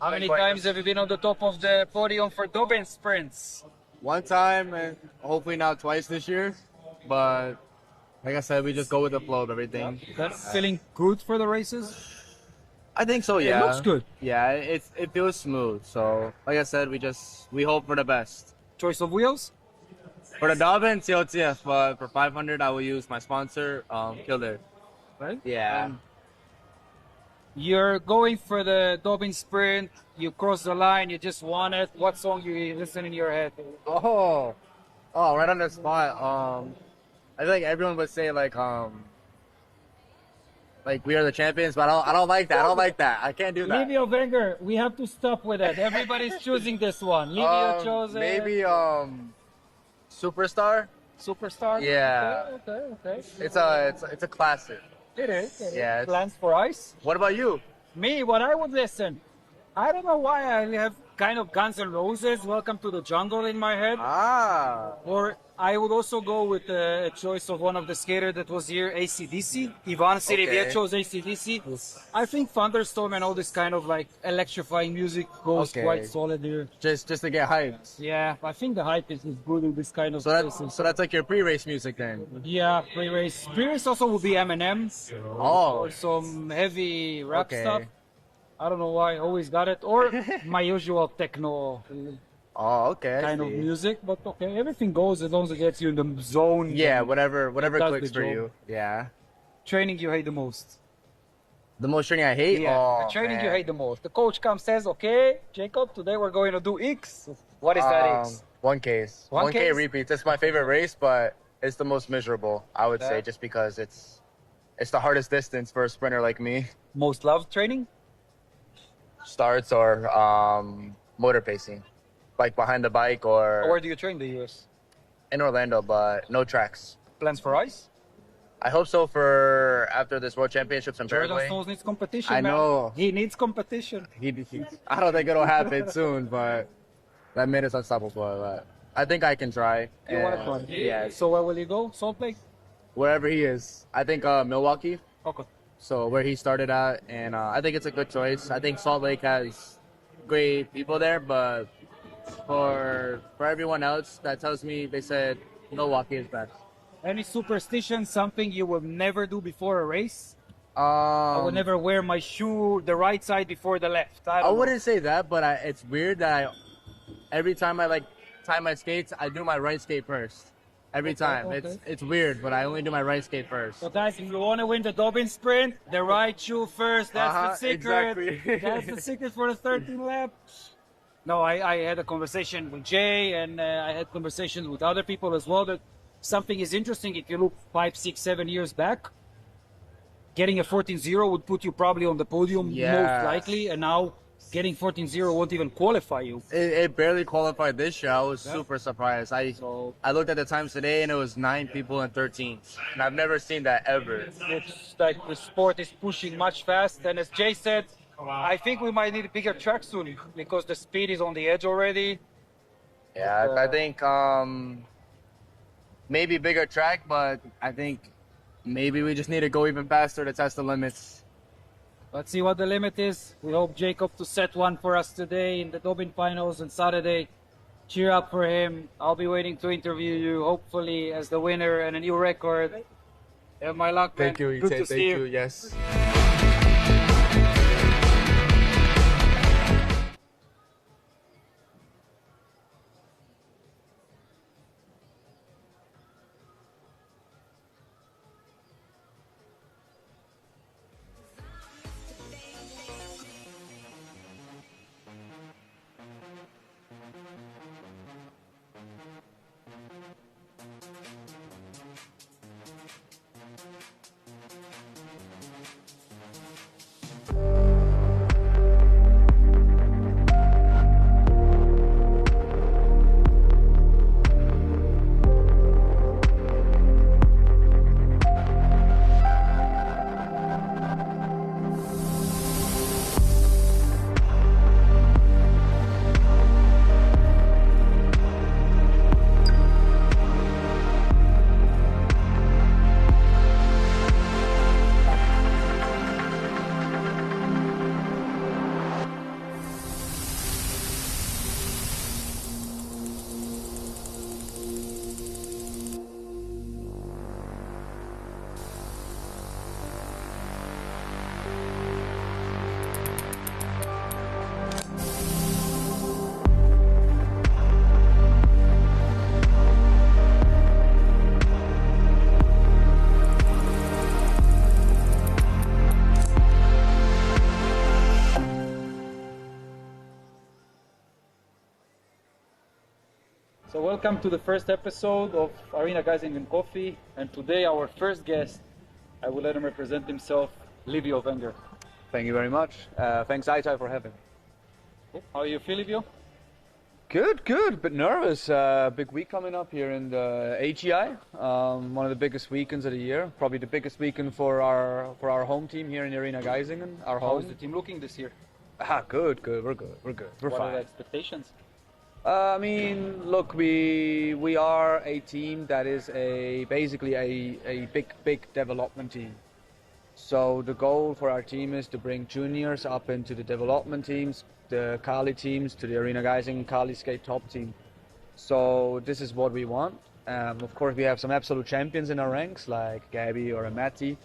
How many times have you been on the top of the podium for Dobbin Sprints? One time, and hopefully now twice this year. But like I said, we just go with the flow of everything. That's feeling good for the races? I think so, yeah. It looks good. Yeah, it feels smooth. So like I said, we hope for the best. Choice of wheels? For the Dobbin, COTF, but for 500, I will use my sponsor, Killer. Right? Yeah. You're going for the Dobbin Sprint. You cross the line. You just won it. What song you listen in your head? Oh, right on the spot. I feel like everyone would say like we are the champions, but I don't like that. I don't like that. I can't do that. Livio Wenger, we have to stop with that. Everybody's choosing this one. Livio chose it. Maybe Superstar. Superstar? Yeah. Okay. It's a classic. It is. Yeah. Plans for Ice? What about you? Me, what I would listen. I don't know why I have kind of Guns N' Roses, Welcome to the Jungle in my head. Or I would also go with a choice of one of the skaters that was here, AC/DC. Ivan Sirivia chose AC/DC. I think Thunderstorm and all this kind of like electrifying music goes quite solid here. Just to get hyped. Yeah, I think the hype is good in this kind of places. So that's like your pre-race music then? Yeah, pre-race. Pre-race also would be Eminem. Or some heavy rap stuff. I don't know why I always got it. Or my usual techno kind of music. But okay, everything goes as long as it gets you in the zone. Yeah, whatever clicks for you. Yeah. Training you hate the most? The most training I hate? Yeah, the training you hate the most. The coach comes says, okay, Jacob, today we're going to do X. What is that X? 1Ks. 1K repeats. It's my favorite race, but it's the most miserable, I would say, just because it's the hardest distance for a sprinter like me. Most loved training? Starts or motor pacing, like behind the bike or. Where do you train the US? In Orlando, but no tracks. Plans for Ice? I hope so for after this World Championships in Paraguay. Jordan Stones needs competition. I know. He needs competition. I don't think it'll happen soon, but that made us unstoppable. But I think I can try. You want to try? Yeah. So where will you go? Salt Lake? Wherever he is. I think Milwaukee. Okay. So where he started at, and I think it's a good choice. I think Salt Lake has great people there, but for everyone else that tells me, they said Milwaukee is best. Any superstition, something you will never do before a race? I will never wear my shoe the right side before the left. I wouldn't say that, but it's weird that every time I tie my skates, I do my right skate first. Every time. Okay. It's weird, but I only do my right skate first. So guys, if you want to win the Dobbin Sprint, the right shoe first. That's the secret. Exactly. That's the secret for the 13 lap. No, I had a conversation with Jay, and I had conversations with other people as well. That something is interesting. If you look 5, 6, 7 years back, getting a 14.0 would put you probably on the podium most likely, and now getting 14.0 won't even qualify you. It barely qualified this year. I was super surprised. I looked at the times today, and it was 9 people and 13. And I've never seen that ever. It's like the sport is pushing much fast, and as Jay said, I think we might need a bigger track soon because the speed is on the edge already. Yeah, I think maybe bigger track, but I think maybe we just need to go even faster to test the limits. Let's see what the limit is. We hope Jacob to set one for us today in the Dobbin finals on Saturday. Cheer up for him. I'll be waiting to interview you, hopefully as the winner and a new record. Have my luck, man. Thank you, Good Ite. to see you. Yes. So welcome to the first episode of Arena Geisingen Coffee, and today our first guest, I will let him represent himself, Livio Wenger. Thank you very much. Thanks Aitai for having. How you feel, Livio? Good, good. Bit nervous. Big week coming up here in the AGI. One of the biggest weekends of the year. Probably the biggest weekend for our home team here in Arena Geisingen. Our How home. is the team looking this year? Good, good. We're good. We're good. We're What fine. are the expectations? I mean, look, we are a team that is basically a big development team. So the goal for our team is to bring juniors up into the development teams, the Kali teams, to the Arena Geisingen Kali Skate top team. So this is what we want. Of course, we have some absolute champions in our ranks, like Gabby or Matti.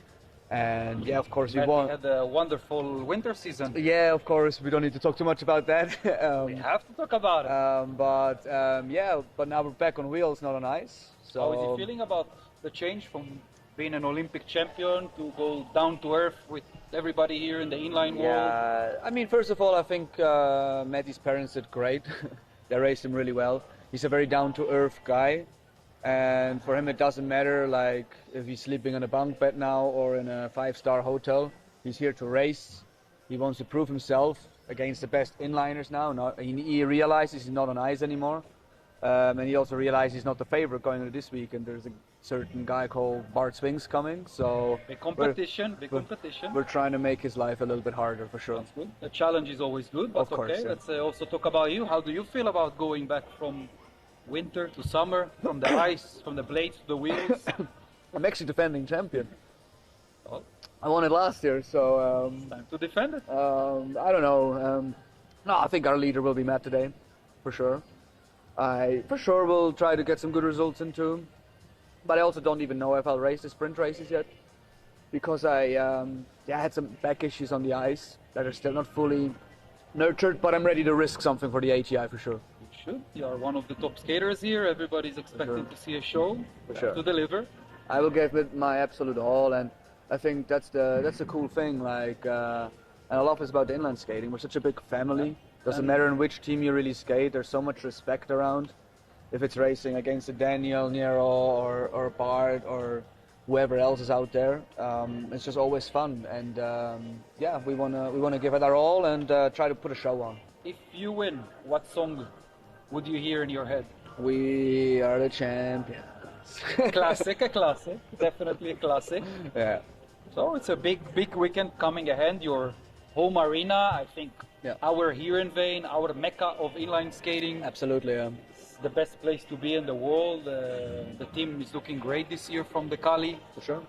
And yeah, of course, Matti we want. had a wonderful winter season. Yeah, of course, we don't need to talk too much about that. We have to talk about it. But now we're back on wheels, not on ice. So How is he feeling about the change from being an Olympic champion to go down to earth with everybody here in the inline world? Yeah, I mean, first of all, I think Matty's parents did great. They raised him really well. He's a very down-to-earth guy. And for him, it doesn't matter like if he's sleeping on a bunk bed now or in a 5-star hotel. He's here to race. He wants to prove himself against the best inliners now. He realizes he's not on ice anymore. And he also realizes he's not the favorite going into this week. And there's a certain guy called Bart Swings coming. So Big competition. We're trying to make his life a little bit harder for sure. That's good. The challenge is always good, but Of course, okay. yeah. Let's also talk about you. How do you feel about going back from winter to summer, from the ice, from the blades to the wheels? I'm actually defending champion. Oh. I won it last year, so Time to defend it. I don't know. No, I think our leader will be Matt today, for sure. I for sure will try to get some good results into him, but I also don't even know if I'll race the sprint races yet, because I had some back issues on the ice that are still not fully nurtured. But I'm ready to risk something for the AGI for sure. You should. You are one of the top skaters here. Everybody's expecting to see a show. For You sure. have to deliver. I will give it my absolute all, and I think that's the cool thing. Like, and I love this about the inline skating. We're such a big family. Doesn't matter in which team you really skate. There's so much respect around. If it's racing against a Daniel, Nero, or Bart, or whoever else is out there, it's just always fun. And yeah, we wanna give it our all and try to put a show on. If you win, what song would you hear in your head? We are the champions. Classic, a classic. Definitely a classic. Yeah. So it's a big weekend coming ahead. Your home arena, I think. Yeah. Our here in Veen, our mecca of inline skating. Absolutely. It's the best place to be in the world. The team is looking great this year from the Kali. For sure.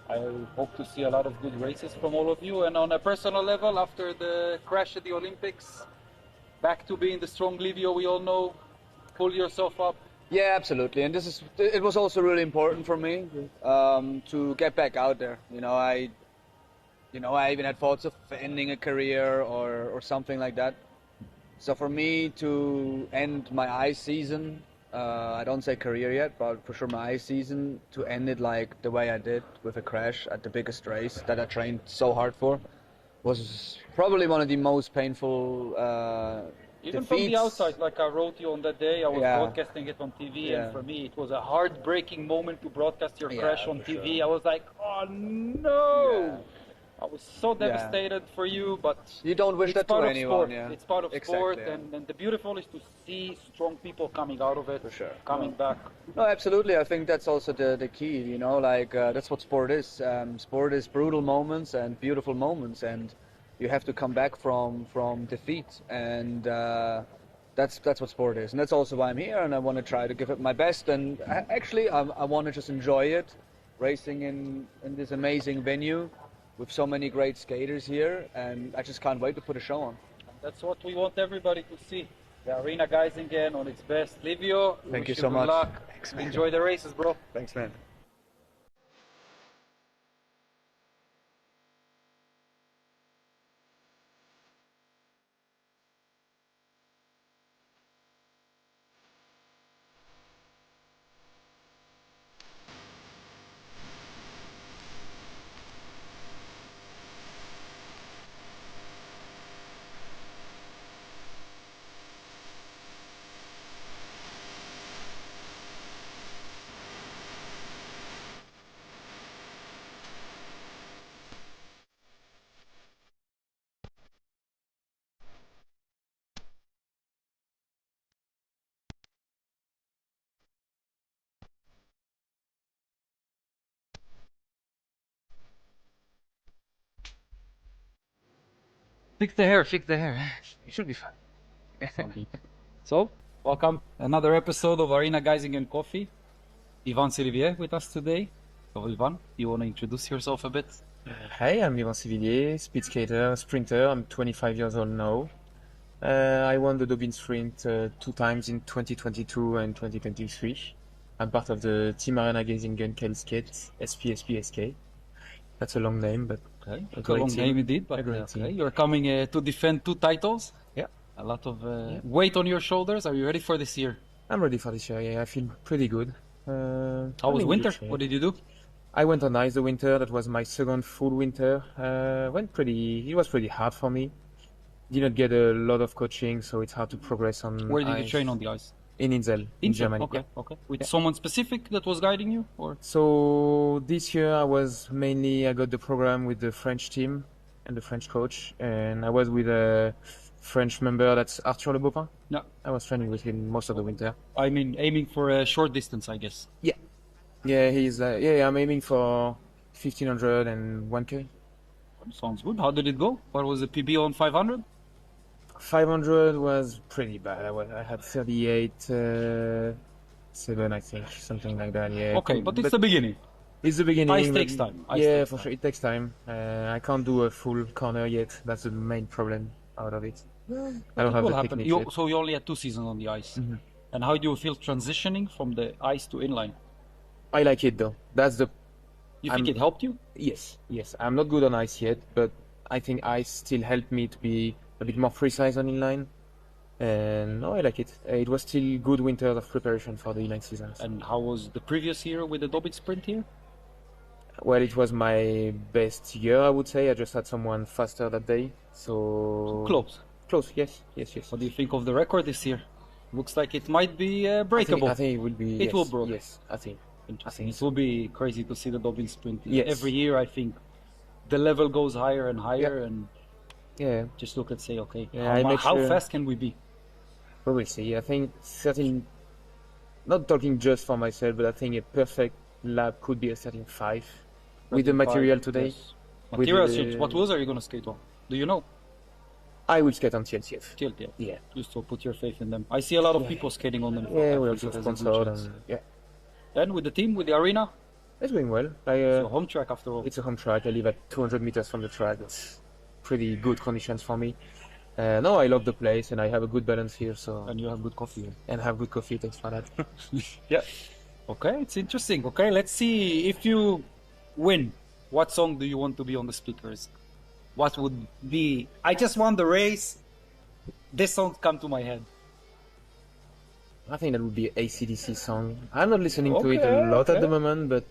I hope to see a lot of good races from all of you. And on a personal level, after the crash at the Olympics, back to being the strong Livio we all know. Pull yourself up, Yeah, absolutely. And it was also really important for me to get back out there. I even had thoughts of ending a career or something like that. So for me to end my ice season, I don't say career yet, but for sure my ice season, to end it like the way I did with a crash at the biggest race that I trained so hard for, was probably one of the most painful Even defeats. from the outside, like I wrote you on that day, I was Yeah. broadcasting it on TV, Yeah. and for me it was a heartbreaking moment to broadcast your Yeah, crash on for TV. sure. I was like, oh no! I was so Yeah. devastated for you, but You don't wish it's that to part of anyone, sport. yeah. It's part of sport, Exactly, yeah. and the beautiful is to see strong people coming out of it, For sure. coming back. No, absolutely. I think that's also the key, that's what sport is. Sport is brutal moments and beautiful moments, and you have to come back from defeat, and that's what sport is. And that's also why I'm here, and I want to try to give it my best. And I want to just enjoy it, racing in this amazing venue with so many great skaters here, and I just can't wait to put a show on. That's what we want everybody to see. The Arena Geisingen on its best. Livio, Thank you wish so good much. luck. Thanks, man. Enjoy the races, bro. Thanks, man. Fix the hair, fix the hair. You should be fine. So, welcome. Another episode of Arena Geisingen Coffee. Ivan Sylvier with us today. So, Ivan, you want to introduce yourself a bit? Hi, I'm Ivan Sivillier, speed skater, sprinter. I'm 25 years old now. I won the Dobbin Sprint 2 times in 2022 and 2023. I'm part of the Team Arena Geisingen Skate SPSPSK. That's a long name, but Okay, a a great long team. name indeed, but A great okay. team. You're coming to defend 2 titles. Yeah. A lot of weight on your shoulders. Are you ready for this year? I'm ready for this year. Yeah, I feel pretty good. How I'm was in winter? good shape. What did you do? I went on ice the winter. That was my second full winter. It was pretty hard for me. Did not get a lot of coaching, so it's hard to progress on Where did ice. you train on the ice? In Insel, in Germany. Okay, Yeah. okay. With Yeah. someone specific that was guiding you, or? So this year I got the program with the French team and the French coach, and I was with a French member, that's Arthur Le Beaupin. Yeah. I was training with him most of the winter. I mean, aiming for a short distance, I guess. Yeah, I'm aiming for 1500 and 1K. Sounds good. How did it go? What was the PB on 500? 500 was pretty bad. I had 38.7, I think, something like that. Yeah. Okay, but it's the beginning. It's the beginning. Ice but- takes time. Ice Yeah, takes for time. sure. It takes time. I can't do a full corner yet. That's the main problem out of it. I don't It have will the happen. technique You, yet. so you only had 2 seasons on the ice. Mhm. And how do you feel transitioning from the ice to inline? I like it though. That's the You think I'm- it helped you? Yes. I'm not good on ice yet, but I think ice still helped me to be a bit more precise on inline. And no, I like it. It was still good winters of preparation for the inline seasons. And how was the previous year with the Dobbin Sprint here? Well, it was my best year, I would say. I just had someone faster that day, so Close. Close, yes. What do you think of the record this year? Looks like it might be breakable. I think it will be. It yes, will break. Yes, I think. Interesting. It will be crazy to see the Dobbin Sprint. Yes. Every year, I think the level goes higher and higher, and Yeah, just look and say, okay, Yeah, I make how sure- fast can we be? we will see. I think certain. Not talking just for myself, but I think a perfect lap could be a 13.5 with the material today. Yes. with Materials. the- What wheels are you going to skate on? Do you know? I will skate on TLTF. TLTF. Yeah. Just to put your faith in them. I see a lot of people skating on them. Yeah, I we think also it has a good sponsored chance. and yeah, Then with the team, with the arena, it's going well. it's a home track after all. It's a home track. I live at 200 meters from the track. It's pretty good conditions for me. No, I love the place and I have a good balance here. So And you have good coffee. and have good coffee. Thanks for that. Yeah. Okay, it's interesting. Okay, let's see if you win. What song do you want to be on the speakers? What would be? I just won the race. This song come to my head. I think that would be an AC/DC song. I'm not listening to it a lot at Okay. the moment, but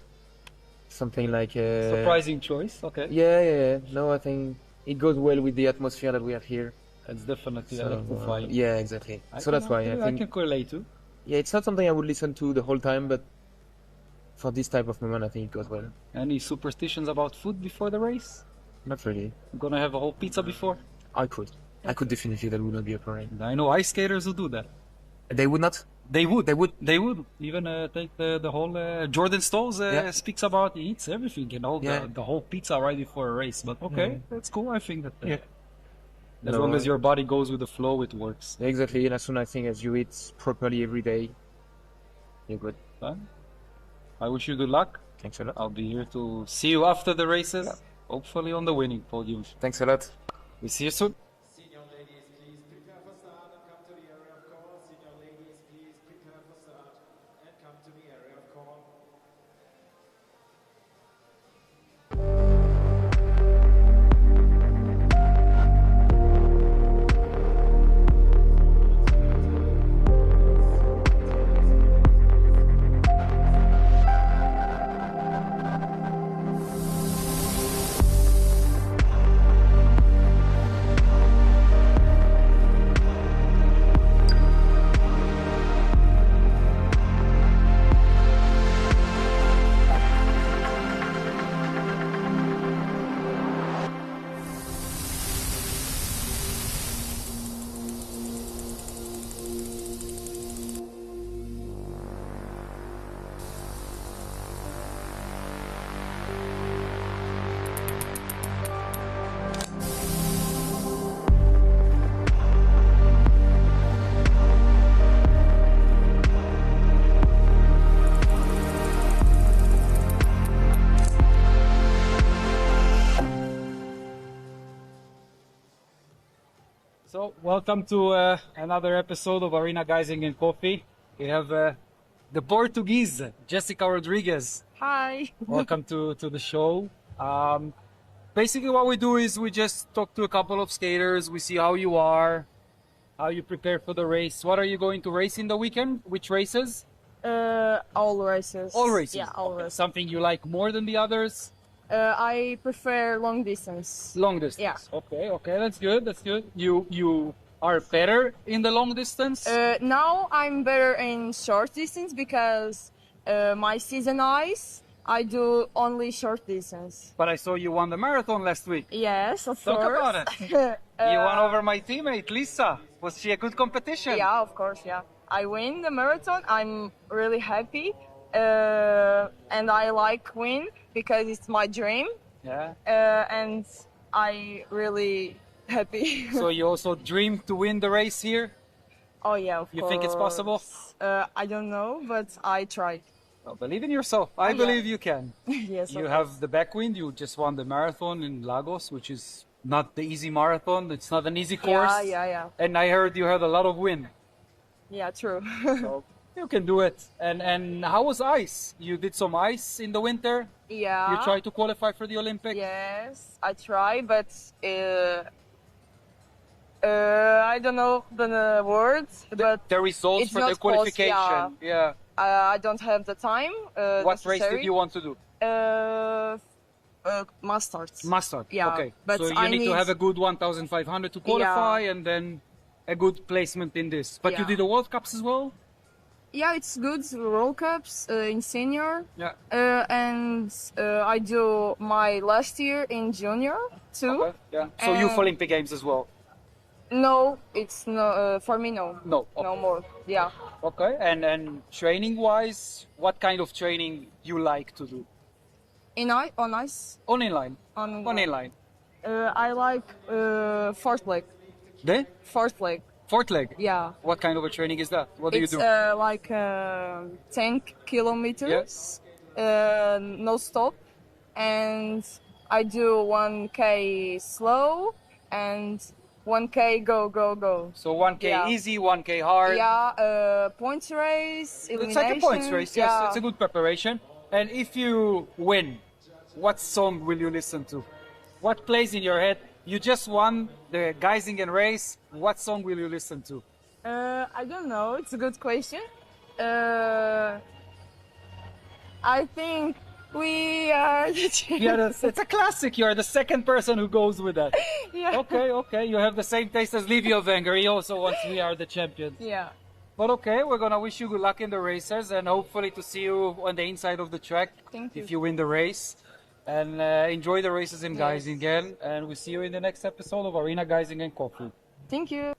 something like Surprising choice. Okay. Yeah. No, I think it goes well with the atmosphere that we have here. It's definitely So, electrifying. yeah, exactly. So that's why I I think. can correlate to. Yeah, it's not something I would listen to the whole time, but for this type of moment, I think it goes well. Any superstitions about food before the race? Not really. Gonna have a whole pizza before? I could definitely. That would not be a problem. I know ice skaters who do that. They would not. They would. Even take the whole. Jordan Stolz Yeah. speaks about he eats everything, Yeah. the whole pizza right before a race. But okay, that's cool. I think that. As No, long as your body goes with the flow, it works. Exactly, and as soon as I think as you eat properly every day, you're good. Fine. I wish you good luck. Thanks a lot. I'll be here to see you after the races. Hopefully on the winning podium. Thanks a lot. We see you soon. Senior ladies, please prepare for start and come to the area of call. Senior ladies, please prepare for start and come to the area of call. So, welcome to another episode of Arena Geisingen Coffee. We have the Portuguese, Jessica Rodriguez. Hi. Welcome to the show. Basically, what we do is we just talk to a couple of skaters. We see how you are, how you prepare for the race. What are you going to race in the weekend? Which races? All races. All races. Yeah, all Okay. races. Something you like more than the others? I prefer long distance. Long distance. Yeah. Okay, that's good. That's good. You are better in the long distance. Now I'm better in short distance because my season ice, I do only short distance. But I saw you won the marathon last week. Yes, of Talk course. about it. You won over my teammate Lisa. Was she a good competition? Yeah, of course, yeah. I win the marathon. I'm really happy. And I like win because it's my dream. Yeah. And I really happy. So you also dream to win the race here? Oh yeah, of course. You think it's possible? I don't know, but I try. Well, believe in yourself. I yeah. believe you can. Yes. You of have course. the backwind. You just won the marathon in Lagos, which is not the easy marathon. It's not an easy course. Yeah. And I heard you had a lot of wind. Yeah, true. So you can do it. And how was ice? You did some ice in the winter? Yeah. You tried to qualify for the Olympics? Yes, I try, but I don't know the words. But the results it's for not the qualification. close, Yeah. I don't have the time. What race necessary. did you want to do? Masters. Mustard. Yeah. Okay. But so you I need to have a good 1,500 to qualify, and then a good placement in this. But you Yeah. did the World Cups as well. Yeah, it's good. World Cups in senior. Yeah. And I do my last year in junior too. Okay. Yeah. So Youth And- Olympic Games as well. No, it's no for me. No. No. No more. Yeah. Okay. And training wise, what kind of training you like to do? On ice. On inline. On inline. I like fourth leg. The Fourth leg. fourth leg. Yeah. What kind of a training is that? What do It's you do? like 10 kilometers. No stop, and I do 1K slow and 1K, go, go, go. So 1K Yeah. easy, 1K hard. Yeah, points race, It's like a points elimination, race, yes. yeah. It's a good preparation. And if you win, what song will you listen to? What plays in your head? You just won the Geisingen race. What song will you listen to? I don't know. It's a good question. I think we are the champions. It's a classic. You are the second person who goes with that. Yeah. Okay. You have the same taste as Livio Wenger. He also wants We Are the Champions. Yeah. But okay, we're gonna wish you good luck in the races and hopefully to see you on the inside of the track. Thank you. If you win the race. And enjoy the races in Geisingen. And we'll see you in the next episode of Arena Geisingen Coffee. Thank you.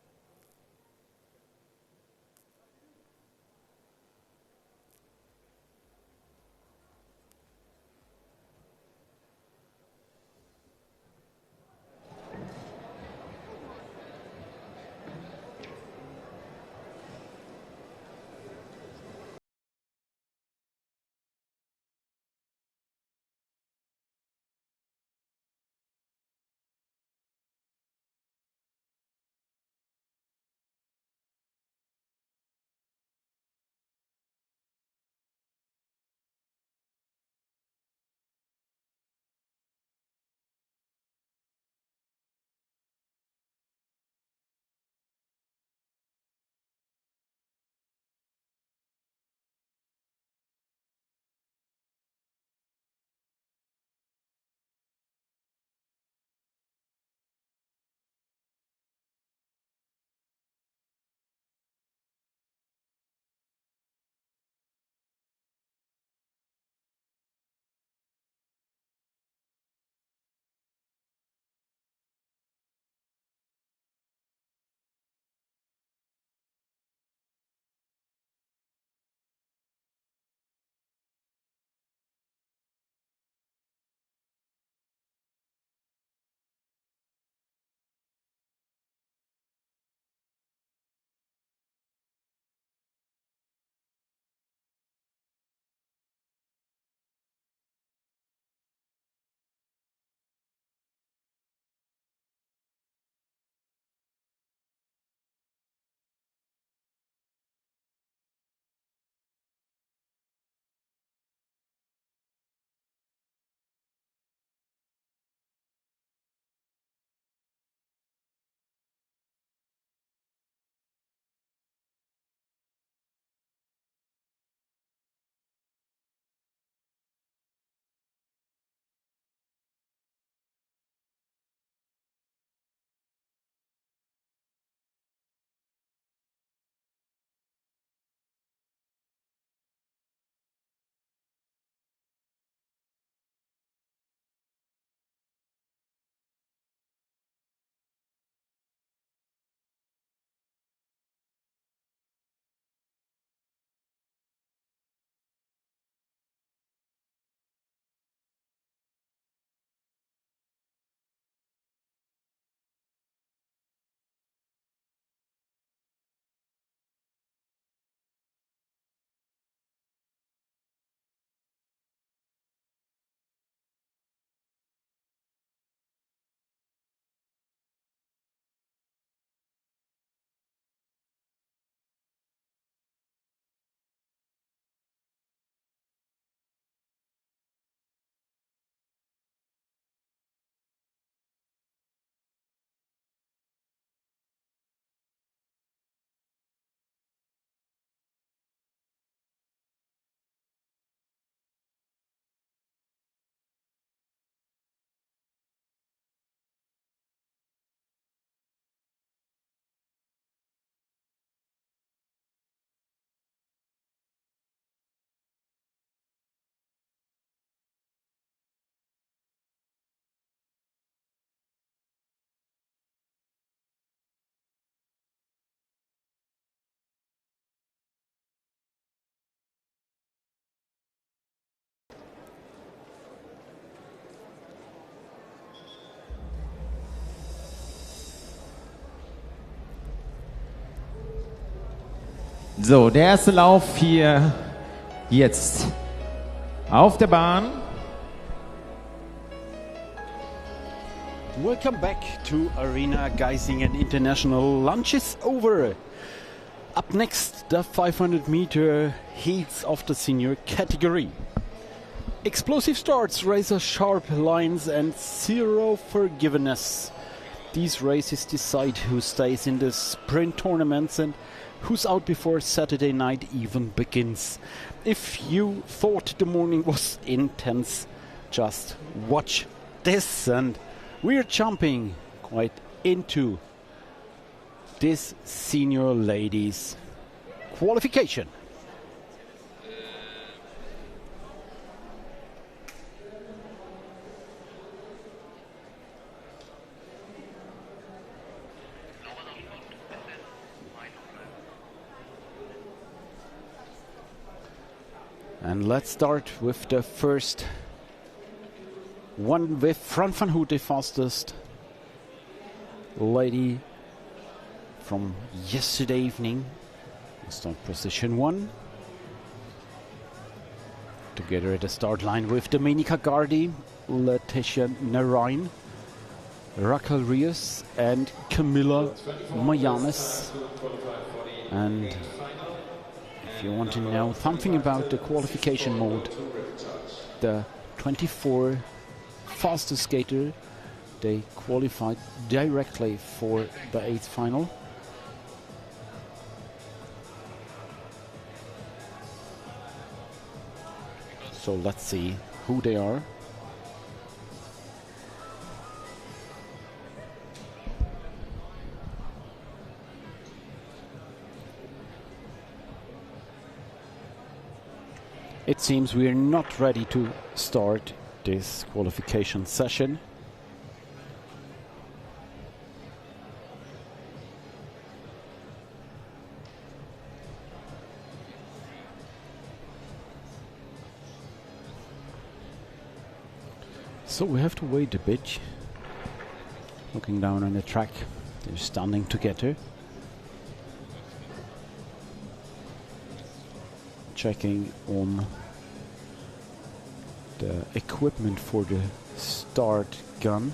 So, der erste Lauf hier jetzt auf der Bahn. Welcome back to Arena Geisingen International. Lunch is over. Up next, the 500-meter heats of the senior category. Explosive starts, razor-sharp lines and zero forgiveness. These races decide who stays in the sprint tournaments and who's out before Saturday night even begins. If you thought the morning was intense, just watch this, and we're jumping quite into this senior ladies qualification. And let's start with the first one with Fran van Hout, the fastest lady from yesterday evening. We'll start position 1. Together at the start line with Domenica Gardi, Letitia Narain, Raquel Rios and Camila Mayanes. And if you want to know something about the qualification mode, the 24 fastest skater, they qualified directly for the 8th final. So let's see who they are. It seems we are not ready to start this qualification session. So we have to wait a bit. Looking down on the track, they're standing together. Checking on the equipment for the start gun.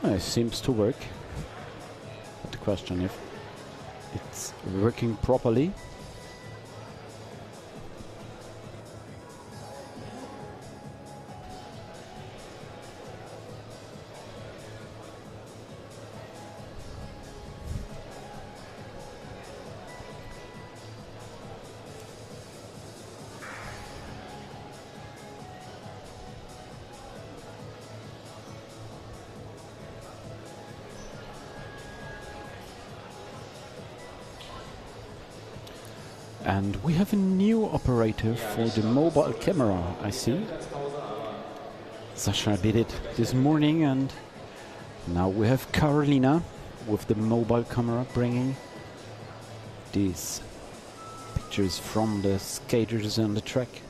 It seems to work. But the question if it's working properly. And we have a new operator for the mobile camera, I see. Sasha did it this morning, and now we have Carolina with the mobile camera bringing these pictures from the skaters on the track.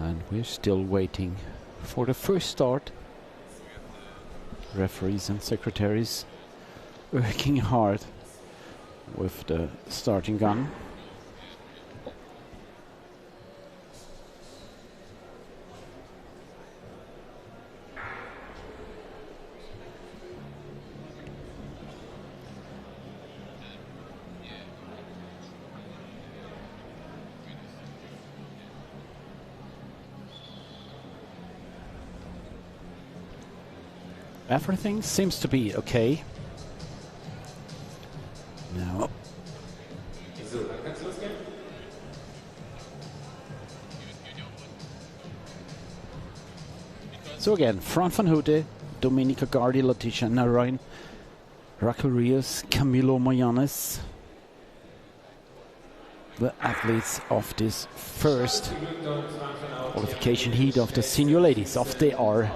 And we're still waiting for the first start. Referees and secretaries working hard with the starting gun. Everything seems to be okay. Now. So again, Fran van Hout, Domenica Gardi, Letitia Narain, Raquel Rios, Camilo Mayanes, the athletes of this first qualification heat of the senior ladies. Off they are.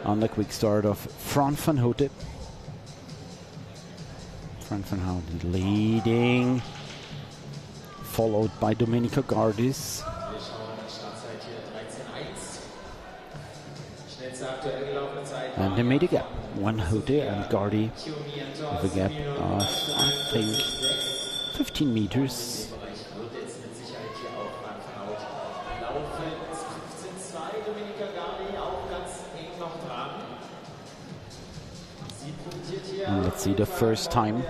On the quick start of Fran van Hout. Fran van Hout leading, followed by Domenica Gardis. And they made a gap. One Hote and Gardi with a gap of, I think, 15 meters. And let's see the first time.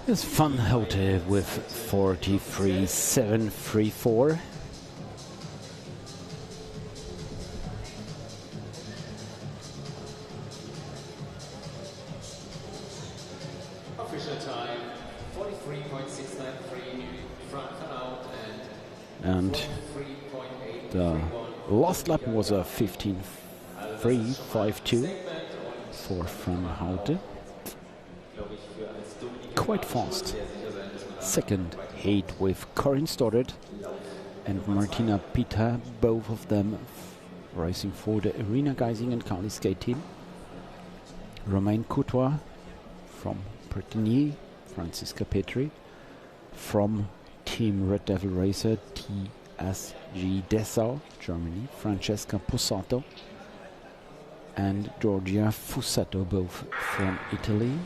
It's Van Houte with 43.734. Official time 43.693 front out And the last lap was a 15.352 for Van Houte. Quite fast. Second heat with Corinne Stoddard and Martina Pita, both of them racing for the Arena Geisingen and Kali skate team. Romain Courtois from Patinagem, Franziska Petri from Team Red Devil Racer, TSG Dessau, Germany, Francesca Pussato and Giorgia Fussato, both from Italy.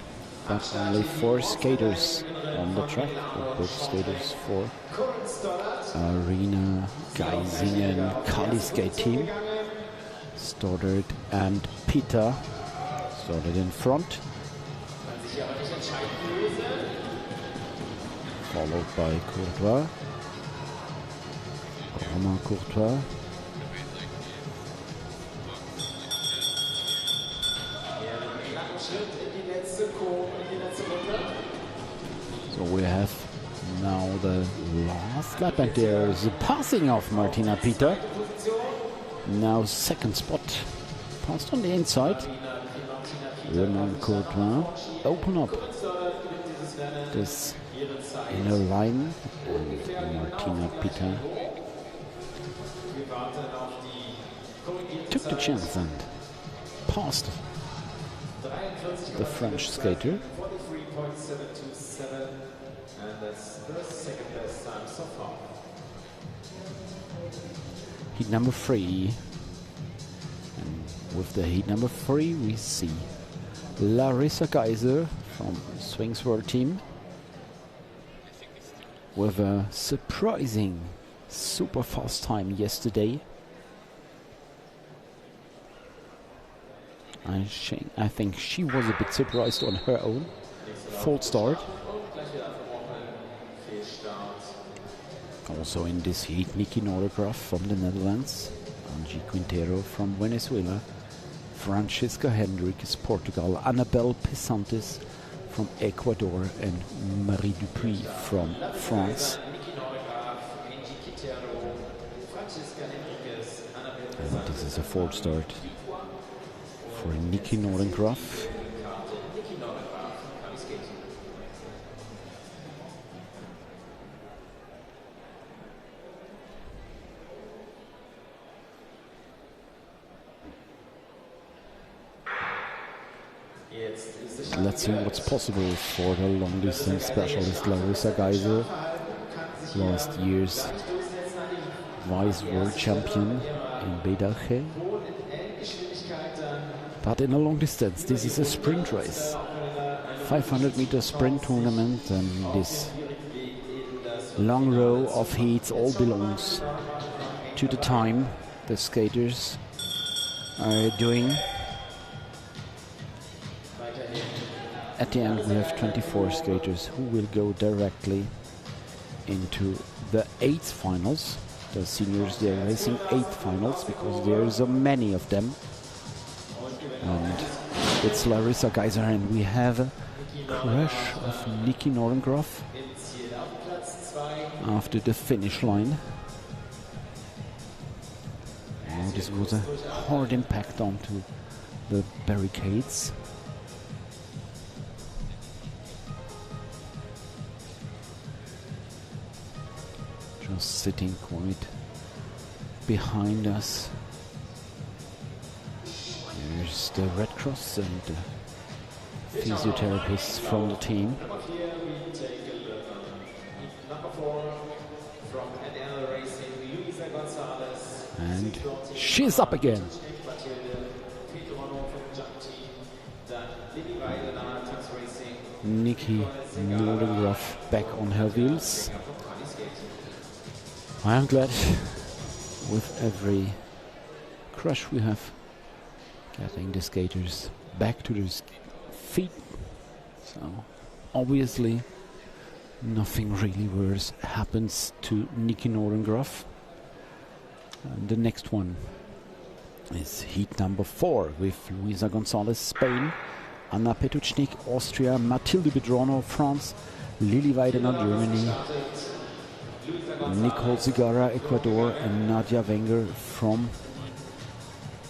But only 4 skaters on the track, both skaters for Arena Geisingen Kali skate team. Stoddard and Pita started in front, followed by Courtois, Romain Courtois. So we have now the last lap, and there is a passing of Martina Pita. Now second spot, passed on the inside. Romain Courtois open up this inner line, and Martina Pita took the chance and passed the French skater. 43.727, and that's the second best time so far. Heat number 3. And with the heat number 3 we see Larissa Geiser from Swings World Team with a surprising super fast time yesterday. I think she was a bit surprised on her own. Full start. Also in this heat, Niki Nordegraf from the Netherlands, Angie Quintero from Venezuela, Francisca Hendricks, Portugal, Annabelle Pesantes from Ecuador, and Marie Dupuis from France. And this is a fourth start for Niki Nordengraf. Let's see what's possible for the long distance specialist Larissa Geiser, last year's vice world champion in Bedache. But in a long distance, this is a sprint race, 500-meter sprint tournament, and this long row of heats all belongs to the time the skaters are doing. At the end we have 24 skaters who will go directly into the 8 finals. The seniors, they are racing 8 finals because there are so many of them. And it's Larissa Geiser, and we have a crash of Niki Nordengraf after the finish line. Oh, this was a hard impact onto the barricades. Just sitting quite behind us. There's the Red Cross and the physiotherapists from the team. Number 4 from NL Racing, Luisa Gonzalez. And she's up again. Nikki Nordengroff back on her wheels. I'm glad with every crush we have getting the skaters back to their feet. So obviously nothing really worse happens to Nikki Nordengroff. And the next one is heat number 4 with Luisa Gonzalez, Spain, Anna Petuchnik, Austria, Mathilde Bedrono, France, Lili Weidener, Germany, Nicole Zigara, Ecuador, and Nadia Wenger from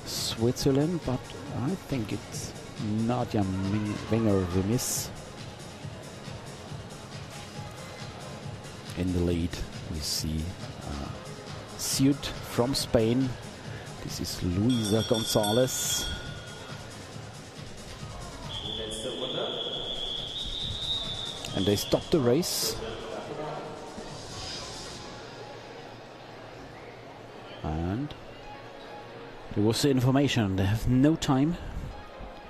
Switzerland, but I think it's Nadia Wenger we miss. In the lead we see Ciud from Spain. This is Luisa Gonzalez. And they stopped the race. And there was the information, they have no time.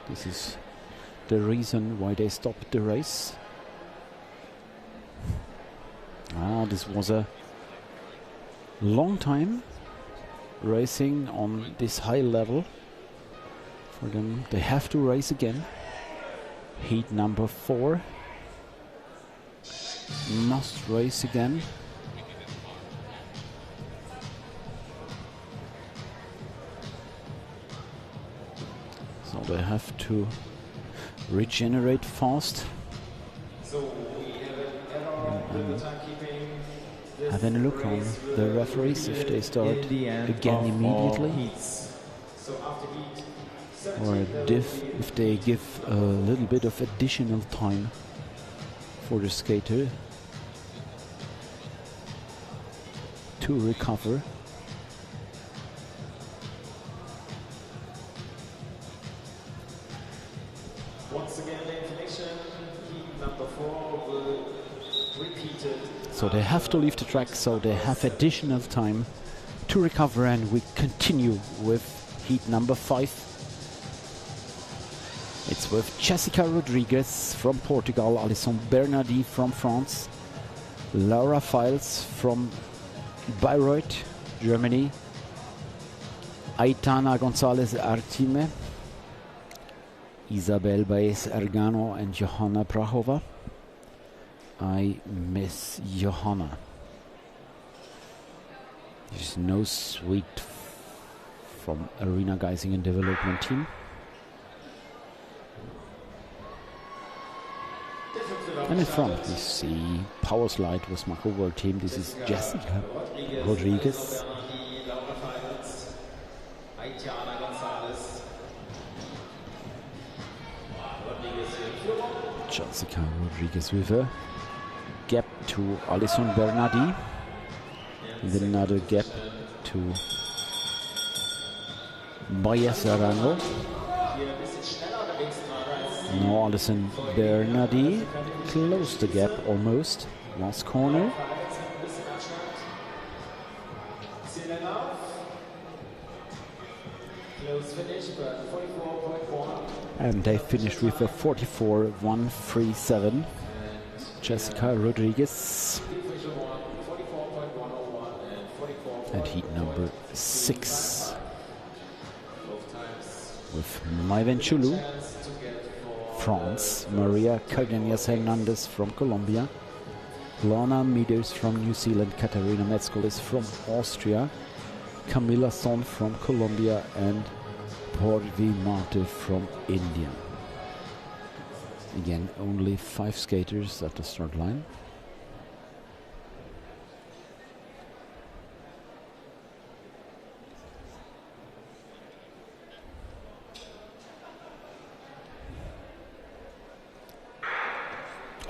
This is the reason why they stopped the race. This was a long time racing on this high level for them. They have to race again. Heat number 4. Must race again. So they have to regenerate fast. Having a look on the referees if they start again immediately, or if they give a little bit of additional time for the skater to recover. Once again, the information, heat number 4 will repeat it. So they have to leave the track, so they have additional time to recover, and we continue with heat number 5. It's with Jessica Rodriguez from Portugal, Alison Bernardi from France, Laura Files from Bayreuth, Germany, Aitana Gonzalez Artime, Isabel Baez Ergano, and Johanna Brachova. I miss Johanna. There's no sweet from Arena Geisingen development team. And in front we see Power Slide with Mako World Team. This is Jessica Rodriguez. Jessica Rodriguez with a gap to Alison Bernardi, and then another gap to Baez Arango. Now Alison Bernardi closed the gap almost. Last corner. And they finished with a 44.137. Jessica Rodriguez. And heat number 6 with Maiven Chulu, France, Maria Cardenas Hernandez from Colombia, Lana Meters from New Zealand, Katarina Metzkolis from Austria, Camila Son from Colombia, and Porvi Mate from India. Again, only 5 skaters at the start line.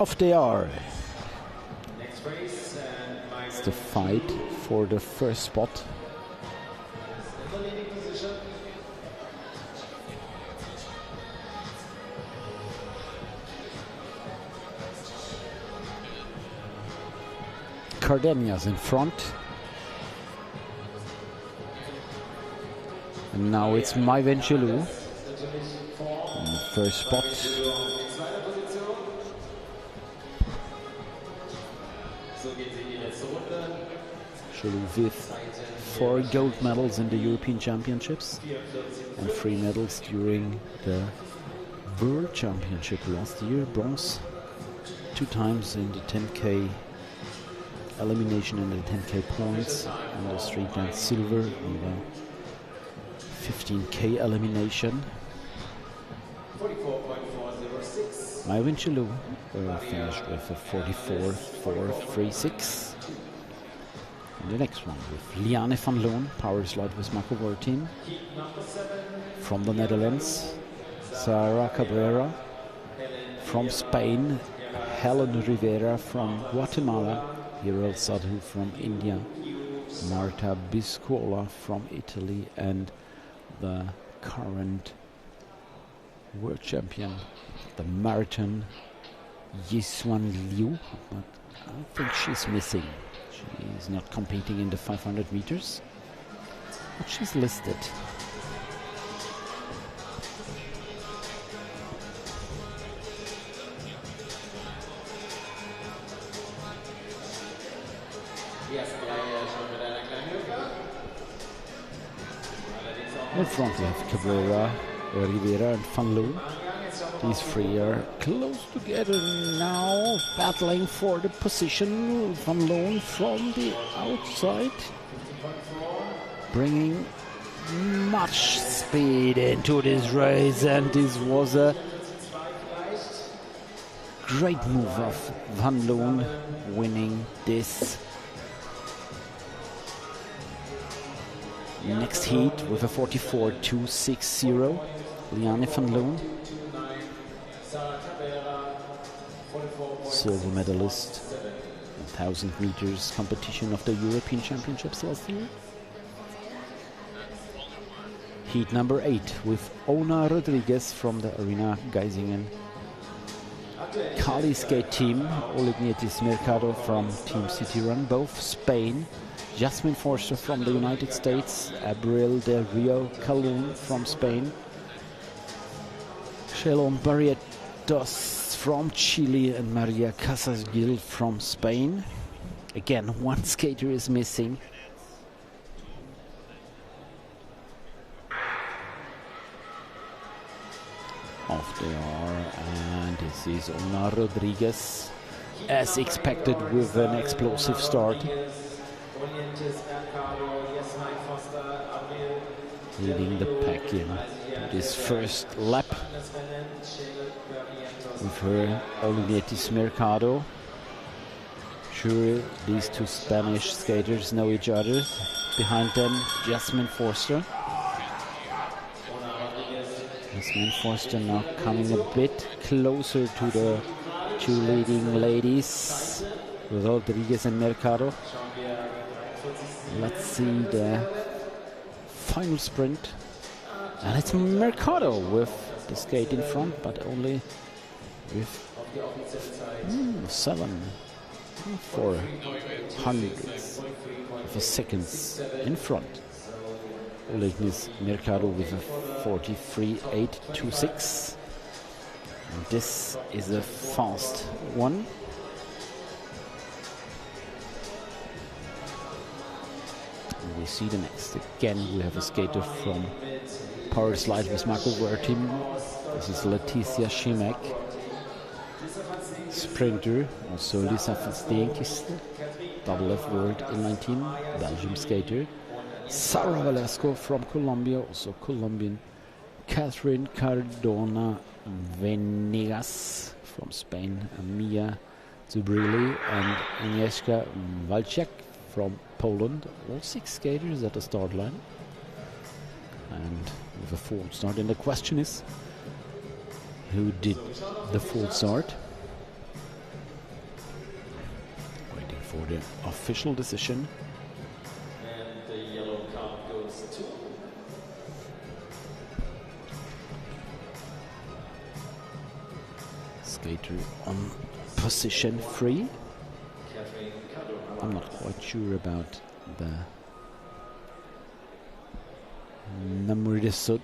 Off they are. Next race, It's the fight for the first spot. in the leading position. Cardenas in front. And now it's Maiwen Chelou in the first spot. Chelou with 4 gold medals in the European Championships and 3 medals during the World Championship last year. Bronze 2 times in the 10K elimination and the 10K points, and the street dance silver in the 15K elimination. Maiwen Chelou finished with a 44.436. And the next one with Liane van Loon, power slide with Marco Wortin. From the Netherlands, Sara Cabrera. From Spain, Helen Rivera. From Guatemala, Hirel Sadhu from India. Marta Biscola from Italy, and the current world champion, the marathon, Yiswan Liu, but I think she's missing. She is not competing in the 500 meters, but she's listed. In front we have Cabrera, Rivera and Van Loon. These 3 are close together now, battling for the position. Van Loon from the outside, bringing much speed into this race, and this was a great move of Van Loon, winning this next heat with a 44.260. Liane van Loon, silver medalist, 1000 meters competition of the European Championships last year. Heat number 8 with Ona Rodriguez from the Arena Geisingen Kali skate team, Olignietis Mercado from Team City Run, both Spain. Jasmine Forster from the United States, Abril del Rio Calun from Spain, Shalom Barrientos from Chile, and Maria Casas Gil from Spain. Again, 1 skater is missing. Off they are, and this is Ona Rodriguez, as expected, with an explosive start. Leading the pack in this first lap with her Olignietis Mercado. Sure, these 2 Spanish skaters know each other. Behind them, Jasmine Forster. Jasmine Forster now coming a bit closer to the 2 leading ladies, Rodriguez and Mercado. Let's see the final sprint, and it's Mercado with the skate in front, but only with 7/4 hundredths of a seconds in front. Olignietis Mercado with a 43.826, and this is a fast one. We see the next. Again, we have a skater from power slide with Marco Wortin. This is Leticia Schimek. Sprinter, also Lisa van Steenkiste, double F World in 19, Belgium skater. Sara Velasco from Colombia, also Colombian. Catherine Cardona Venegas from Spain. Mia Zubrili and Agnieszka Walczak from Poland. All 6 skaters at the start line, and with a full start. And the question is, who did the full start? Waiting for the official decision. And the yellow card goes to Skater on position 3. I'm not quite sure about the Number 10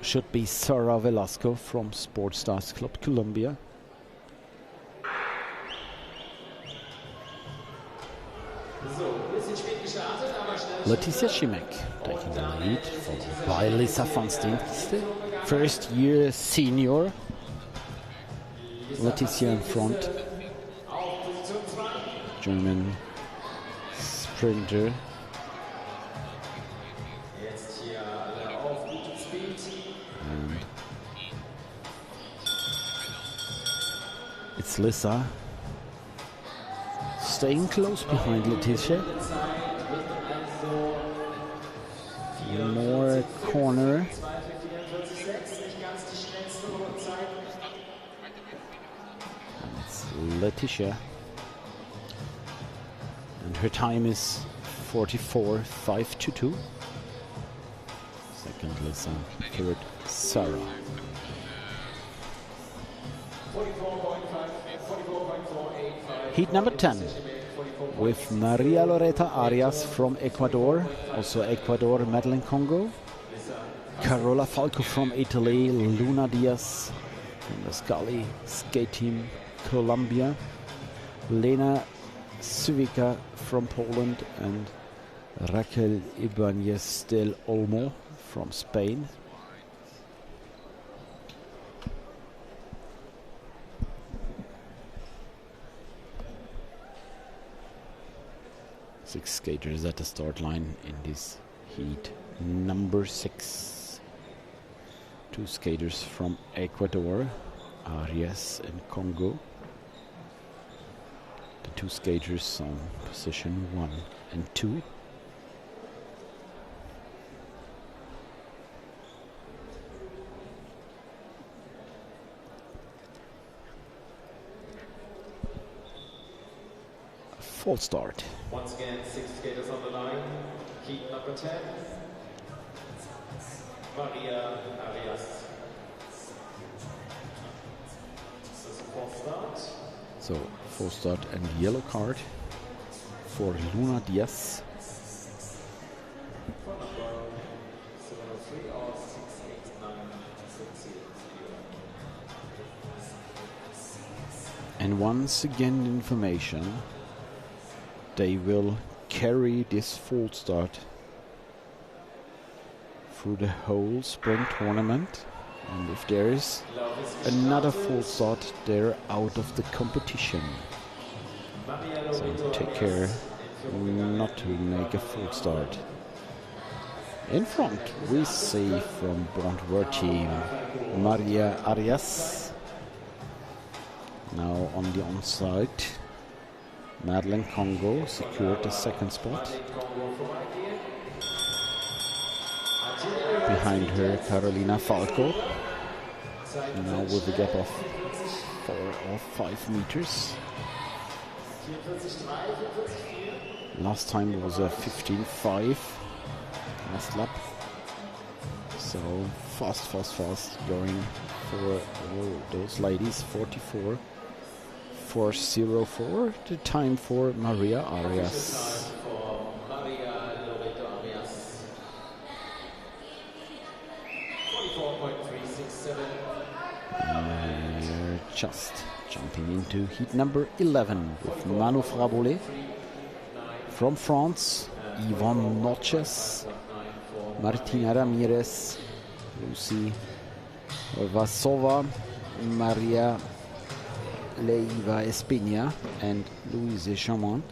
should be Sara Velasco from Sports Stars Club Colombia. Leticia Schimek taking the lead, followed by Lisa van Stinste, first year senior. Leticia in front. German sprinter. And it's Lisa staying close behind Leticia. More corner. And it's Leticia. And her time is 44.522. Second Lisa, third Sarah. Heat number 10 with Maria Loreta Arias from Ecuador, also Ecuador medal in Congo. Carola Falco from Italy, Luna Diaz from the Scali skate team Colombia, Lena Suvica from Poland, and Raquel Ibanez del Olmo from Spain. Six skaters at the start line in this heat number 6. Two skaters from Ecuador, Arias and Congo. The two skaters on position 1 and 2. Full start. Once again, 6 skaters on the line. Heat number 10. Maria Arias. This is a full start. So, full start and yellow card for Luna Diaz. Phone number 703 or 68960. And once again, information. They will carry this full start through the whole sprint tournament, and if there is another full start, they're out of the competition. So take care not to make a full start. In front we see from Bondwar team Maria Arias, now on the onside. Madeleine Congo secured the second spot. Behind her, Carolina Falco. Now with a gap of 4 or 5 meters. Last time it was a 15.5 last lap. So fast going for all those ladies. 44.404, the time for Maria Arias. We're just jumping into heat number 11 with Manu Frabolet from France, Yvonne Noches, Martina Ramirez, Lucy Vasova, Maria Leiva Espina, and Louise Chamon,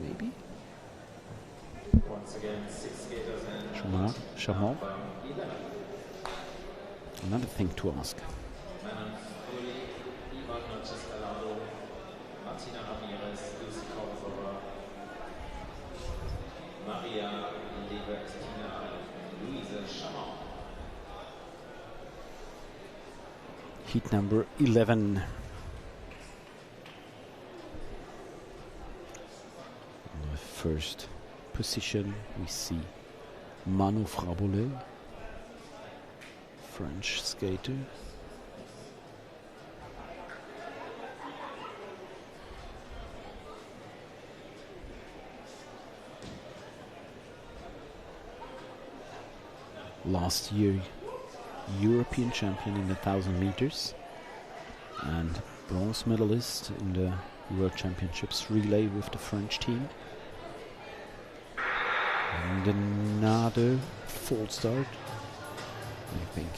maybe? Once again, 6 skaters and Chamon. Another thing to ask. Martina Ramirez, Lucy Vasova, Maria Leiva Espina, and Louise Chamon. Heat number 11. In the first position we see Manu Frabolet, French skater. last year European champion in the 1,000 meters and bronze medalist in the World Championships relay with the French team. And another false start. I think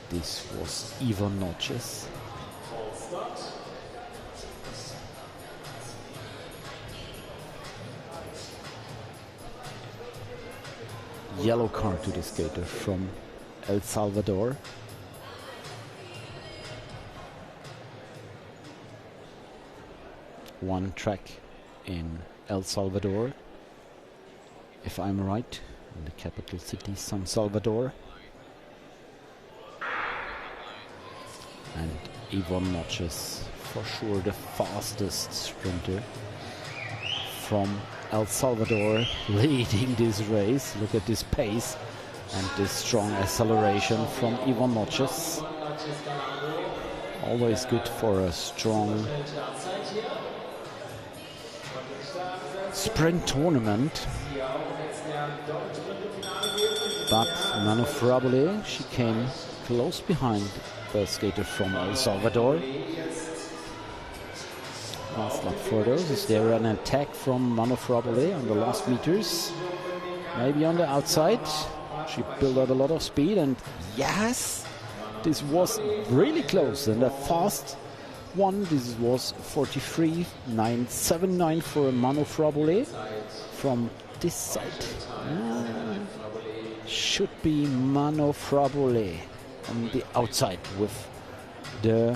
this was Ivan Notches. Yellow card to the skater from El Salvador. One track in El Salvador, if I'm right, in the capital city San Salvador. And Ivan Notches, for sure the fastest sprinter from El Salvador, leading this race. Look at this pace and this strong acceleration from Ivan Notches. Always good for a strong sprint tournament. But maneuverably, she came close behind the skater from El Salvador. Last lap further. Is there an attack from maneuverably on the last meters? Maybe on the outside. She built up a lot of speed, and yes, this was really close and a fast one. This was 43.979 for maneuverably from this side. Should be maneuverably on the outside with the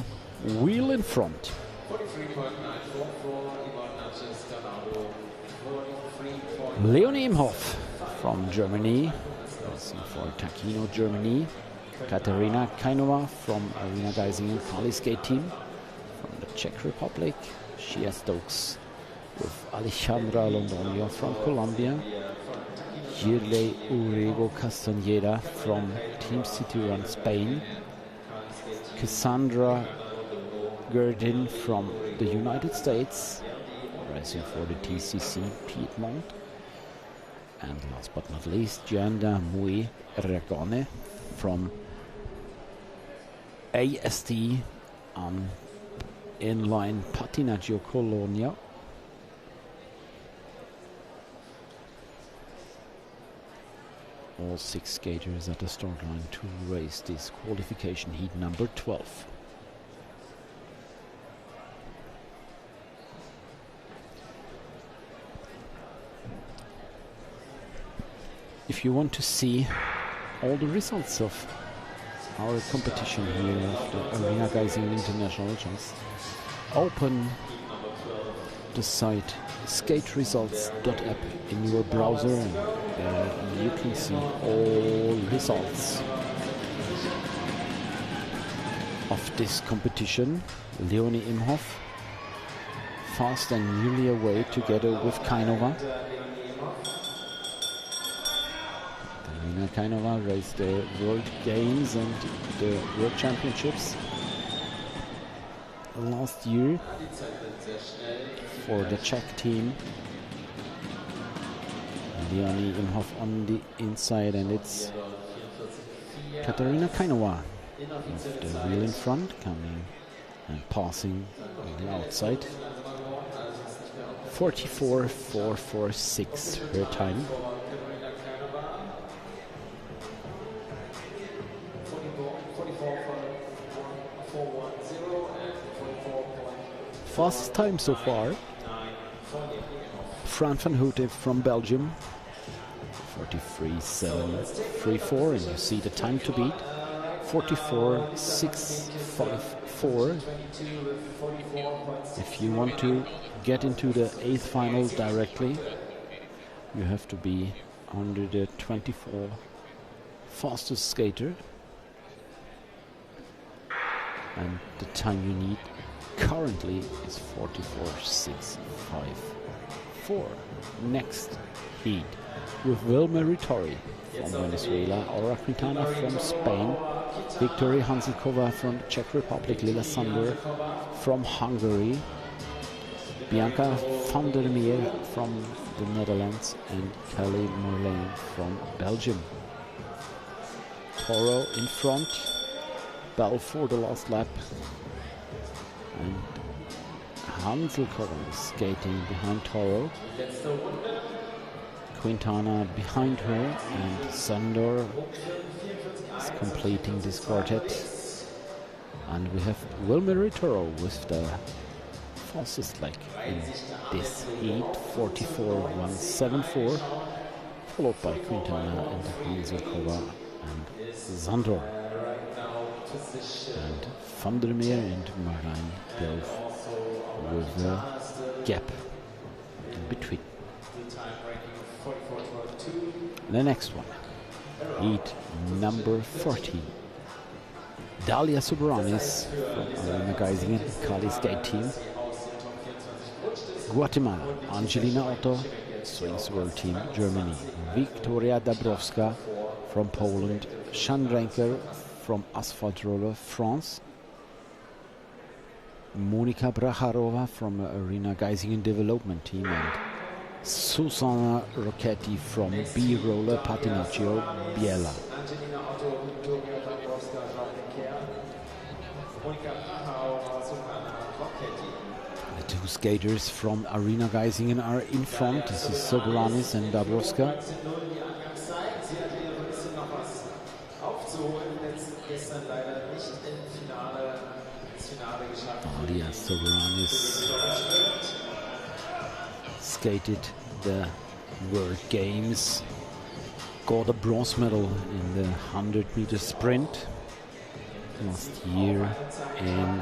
wheel in front. Leonie Imhoff from Germany, racing for Takino, Germany. Katarina Kainova from Arena Geisingen Kali skate team. From the Czech Republic, Shia Stokes with Alejandra Londoño from Colombia. Girley Urego Castañeda from Team City Run Spain. Cassandra Gerdin from the United States, racing for the TCC Piedmont. And last but not least, Gianda Mui Ragone from AST inline Patinagem Colonia. All 6 skaters at the start line to race this qualification heat number 12. If you want to see all the results of our competition here at the Arena Geisingen International, just open the site skateresults.app in your browser, and you can see all results of this competition. Leonie Imhoff, fast and nearly away together with Kainova. Katarina Kainova raced the World Games and the World Championships last year for the Czech team. Leonie Imhoff on the inside, and it's Katarina Kainova with the wheel in front, coming and passing on the outside. 44.446 her time. Fastest time so far, Fran van Houte from Belgium, 43.734, and you see the time to beat, 44.654. If you want to get into the 8th final directly, you have to be under the 24 fastest skater, and the time you need currently is 44.654. Next heat with Wilmer Ritori from Venezuela, Aura Quintana from Spain, Victoria Hanselkova from the Czech Republic, Lila Sander from Hungary, Bianca van der Meer from the Netherlands, and Kelly Morlane from Belgium. Toro in front. Bell for the last lap. And Hanselkorn is skating behind Toro. Quintana behind her, and Sandor is completing this quartet. And we have Wilmer Toro with the fastest leg in this heat, 44.174, followed by Quintana and Hanselkova and Sandor. And Van der Meer and Marijn Delf with a gap in between. The next one, heat number 40. Dalia Sobranis from Geisingen, Kali skate team. Guatemala, Angelina Otto, Swings World Team, Germany. Victoria Dabrowska from Poland. Shan Renker from Asphalt Roller, France. Monika Bracharova from Arena Geisingen Development Team, and Susanna Rocchetti from B-Roller Patinagem, Biella. The two skaters from Arena Geisingen are in front. This is Sobranis and Dabrowska. Dalia Sobranis skated the World Games, got a bronze medal in the 100-meter sprint last year in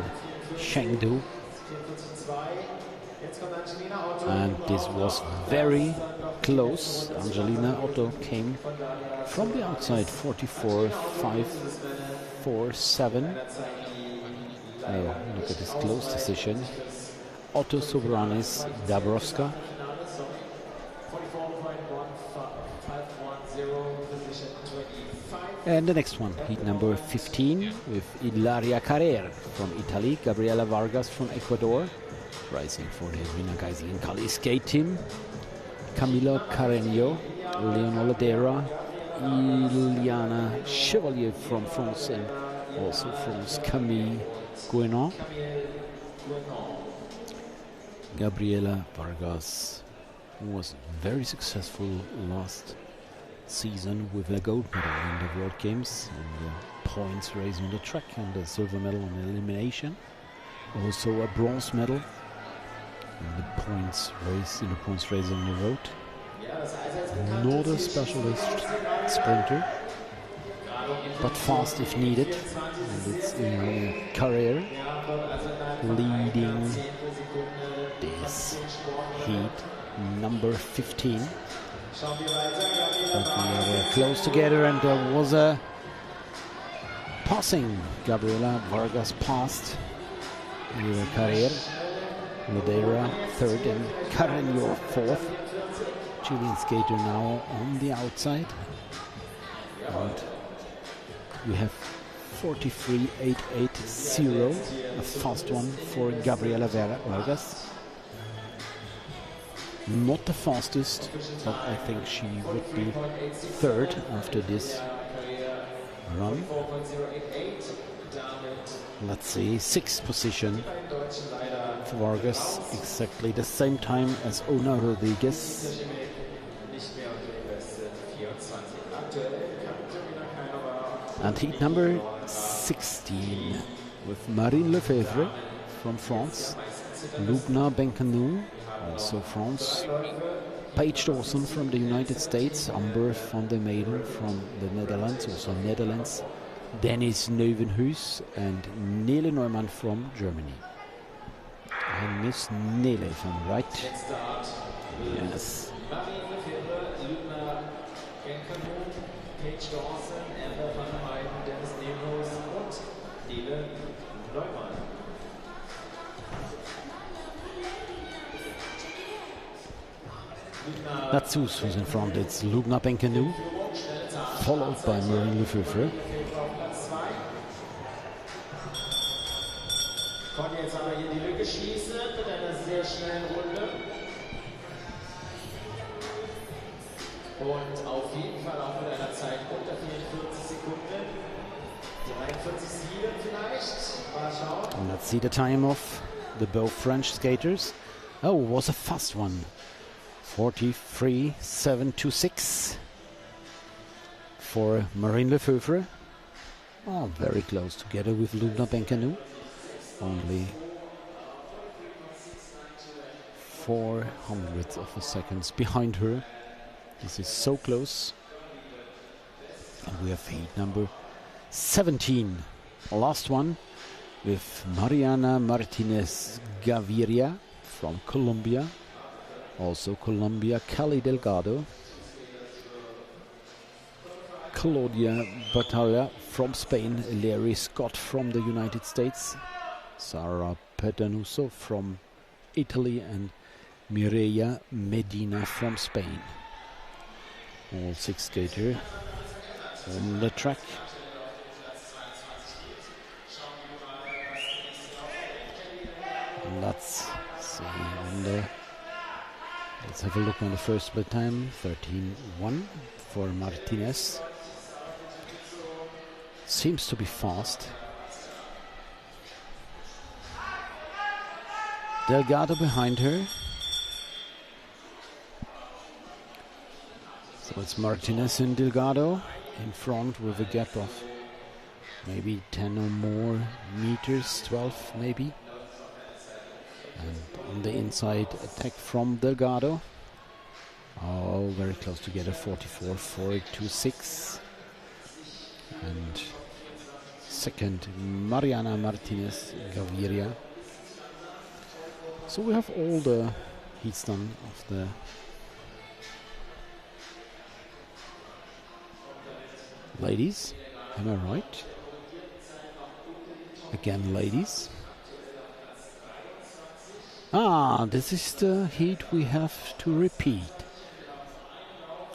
Chengdu. And this was very close. Angelina Otto came from the outside, 44.547. Oh, look at this close decision. Otto, Sobranis, Dabrowska. And the next one, heat number 15, with Ilaria Carrer from Italy, Gabriela Vargas from Ecuador, rising for the Arena Geisingen Kali skate team, Camila Carreño, Leonor Ladera, Iliana Chevalier from France, and also France, Camille Guénon. Gabriela Vargas was very successful last season with a gold medal in the World Games and the points race on the track and the silver medal on the elimination. Also a bronze medal in the points race on the road. Not a specialist sprinter, but fast if needed. And it's in career leading this heat number 15. But we are close together, and there was a passing. Gabriela Vargas passed Carrer, Madeira third, and Carreño fourth. Chilean skater now on the outside. And we have 43.880, a fast one for Gabriela Vargas. Not the fastest, but I think she would be third after this run. Let's see, sixth position for Vargas, exactly the same time as Ona Rodriguez. And heat number 16 with Marine Lefebvre from France, Lubna Benkanou, also France, Paige Dawson from the United States, Amber van der Meyden from the Netherlands, also Netherlands, Dennis Neuwenhuis, and Nele Neumann from Germany. And Miss Nele, if I'm right. Yes. That's who's in front. It's Lubna Benkanou, followed by Marine Lefebvre. Konnte jetzt aber hier die Lücke schließen mit einer sehr schnellen Runde. Und auf jeden Fall auch mit einer Zeit unter 44 Sekunden. 43,7 vielleicht. Mal schauen. Let's see the time of the both French skaters. Oh, was a fast one. 43.726 for Marine Lefevre. Oh, very close together with Lubna Benkanou. Only 400ths of a second behind her. This is so close. And we have heat number 17. Last one with Mariana Martinez Gaviria from Colombia. Also Colombia, Cali Delgado. Claudia Batalla from Spain. Larry Scott from the United States. Sara Petanuso from Italy. And Mireia Medina from Spain. All 6 skaters on the track. Let's see on the. Let's have a look on the first split time. 13.1 for Martinez. Seems to be fast. Delgado behind her. So it's Martinez and Delgado in front with a gap of maybe 10 or more meters, 12 maybe. And on the inside, attack from Delgado. Oh, very close together, 44.426. And second, Mariana Martinez Gaviria. So we have all the heats done of the ladies. Am I right? Again, ladies. Ah, this is the heat we have to repeat.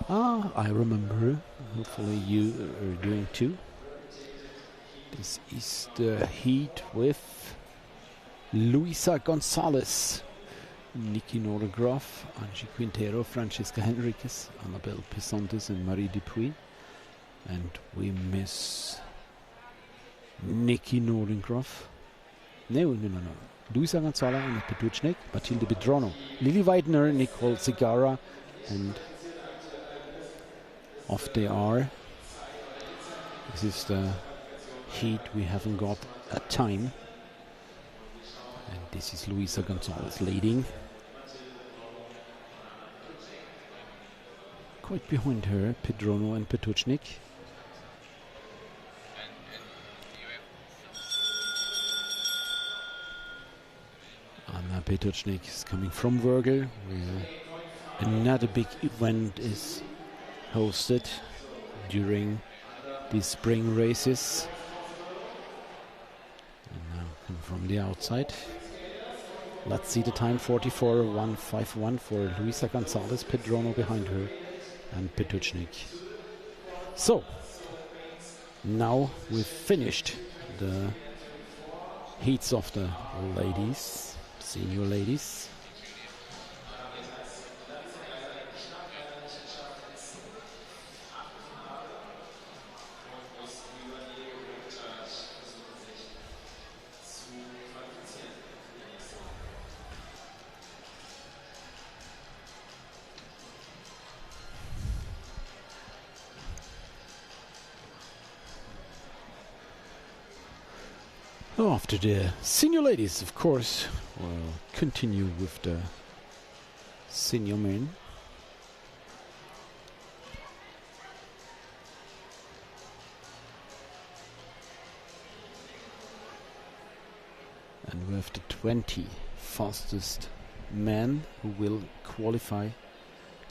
Ah, I remember. Hopefully you are doing too. This is the heat with Luisa Gonzalez, Nikki Nordegraf, Angie Quintero, Francesca Henriquez, Annabelle Pisantes and Marie Dupuy. And we miss Nikki Nordegraf. No. Luisa Gonzalez, Anna Petuchnik, Matilde Bedrono, Lily Weidner, Nicole Zigara, and off they are. This is the heat we haven't got a time. And this is Luisa Gonzalez leading. Quite behind her, Pedrono and Petuchnik. Anna Petuchnik is coming from Wörgl, where another big event is hosted during these spring races. And now come from the outside. Let's see the time, 44.151 for Luisa Gonzalez, Pedrono behind her, and Petuchnik. So, now we've finished the heats of the ladies. Senior ladies. After the senior ladies, of course, we'll continue with the senior men. And we have the 20 fastest men who will qualify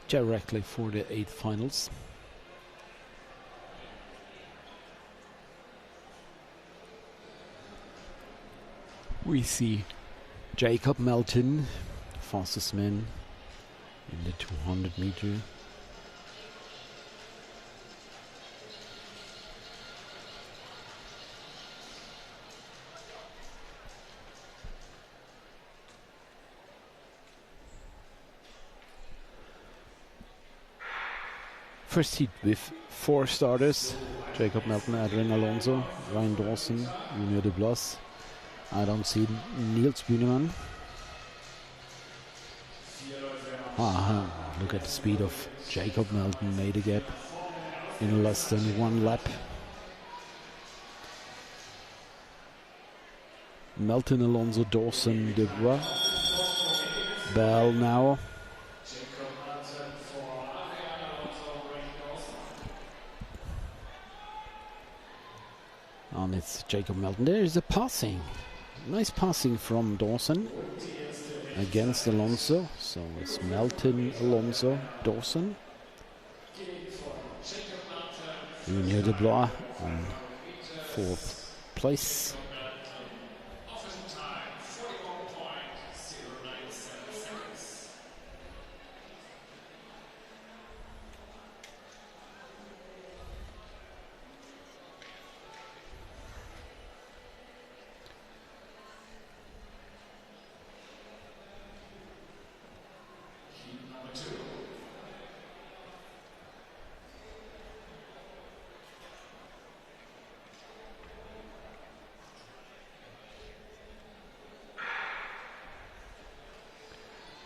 directly for the 8 finals. We see Jacob Melton, fastest man in the 200 meter. first heat with 4 starters: Jacob Melton, Adrian Alonso, Ryan Dawson, Junior de Blas. I don't see Niels Bühnemann. Look at the speed of Jacob Melton, made a gap in less than 1 lap. Melton, Alonso, Dawson, Dubois. Bell now. And it's Jacob Melton. There is a passing. Nice passing from Dawson against Alonso. So it's Melton, Alonso, Dawson. Junior de Blois on 4th place.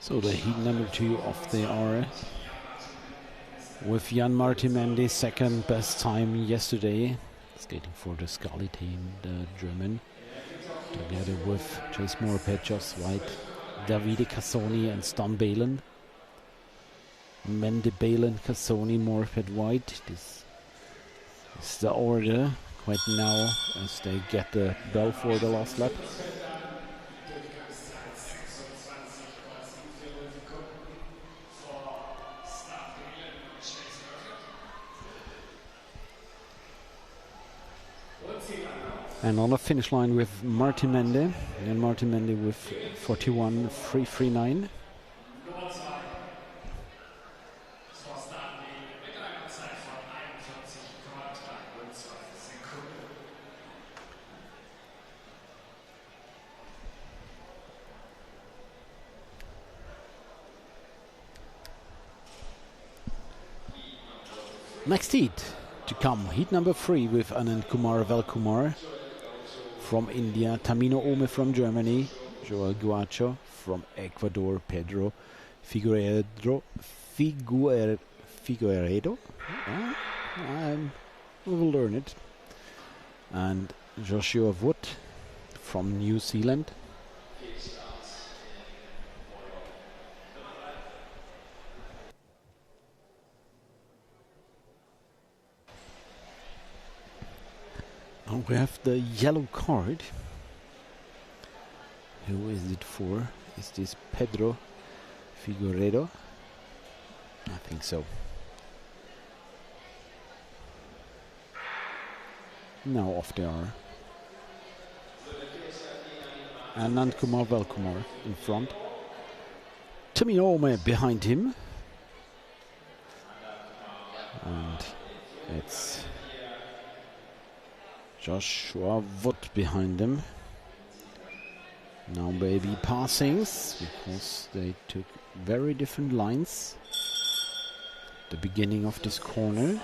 So the heat number 2 of the hour, with Jan Martimendi, second best time yesterday, skating for the Scali team, the German, together with Chase Moore, Petros White, Davide Cassoni and Stan Balen. Mende Balen, Cassoni, Morphet White. This is the order right now as they get the bell for the last lap. And on the finish line with Martin Mende, and Martin Mende with 41.339. Next heat to come, heat number 3 with Anand Kumar Velkumar from India, Tamino Ome from Germany, Joel Guacho from Ecuador, Pedro Figueiredo. We will learn it. And Joshua Wood from New Zealand. And we have the yellow card. Who is it for? Is this Pedro Figueiredo? I think so. Now off they are. Anand Kumar Velkumar in front. Tamino Ome behind him. And it's Joshua Wood behind them. Now baby passings, because they took very different lines at the beginning of this corner.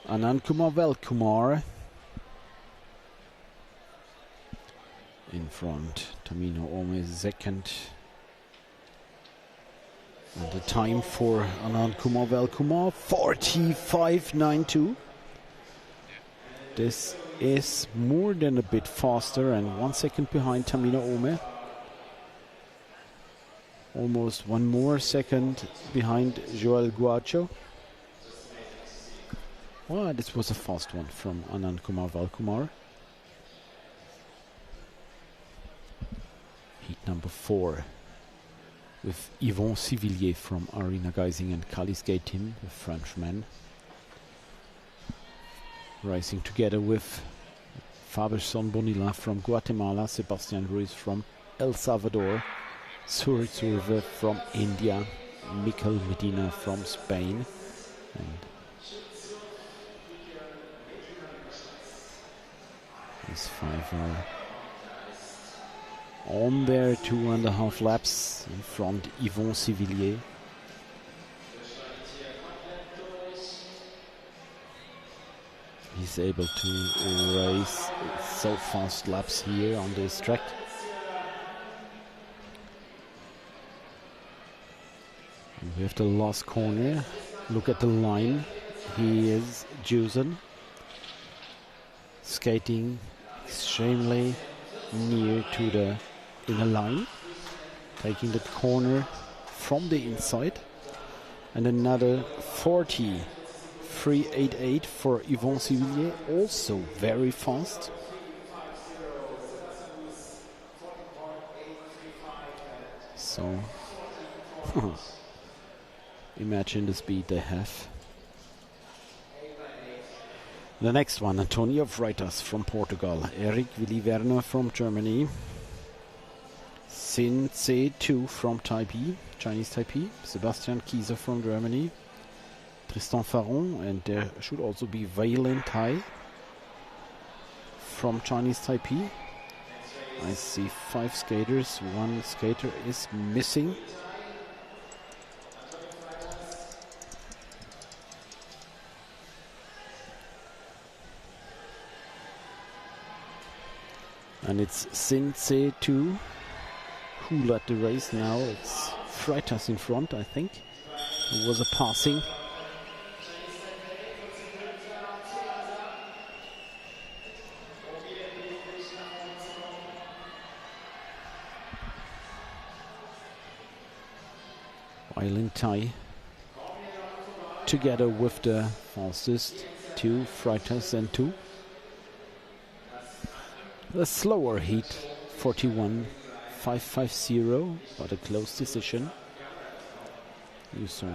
Anand Kumar Velkumar in front. Tamino Ome is second. And the time for Anand Kumar Velkumar, 45.92. This is more than a bit faster and 1 second behind Tamino Ome. Almost 1 more second behind Joel Guacho. Well, this was a fast one from Anand Kumar Velkumar. Heat number 4. With Yvon Sivillier from Arena Geisingen and Kali skate team, the Frenchman. Racing together with Faberson Bonilla from Guatemala, Sebastian Ruiz from El Salvador, Suri Surve from India, Mikel Medina from Spain. And these 5 are on their 2.5 laps in front. Yvon Sivillier is able to race so fast laps here on this track. And we have the last corner. Look at the line. He is Jusen, skating extremely near to the inner line, taking the corner from the inside. And another 40.388 for Yvon Sivillier, also very fast. So, imagine the speed they have. The next one, Antonio Freitas from Portugal, Eric Willi Werner from Germany, Sin C2 from Taipei, Chinese Taipei, Sebastian Kieser from Germany, Tristan Faron, and there should also be Wei Tai from Chinese Taipei. I see 5 skaters, 1 skater is missing. And it's Sin C2 who led the race. Now it's Freitas in front, I think. It was a passing. Wei Tai together with the fastest 2, Freitas and 2. A slower heat, 41.550, but a close decision. You saw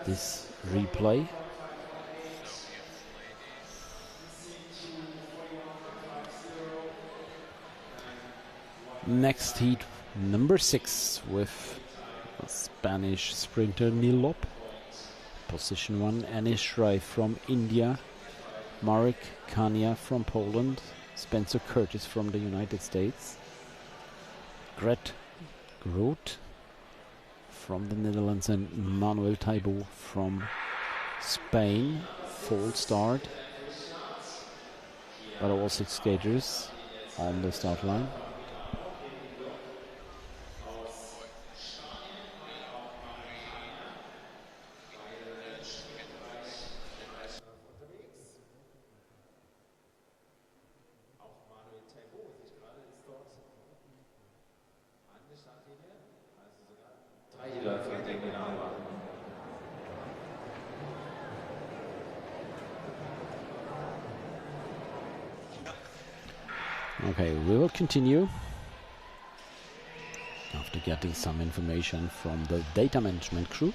this replay. Next heat, number 6, with Spanish sprinter Nilop. Position 1, Anish Rai from India, Marek Kania from Poland, Spencer Curtis from the United States, Gret Groot from the Netherlands, and Manuel Taibo from Spain. Full start, but all 6 skaters on the start line. Okay, we will continue after getting some information from the data management crew.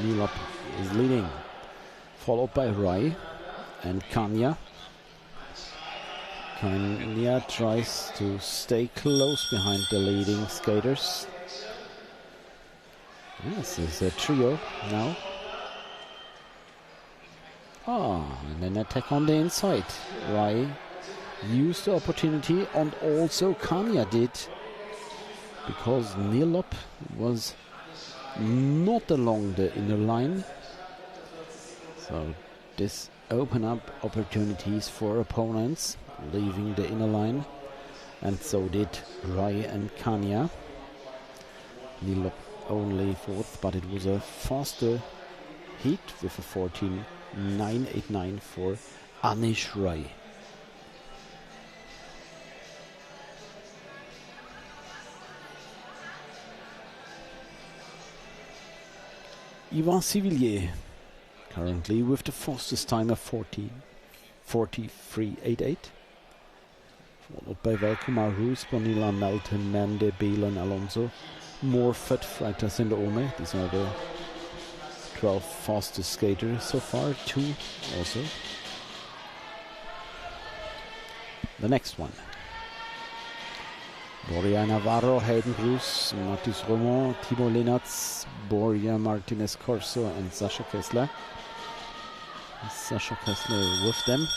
Nilop is leading, followed by Rai and Kanya. Kanya tries to stay close behind the leading skaters. This is a trio now. And an attack on the inside. Rai used the opportunity, and also Kanya did, because Nilop was not along the inner line. So this opened up opportunities for opponents leaving the inner line, and so did Rai and Kanya. Nilop only 4th, but it was a faster heat with a 14.989 for Anish Rai. Yvon Sivillier currently with the fastest time of 40.388, followed by Valkumaru, Sponila, Melton, Mende, Belen, Alonso, Morfett, Freitas and Ome. These are the 12 fastest skaters so far, 2 also. The next one. Borja Navarro, Hayden Cruz, Mathis Roman, Timo Lenatz, Borja Martinez Corso and Sascha Kessler. Sascha Kessler with them.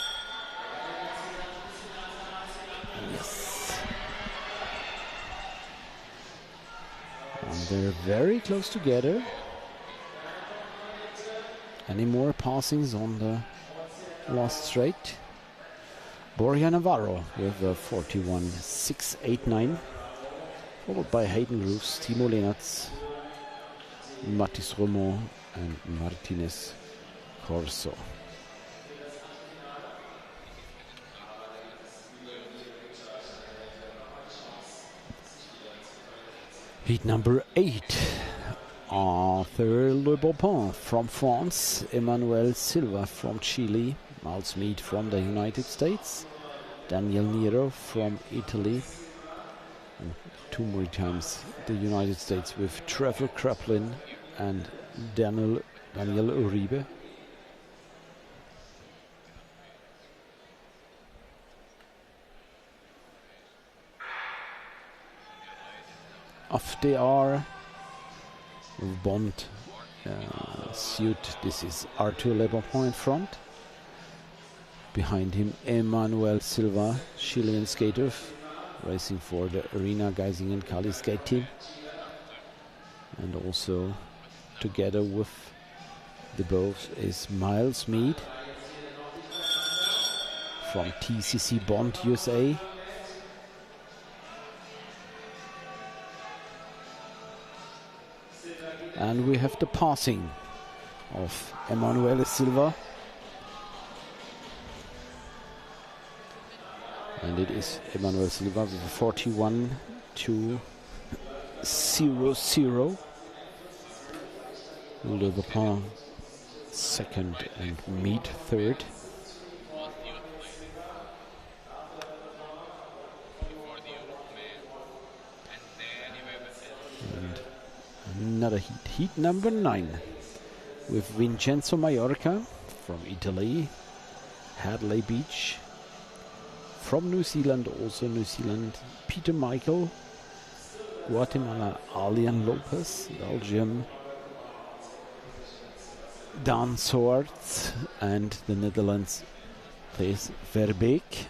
Yes. And they're very close together. Any more passings on the last straight? Borja Navarro with a 41.689, followed by Hayden Roofs, Timo Lehnertz, Mathis Romo and Martinez Corso. Heat number 8. Arthur Le Bopin from France, Emmanuel Silva from Chile, Miles Mead from the United States, Daniel Nero from Italy, and 2 more times the United States with Trevor Kraplin and Daniel Uribe. Off they are. Bond suit. This is Arthur Le Bopin in front. Behind him, Emmanuel Silva, Chilean skater, racing for the Arena Geisingen Kali skate team. And also together with the both is Miles Mead from TCC Bond USA. And we have the passing of Emmanuel Silva. And it is Emmanuel Silva with a 41.200. Le Bopin second and Mead third. Another heat number 9 with Vincenzo Mallorca from Italy, Hadley Beach from New Zealand, also New Zealand, Peter Michael, Guatemala, Alian Lopez, Belgium, Dan Swartz, and the Netherlands plays Verbeek.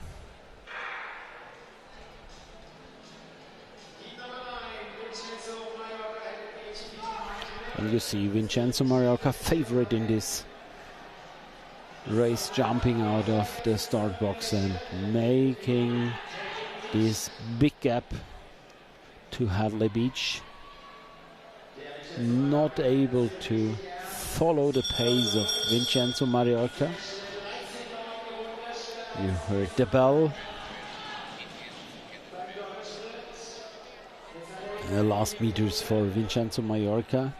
And you see Vincenzo Mallorca favorite in this race, jumping out of the start box and making this big gap to Hadley Beach. Not able to follow the pace of Vincenzo Mallorca. You heard the bell. The last meters for Vincenzo Mallorca.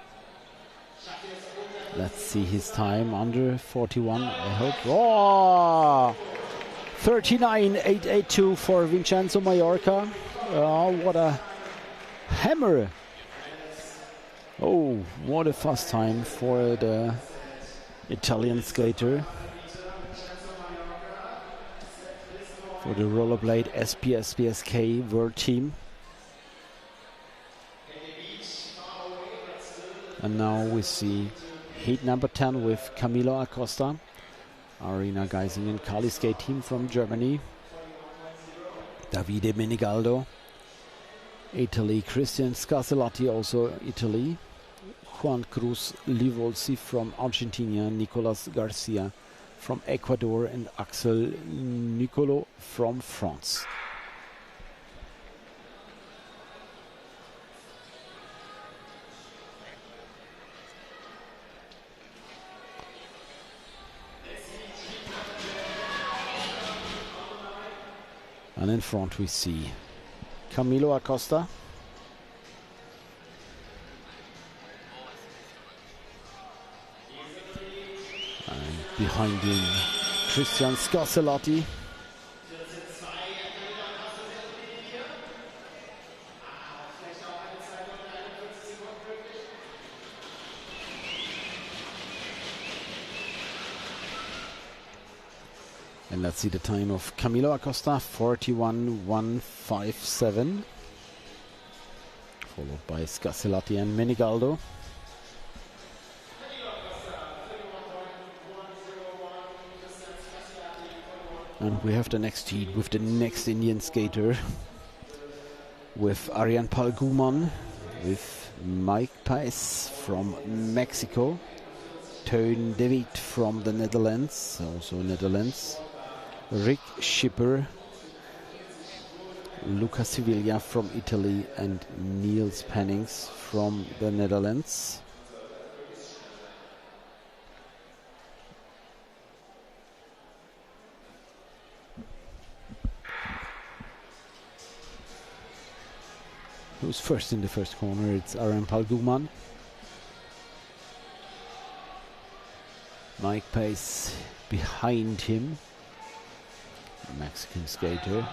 Let's see his time, under 41, I hope. Oh! 39.882 for Vincenzo Mallorca. Oh, what a hammer! Oh, what a fast time for the Italian skater. For the rollerblade SPSK World Team. And now we see heat number 10 with Camilo Acosta, Arena Geisingen Kali skate team from Germany. Davide Menigaldo, Italy. Christian Scaselati, also Italy. Juan Cruz Livolsi from Argentina. Nicolas Garcia from Ecuador. And Axel Nicolo from France. And in front we see Camilo Acosta. And behind him, Christian Scaselati. And let's see the time of Camilo Acosta, 41.157. Followed by Scaselati and Menigaldo. And we have the next heat with the next Indian skater. With Aryan Palguman, with Mike Pais from Mexico. Teun de Wit from the Netherlands, also Netherlands. Rick Schipper. Luca Siviglia from Italy and Niels Pennings from the Netherlands. Who's first in the first corner? It's Arampal Guman. Mike Pace behind him. Mexican skater.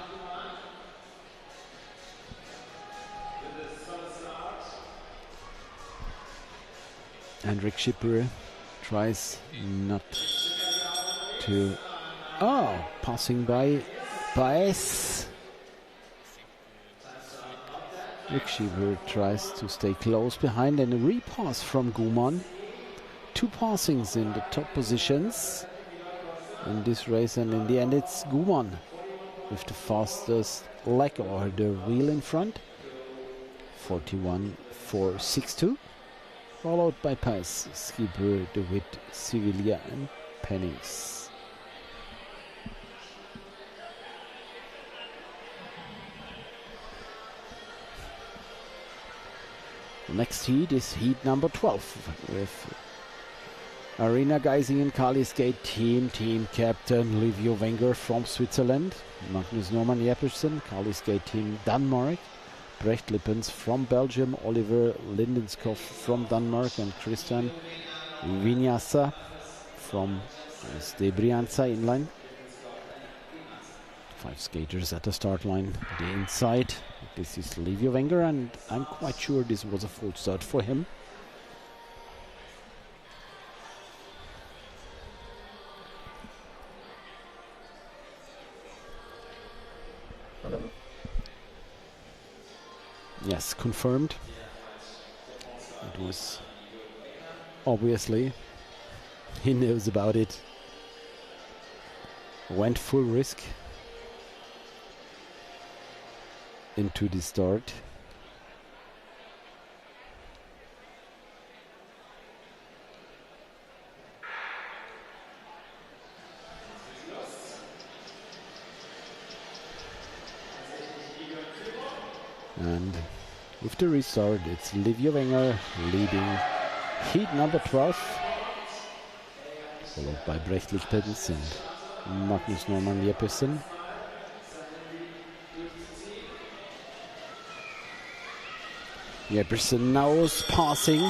And Rick Schipper tries not to... Oh, passing by Paes. Rick Schipper tries to stay close behind, and a repass from Guman. 2 passings in the top positions in this race, and in the end it's Guman with the fastest leg or the wheel in front. 41.462. Followed by Paes, Schipper, De Wit, Siviglia and Pennings. The next heat is heat number 12 with Arena Geisingen Kali Skate Team Captain Livio Wenger from Switzerland, Magnus Norman Jeppersen, Kali Skate Team Denmark, Brecht Lippens from Belgium, Oliver Lindenskopf from Denmark, and Christian Vinyasa from Stebrianza inline. 5 skaters at the start line. The inside, this is Livio Wenger, and I'm quite sure this was a full start for him. Yes, confirmed. It was obviously, he knows about it. Went full risk into the start. And with the restart, it's Livio Wenger leading heat number 12, followed by Brecht Lippens and Magnus Norman Jeppersen. Jeppersen now is passing.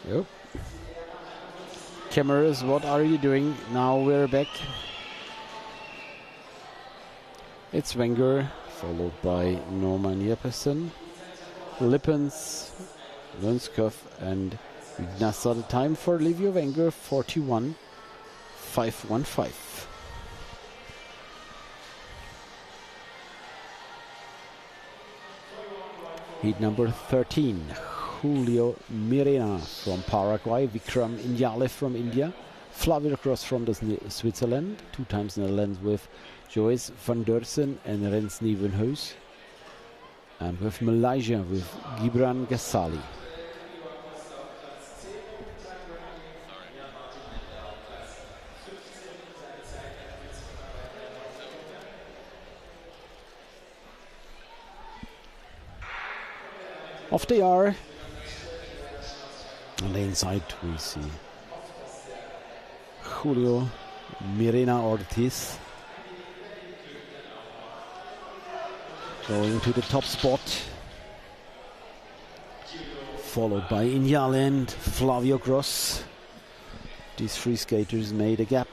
Yep. Cameras, what are you doing? Now we're back. It's Wenger, followed by Norman Jeppersen, Lippens, Lunskov and Ignasa. The time for Livio Wenger, 41.515. Heat number 13. Julio Mirena from Paraguay, Vikram Inyale from India, Flavio Cross from Switzerland, 2 times Netherlands with Joyce van Dersen and Rens Nieuwenhuis, and with Malaysia with Gibran Ghazali. Off they are. On the inside we see Julio Mirena Ortiz going to the top spot, followed by Inyale and Flavio Gross. These 3 skaters made a gap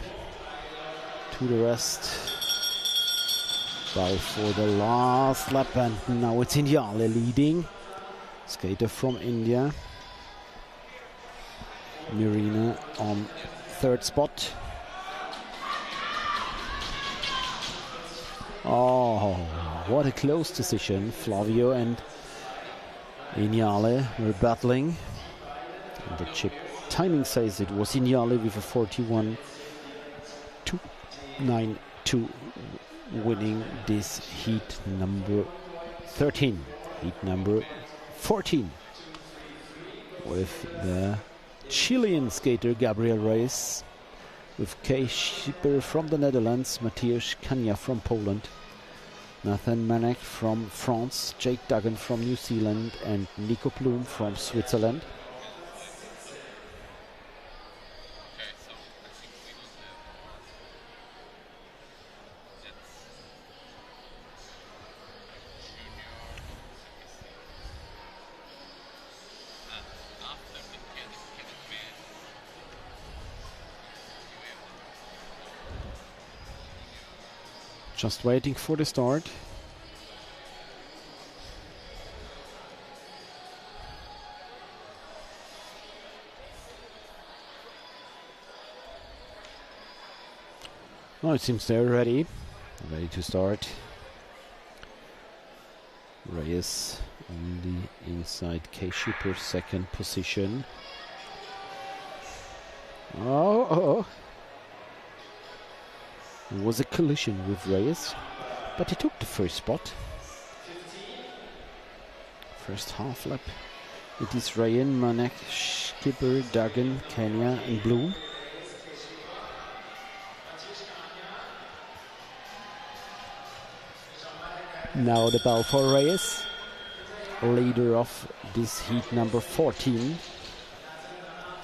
to the rest. Bow for the last lap, and now it's Inyale leading. Skater from India. Mirena on 3rd spot. Oh, what a close decision. Flavio and Inyale were battling. And the chip timing says it was Inyale with a 41.292. to winning this heat number 13. Heat number 14 with the Chilean skater Gabriel Reyes, with Kay Schipper from the Netherlands, Mateusz Kania from Poland, Nathan Manek from France, Jake Duggan from New Zealand, and Nico Blum from Switzerland. Just waiting for the start. Oh, it seems they're ready to start. Reyes on the inside, K Schipper second position. Oh. It was a collision with Reyes, but he took the first spot. First half lap. It is Ryan, Manek, Schipper, Duggan, Kenya, and Bloom. Now the bell for Reyes, leader of this heat number 14,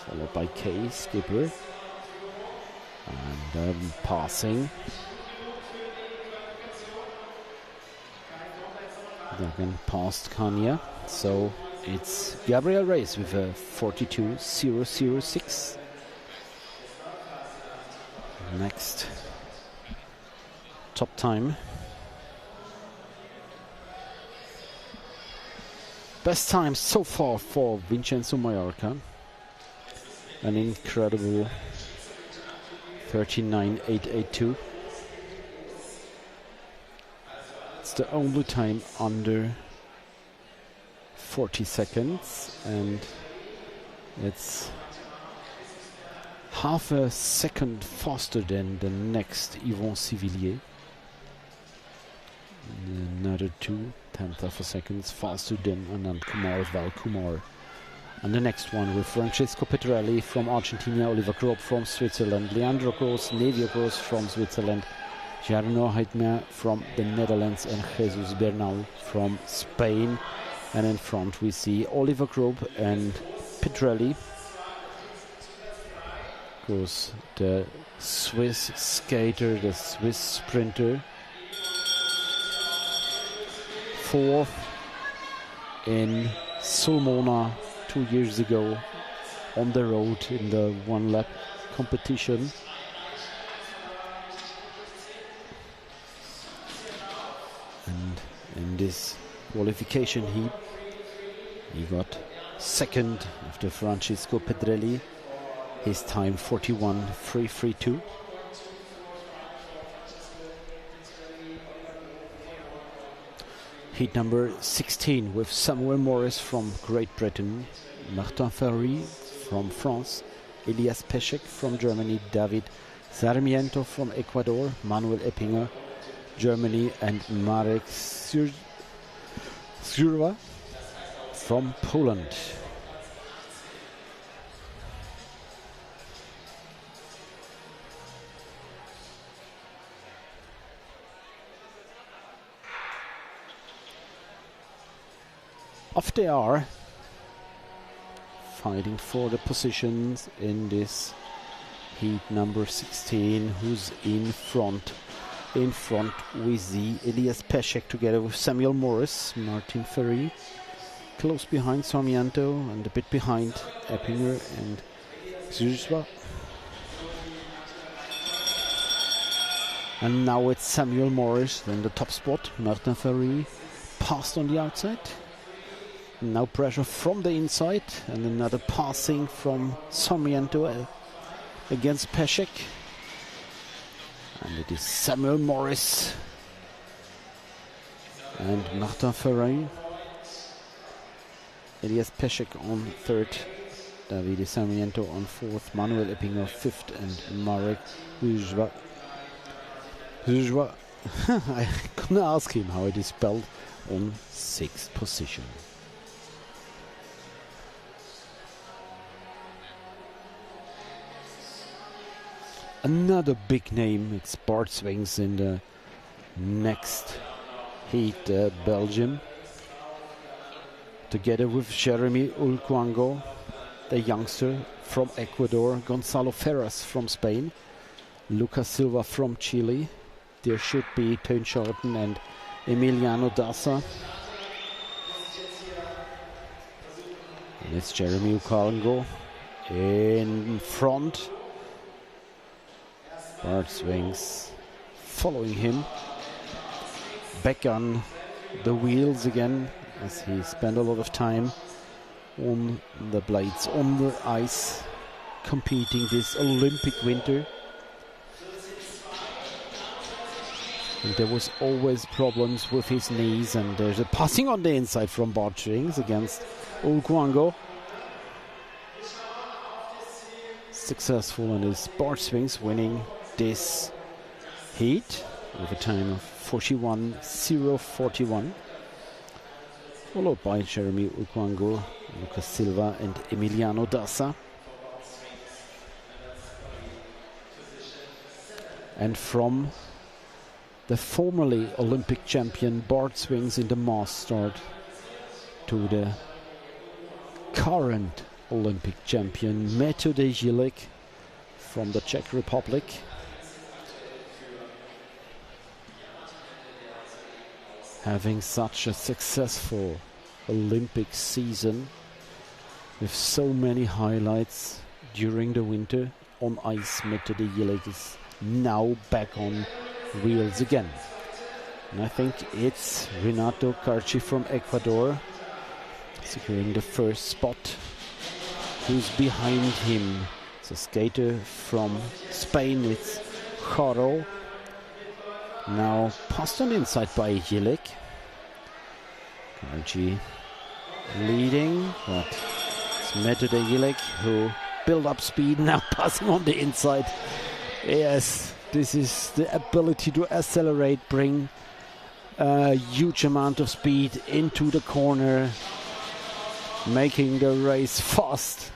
followed by Kay Schipper. And passing. Duggan passed Kanya, so it's Gabriel Reyes with a 42.006. Next top time. Best time so far for Vincenzo Mallorca. An incredible 39.882. It's the only time under 40 seconds, and it's half a second faster than the next Yvon Civillier. Another 0.2 of a second faster than Anand Kumar, Val Kumar. And the next one with Francesco Petrelli from Argentina, Oliver Grob from Switzerland, Leandro Gross, Nevio Gross from Switzerland, Jarno Heitmer from the Netherlands, and Jesus Bernal from Spain. And in front we see Oliver Grob and Petrelli. Goes the Swiss skater, the Swiss sprinter. Fourth in Sulmona 2 years ago on the road in the one lap competition. And in this qualification heat he got second after Francesco Pedrelli, his time 41.332. Heat number 16 with Samuel Morris from Great Britain, Martin Ferry from France, Elias Peszek from Germany, David Sarmiento from Ecuador, Manuel Eppinger, Germany, and Marek Zurwa from Poland. Off they are, fighting for the positions in this heat number 16. Who's in front? In front we see Elias Peszek together with Samuel Morris, Martin Ferry. Close behind Sarmiento and a bit behind Eppinger and Zuzwa. And now it's Samuel Morris in the top spot. Martin Ferry passed on the outside. Now pressure from the inside and another passing from Sarmiento against Peszek. And it is Samuel Morris and Martin Ferry. Elias Peszek on third, Davide Sarmiento on fourth, Manuel Eppinger fifth, and Marek Ujva I couldn't ask him how it is spelled on 6th position. Another big name, it's Bart Swings in the next heat, Belgium. Together with Jeremy Ulquango, the youngster from Ecuador, Gonzalo Ferraz from Spain, Lucas Silva from Chile. There should be Teun Schouten and Emiliano Dassa. And it's Jeremy Ulquango in front. Bart Swings following him. Back on the wheels again, as he spent a lot of time on the blades, on the ice, competing this Olympic winter. And there was always problems with his knees, and there's a passing on the inside from Bart Swings against Ulquango. Successful, and is Bart Swings winning this heat with a time of 41.041, followed by Jeremy Ulquango, Lucas Silva and Emiliano Dassa. And from the formerly Olympic champion Bart Swings in the mass start to the current Olympic champion Metode Jilek from the Czech Republic. Having such a successful Olympic season with so many highlights during the winter on ice, Metode Jilek is now back on wheels again. And I think it's Renato Carci from Ecuador securing the first spot. Who's behind him? It's a skater from Spain, it's Jaro. Now passed on inside by Jilek. Carci leading, but it's Metode Jilek who build up speed, now passing on the inside. Yes, this is the ability to accelerate, bring a huge amount of speed into the corner, making the race fast.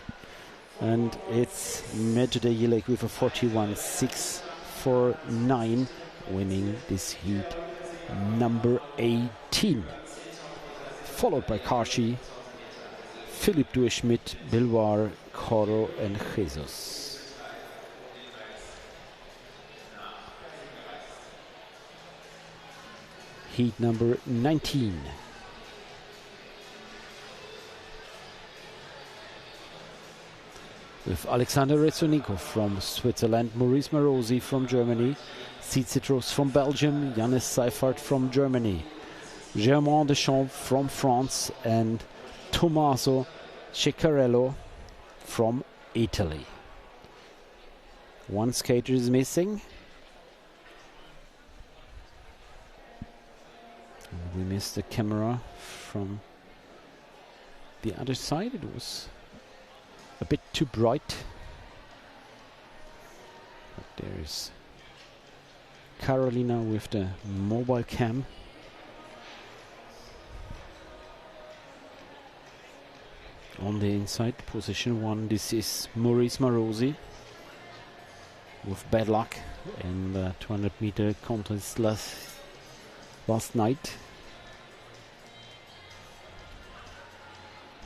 And it's Metode Jilek with a 41.649 winning this heat number 18. Followed by Carci, Philippe Doué-Schmidt, Bilwar, Coro and Jesus. Heat number 19. With Alexander Rezoniko from Switzerland, Maurice Marosi from Germany, Cicitros from Belgium, Yannis Seifert from Germany, Germain Deschamps from France, and Tommaso Ceccarello from Italy. One skater is missing. We missed the camera from the other side. It was a bit too bright. But there's Carolina with the mobile cam. On the inside, position 1, this is Maurice Marosi with bad luck in the 200-meter contest last night.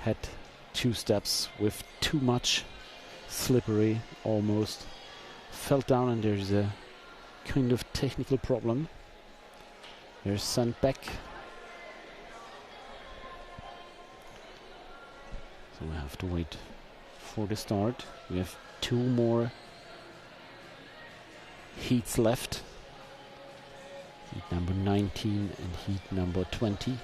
Had 2 steps with too much slippery, almost fell down, and there's a kind of technical problem. There's sent back. So we have to wait for the start. We have 2 more heats left. Heat number 19 and heat number 20.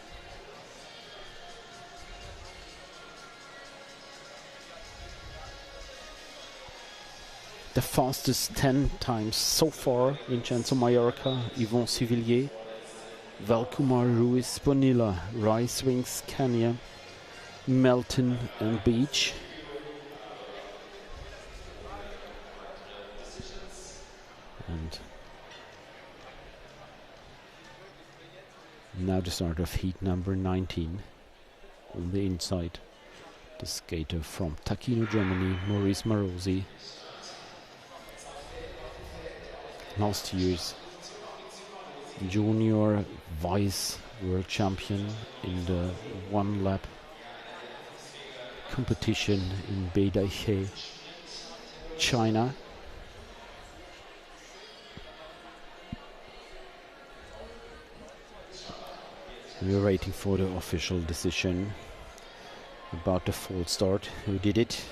The fastest 10 times so far, Vincenzo Mallorca, Yvon Civillier, Valkumar Ruiz Bonilla, Rai Swings, Kenya, Melton and Beach. And Now the start of heat number 19. On the inside, the skater from Takino, Germany, Maurice Marosi. Last year's junior vice world champion in the one lap competition in Beidaihe, China. We're waiting for the official decision about the false start. Who did it?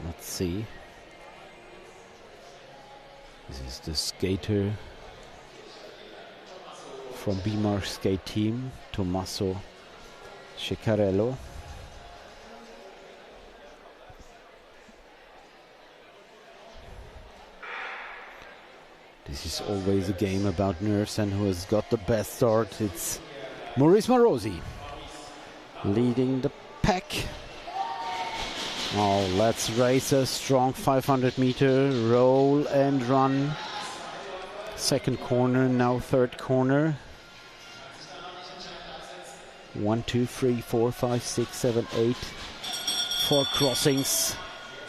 Let's see. This is the skater from B-Mark skate team, Tommaso Ceccarello. This is always a game about nerves, and who has got the best start? It's Maurice Marosi leading the pack. Oh, let's race a strong 500 meter roll and run. Second corner, now third corner. 1, 2, 3, 4, 5, 6, 7, 8. 4 crossings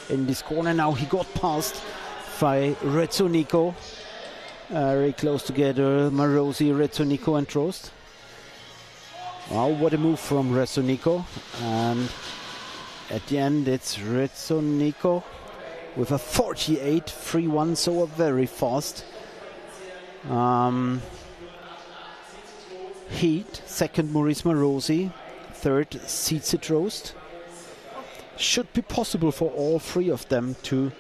in this corner. Now he got passed by Rezzonico. Very close together, Marosi, Rezzonico and Trost. Oh, what a move from Rezzonico. And at the end it's Rezzonico with a 48.31, so a very fast heat. Second Maurice Marosi, third Sietse Trost. Should be possible for all three of them to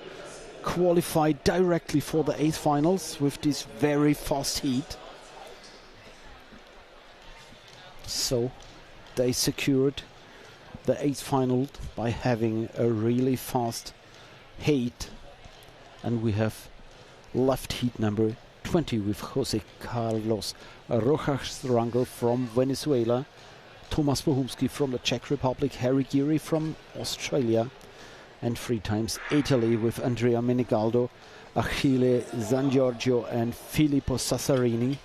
qualify directly for the 8th finals with this very fast heat. So they secured the 8th final by having a really fast heat. And we have left heat number 20 with Jose Carlos Rojas Rangel from Venezuela, Tomas Bohumski from the Czech Republic, Harry Geary from Australia, and 3 times Italy with Andrea Menigaldo, Achille Zangiorgio and Filippo Sassarini.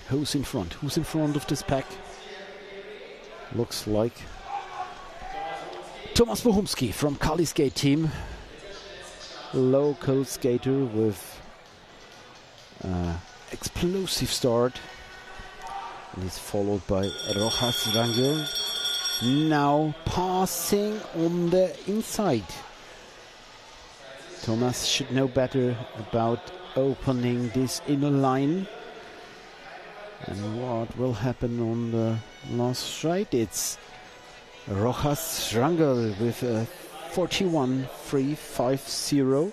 Who's in front? Who's in front of this pack? Looks like Tomas Bohumski from Kali skate team. Local skater with explosive start. And he's followed by Rojas Rangel. Now passing on the inside. Thomas should know better about opening this inner line. And what will happen on the last stride? It's Rojas Rangel with a 41.350.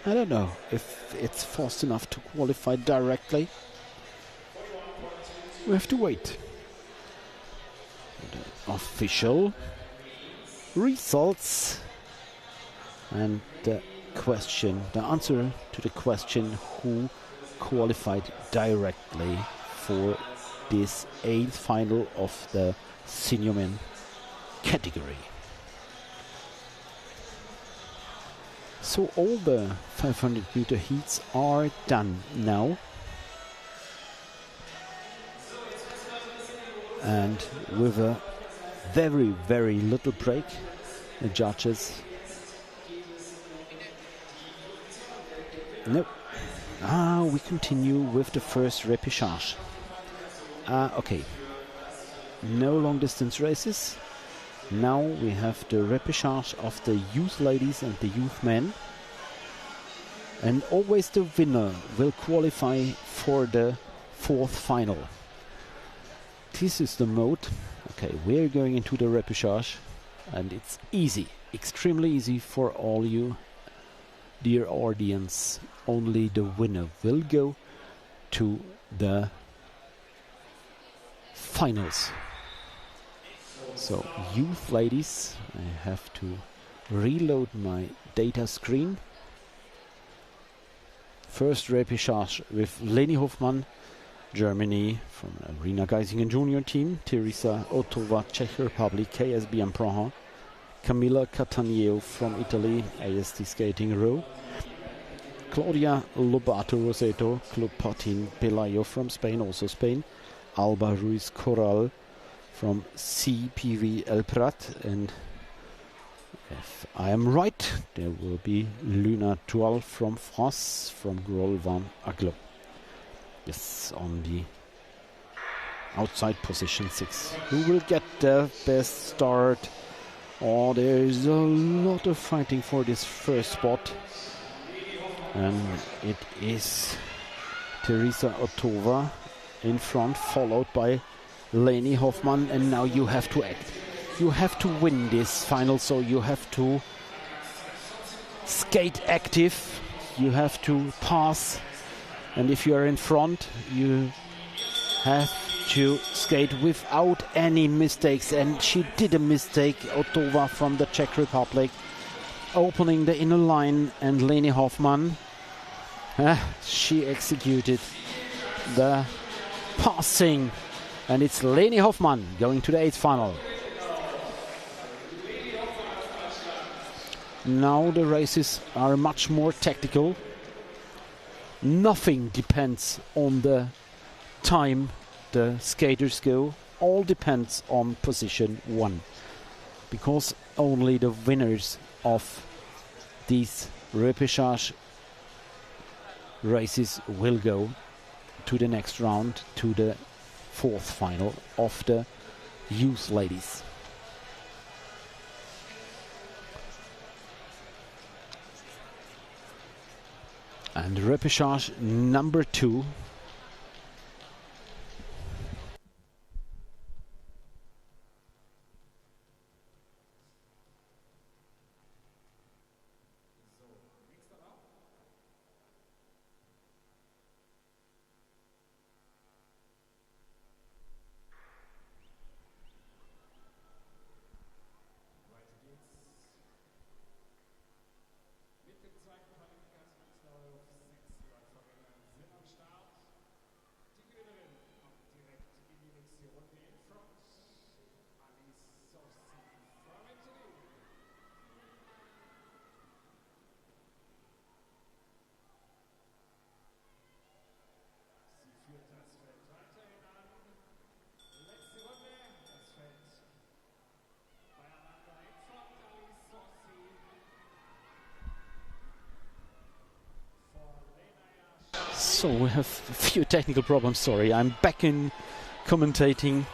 I don't know if it's fast enough to qualify directly. We have to wait. Official results, and the answer to the question who qualified directly for this 8th final of the senior men category. So all the 500 meter heats are done now. And with a very, very little break, the judges. Nope. We continue with the first repechage. Okay. No long distance races. Now we have the repechage of the youth ladies and the youth men. And always the winner will qualify for the 4th final. This is the mode. Okay, we're going into the repechage, and it's easy, extremely easy for all you dear audience. Only the winner will go to the finals. So, youth ladies, I have to reload my data screen. First repechage with Leni Hoffmann, Germany, from Arena Geisingen junior team, Teresa Ottova, Czech Republic, KSBM Praha, Camilla Cattaneo from Italy, AST Skating Row, Claudia Lobato Roseto, Clopatin Pelayo from Spain, also Spain. Alba Ruiz Corral from CPV El Prat, and if I am right, there will be Luna Toile from France, from Grol Van Aglo. Yes, on the outside position 6. Who will get the best start? Oh, there's a lot of fighting for this first spot. And it is Teresa Otova in front, followed by Leni Hoffmann. And now you have to act. You have to win this final, so you have to skate active. You have to pass. And if you are in front, you have to skate without any mistakes. And she did a mistake, Otova from the Czech Republic, opening the inner line, and Leni Hoffmann, she executed the passing. And it's Leni Hoffmann going to the 8th final. Now the races are much more tactical. Nothing depends on the time the skaters go. All depends on position 1. Because only the winners of these repechage races will go to the next round, to the 4th final of the youth ladies. And repechage number 2. So we have a few technical problems, sorry. I'm back in commentating.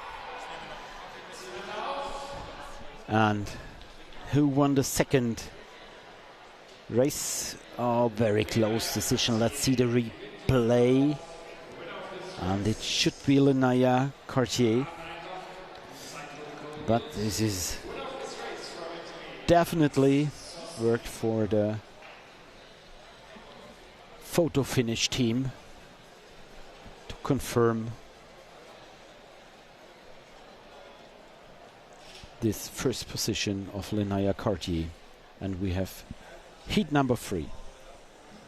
And who won the second race? Oh, very close decision. Let's see the replay. And it should be Lenaya Cartier. But this is definitely worked for the photo finish team to confirm this first position of Lenaya Cartier. And we have heat number 3.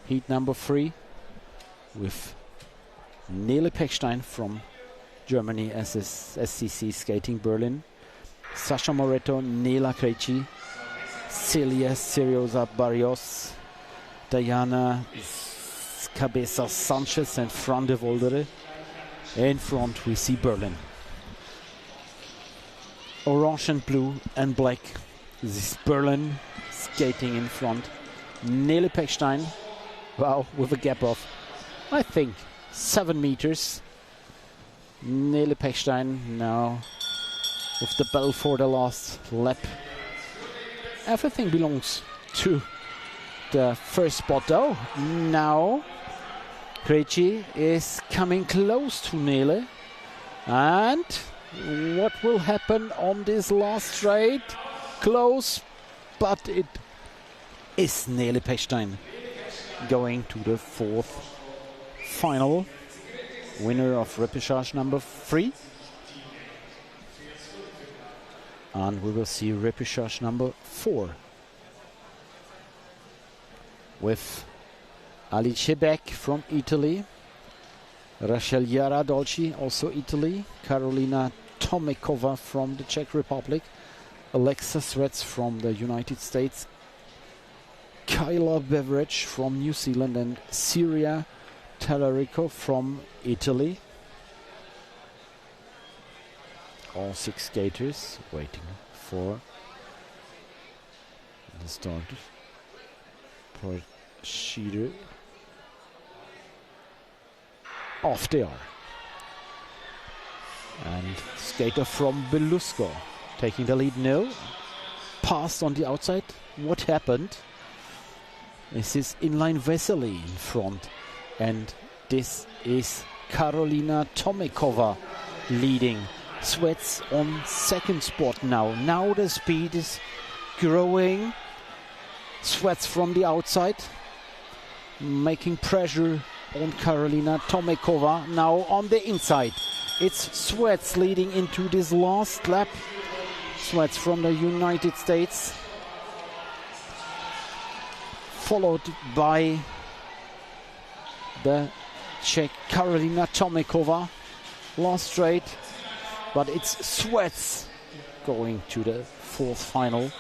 Heat number 3 with Nele Pechstein from Germany, SCC Skating Berlin, Sasha Moreto, Nela Krejci, Celia Seriosa Barrios, Diana Cabeza Sanchez, and Fran de Voldere. In front we see Berlin. Orange and blue and black. This is Berlin skating in front. Nele Pechstein, wow, with a gap of, I think, 7 meters. Nele Pechstein now with the bell for the last lap. Everything belongs to the first spot though. Now Krejci is coming close to Nele. And what will happen on this last straight? Close, but it is Nele Pechstein going to the 4th final. Winner of repechage number 3. And we will see repechage number 4 with Alice Beck from Italy, Rachel Yara Dolci, also Italy, Karolina Tomekova from the Czech Republic, Alexa Srets from the United States, Kyla Beveridge from New Zealand and Syria Tallarico from Italy. All 6 skaters waiting for the start. Sheeder. Off they are. And skater from Belusco taking the lead now. Passed on the outside. What happened? This is inline Vesely in front. And this is Karolina Tomikova leading. Sweats on second spot now. Now the speed is growing. Sweats from the outside. Making pressure on Karolina Tomikova. Now on the inside. It's Sweats leading into this last lap. Sweats from the United States. Followed by the Czech Karolina Tomikova. Last straight. But it's Sweats going to the 4th final.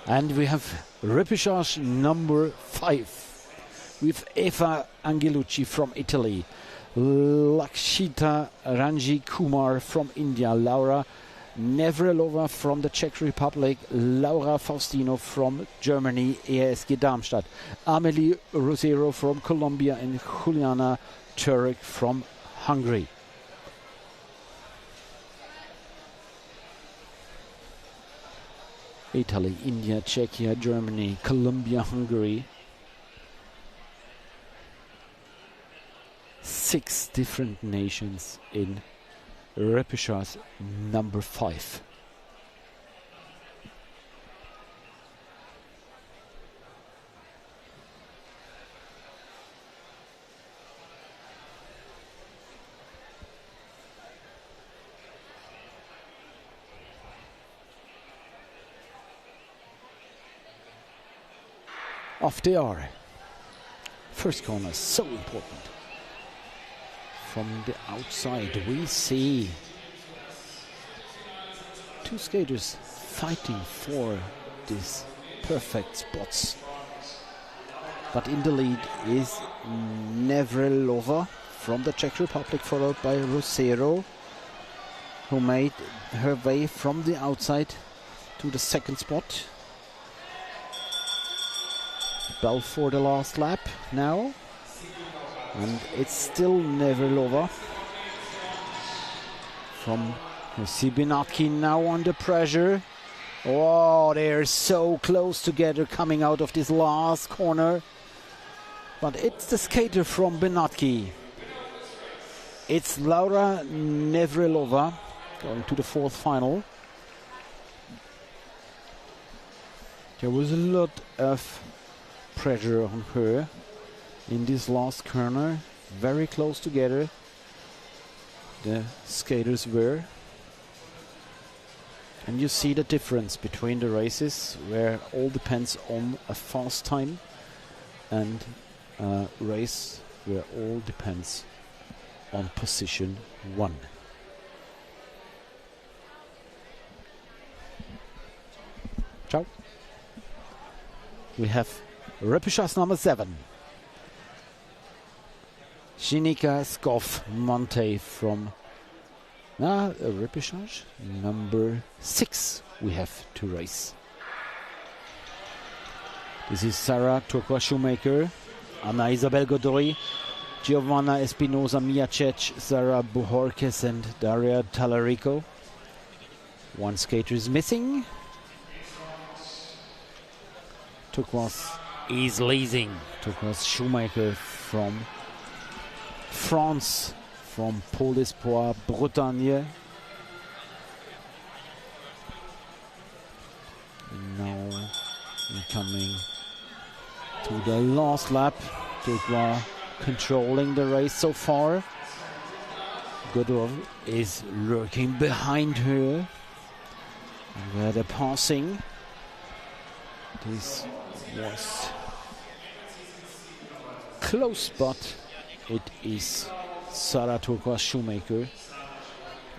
And we have repechage number 5 with Eva Angelucci from Italy, Lakshita Ranji Kumar from India, Laura Nevrelova from the Czech Republic, Laura Faustino from Germany, ESG Darmstadt, Amelie Rosero from Colombia, and Juliana Turek from Hungary. Italy, India, Czechia, Germany, Colombia, Hungary. 6 different nations in repechage number 5. Off they are. First corner, so important. From the outside we see 2 skaters fighting for these perfect spots. But in the lead is Nevrelova from the Czech Republic, followed by Rosero, who made her way from the outside to the 2nd spot. Bell for the last lap now. And it's still Nevrelova from Sibinatki now under pressure. Oh, they're so close together coming out of this last corner. But it's the skater from Benatki. It's Laura Nevrelova going to the 4th final. There was a lot of pressure on her in this last corner, very close together the skaters were, and you see the difference between the races where all depends on a fast time and a race where all depends on position 1. Ciao. We have repechage number 7. Shinika Skov Monte from repechage number 6 we have to race. This is Sarah Turqua Shoemaker, Anna Isabel Godoy, Giovanna Espinosa Miacec, Sarah Bujorquez and Daria Tallarico. 1 skater is missing. Turquoise is leading. Turquoise Shoemaker from France, from Pôle Espoir Bretagne. Now coming to the last lap. Turquoise controlling the race so far. Godov is lurking behind her. Where they're passing. This was close, but it is Sarah Turquoise Shoemaker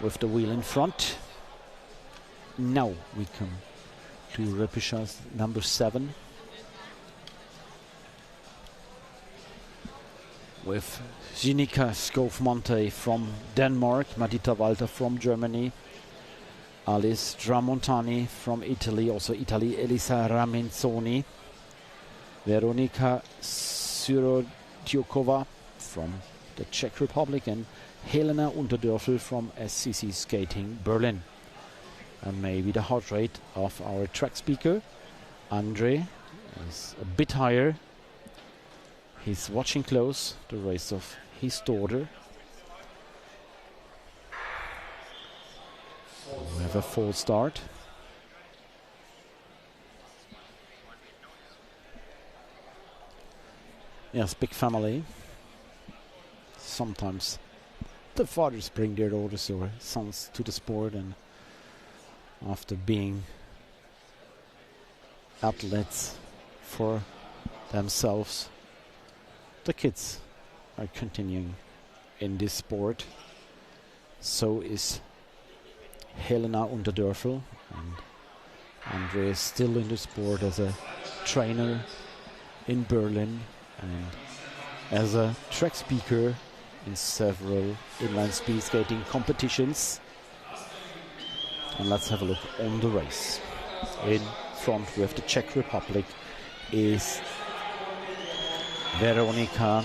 with the wheel in front. Now we come to repechage number 7 with Zinika Skov-Monte from Denmark, Madita Walter from Germany, Alice Tramontani from Italy, also Italy, Elisa Raminzoni, Veronika Syrodyukova from the Czech Republic, and Helena Unterdörfel from SCC Skating Berlin. And maybe the heart rate of our track speaker, Andre, is a bit higher. He's watching close the race of his daughter. We have a full start. Yes, big family. Sometimes the fathers bring their daughters or sons to the sport, and after being athletes for themselves, the kids are continuing in this sport. So is Helena Unterdörfel, and Andre is still in the sport as a trainer in Berlin and as a track speaker in several inline speed skating competitions. And let's have a look on the race. In front with the Czech Republic is Veronika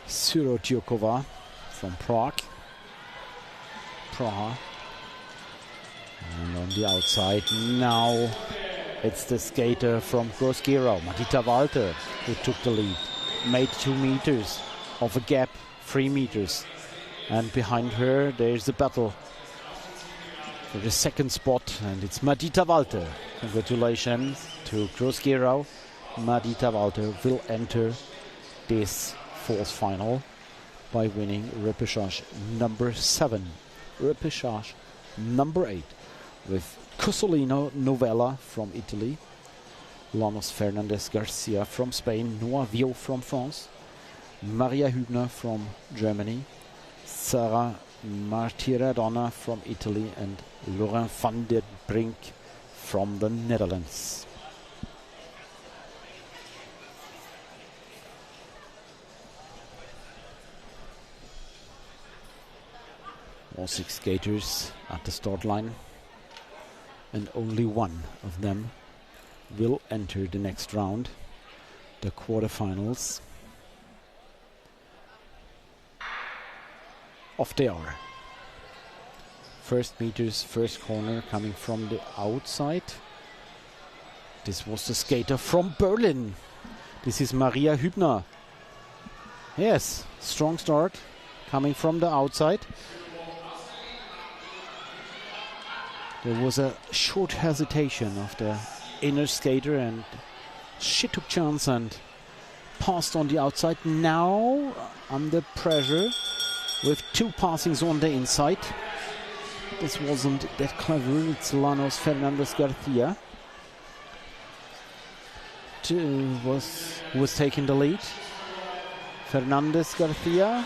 Syrodyukova from Prague. And on the outside now it's the skater from Gross-Gerau, Madita Walter, who took the lead. Made 2 meters of a gap, 3 meters. And behind her there's a battle for the second spot, and it's Madita Walter. Congratulations to Gross-Gerau. Madita Walter will enter this 4th final by winning repechage number 7. Repechage number 8 with Cosolino Novella from Italy, Lanos Fernandez Garcia from Spain, Noah Vio from France, Maria Hübner from Germany, Sarah Martiradonna from Italy, and Laurent van der Brink from the Netherlands. All 6 skaters at the start line, and only one of them will enter the next round, the quarterfinals. Off they are. First meters, first corner coming from the outside. This was the skater from Berlin. This is Maria Hübner. Yes, strong start coming from the outside. There was a short hesitation of the inner skater, and she took chance and passed on the outside. Now under pressure with 2 passings on the inside. This wasn't that clever. It's Lanos Fernandez Garcia who was taking the lead. Fernandez Garcia,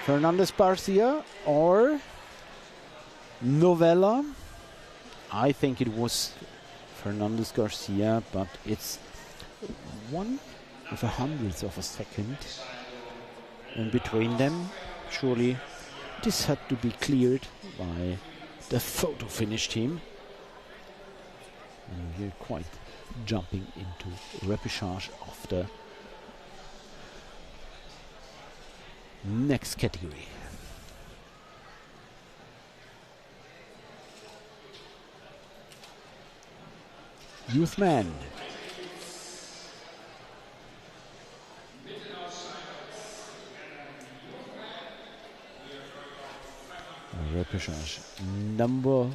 Fernandez Garcia, or Novella. I think it was Fernandez Garcia, but it's 1/100th of a second in between them. Surely this had to be cleared by the photo finish team. And we're quite jumping into repechage of the next category. Youth men. Repechage number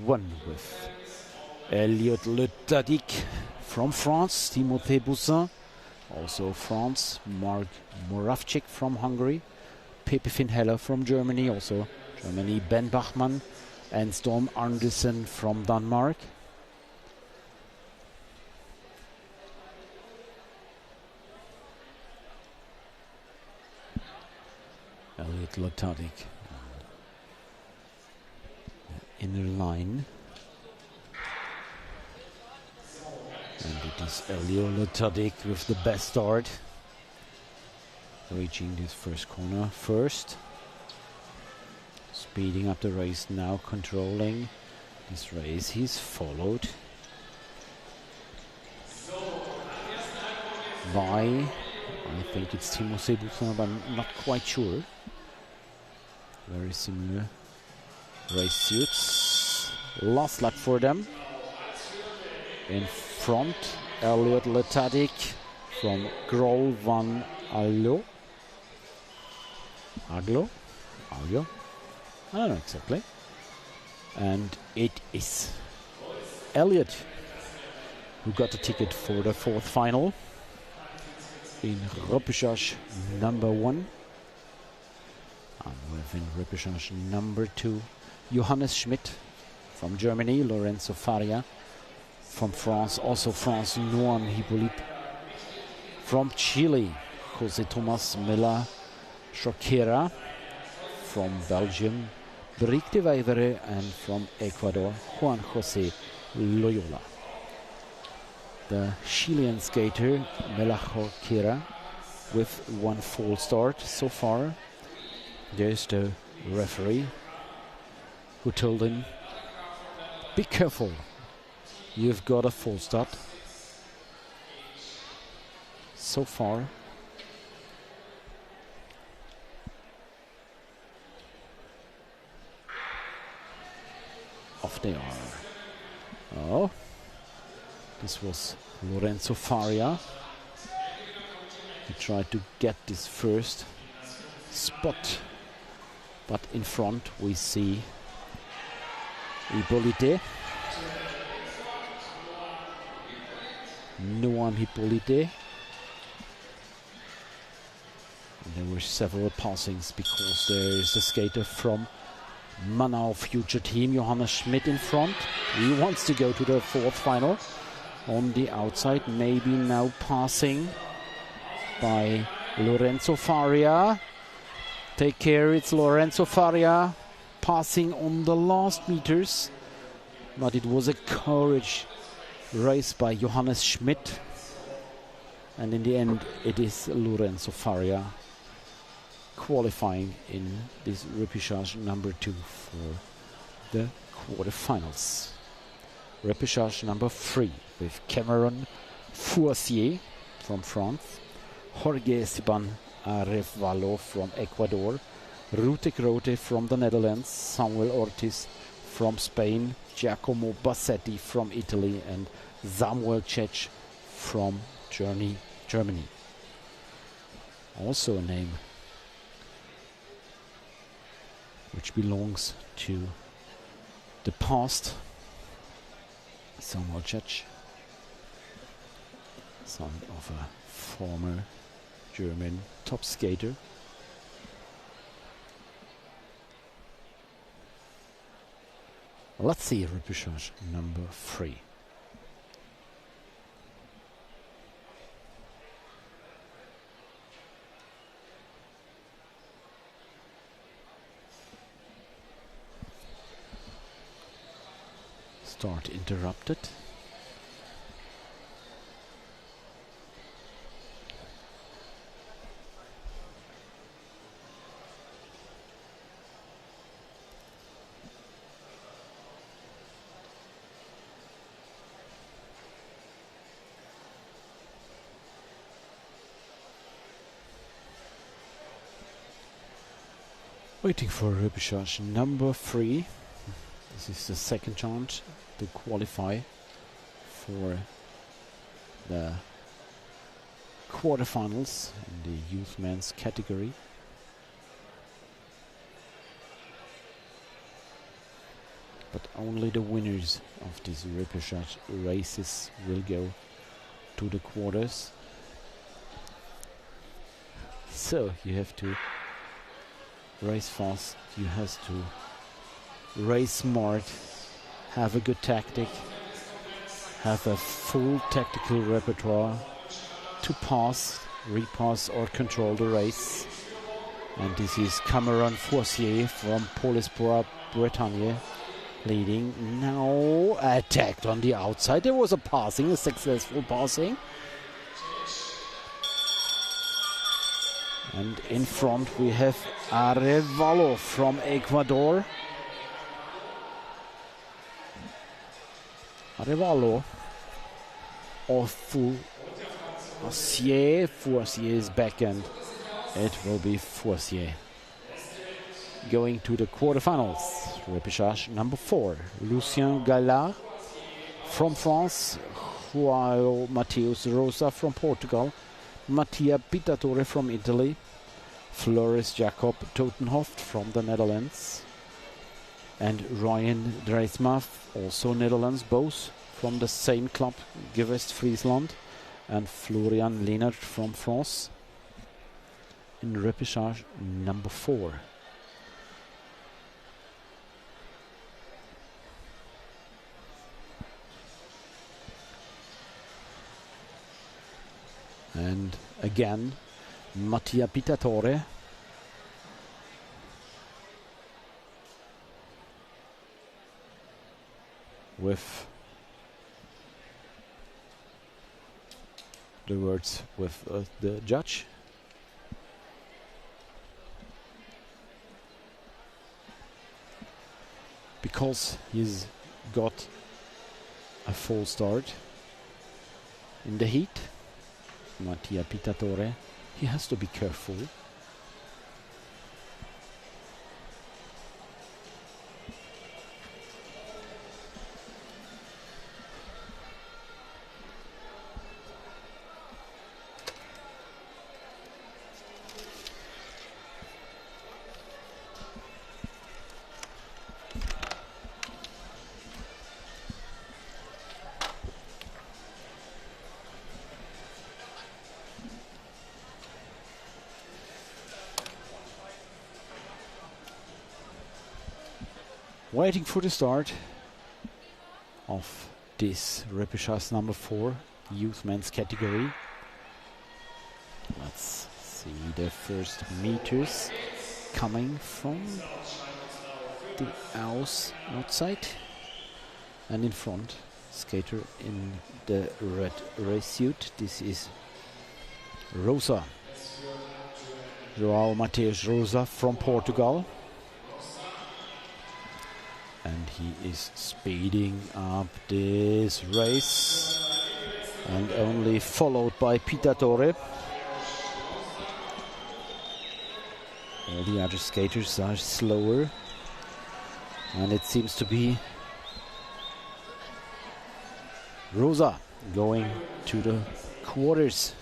1 with Elliot Le Tadic from France, Timothée Boussin, also France, Mark Moravcik from Hungary, Pepe Finheller from Germany, also Germany, Ben Bachmann, and Storm Andersen from Denmark. Elliot Le Tadic inner line. And it is Elio Letadik with the best start, reaching this first corner first. Speeding up the race now, controlling this race. He's followed by, I think it's Timo Sebutin, but I'm not quite sure. Very similar race suits. Last lap for them. In front, Elliot Letadik from Grol van Aglo. Aglo? I don't know exactly. And it is Elliot who got the ticket for the fourth final in Repechage number 1. And within Repechage number 2, Johannes Schmidt from Germany, Lorenzo Faria from France, also France, Noam Hippolyte from Chile, Jose Thomas Miller Choquera from Belgium, Brick de Weivere, and from Ecuador, Juan Jose Loyola. The Chilean skater Miller Choquera with one false start so far. There's the referee who told him, be careful, you've got a false start. So far, off they are. Oh, this was Lorenzo Faria. He tried to get this first spot, but in front we see Hippolyte. Noam Hippolyte. And there were several passings because there is a skater from Manau future team, Johannes Schmidt, in front. He wants to go to the fourth final. On the outside, maybe now passing by Lorenzo Faria. Take care, it's Lorenzo Faria passing on the last meters. But it was a courage race by Johannes Schmidt. And in the end, it is Lorenzo Faria qualifying in this repechage number 2 for the quarterfinals. Repechage number 3 with Cameron Fourcier from France, Jorge Esteban Arevalo from Ecuador, Rute Grote from the Netherlands, Samuel Ortiz from Spain, Giacomo Bassetti from Italy, and Samuel Čech from Germany. Also a name which belongs to the past. Samuel Čech, son of a former German top skater. Let's see repechage number 3. Start interrupted. Waiting for repechage number 3. This is the second chance to qualify for the quarterfinals in the youth men's category. But only the winners of these repechage races will go to the quarters. So you have to race fast, you have to race smart, have a good tactic, have a full tactical repertoire to pass, repass or control the race. And this is Cameron Fourcier from Polispora, Bretagne, leading. Now attacked on the outside. There was a passing, a successful passing. And in front we have Arevalo from Ecuador. Arevalo or Fourcier's backhand. It will be Fourcier. Going to the quarterfinals. Repechage number 4. Lucien Gallard from France. Joao Mateus Rosa from Portugal. Mattia Pitatore from Italy. Floris Jacob Totenhoft from the Netherlands. And Ryan Dreisma, also Netherlands, both from the same club, Gewest Friesland. And Florian Lehnert from France. In repechage number 4. And again, Mattia Pitatore. With the words with the judge. Because he's got a full start in the heat, Mattia Pitatore, he has to be careful. Waiting for the start of this repechage number 4, youth men's category. Let's see the first meters coming from the outside. And in front, skater in the red race suit. This is Rosa. Joao Mateus Rosa from Portugal. And he is speeding up this race, and only followed by Pitatore. All the other skaters are slower, and it seems to be Rosa going to the quarters.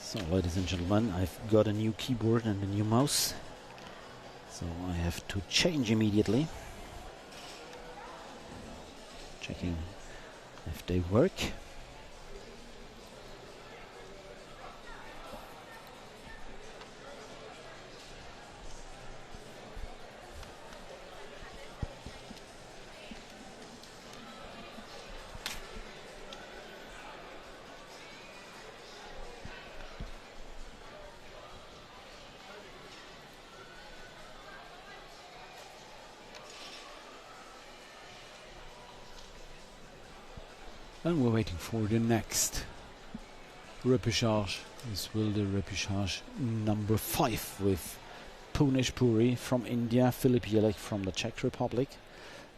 So, ladies and gentlemen, I've got a new keyboard and a new mouse, so I have to change immediately. Checking if they work. And we're waiting for the next repechage. This will the repechage number 5 with Punesh Puri from India, Filip Jelek from the Czech Republic,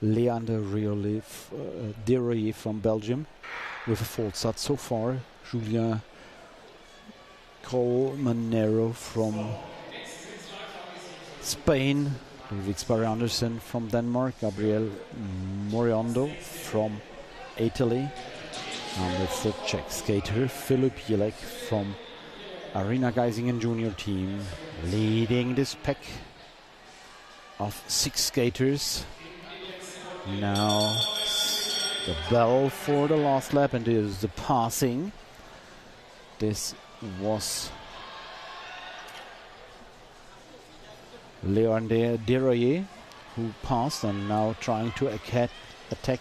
Leander Deroyer from Belgium with a full start so far, Julien Colmanero from Spain, Ludwig Sparre Andersen from Denmark, Gabriel Moriondo from Italy. And that's the Czech skater Filip Jelek from Arena Geisingen junior team, leading this pack of 6 skaters. Now the bell for the last lap, and there's the passing. This was Leander Deroyer who passed, and now trying to attack.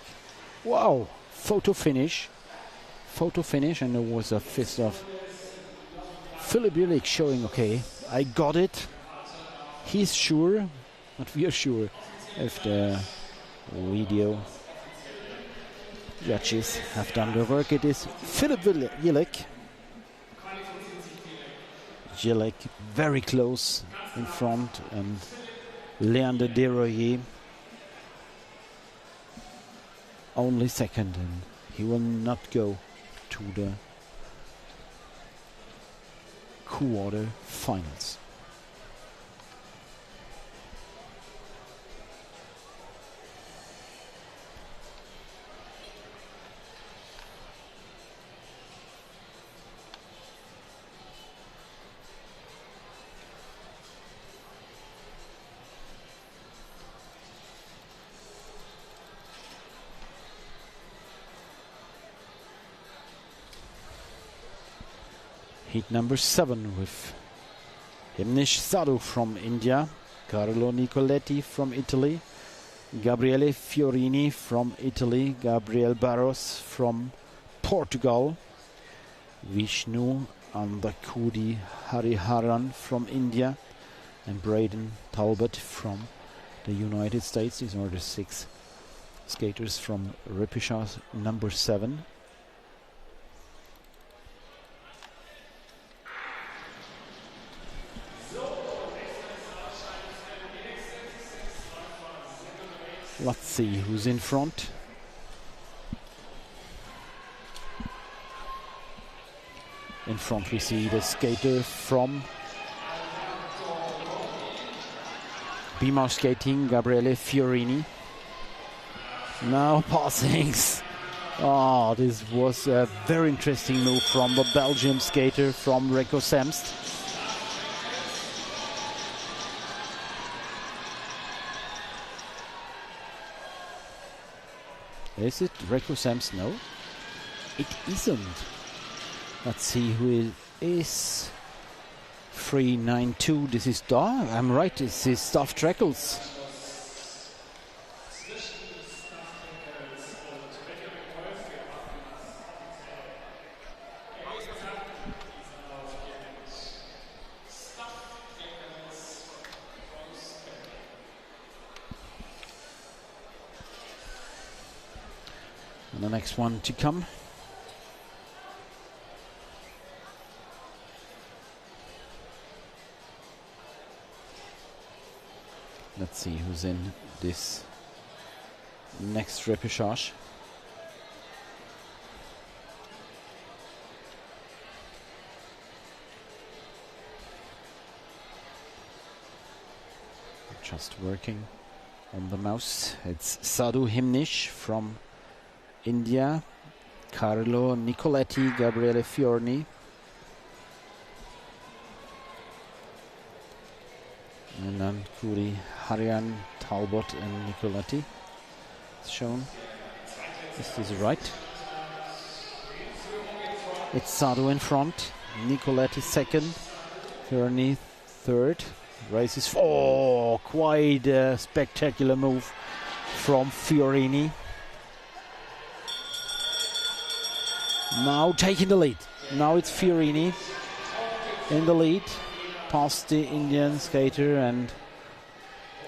Wow! photo finish, and there was a fist of Philip Jelic showing, okay, I got it. He's sure, but we are sure if the video judges have done the work. It is Philip Jelic. Jelic very close in front, and Leander Desroyer only second, and he will not go to the quarter finals. Heat number 7 with Himnish Sadhu from India, Carlo Nicoletti from Italy, Gabriele Fiorini from Italy, Gabriel Barros from Portugal, Vishnu Andakudi Hariharan from India, and Braden Talbot from the United States. These are the 6 skaters from Repechage number 7. Let's see who's in front. In front we see the skater from Beamer Skating, Gabriele Fiorini. Now passings. Oh, this was a very interesting move from the Belgium skater from Reko Semst. Is it Reko Semst? No, it isn't. Let's see who it is. 392. This is I'm right. This is Staff Treckles. And the next one to come. Let's see who's in this next repechage. Just working on the mouse. It's Sadhu Himnish from India, Carlo Nicoletti, Gabriele Fiorni, and then Kuri Harian, Talbot and Nicoletti. It's shown. Is this right? It's Sadhu in front, Nicoletti second, Fiorni third. Races. Oh, quite a spectacular move from Fiorini. Now taking the lead. Now it's Fiorini in the lead, past the Indian skater, and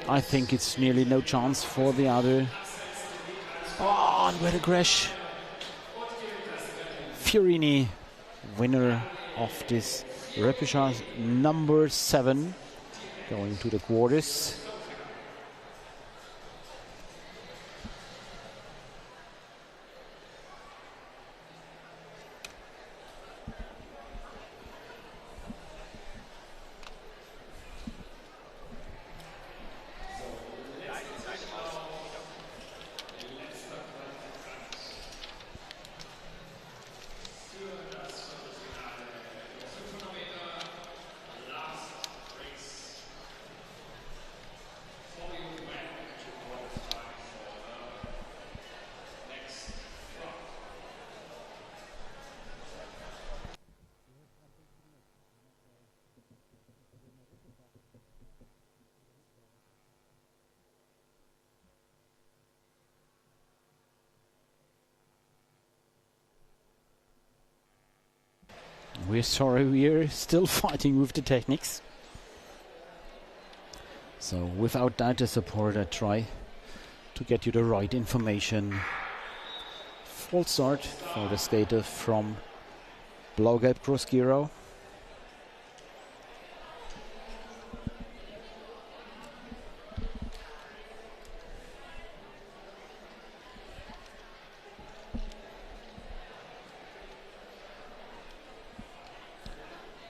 I think it's nearly no chance for the other. Oh, and what a crash. Fiorini, winner of this repechage number 7, going to the quarters. We're sorry, we're still fighting with the techniques. So without data support, I try to get you the right information. Full start for the skater from Blau-Gelb Groß-Gerau.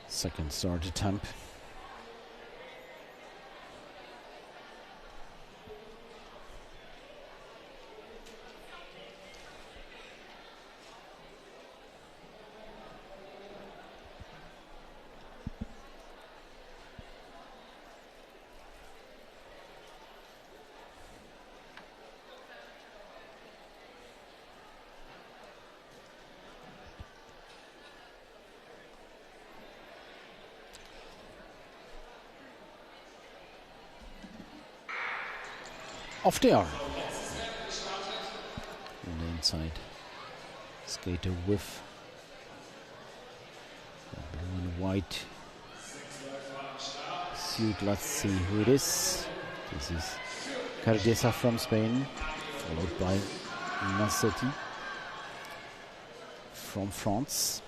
Second start attempt. Off they are. On the inside, skater with the blue and white suit. Let's see who it is. This is Carreras from Spain, followed by Massetti from France.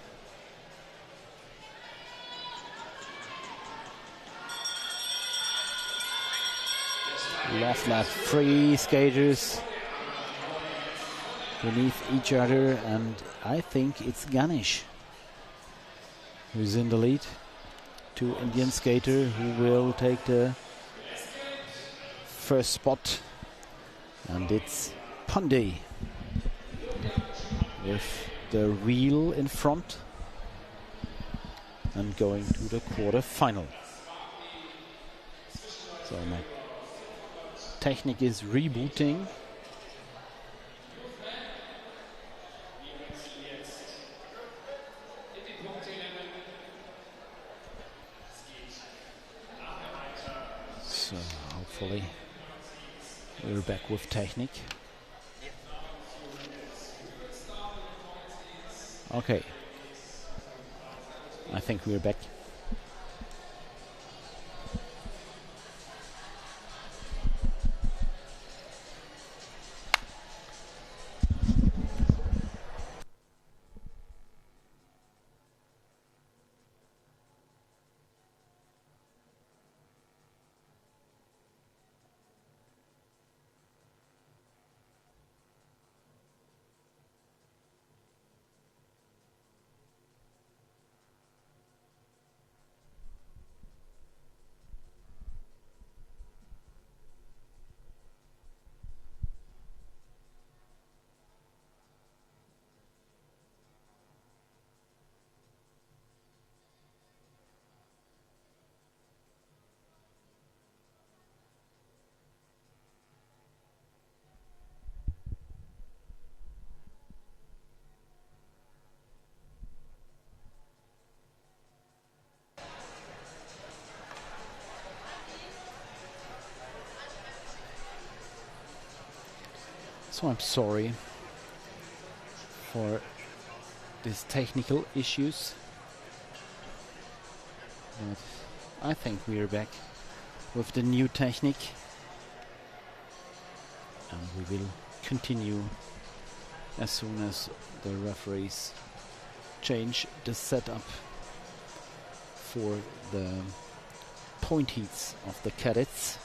Left, three skaters beneath each other, and I think it's Ganesh who's in the lead. Two Indian skater who will take the first spot, and it's Pandey with the wheel in front and going to the quarter-final. So my technique is rebooting. So hopefully we're back with technique. Okay, I think we're back. So I'm sorry for these technical issues, but I think we are back with the new technique, and we will continue as soon as the referees change the setup for the point heats of the cadets.